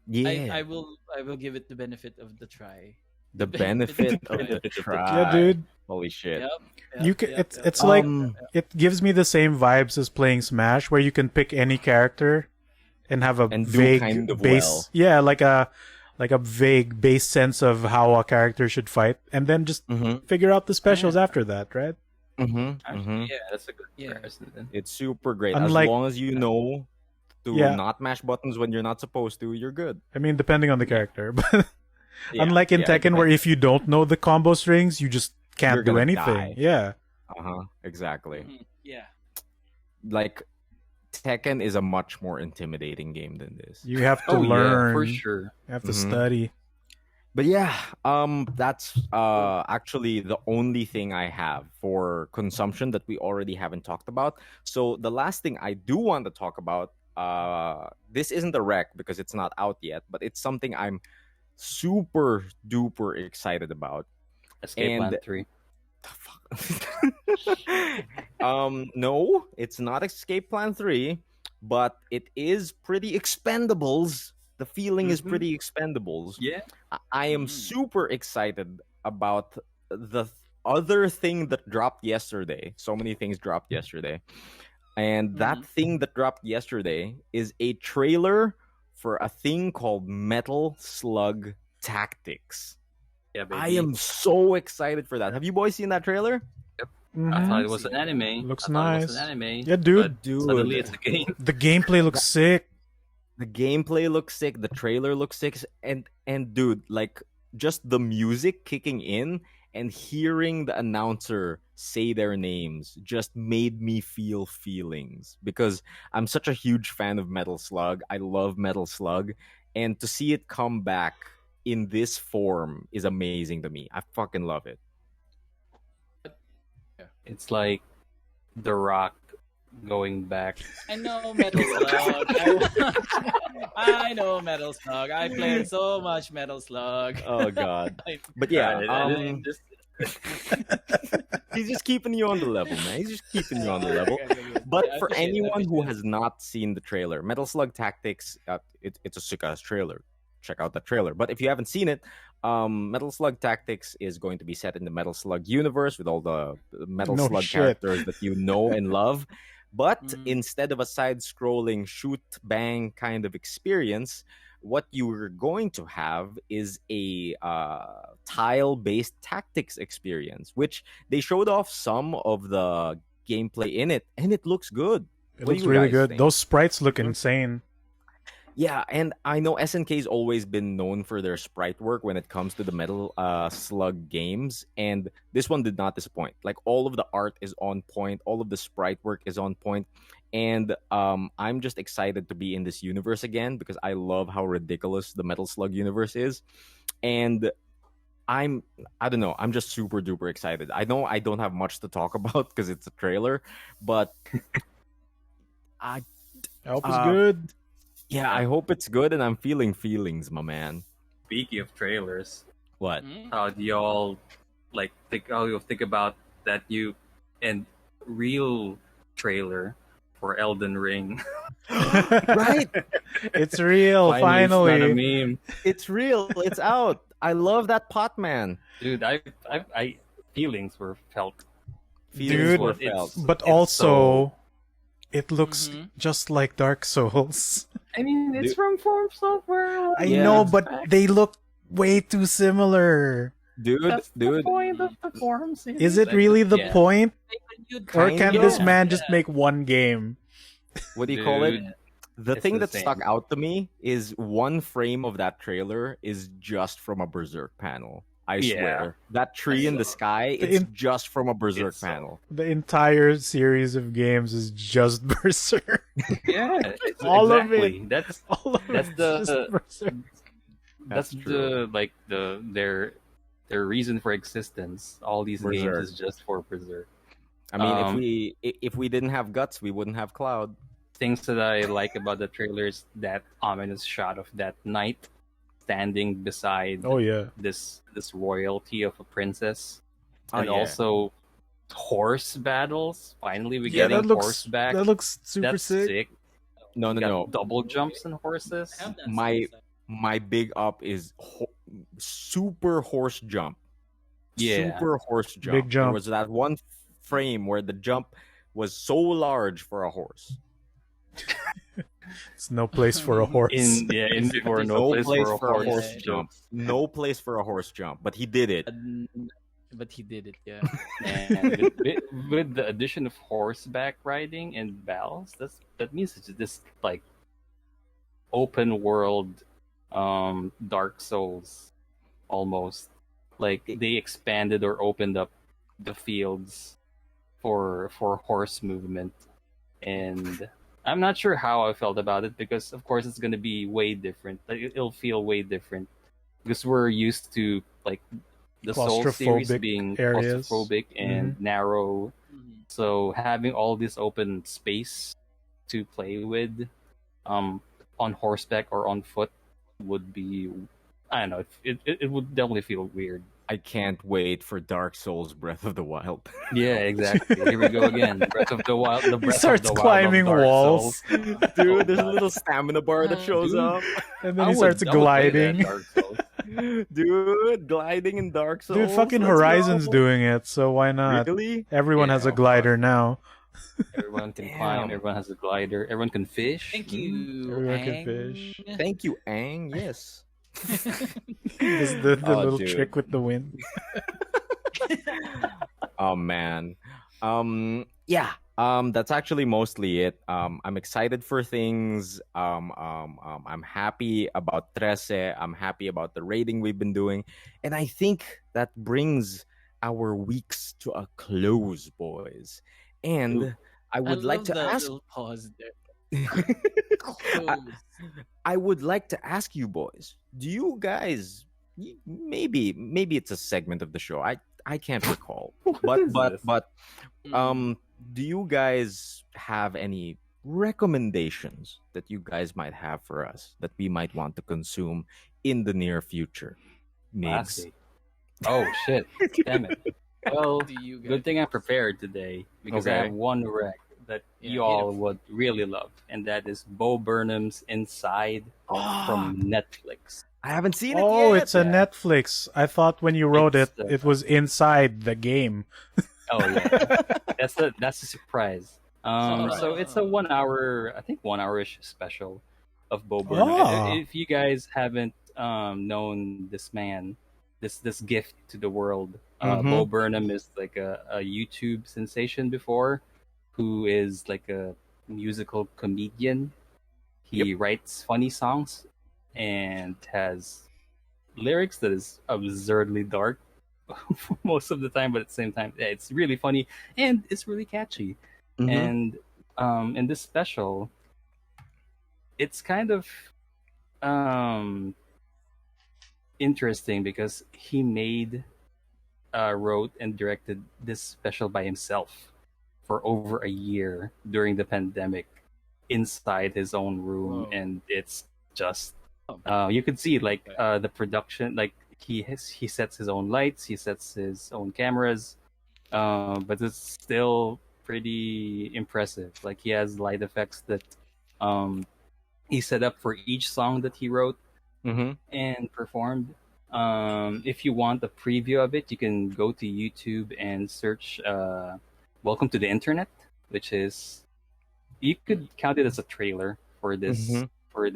Speaker 1: Yeah,
Speaker 2: I will give it the benefit of the try.
Speaker 1: the benefit of the
Speaker 4: benefit of the
Speaker 1: try.
Speaker 3: Yeah, dude.
Speaker 1: Holy shit.
Speaker 2: Yep.
Speaker 3: You can.
Speaker 2: yep,
Speaker 3: It's
Speaker 2: yep.
Speaker 3: it's like
Speaker 1: Um,
Speaker 3: it gives me the same vibes as playing Smash, where you can pick any character and have a
Speaker 1: And do
Speaker 3: vague
Speaker 1: kind of
Speaker 3: base.
Speaker 1: well.
Speaker 3: Yeah, like a vague base sense of how a character should fight, and then just
Speaker 1: Mm-hmm.
Speaker 3: figure out the specials after that, right?
Speaker 1: Mm-hmm.
Speaker 4: Actually, yeah, that's a good
Speaker 2: Yeah.
Speaker 4: comparison. Then.
Speaker 1: It's super great.
Speaker 3: Unlike-
Speaker 1: as long as you know to
Speaker 3: Yeah.
Speaker 1: not mash buttons when you're not supposed to, you're good.
Speaker 3: I mean, depending on the character, but
Speaker 1: Yeah,
Speaker 3: unlike in
Speaker 1: yeah,
Speaker 3: Tekken, where if you don't know the combo strings, you just can't
Speaker 1: You're
Speaker 3: do
Speaker 1: gonna
Speaker 3: anything.
Speaker 1: die.
Speaker 3: Yeah,
Speaker 1: Exactly.
Speaker 2: Mhm. Yeah.
Speaker 1: Like Tekken is a much more intimidating game than this.
Speaker 3: you have to
Speaker 4: Oh
Speaker 3: learn.
Speaker 4: yeah, for sure.
Speaker 3: You have to
Speaker 1: Mhm.
Speaker 3: study.
Speaker 1: But yeah, that's actually the only thing I have for consumption that we already haven't talked about. So the last thing I do want to talk about, this isn't a rec because it's not out yet, but it's something I'm super duper excited about.
Speaker 4: Escape
Speaker 1: And-
Speaker 4: Plan 3.
Speaker 1: The fuck? No, it's not Escape Plan 3, but it is pretty Expendables. The feeling is
Speaker 4: Mhm.
Speaker 1: pretty Expendables.
Speaker 4: Yeah.
Speaker 1: I am super excited about the other thing that dropped yesterday. So many things dropped yesterday. And that thing that dropped yesterday is a trailer for a thing called Metal Slug Tactics.
Speaker 4: Yeah, baby.
Speaker 1: I am so excited for that. Have you boys seen that trailer?
Speaker 4: I
Speaker 3: Mhm.
Speaker 4: thought it was an anime.
Speaker 3: Looks
Speaker 4: I thought It
Speaker 3: nice.
Speaker 4: was an anime.
Speaker 3: Yeah, dude.
Speaker 4: But
Speaker 1: Dude.
Speaker 4: Suddenly it's a game.
Speaker 3: The gameplay looks sick.
Speaker 1: The gameplay looks sick, the trailer looks sick, and dude, like just the music kicking in and hearing the announcer say their names just made me feel feelings because I'm such a huge fan of Metal Slug. I love Metal Slug, and to see it come back in this form is amazing to me. I fucking love it.
Speaker 4: It's like The Rock going back.
Speaker 2: I know Metal Slug. I know Metal Slug. I played so much Metal Slug.
Speaker 1: Oh god. But yeah,
Speaker 4: Just
Speaker 1: he's just keeping you on the level, man. He's just keeping you on the level. But
Speaker 2: I
Speaker 1: for
Speaker 2: appreciate it, I
Speaker 1: anyone who
Speaker 2: appreciate
Speaker 1: has not seen the trailer, Metal Slug Tactics, it's a sick ass trailer. Check out the trailer. But if you haven't seen it, Metal Slug Tactics is going to be set in the Metal Slug universe with all the Metal
Speaker 3: No
Speaker 1: Slug
Speaker 3: shit.
Speaker 1: characters that you know and love. But
Speaker 2: Mhm.
Speaker 1: instead of a side-scrolling shoot bang kind of experience, what you're going to have is a tile-based tactics experience, which they showed off some of the gameplay in it, and it looks good.
Speaker 3: It
Speaker 1: What do
Speaker 3: looks
Speaker 1: you
Speaker 3: really
Speaker 1: guys
Speaker 3: good.
Speaker 1: think?
Speaker 3: Those sprites look
Speaker 1: Mhm.
Speaker 3: insane.
Speaker 1: Yeah, and I know SNK's always been known for their sprite work when it comes to the Metal Slug games, and this one did not disappoint. Like all of the art is on point, all of the sprite work is on point, and I'm just excited to be in this universe again because I love how ridiculous the Metal Slug universe is, and I don't know, I'm just super duper excited. I know I don't have much to talk about because it's a trailer, but I
Speaker 3: I hope it's
Speaker 1: Uh,
Speaker 3: good.
Speaker 1: yeah, I hope it's good, and I'm feeling feelings, my man.
Speaker 4: speaking of trailers,
Speaker 1: What?
Speaker 2: Mhm.
Speaker 4: how do y'all how you think about that new and real trailer for Elden Ring?
Speaker 1: Right?
Speaker 3: It's real,
Speaker 4: It's not a
Speaker 3: finally.
Speaker 4: meme.
Speaker 1: It's real. It's out. I love that pot man.
Speaker 4: Dude, I feelings were felt.
Speaker 1: Feelings
Speaker 3: Dude,
Speaker 1: were
Speaker 4: It's-
Speaker 1: felt.
Speaker 3: But
Speaker 4: it's
Speaker 3: also, it looks
Speaker 2: Mhm.
Speaker 3: just like Dark Souls.
Speaker 4: I mean, it's
Speaker 1: Dude.
Speaker 4: from Form Software.
Speaker 3: I
Speaker 1: Yeah.
Speaker 3: know, but they look way too similar.
Speaker 1: Dude,
Speaker 4: That's the
Speaker 1: dude.
Speaker 4: point of the Form series.
Speaker 3: Is it really the
Speaker 4: Yeah.
Speaker 3: point? Or can
Speaker 1: Kinda.
Speaker 3: this man
Speaker 2: Yeah.
Speaker 3: just make one game?
Speaker 1: What do you call it?
Speaker 4: Dude,
Speaker 1: The
Speaker 4: it's
Speaker 1: thing
Speaker 4: the
Speaker 1: that stuck
Speaker 4: same.
Speaker 1: out to me is one frame of that trailer is just from a Berserk panel. I
Speaker 4: Yeah.
Speaker 1: swear. That tree in the sky,
Speaker 3: The
Speaker 1: it's
Speaker 3: in-
Speaker 1: just from a Berserk
Speaker 4: It's so-
Speaker 1: panel.
Speaker 3: The entire series of games is just Berserk.
Speaker 4: Yeah, it's
Speaker 3: All of
Speaker 4: exactly. That's
Speaker 3: All of
Speaker 4: That's
Speaker 3: it's
Speaker 4: the-
Speaker 3: just Berserk.
Speaker 4: that's
Speaker 1: true.
Speaker 4: their reason for existence. All these games
Speaker 1: Berserk.
Speaker 4: is just for Berserk.
Speaker 1: I mean,
Speaker 4: Um,
Speaker 1: if we didn't have guts, we wouldn't have Cloud.
Speaker 4: Things that I like about the trailer is that ominous shot of that knight standing beside
Speaker 3: Oh yeah.
Speaker 4: this royalty of a princess,
Speaker 1: Oh,
Speaker 4: and
Speaker 1: yeah.
Speaker 4: also horse battles. Finally, we're
Speaker 3: Yeah,
Speaker 4: getting
Speaker 3: that looks
Speaker 4: horseback.
Speaker 3: that looks super
Speaker 4: That's
Speaker 3: sick.
Speaker 1: No,
Speaker 4: We
Speaker 1: no,
Speaker 4: got
Speaker 1: no.
Speaker 4: double jumps and horses.
Speaker 2: I have that
Speaker 1: My-
Speaker 2: same
Speaker 1: My big up is super horse jump.
Speaker 4: Yeah.
Speaker 1: Super horse jump.
Speaker 3: Big jump.
Speaker 1: There was that one frame where the jump was so large for a horse.
Speaker 3: It's no place for a horse.
Speaker 4: In for no place for a horse
Speaker 1: jump.
Speaker 4: jump.
Speaker 1: No place for a horse jump, but he did it.
Speaker 2: But he did it, yeah.
Speaker 4: And with the addition of horseback riding and battles, that means it's this like open world Dark Souls almost. Like they expanded or opened up the fields for horse movement, and I'm not sure how I felt about it because of course it's gonna be way different. Like it'll feel way different because we're used to like the Soul series
Speaker 3: Claustrophobic
Speaker 4: being
Speaker 3: areas.
Speaker 4: claustrophobic and narrow.
Speaker 2: Mhm.
Speaker 4: So having all this open space to play with, on horseback or on foot would be, I don't know, it would definitely feel weird.
Speaker 1: I can't wait for Dark Souls Breath of the Wild.
Speaker 4: Yeah, exactly. Here we go again. Breath of the Wild. The
Speaker 3: He
Speaker 4: Breath
Speaker 3: starts
Speaker 4: of the
Speaker 3: climbing
Speaker 4: Wild of Dark
Speaker 3: walls,
Speaker 4: Souls.
Speaker 1: Dude, there's a little stamina bar that shows
Speaker 4: Dude.
Speaker 1: up.
Speaker 3: and then
Speaker 4: I
Speaker 3: he
Speaker 4: would-
Speaker 3: starts
Speaker 4: I would play that
Speaker 3: gliding.
Speaker 4: Dark Souls.
Speaker 1: Dude, gliding in Dark Souls.
Speaker 3: Dude, fucking
Speaker 1: let's
Speaker 3: Horizon's
Speaker 1: go.
Speaker 3: doing it, so why not?
Speaker 1: Really?
Speaker 3: Everyone
Speaker 4: Yeah,
Speaker 3: has a
Speaker 4: of
Speaker 3: glider now.
Speaker 4: Everyone can
Speaker 1: Damn.
Speaker 4: climb. Everyone has a glider. Everyone can fish.
Speaker 2: Thank you.
Speaker 3: Everyone can
Speaker 2: Ang.
Speaker 3: fish.
Speaker 1: Thank you, Ang. Yes.
Speaker 3: This is the
Speaker 1: Oh,
Speaker 3: little
Speaker 1: dude.
Speaker 3: trick with the wind.
Speaker 1: Oh man. Yeah. That's actually mostly it. I'm excited for things. I'm happy about Trese. I'm happy about the rating we've been doing. And I think that brings our weeks to a close, boys.
Speaker 4: Ooh.
Speaker 1: And I
Speaker 2: I
Speaker 1: would like
Speaker 2: love
Speaker 1: to
Speaker 2: the
Speaker 1: ask
Speaker 2: little pause there.
Speaker 1: I,
Speaker 2: Close.
Speaker 1: I would like to ask you boys, do you guys maybe it's a segment of the show. I can't recall.
Speaker 4: What is this?
Speaker 1: But
Speaker 2: Mm.
Speaker 1: do you guys have any recommendations that you guys might have for us that we might want to consume in the near future? Migs.
Speaker 4: Classy. Oh shit! Damn it. Well,
Speaker 2: Do you
Speaker 4: good
Speaker 2: guys?
Speaker 4: thing I'm prepared today because I
Speaker 1: Okay.
Speaker 4: have one rec that
Speaker 2: Yeah,
Speaker 4: you
Speaker 2: hit
Speaker 4: all
Speaker 2: it.
Speaker 4: would really love, and that is Bo Burnham's Inside
Speaker 1: Oh,
Speaker 4: from Netflix.
Speaker 1: I haven't seen it
Speaker 3: Oh,
Speaker 1: yet.
Speaker 3: it's a
Speaker 4: Yeah.
Speaker 3: Netflix. I thought when you wrote
Speaker 4: It's,
Speaker 3: it was inside the game.
Speaker 4: Oh yeah, that's a surprise.
Speaker 2: Surprise.
Speaker 4: So it's a 1 hour, I think 1 hour-ish special of Bo Burnham.
Speaker 3: Ah.
Speaker 4: If you guys haven't known this man, this gift to the world, Bo Burnham is like a YouTube sensation before, who is like a musical comedian. He writes funny songs and has lyrics that is absurdly dark most of the time, but at the same time, yeah, it's really funny and it's really catchy.
Speaker 1: Mhm.
Speaker 4: And in this special, it's kind of um interesting because he wrote and directed this special by himself for over a year during the pandemic inside his own room.
Speaker 2: Whoa.
Speaker 4: And it's just
Speaker 2: Oh.
Speaker 4: you could see like the production, like he sets his own lights, he sets his own cameras, but it's still pretty impressive. Like he has light effects that um he set up for each song that he wrote
Speaker 1: Mhm.
Speaker 4: and performed. If you want a preview of it, you can go to YouTube and search "Welcome to the Internet," which is, you could count it as a trailer for this
Speaker 1: Mhm.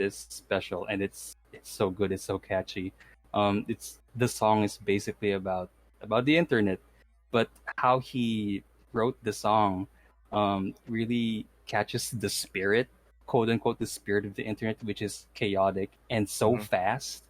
Speaker 4: special, and it's so good, it's so catchy. It's the song is basically about the internet, but how he wrote the song really catches the spirit, quote unquote, the spirit of the internet, which is chaotic and so
Speaker 1: Mhm.
Speaker 4: fast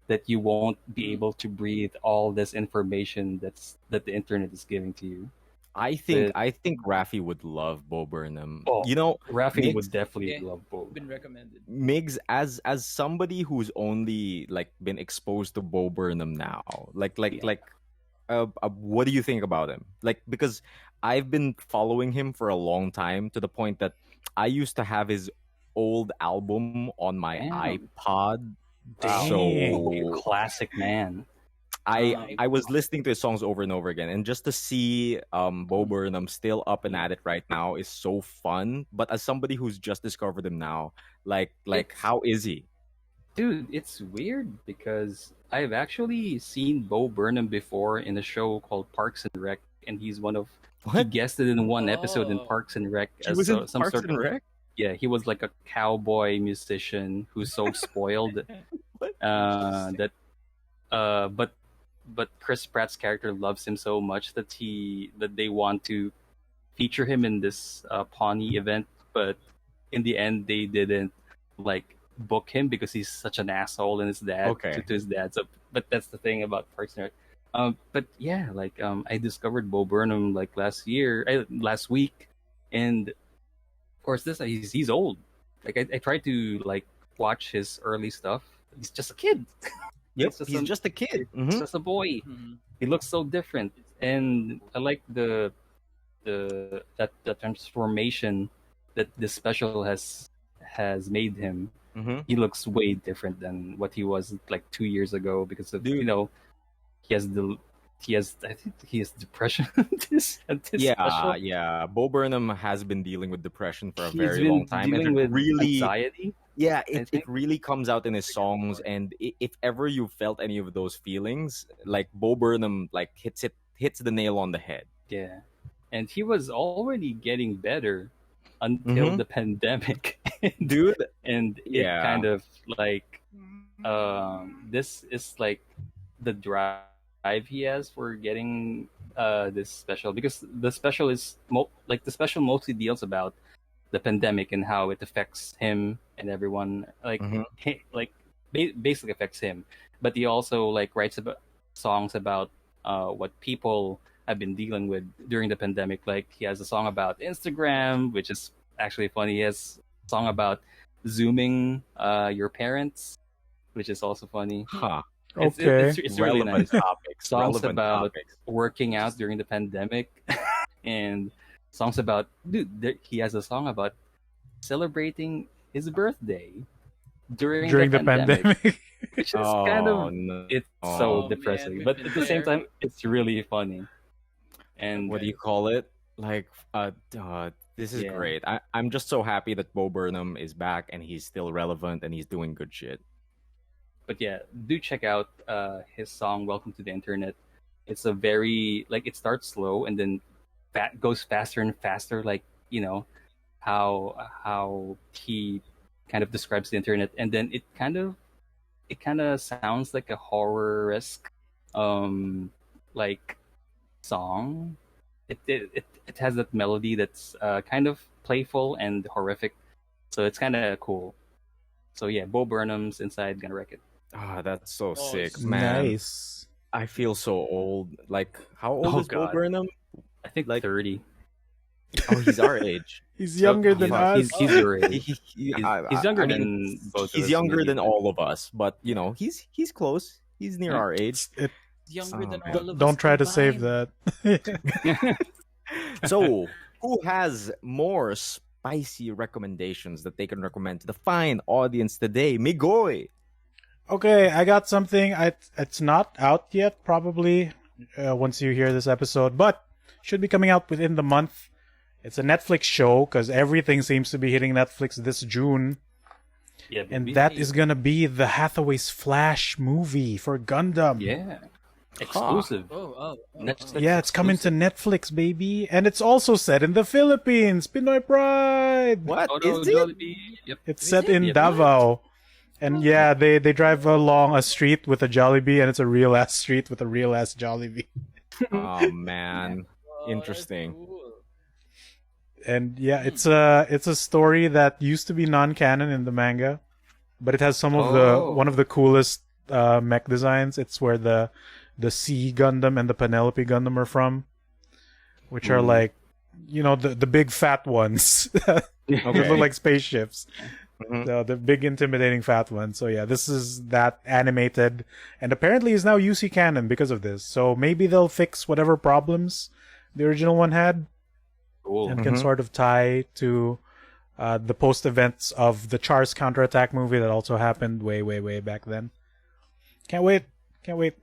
Speaker 4: that you won't be able to breathe all this information that the internet is giving to you.
Speaker 1: I think Raffy would love Bo Burnham.
Speaker 4: Oh,
Speaker 1: You know,
Speaker 4: Raffy
Speaker 1: Migs,
Speaker 4: would definitely
Speaker 2: Yeah.
Speaker 4: love Bo.
Speaker 2: Been recommended.
Speaker 1: Migs, as somebody who's only like been exposed to Bo Burnham now,
Speaker 4: Yeah.
Speaker 1: what do you think about him? Like, because I've been following him for a long time to the point that I used to have his old album on my
Speaker 4: Damn.
Speaker 1: iPod.
Speaker 4: Wow.
Speaker 1: So
Speaker 4: Classic man.
Speaker 1: I was listening to his songs over and over again, and just to see Bo Burnham still up and at it right now is so fun. But as somebody who's just discovered him now, like
Speaker 4: It's-
Speaker 1: how is he?
Speaker 4: Dude, it's weird because I've actually seen Bo Burnham before in a show called Parks and Rec, and he's one of he
Speaker 1: What?
Speaker 4: guested in one episode in
Speaker 2: Oh.
Speaker 4: Parks and Rec
Speaker 1: He was in
Speaker 4: some
Speaker 1: Parks
Speaker 4: sort
Speaker 1: and
Speaker 4: of,
Speaker 1: Rec?
Speaker 4: yeah, he was like a cowboy musician who's so spoiled that but Chris Pratt's character loves him so much that they want to feature him in this Pawnee event, but in the end they didn't like book him because he's such an asshole and his dad
Speaker 1: Okay.
Speaker 4: to his dad. So, but that's the thing about Parks and Rec. But yeah, like I discovered Bo Burnham like last week, and of course he's old. Like I tried to like watch his early stuff. He's just a kid.
Speaker 1: Yep,
Speaker 4: He's
Speaker 1: he's just a kid.
Speaker 4: He's just a boy.
Speaker 2: Mhm.
Speaker 4: He looks so different, and I like the transformation that this special has made him.
Speaker 1: Mm-hmm.
Speaker 4: He looks way different than what he was like 2 years ago because of
Speaker 1: Dude.
Speaker 4: he has I think he has depression at this
Speaker 1: Yeah,
Speaker 4: special.
Speaker 1: yeah. Bo Burnham has been dealing with depression for a
Speaker 4: He's
Speaker 1: very
Speaker 4: been
Speaker 1: long time, and
Speaker 4: dealing
Speaker 1: it
Speaker 4: with
Speaker 1: really,
Speaker 4: anxiety.
Speaker 1: yeah,
Speaker 4: I
Speaker 1: it
Speaker 4: think.
Speaker 1: really comes out in his songs. And if ever you felt any of those feelings, like Bo Burnham, like hits the nail on the head.
Speaker 4: Yeah, and he was already getting better until
Speaker 1: Mhm.
Speaker 4: the pandemic,
Speaker 1: Dude,
Speaker 4: and it
Speaker 1: yeah.
Speaker 4: kind of like this is like the drive he has for getting this special, because the special is the special mostly deals about the pandemic and how it affects him and everyone, like
Speaker 1: Mhm.
Speaker 4: basically affects him, but he also like writes about songs about what people have been dealing with during the pandemic. Like he has a song about Instagram, which is actually funny. He has a song about zooming your parents, which is also funny.
Speaker 1: Huh.
Speaker 3: Okay.
Speaker 4: It's really
Speaker 1: Relevant
Speaker 4: nice.
Speaker 1: topics.
Speaker 4: Songs
Speaker 1: Relevant
Speaker 4: about
Speaker 1: topics.
Speaker 4: working out during the pandemic, and songs about he has a song about celebrating his birthday during
Speaker 3: During the
Speaker 4: pandemic,
Speaker 3: pandemic.
Speaker 4: which is kind
Speaker 1: Oh
Speaker 4: of
Speaker 1: no.
Speaker 4: it's
Speaker 2: Oh,
Speaker 4: so
Speaker 2: man,
Speaker 4: depressing,
Speaker 2: we've
Speaker 4: but
Speaker 2: been
Speaker 4: at the same
Speaker 2: there.
Speaker 4: time, it's really funny. And
Speaker 1: What do you call it? Like, this is
Speaker 4: Yeah.
Speaker 1: great. I'm just so happy that Bo Burnham is back and he's still relevant and he's doing good shit.
Speaker 4: but yeah, do check out his song "Welcome to the Internet." It's a very like it starts slow and then goes faster and faster. Like how he kind of describes the internet, and then it kind of sounds like a horror-esque like song. It has that melody that's kind of playful and horrific, so it's kind of cool. So yeah, Bo Burnham's Inside Gonna Wreck It.
Speaker 1: Ah, that's so
Speaker 2: Oh,
Speaker 1: sick, man.
Speaker 3: Nice.
Speaker 1: I feel so old. Like, how old
Speaker 4: Oh,
Speaker 1: is Bo
Speaker 4: God.
Speaker 1: Burnham?
Speaker 4: I think
Speaker 1: Like-
Speaker 4: 30.
Speaker 1: Oh, he's our age.
Speaker 3: He's younger than
Speaker 1: fuck,
Speaker 3: us.
Speaker 4: He's your age.
Speaker 1: He's
Speaker 4: He's younger
Speaker 1: I mean,
Speaker 4: than both of
Speaker 1: he's
Speaker 4: us,
Speaker 1: younger
Speaker 4: maybe.
Speaker 1: than all of us, but he's close. He's near
Speaker 4: Yeah.
Speaker 1: our age.
Speaker 2: Younger
Speaker 1: Oh,
Speaker 2: than
Speaker 1: man.
Speaker 2: all of us.
Speaker 3: Don't try to save
Speaker 2: combined.
Speaker 3: that.
Speaker 1: So, who has more spicy recommendations that they can recommend to the fine audience today? Migoy.
Speaker 3: Okay, I got something. It's not out yet, probably, once you hear this episode, but should be coming out within the month. It's a Netflix show, because everything seems to be hitting Netflix this June.
Speaker 4: Yeah,
Speaker 3: And
Speaker 4: baby.
Speaker 3: that is gonna be the Hathaway's Flash movie for Gundam.
Speaker 4: Yeah, exclusive.
Speaker 2: Oh.
Speaker 4: Netflix
Speaker 3: Yeah, it's coming to
Speaker 4: exclusive.
Speaker 3: Netflix, baby. And it's also set in the Philippines. Pinoy Pride!
Speaker 1: What
Speaker 4: Oh, no,
Speaker 1: is it?
Speaker 4: Jollibee. Yep.
Speaker 3: It's set in
Speaker 4: Yep.
Speaker 3: Davao. And yeah, they drive along a street with a Jollibee, and it's a real ass street with a real ass Jollibee.
Speaker 1: Oh man,
Speaker 2: Oh,
Speaker 1: interesting.
Speaker 2: that's cool.
Speaker 3: And yeah, it's a story that used to be non-canon in the manga, but it has some of one of the coolest mech designs. It's where the Sea Gundam and the Penelope Gundam are from, which are like, the big fat ones. They look like spaceships.
Speaker 1: Mhm.
Speaker 3: The big intimidating fat ones. So yeah, this is that animated, and apparently is now UC canon because of this. So maybe they'll fix whatever problems the original one had,
Speaker 4: Cool.
Speaker 3: and can
Speaker 1: Mhm.
Speaker 3: sort of tie to the post events of the Char's counterattack movie that also happened way back then. Can't wait.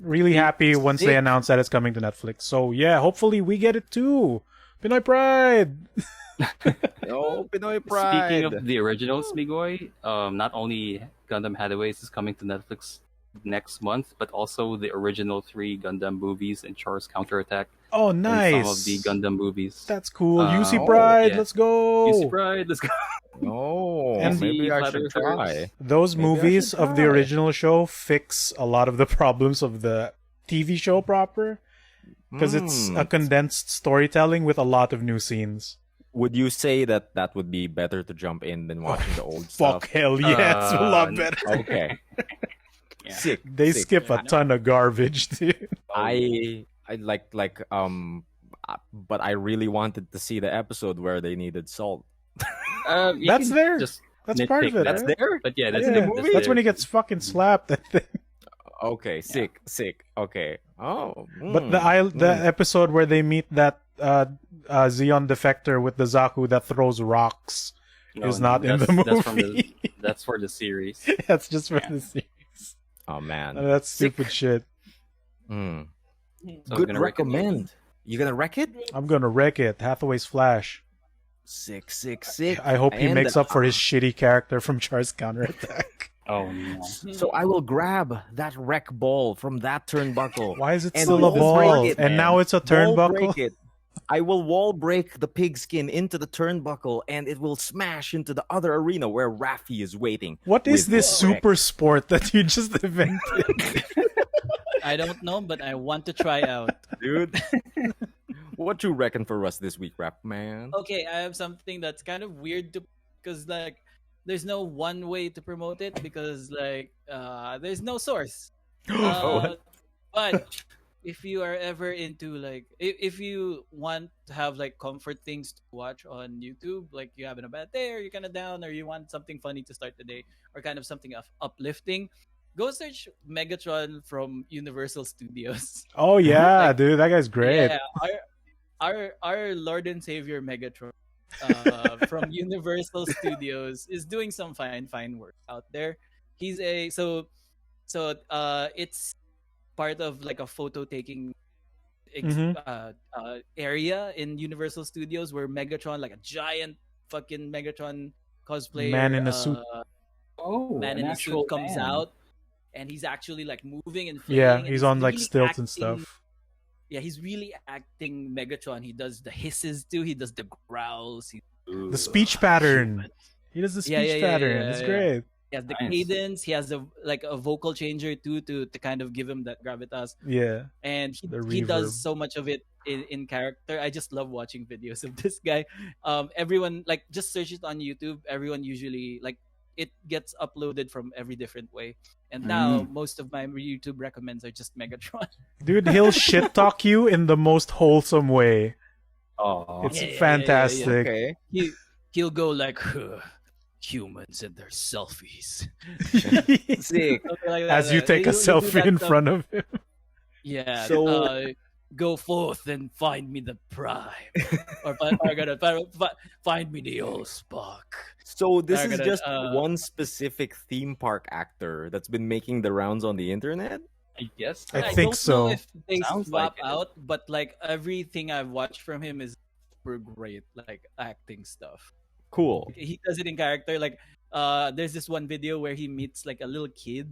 Speaker 3: Really happy once they
Speaker 1: Sick.
Speaker 3: announce that it's coming to Netflix. So yeah, hopefully we get it too. Pinoy Pride.
Speaker 1: Oh, Pinoy Pride.
Speaker 4: Speaking of the originals, Migoy, not only Gundam Hathaways is coming to Netflix next month, but also the original 3 Gundam movies and Char's Counterattack
Speaker 3: Oh,
Speaker 4: and
Speaker 3: nice.
Speaker 4: some of the Gundam movies.
Speaker 3: That's cool. UC
Speaker 1: Oh,
Speaker 3: Pride,
Speaker 4: yeah.
Speaker 3: let's go.
Speaker 4: UC Pride, let's go.
Speaker 1: Oh,
Speaker 3: And-
Speaker 1: maybe I
Speaker 4: Flat
Speaker 1: should
Speaker 4: Earthers.
Speaker 1: try.
Speaker 3: Those
Speaker 1: Maybe I
Speaker 3: movies
Speaker 1: should
Speaker 3: of the
Speaker 1: try.
Speaker 3: original show fix a lot of the problems of the TV show proper, because it's a condensed storytelling with a lot of new scenes.
Speaker 1: Would you say that would be better to jump in than watching the old
Speaker 3: Fuck,
Speaker 1: stuff?
Speaker 3: hell yeah, it's a lot
Speaker 4: Uh,
Speaker 3: better.
Speaker 1: Okay.
Speaker 4: Yeah.
Speaker 1: Sick.
Speaker 3: They
Speaker 1: sick.
Speaker 3: skip a ton of garbage, dude.
Speaker 1: I like but I really wanted to see the episode where they needed salt.
Speaker 4: You
Speaker 3: That's
Speaker 4: can
Speaker 3: there.
Speaker 4: Just
Speaker 3: That's part of
Speaker 4: nitpick
Speaker 3: it.
Speaker 1: That's
Speaker 3: right?
Speaker 1: there?
Speaker 4: But yeah, that's
Speaker 3: Yeah,
Speaker 1: in the movie?
Speaker 3: that's when he gets fucking slapped, I think.
Speaker 1: Okay, sick. Okay. Oh.
Speaker 3: But the episode where they meet that Xeon defector with the Zaku that throws rocks is not in the
Speaker 4: That's from
Speaker 3: movie.
Speaker 4: that's for the series.
Speaker 3: That's just for
Speaker 4: Yeah.
Speaker 3: the series.
Speaker 1: Oh man.
Speaker 3: That's stupid shit.
Speaker 1: Mm.
Speaker 4: So I'm
Speaker 1: Good
Speaker 4: gonna recommend-
Speaker 1: recommend. You gonna wreck it?
Speaker 3: I'm gonna wreck it. Hathaway's Flash.
Speaker 1: Sick.
Speaker 3: I hope he
Speaker 1: And-
Speaker 3: makes up for his shitty character from Char's counterattack.
Speaker 4: Oh no.
Speaker 1: So I will grab that wreck ball from that turnbuckle.
Speaker 3: Why is it
Speaker 1: And
Speaker 3: still a
Speaker 1: wall break
Speaker 3: ball?
Speaker 1: it,
Speaker 3: And
Speaker 1: man.
Speaker 3: now it's a
Speaker 1: Wall
Speaker 3: turnbuckle.
Speaker 1: break it. I will wall break the pigskin into the turnbuckle, and it will smash into the other arena where Raffy is waiting.
Speaker 3: What is
Speaker 1: with
Speaker 3: this
Speaker 1: the wreck.
Speaker 3: super sport that you just invented?
Speaker 2: I don't know, but I want to try out.
Speaker 1: Dude? What you reckon for us this week, Rap Man?
Speaker 2: Okay, I have something that's kind of weird to, because like there's no one way to promote it because like there's no source.
Speaker 1: Oh,
Speaker 2: But if you are ever into like if you want to have like comfort things to watch on YouTube, like you having a bad day or you're kind of down or you want something funny to start the day or kind of something uplifting, go search Megatron from Universal Studios.
Speaker 3: Oh yeah,
Speaker 2: Like
Speaker 3: dude, that guy's great.
Speaker 2: yeah, our Lord and Savior Megatron from Universal Studios is doing some fine work out there. He's a it's part of like a photo taking
Speaker 3: Hmm.
Speaker 2: area in Universal Studios where Megatron, like a giant fucking Megatron
Speaker 3: Man
Speaker 2: cosplayer,
Speaker 3: in a suit.
Speaker 4: Oh,
Speaker 2: man
Speaker 4: an
Speaker 2: in a suit
Speaker 4: actual
Speaker 2: comes
Speaker 4: man.
Speaker 2: out, and he's actually like moving and
Speaker 3: Yeah,
Speaker 2: flailing, and
Speaker 3: he's
Speaker 2: he's
Speaker 3: on like
Speaker 2: really
Speaker 3: stilts and
Speaker 2: acting.
Speaker 3: stuff.
Speaker 2: Yeah, he's really acting Megatron. He does the hisses too. He does the growls.
Speaker 3: The
Speaker 4: Ooh,
Speaker 3: speech pattern.
Speaker 2: Human.
Speaker 3: He does the
Speaker 2: Yeah, yeah,
Speaker 3: speech
Speaker 2: yeah,
Speaker 3: pattern.
Speaker 2: yeah,
Speaker 3: It's
Speaker 2: yeah.
Speaker 3: great.
Speaker 2: He has the
Speaker 4: nice.
Speaker 2: cadence. He has a vocal changer too to kind of give him that gravitas.
Speaker 3: Yeah,
Speaker 2: And
Speaker 3: the
Speaker 2: he does
Speaker 3: reverb.
Speaker 2: so much of it in character. I just love watching videos of this guy. Everyone like just search it on YouTube. Everyone usually like it gets uploaded from every different way. And now
Speaker 4: Mm.
Speaker 2: most of my YouTube recommends are just Megatron.
Speaker 3: Dude, he'll shit talk you in the most wholesome way.
Speaker 4: Oh,
Speaker 3: It's
Speaker 2: Yeah.
Speaker 3: fantastic.
Speaker 1: Okay.
Speaker 2: He he'll go like humans and their selfies.
Speaker 1: Sick.
Speaker 2: Something like that.
Speaker 3: As you take a
Speaker 2: He'll do
Speaker 3: selfie
Speaker 2: that
Speaker 3: in
Speaker 2: stuff.
Speaker 3: front of him.
Speaker 2: Yeah.
Speaker 1: So-
Speaker 2: Go forth and find me the prime, or find me the old Spock.
Speaker 1: So this is
Speaker 2: Targeted,
Speaker 1: just one specific theme park actor that's been making the rounds on the internet.
Speaker 4: I guess.
Speaker 3: I
Speaker 2: I
Speaker 3: think
Speaker 2: don't
Speaker 3: so.
Speaker 2: know if they
Speaker 4: Sounds
Speaker 2: swap
Speaker 4: like it.
Speaker 2: out, but like everything I've watched from him is super great, like acting stuff.
Speaker 1: Cool.
Speaker 2: He does it in character. Like, there's this one video where he meets like a little kid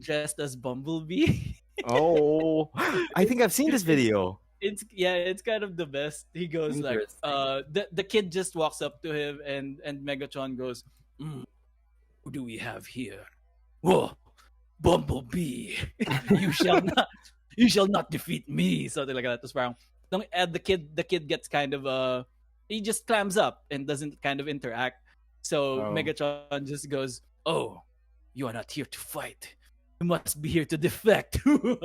Speaker 2: dressed as Bumblebee.
Speaker 1: Oh, I think I've seen this video.
Speaker 2: It's kind of the best. He goes like,
Speaker 4: Interesting.
Speaker 2: the kid just walks up to him and Megatron goes, who do we have here? Whoa, Bumblebee, you shall not defeat me. Something like that. Tapos parang, the kid gets kind of he just clams up and doesn't kind of interact. So
Speaker 1: Oh.
Speaker 2: Megatron just goes, "Oh, you are not here to fight. You must be here to defect." with,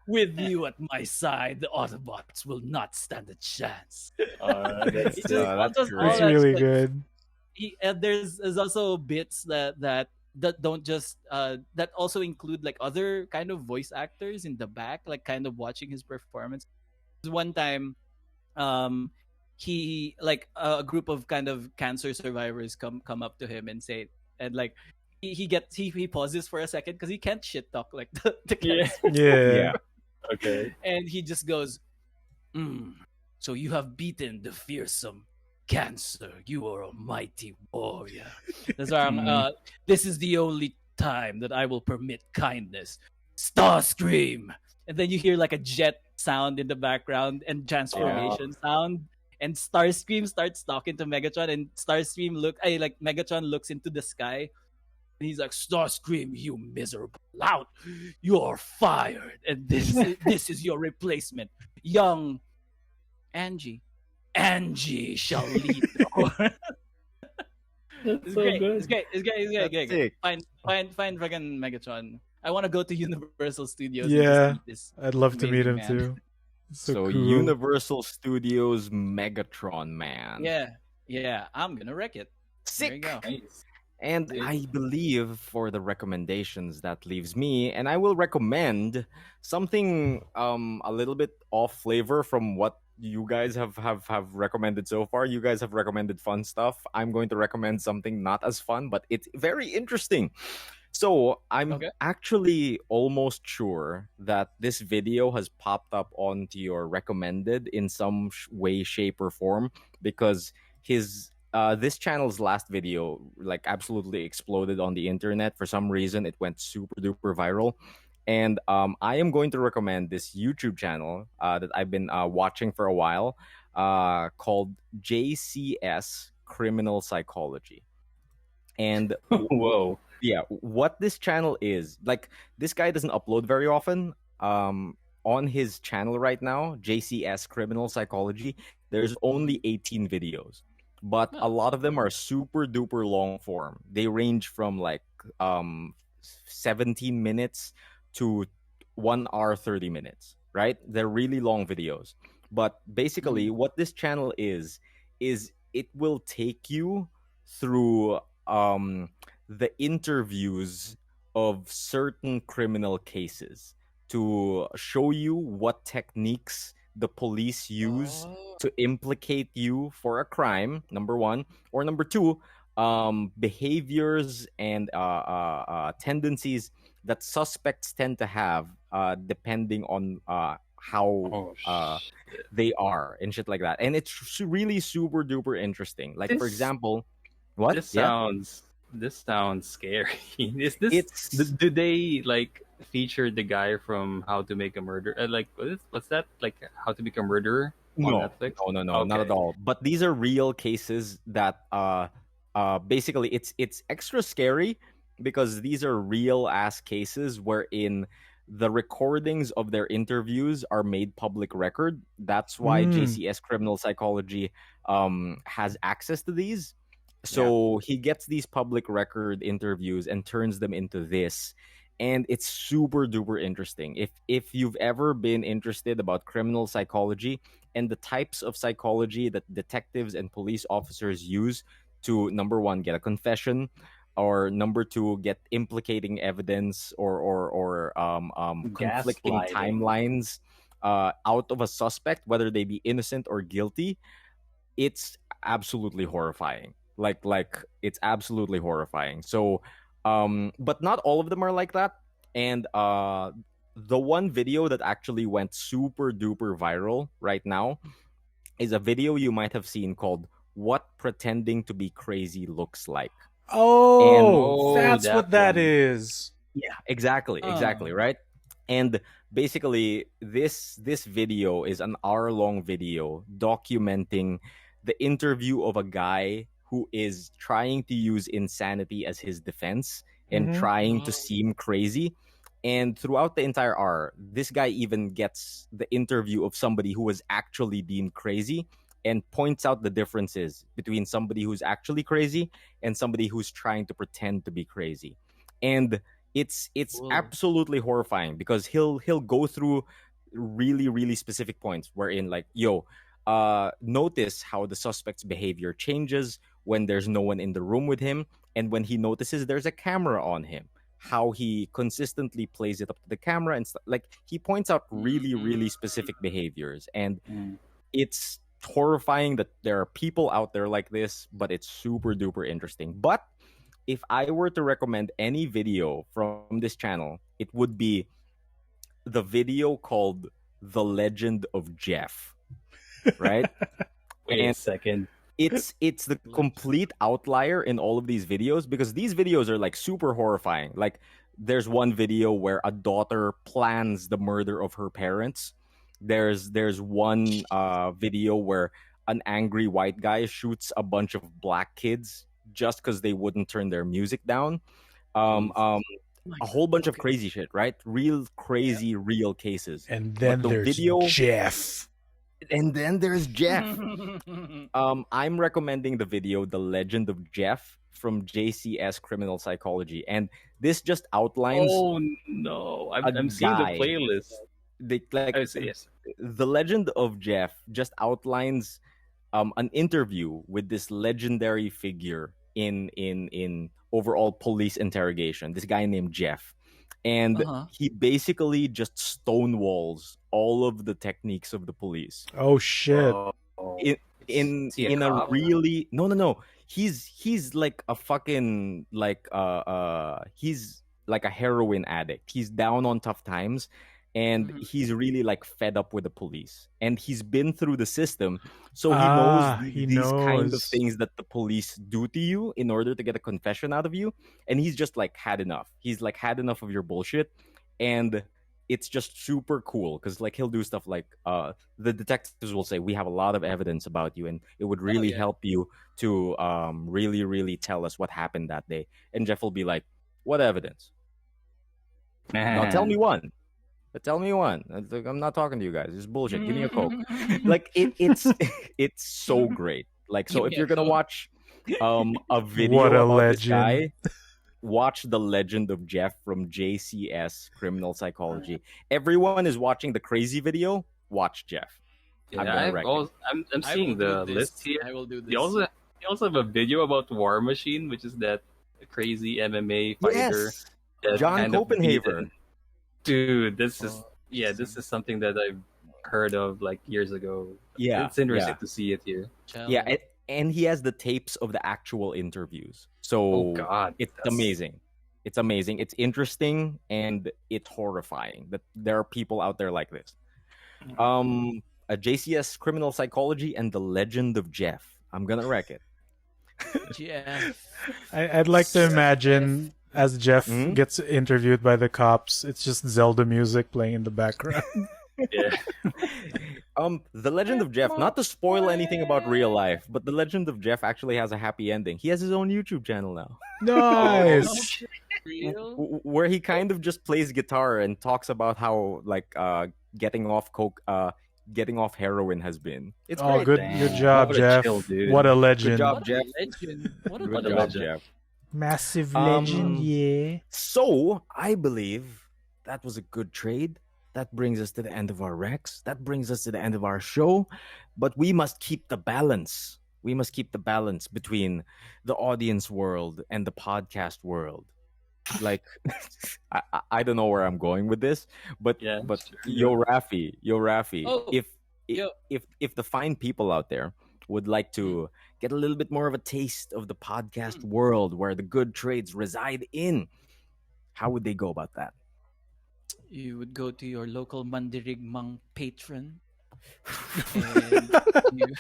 Speaker 2: with you at my side, the Autobots will not stand a chance.
Speaker 4: That's,
Speaker 2: He just-
Speaker 1: that's
Speaker 2: just
Speaker 1: great.
Speaker 2: all
Speaker 3: It's
Speaker 2: that
Speaker 3: really
Speaker 2: shit.
Speaker 3: good.
Speaker 2: There's also bits that don't just that also include like other kind of voice actors in the back, like kind of watching his performance. One time, he like a group of kind of cancer survivors come up to him and say, and like he pauses for a second because he can't shit talk like the
Speaker 4: Yeah.
Speaker 2: cancer.
Speaker 3: Yeah.
Speaker 4: Okay.
Speaker 2: And he just goes, so you have beaten the fearsome cancer. You are a mighty warrior. That's why this is the only time that I will permit kindness. Starscream. And then you hear like a jet sound in the background and transformation sound. And Starscream starts talking to Megatron, and like Megatron looks into the sky. And he's like, Starscream, you miserable lout, you're fired, and this is your replacement, young Angie. Angie shall lead the Horde.
Speaker 4: That's
Speaker 2: It's
Speaker 4: so
Speaker 2: great.
Speaker 4: good.
Speaker 2: It's great.
Speaker 1: That's
Speaker 2: Great.
Speaker 1: sick.
Speaker 2: Find fucking Megatron. I want to go to Universal Studios.
Speaker 3: Yeah.
Speaker 2: And just meet this
Speaker 3: I'd love to meet
Speaker 2: amazing
Speaker 3: him
Speaker 2: man.
Speaker 3: too.
Speaker 1: So
Speaker 3: cool.
Speaker 1: Universal Studios Megatron man.
Speaker 2: Yeah. I'm gonna wreck it. There you
Speaker 1: Sick.
Speaker 2: go.
Speaker 4: Nice.
Speaker 1: And
Speaker 2: Dude.
Speaker 1: I believe for the recommendations that leaves me, and I will recommend something a little bit off flavor from what you guys have recommended so far. You guys have recommended fun stuff. I'm going to recommend something not as fun, but it's very interesting. So I'm
Speaker 2: Okay.
Speaker 1: actually almost sure that this video has popped up onto your recommended in some way, shape, or form because his this channel's last video like absolutely exploded on the internet. For some reason, it went super duper viral. And I am going to recommend this YouTube channel that I've been watching for a while called JCS Criminal Psychology. And
Speaker 4: Whoa.
Speaker 1: yeah, what this channel is, like, this guy doesn't upload very often. On his channel right now, JCS Criminal Psychology, there's only 18 videos, but a lot of them are super duper long form. They range from like 17 minutes to 1 hour 30 minutes, right? They're really long videos. But basically, what this channel is it will take you through the interviews of certain criminal cases to show you what techniques the police use
Speaker 2: Oh.
Speaker 1: to implicate you for a crime, number one, or number two, behaviors and tendencies that suspects tend to have, depending on how
Speaker 4: Oh
Speaker 1: they are and shit like that. And it's really super duper interesting. Like, for
Speaker 4: This
Speaker 1: example, what?
Speaker 4: this
Speaker 1: Yeah,
Speaker 4: sounds this sounds scary. Is this
Speaker 1: it's
Speaker 4: do they like feature the guy from How to Make a Murder? Like what's that? Like How to Make a Murderer on
Speaker 1: no,
Speaker 4: Netflix?
Speaker 1: no, not at
Speaker 4: Okay.
Speaker 1: all. But these are real cases that basically it's extra scary because these are real ass cases wherein the recordings of their interviews are made public record. That's why
Speaker 3: Mm.
Speaker 1: JCS Criminal Psychology has access to these.
Speaker 4: Yeah.
Speaker 1: So he gets these public record interviews and turns them into this. And it's super duper interesting. If you've ever been interested about criminal psychology and the types of psychology that detectives and police officers use to, number one, get a confession, or number two, get implicating evidence, or conflicting
Speaker 4: Gaslighting.
Speaker 1: timelines out of a suspect, whether they be innocent or guilty, it's absolutely horrifying. Like it's absolutely horrifying. So but not all of them are like that. And the one video that actually went super duper viral right now is a video you might have seen called "What Pretending to Be Crazy Looks Like." And
Speaker 3: Oh,
Speaker 4: Oh,
Speaker 3: that's what
Speaker 4: that
Speaker 3: that
Speaker 4: one.
Speaker 3: is.
Speaker 1: yeah, exactly,
Speaker 2: Oh.
Speaker 1: right? And basically this video is an hour-long video documenting the interview of a guy who is trying to use insanity as his defense and
Speaker 3: Mm-hmm.
Speaker 1: trying to seem crazy. And throughout the entire hour, this guy even gets the interview of somebody who was actually deemed crazy and points out the differences between somebody who's actually crazy and somebody who's trying to pretend to be crazy. And it's
Speaker 2: Cool.
Speaker 1: absolutely horrifying because he'll go through really really specific points wherein, like, yo, notice how the suspect's behavior changes when there's no one in the room with him, and when he notices there's a camera on him, how he consistently plays it up to the camera and like he points out really really specific behaviors. And
Speaker 4: Mm.
Speaker 1: it's horrifying that there are people out there like this, but it's super duper interesting. But if I were to recommend any video from this channel, it would be the video called "The Legend of Jeff," right?
Speaker 4: Wait a
Speaker 1: And
Speaker 4: second.
Speaker 1: it's the complete outlier in all of these videos because these videos are like super horrifying. Like, there's one video where a daughter plans the murder of her parents. There's one video where an angry white guy shoots a bunch of black kids just because they wouldn't turn their music down. Um,
Speaker 4: Jesus.
Speaker 1: um,
Speaker 2: Oh my
Speaker 1: a whole bunch of
Speaker 2: Okay.
Speaker 1: crazy shit, right? Real crazy, real cases.
Speaker 3: And
Speaker 1: But
Speaker 3: then
Speaker 1: the
Speaker 3: there's
Speaker 1: video,
Speaker 3: Jeff.
Speaker 1: and then there's Jeff. I'm recommending the video "The Legend of Jeff" from JCS Criminal Psychology, and this just outlines
Speaker 4: Oh no!
Speaker 1: a
Speaker 4: I'm seeing the
Speaker 1: guy.
Speaker 4: playlist.
Speaker 1: Like,
Speaker 4: Oh, yes.
Speaker 1: The Legend of Jeff just outlines an interview with this legendary figure in overall police interrogation. This guy named Jeff, and
Speaker 2: Uh-huh.
Speaker 1: he basically just stonewalls all of the techniques of the police
Speaker 3: Oh shit.
Speaker 4: Oh,
Speaker 1: in
Speaker 4: is he a
Speaker 1: in a
Speaker 4: cop?
Speaker 1: really no. He's like a fucking like he's like a heroin addict. He's down on tough times, and
Speaker 2: Mhm.
Speaker 1: he's really like fed up with the police, and he's been through the system, so he knows
Speaker 3: He
Speaker 1: these kind of
Speaker 3: knows.
Speaker 1: things that the police do to you in order to get a confession out of you. And he's just like had enough. He's like had enough of your bullshit. And it's just super cool because like he'll do stuff like the detectives will say, we have a lot of evidence about you and it would really
Speaker 2: yeah.
Speaker 1: help you to really really tell us what happened that day. And Jeff will be like, what evidence? Now tell me one. Tell me one. It's like, I'm not talking to you guys. It's bullshit. Give me a Coke. Like it's it's so great. Like, so
Speaker 2: Give
Speaker 1: if
Speaker 2: me
Speaker 1: you're
Speaker 2: a
Speaker 1: gonna
Speaker 2: Coke.
Speaker 1: watch a video
Speaker 3: What a
Speaker 1: about this
Speaker 3: legend.
Speaker 1: guy, watch The Legend of Jeff from JCS Criminal Psychology. Everyone is watching the crazy video. Watch Jeff. I'm gonna wreck it.
Speaker 4: I'm
Speaker 2: I will
Speaker 4: seeing
Speaker 2: do
Speaker 4: the
Speaker 2: this.
Speaker 4: list here.
Speaker 2: I will do this.
Speaker 4: You also have a video about War Machine, which is that crazy MMA fighter.
Speaker 1: Yes,
Speaker 4: that
Speaker 1: John
Speaker 4: kind of
Speaker 1: Copenhaver.
Speaker 4: Dude, this is
Speaker 2: Oh,
Speaker 4: this is something that I've heard of like years ago.
Speaker 1: Yeah,
Speaker 4: It's interesting
Speaker 1: yeah.
Speaker 4: to see it here.
Speaker 1: Yeah, and he has the tapes of the actual interviews. So
Speaker 4: Oh God,
Speaker 1: it's
Speaker 4: that's-
Speaker 1: amazing. It's amazing. It's interesting and it's horrifying that there are people out there like this. A JCS Criminal Psychology and The Legend of Jeff. I'm gonna wreck it.
Speaker 2: Jeff.
Speaker 3: I'd like to imagine as Jeff
Speaker 1: Mhm.
Speaker 3: gets interviewed by the cops, it's just Zelda music playing in the background.
Speaker 4: Yeah.
Speaker 1: The Legend of Jeff, not to spoil anything about real life, but The Legend of Jeff actually has a happy ending. He has his own YouTube channel now.
Speaker 3: Nice.
Speaker 2: Real?
Speaker 1: Where he kind of just plays guitar and talks about how like getting off coke getting off heroin has been. It's
Speaker 3: Oh,
Speaker 1: great.
Speaker 3: good
Speaker 4: Damn.
Speaker 3: job,
Speaker 4: What a
Speaker 3: Jeff.
Speaker 4: chill dude.
Speaker 3: What a legend.
Speaker 1: job.
Speaker 2: What a
Speaker 1: Jeff.
Speaker 2: legend. What a
Speaker 1: Good
Speaker 4: What a
Speaker 1: job,
Speaker 4: legend.
Speaker 1: Jeff.
Speaker 3: Massive
Speaker 1: Um,
Speaker 3: legend, yeah.
Speaker 1: So I believe that was a good trade. That brings us to the end of our Rex. That brings us to the end of our show. But we must keep the balance. We must keep the balance between the audience world and the podcast world. Like, I don't know where I'm going with this, but
Speaker 4: Yeah,
Speaker 1: but
Speaker 4: sure.
Speaker 1: yo Raffy,
Speaker 2: Oh,
Speaker 1: if
Speaker 2: yo.
Speaker 1: if the fine people out there would like to get a little bit more of a taste of the podcast world where the good trades reside in, how would they go about that?
Speaker 2: You would go to your local Mandirigmang patron and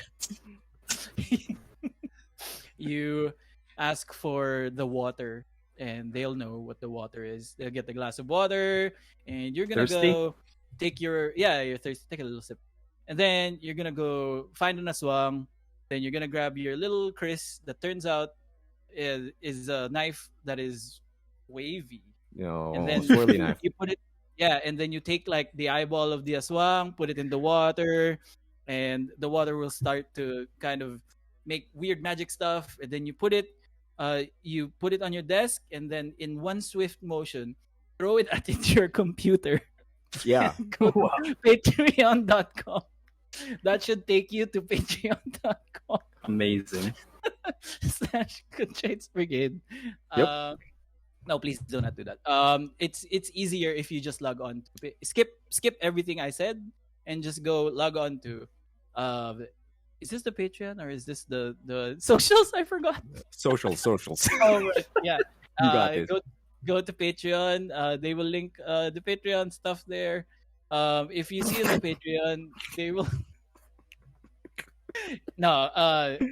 Speaker 2: you ask for the water and they'll know what the water is. They'll get the glass of water and you're gonna
Speaker 4: Thirsty?
Speaker 2: go take you're thirsty, take a little sip. And then you're gonna go find an aswang. Then you're gonna grab your little Chris that turns out is a knife that is wavy.
Speaker 1: You know,
Speaker 2: And then
Speaker 1: swirly knife.
Speaker 2: you put it, and then you take like the eyeball of the aswang, put it in the water, and the water will start to kind of make weird magic stuff. And then you put it on your desk, and then in one swift motion, throw it at into your computer.
Speaker 1: Yeah.
Speaker 2: Go to patreon.com. That should take you to patreon.com
Speaker 4: Amazing.
Speaker 2: / Good Trades Brigade.
Speaker 1: Yep.
Speaker 2: No, please do not do that. It's easier if you just log on. Skip everything I said and just go log on to. Is this the Patreon or is this the socials? I forgot.
Speaker 1: Socials.
Speaker 2: Oh right, yeah.
Speaker 1: You got this.
Speaker 2: Go to Patreon. They will link the Patreon stuff there. If you see the Patreon, they will. No,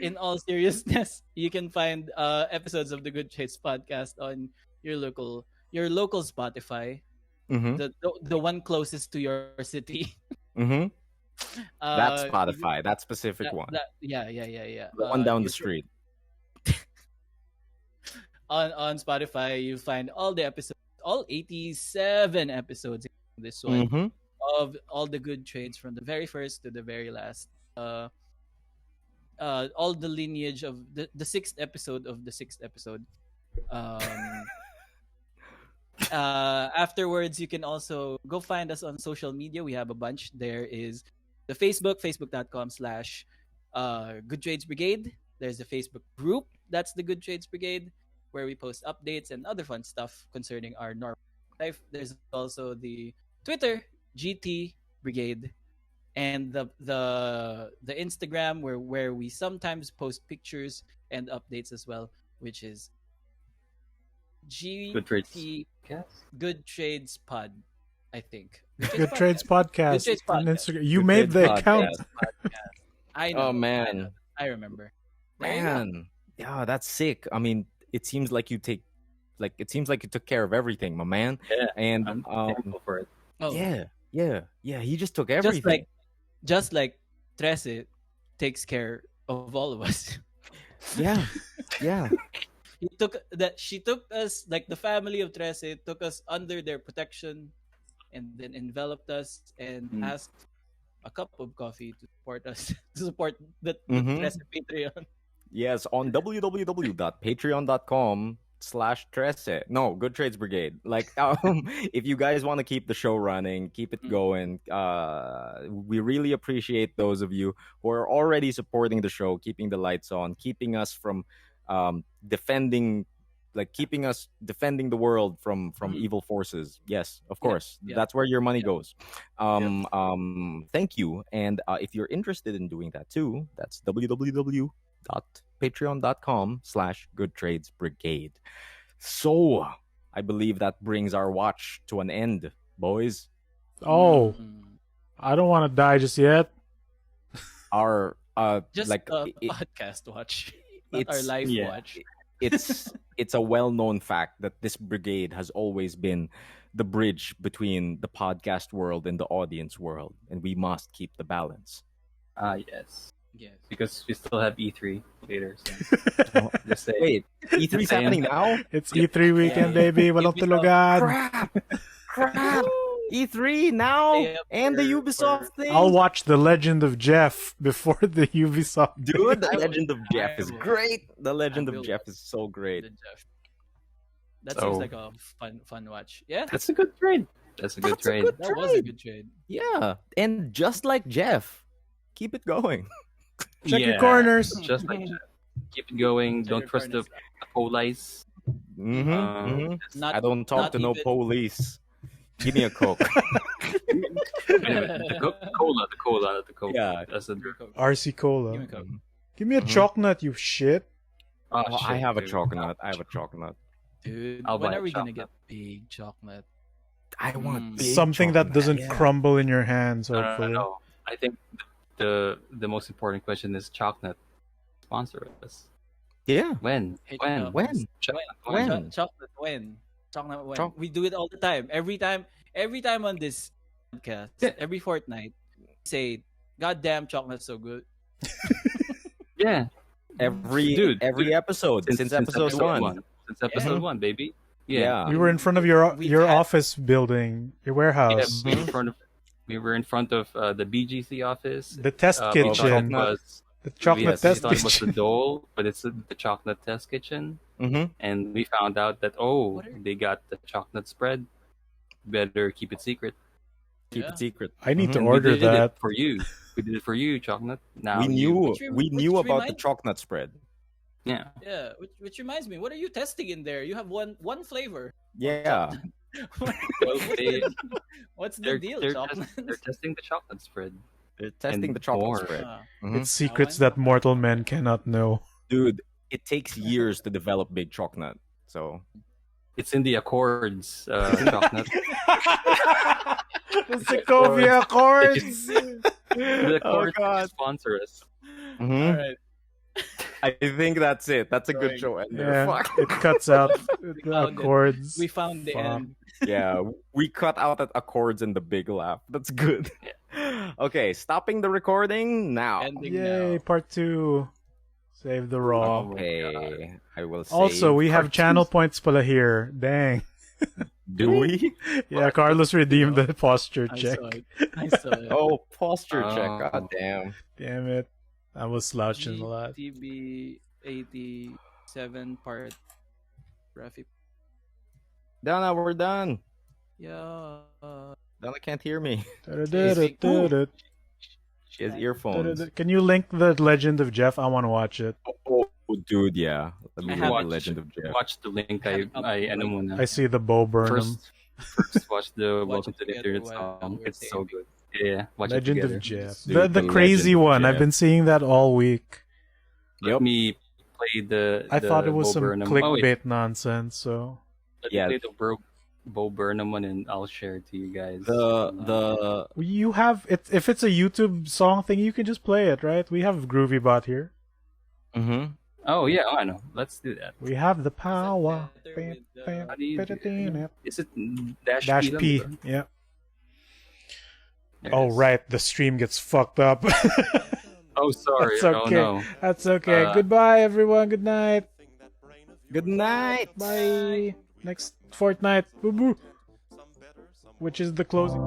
Speaker 2: in all seriousness, you can find episodes of the Good Trades podcast on your local Spotify,
Speaker 1: Mm-hmm.
Speaker 2: the one closest to your city.
Speaker 1: Mm-hmm. That's
Speaker 2: Uh,
Speaker 1: Spotify. That specific one.
Speaker 2: Yeah.
Speaker 1: The one down
Speaker 2: you
Speaker 1: the street.
Speaker 2: on Spotify, you find all the episodes, all 87 episodes in this one
Speaker 1: Mm-hmm.
Speaker 2: of all the good trades from the very first to the very last. All the lineage of the sixth episode of the sixth episode. Um, afterwards, you can also go find us on social media. We have a bunch. There is the facebook.com/ Good Trades Brigade. There's the Facebook group. That's the Good Trades Brigade, where we post updates and other fun stuff concerning our normal life. There's also the Twitter, GT Brigade, and the Instagram where we sometimes post pictures and updates as well, which is
Speaker 4: Good Trades.
Speaker 2: GT
Speaker 4: Yes.
Speaker 2: Good Trades Pod, I think.
Speaker 3: Good Trades Podcast
Speaker 2: Trades
Speaker 3: on
Speaker 2: Podcast.
Speaker 3: Instagram. You
Speaker 1: Good
Speaker 3: made the
Speaker 1: Trades
Speaker 3: account.
Speaker 2: Podcast. I know.
Speaker 1: Oh man,
Speaker 2: I remember. There you go.
Speaker 1: man, yeah, that's sick. I mean, it seems like you took care of everything, my man.
Speaker 4: Yeah,
Speaker 1: And
Speaker 4: I'm thankful for it.
Speaker 2: Oh,
Speaker 1: yeah. He just took everything.
Speaker 2: just like Trese takes care of all of us.
Speaker 1: Yeah.
Speaker 2: She took us, like the family of Trese took us under their protection and then enveloped us and asked a cup of coffee to support us, to support the
Speaker 1: Mhm.
Speaker 2: Trese Patreon.
Speaker 1: Yes, on www.patreon.com Trese. No, Good Trades Brigade. Like, if you guys want to keep the show running, keep it going. We really appreciate those of you who are already supporting the show, keeping the lights on, keeping us from defending, like keeping us defending the world from evil forces. Yes, of course,
Speaker 2: yeah.
Speaker 1: that's where your money goes. Thank you. And if you're interested in doing that too, that's www.patreon.com/goodtradesbrigade. So I believe that brings our watch to an end, boys.
Speaker 3: Oh, I don't want to die just yet.
Speaker 1: Our
Speaker 2: Just
Speaker 1: like
Speaker 2: podcast watch, not our
Speaker 1: it's-
Speaker 2: live
Speaker 4: yeah.
Speaker 2: watch.
Speaker 1: it's a well-known fact that this brigade has always been the bridge between the podcast world and the audience world, and we must keep the balance.
Speaker 4: Yes.
Speaker 2: Yes.
Speaker 4: Because we still have E3 later. So just say,
Speaker 1: Wait, E3's happening now?
Speaker 3: It's E3 weekend, baby. Walang
Speaker 2: Ubisoft.
Speaker 3: tulugan.
Speaker 1: Crap! E3 now
Speaker 2: Stay up
Speaker 1: and the
Speaker 2: for-
Speaker 1: Ubisoft thing.
Speaker 3: I'll watch The Legend of Jeff before the Ubisoft.
Speaker 1: Dude, the
Speaker 2: I will-
Speaker 1: Legend of Jeff is
Speaker 2: I will-
Speaker 1: great. The Legend
Speaker 2: I
Speaker 1: of
Speaker 2: will
Speaker 1: Jeff
Speaker 2: watch
Speaker 1: is so great.
Speaker 2: The Jeff. That
Speaker 4: So-
Speaker 2: seems like a fun watch. Yeah,
Speaker 4: that's a good trade. That's a good
Speaker 1: That's a
Speaker 4: trade.
Speaker 1: good-
Speaker 2: that was a good trade.
Speaker 1: Yeah, and just like Jeff, keep it going.
Speaker 3: Check your
Speaker 4: Yeah.
Speaker 3: corners.
Speaker 4: Just like that. Keep it going.
Speaker 2: Check
Speaker 4: Don't
Speaker 2: your
Speaker 4: trust the
Speaker 2: corners.
Speaker 4: police.
Speaker 2: Not
Speaker 1: I don't talk
Speaker 2: not
Speaker 1: to no
Speaker 2: even-
Speaker 1: police. Give me a Coke.
Speaker 4: The cola, the cola.
Speaker 1: Yeah.
Speaker 4: That's a
Speaker 3: RC
Speaker 2: Give me
Speaker 3: Cola.
Speaker 2: a Coke.
Speaker 3: Give me a
Speaker 1: Mhm.
Speaker 3: chocolate, you shit.
Speaker 4: Oh,
Speaker 1: Oh, I
Speaker 4: shit,
Speaker 1: have a
Speaker 4: dude.
Speaker 1: chocolate. I have a chocolate.
Speaker 2: Dude,
Speaker 4: I'll
Speaker 2: when
Speaker 4: buy
Speaker 2: are
Speaker 4: a
Speaker 2: we gonna
Speaker 4: chocolate.
Speaker 2: get big chocolate?
Speaker 1: I want
Speaker 2: Mm.
Speaker 1: big
Speaker 3: Something that
Speaker 1: chocolate,
Speaker 3: doesn't
Speaker 1: yeah.
Speaker 3: crumble in your hands,
Speaker 4: No,
Speaker 3: hopefully.
Speaker 4: no. I think the most important question is chocolate. Sponsor us.
Speaker 1: Yeah.
Speaker 4: When?
Speaker 2: Hey,
Speaker 4: When?
Speaker 1: When?
Speaker 4: Chocolate,
Speaker 1: When?
Speaker 2: Chocolate when? Chocolate when?
Speaker 1: Choc-
Speaker 2: We do it all the time. Every time on this podcast,
Speaker 4: Yeah.
Speaker 2: every fortnight, we say, "God damn, chocolate's so good."
Speaker 4: Yeah.
Speaker 1: Every
Speaker 4: Dude,
Speaker 1: episode since episode one.
Speaker 4: Since episode
Speaker 1: Yeah.
Speaker 4: one, baby.
Speaker 1: Yeah.
Speaker 4: Yeah.
Speaker 3: We were in front of your
Speaker 2: We've had-
Speaker 3: office building, your warehouse.
Speaker 4: We were in front of the BGC office.
Speaker 3: The test
Speaker 4: We
Speaker 3: kitchen.
Speaker 4: thought was
Speaker 3: The chocolate
Speaker 1: Yes,
Speaker 3: test
Speaker 4: we thought it was
Speaker 3: kitchen.
Speaker 4: the Dole, but it's the chocolate test kitchen.
Speaker 1: Mm-hmm.
Speaker 4: And we found out that
Speaker 2: What are-
Speaker 4: they got the chocolate spread. Better keep it secret.
Speaker 1: Keep
Speaker 2: Yeah.
Speaker 1: it secret.
Speaker 3: I need to
Speaker 1: Mhm.
Speaker 3: order
Speaker 4: we did
Speaker 3: that.
Speaker 4: it for you. We did it for you, chocolate. Now
Speaker 1: We knew
Speaker 2: Which
Speaker 1: about the
Speaker 2: reminds-
Speaker 1: chocolate spread.
Speaker 4: Yeah.
Speaker 2: Yeah, which reminds me, what are you testing in there? You have one flavor.
Speaker 1: Yeah.
Speaker 4: Well,
Speaker 2: What's the
Speaker 4: they're,
Speaker 2: deal,
Speaker 4: they're,
Speaker 2: chocolate?
Speaker 4: they're testing the chocolate spread.
Speaker 1: They're testing
Speaker 4: And
Speaker 1: the chocolate
Speaker 4: more.
Speaker 1: spread.
Speaker 2: Ah.
Speaker 3: It's secrets that mortal men cannot know.
Speaker 1: Dude, it takes years to develop big chocolate. So
Speaker 4: It's in the Accords chocolate.
Speaker 3: The Sokovia Accords.
Speaker 4: The Accords
Speaker 1: God.
Speaker 4: sponsor us.
Speaker 1: mhm.
Speaker 2: All right.
Speaker 1: I think that's it. That's a good
Speaker 2: Going.
Speaker 1: show ender.
Speaker 3: Yeah,
Speaker 1: Fuck.
Speaker 3: it cuts out
Speaker 2: found
Speaker 3: the
Speaker 2: it.
Speaker 3: Accords.
Speaker 2: We found the
Speaker 3: Fuck.
Speaker 2: end.
Speaker 1: Yeah, we cut out at Accords and the big laugh. That's good. Okay, stopping the recording now.
Speaker 2: Ending
Speaker 3: Yay,
Speaker 2: now.
Speaker 3: part 2. Save the raw.
Speaker 1: Okay, I will say.
Speaker 3: Also, we have channel points pala here. Dang.
Speaker 1: Do we?
Speaker 3: Yeah, Carlos redeemed the posture
Speaker 2: I
Speaker 3: check.
Speaker 2: saw it. I saw it.
Speaker 1: Oh, posture check.
Speaker 4: Oh.
Speaker 1: God damn.
Speaker 3: Damn it. I was slouching a lot.
Speaker 2: GTB 87 part. Raffy.
Speaker 1: Donna, we're done.
Speaker 2: Yeah.
Speaker 1: Donna can't hear me. She has earphones.
Speaker 3: Can you link the Legend of Jeff? I want to watch it.
Speaker 1: Oh, dude, yeah. Let me
Speaker 2: I
Speaker 1: read
Speaker 2: have-
Speaker 1: the
Speaker 4: Watch,
Speaker 1: Legend of Jeff.
Speaker 4: watch the link. I ano muna.
Speaker 3: I see the Bo Burnham.
Speaker 4: First watch the
Speaker 2: Watch
Speaker 4: Welcome
Speaker 2: it
Speaker 4: to the
Speaker 2: together
Speaker 4: Internet
Speaker 2: while
Speaker 4: song.
Speaker 2: we're
Speaker 4: It's so
Speaker 2: saying-
Speaker 4: good. Yeah, watch
Speaker 3: Legend
Speaker 4: it together.
Speaker 3: of Jeff.
Speaker 1: Dude,
Speaker 3: The
Speaker 1: the
Speaker 3: crazy
Speaker 1: Legend of
Speaker 3: one. I've
Speaker 1: Jeff.
Speaker 3: been seeing that all week.
Speaker 4: Let me play the.
Speaker 3: I thought it was
Speaker 4: Bo
Speaker 3: some
Speaker 4: Burnham.
Speaker 3: clickbait nonsense. So
Speaker 4: Let
Speaker 1: Yeah.
Speaker 4: me play the Bo Burnham one, and I'll share it to you guys.
Speaker 1: The
Speaker 3: you have it. If it's a YouTube song thing, you can just play it, right? We have GroovyBot here.
Speaker 1: mm-hmm.
Speaker 4: Oh yeah, I know. Let's do that.
Speaker 3: We have the power.
Speaker 2: better with,
Speaker 4: How do you do
Speaker 3: Dash
Speaker 4: it? Is it dash P?
Speaker 3: P.
Speaker 4: lang,
Speaker 3: Yeah.
Speaker 4: There it
Speaker 3: Oh
Speaker 4: is.
Speaker 3: right, the stream gets fucked up.
Speaker 4: Oh sorry.
Speaker 3: That's
Speaker 4: Oh
Speaker 3: okay.
Speaker 4: no.
Speaker 3: That's okay.
Speaker 4: Uh,
Speaker 3: Goodbye, everyone. Good night.
Speaker 1: Good night.
Speaker 3: Bye. Next fortnight. Boo boo. Which is the closing.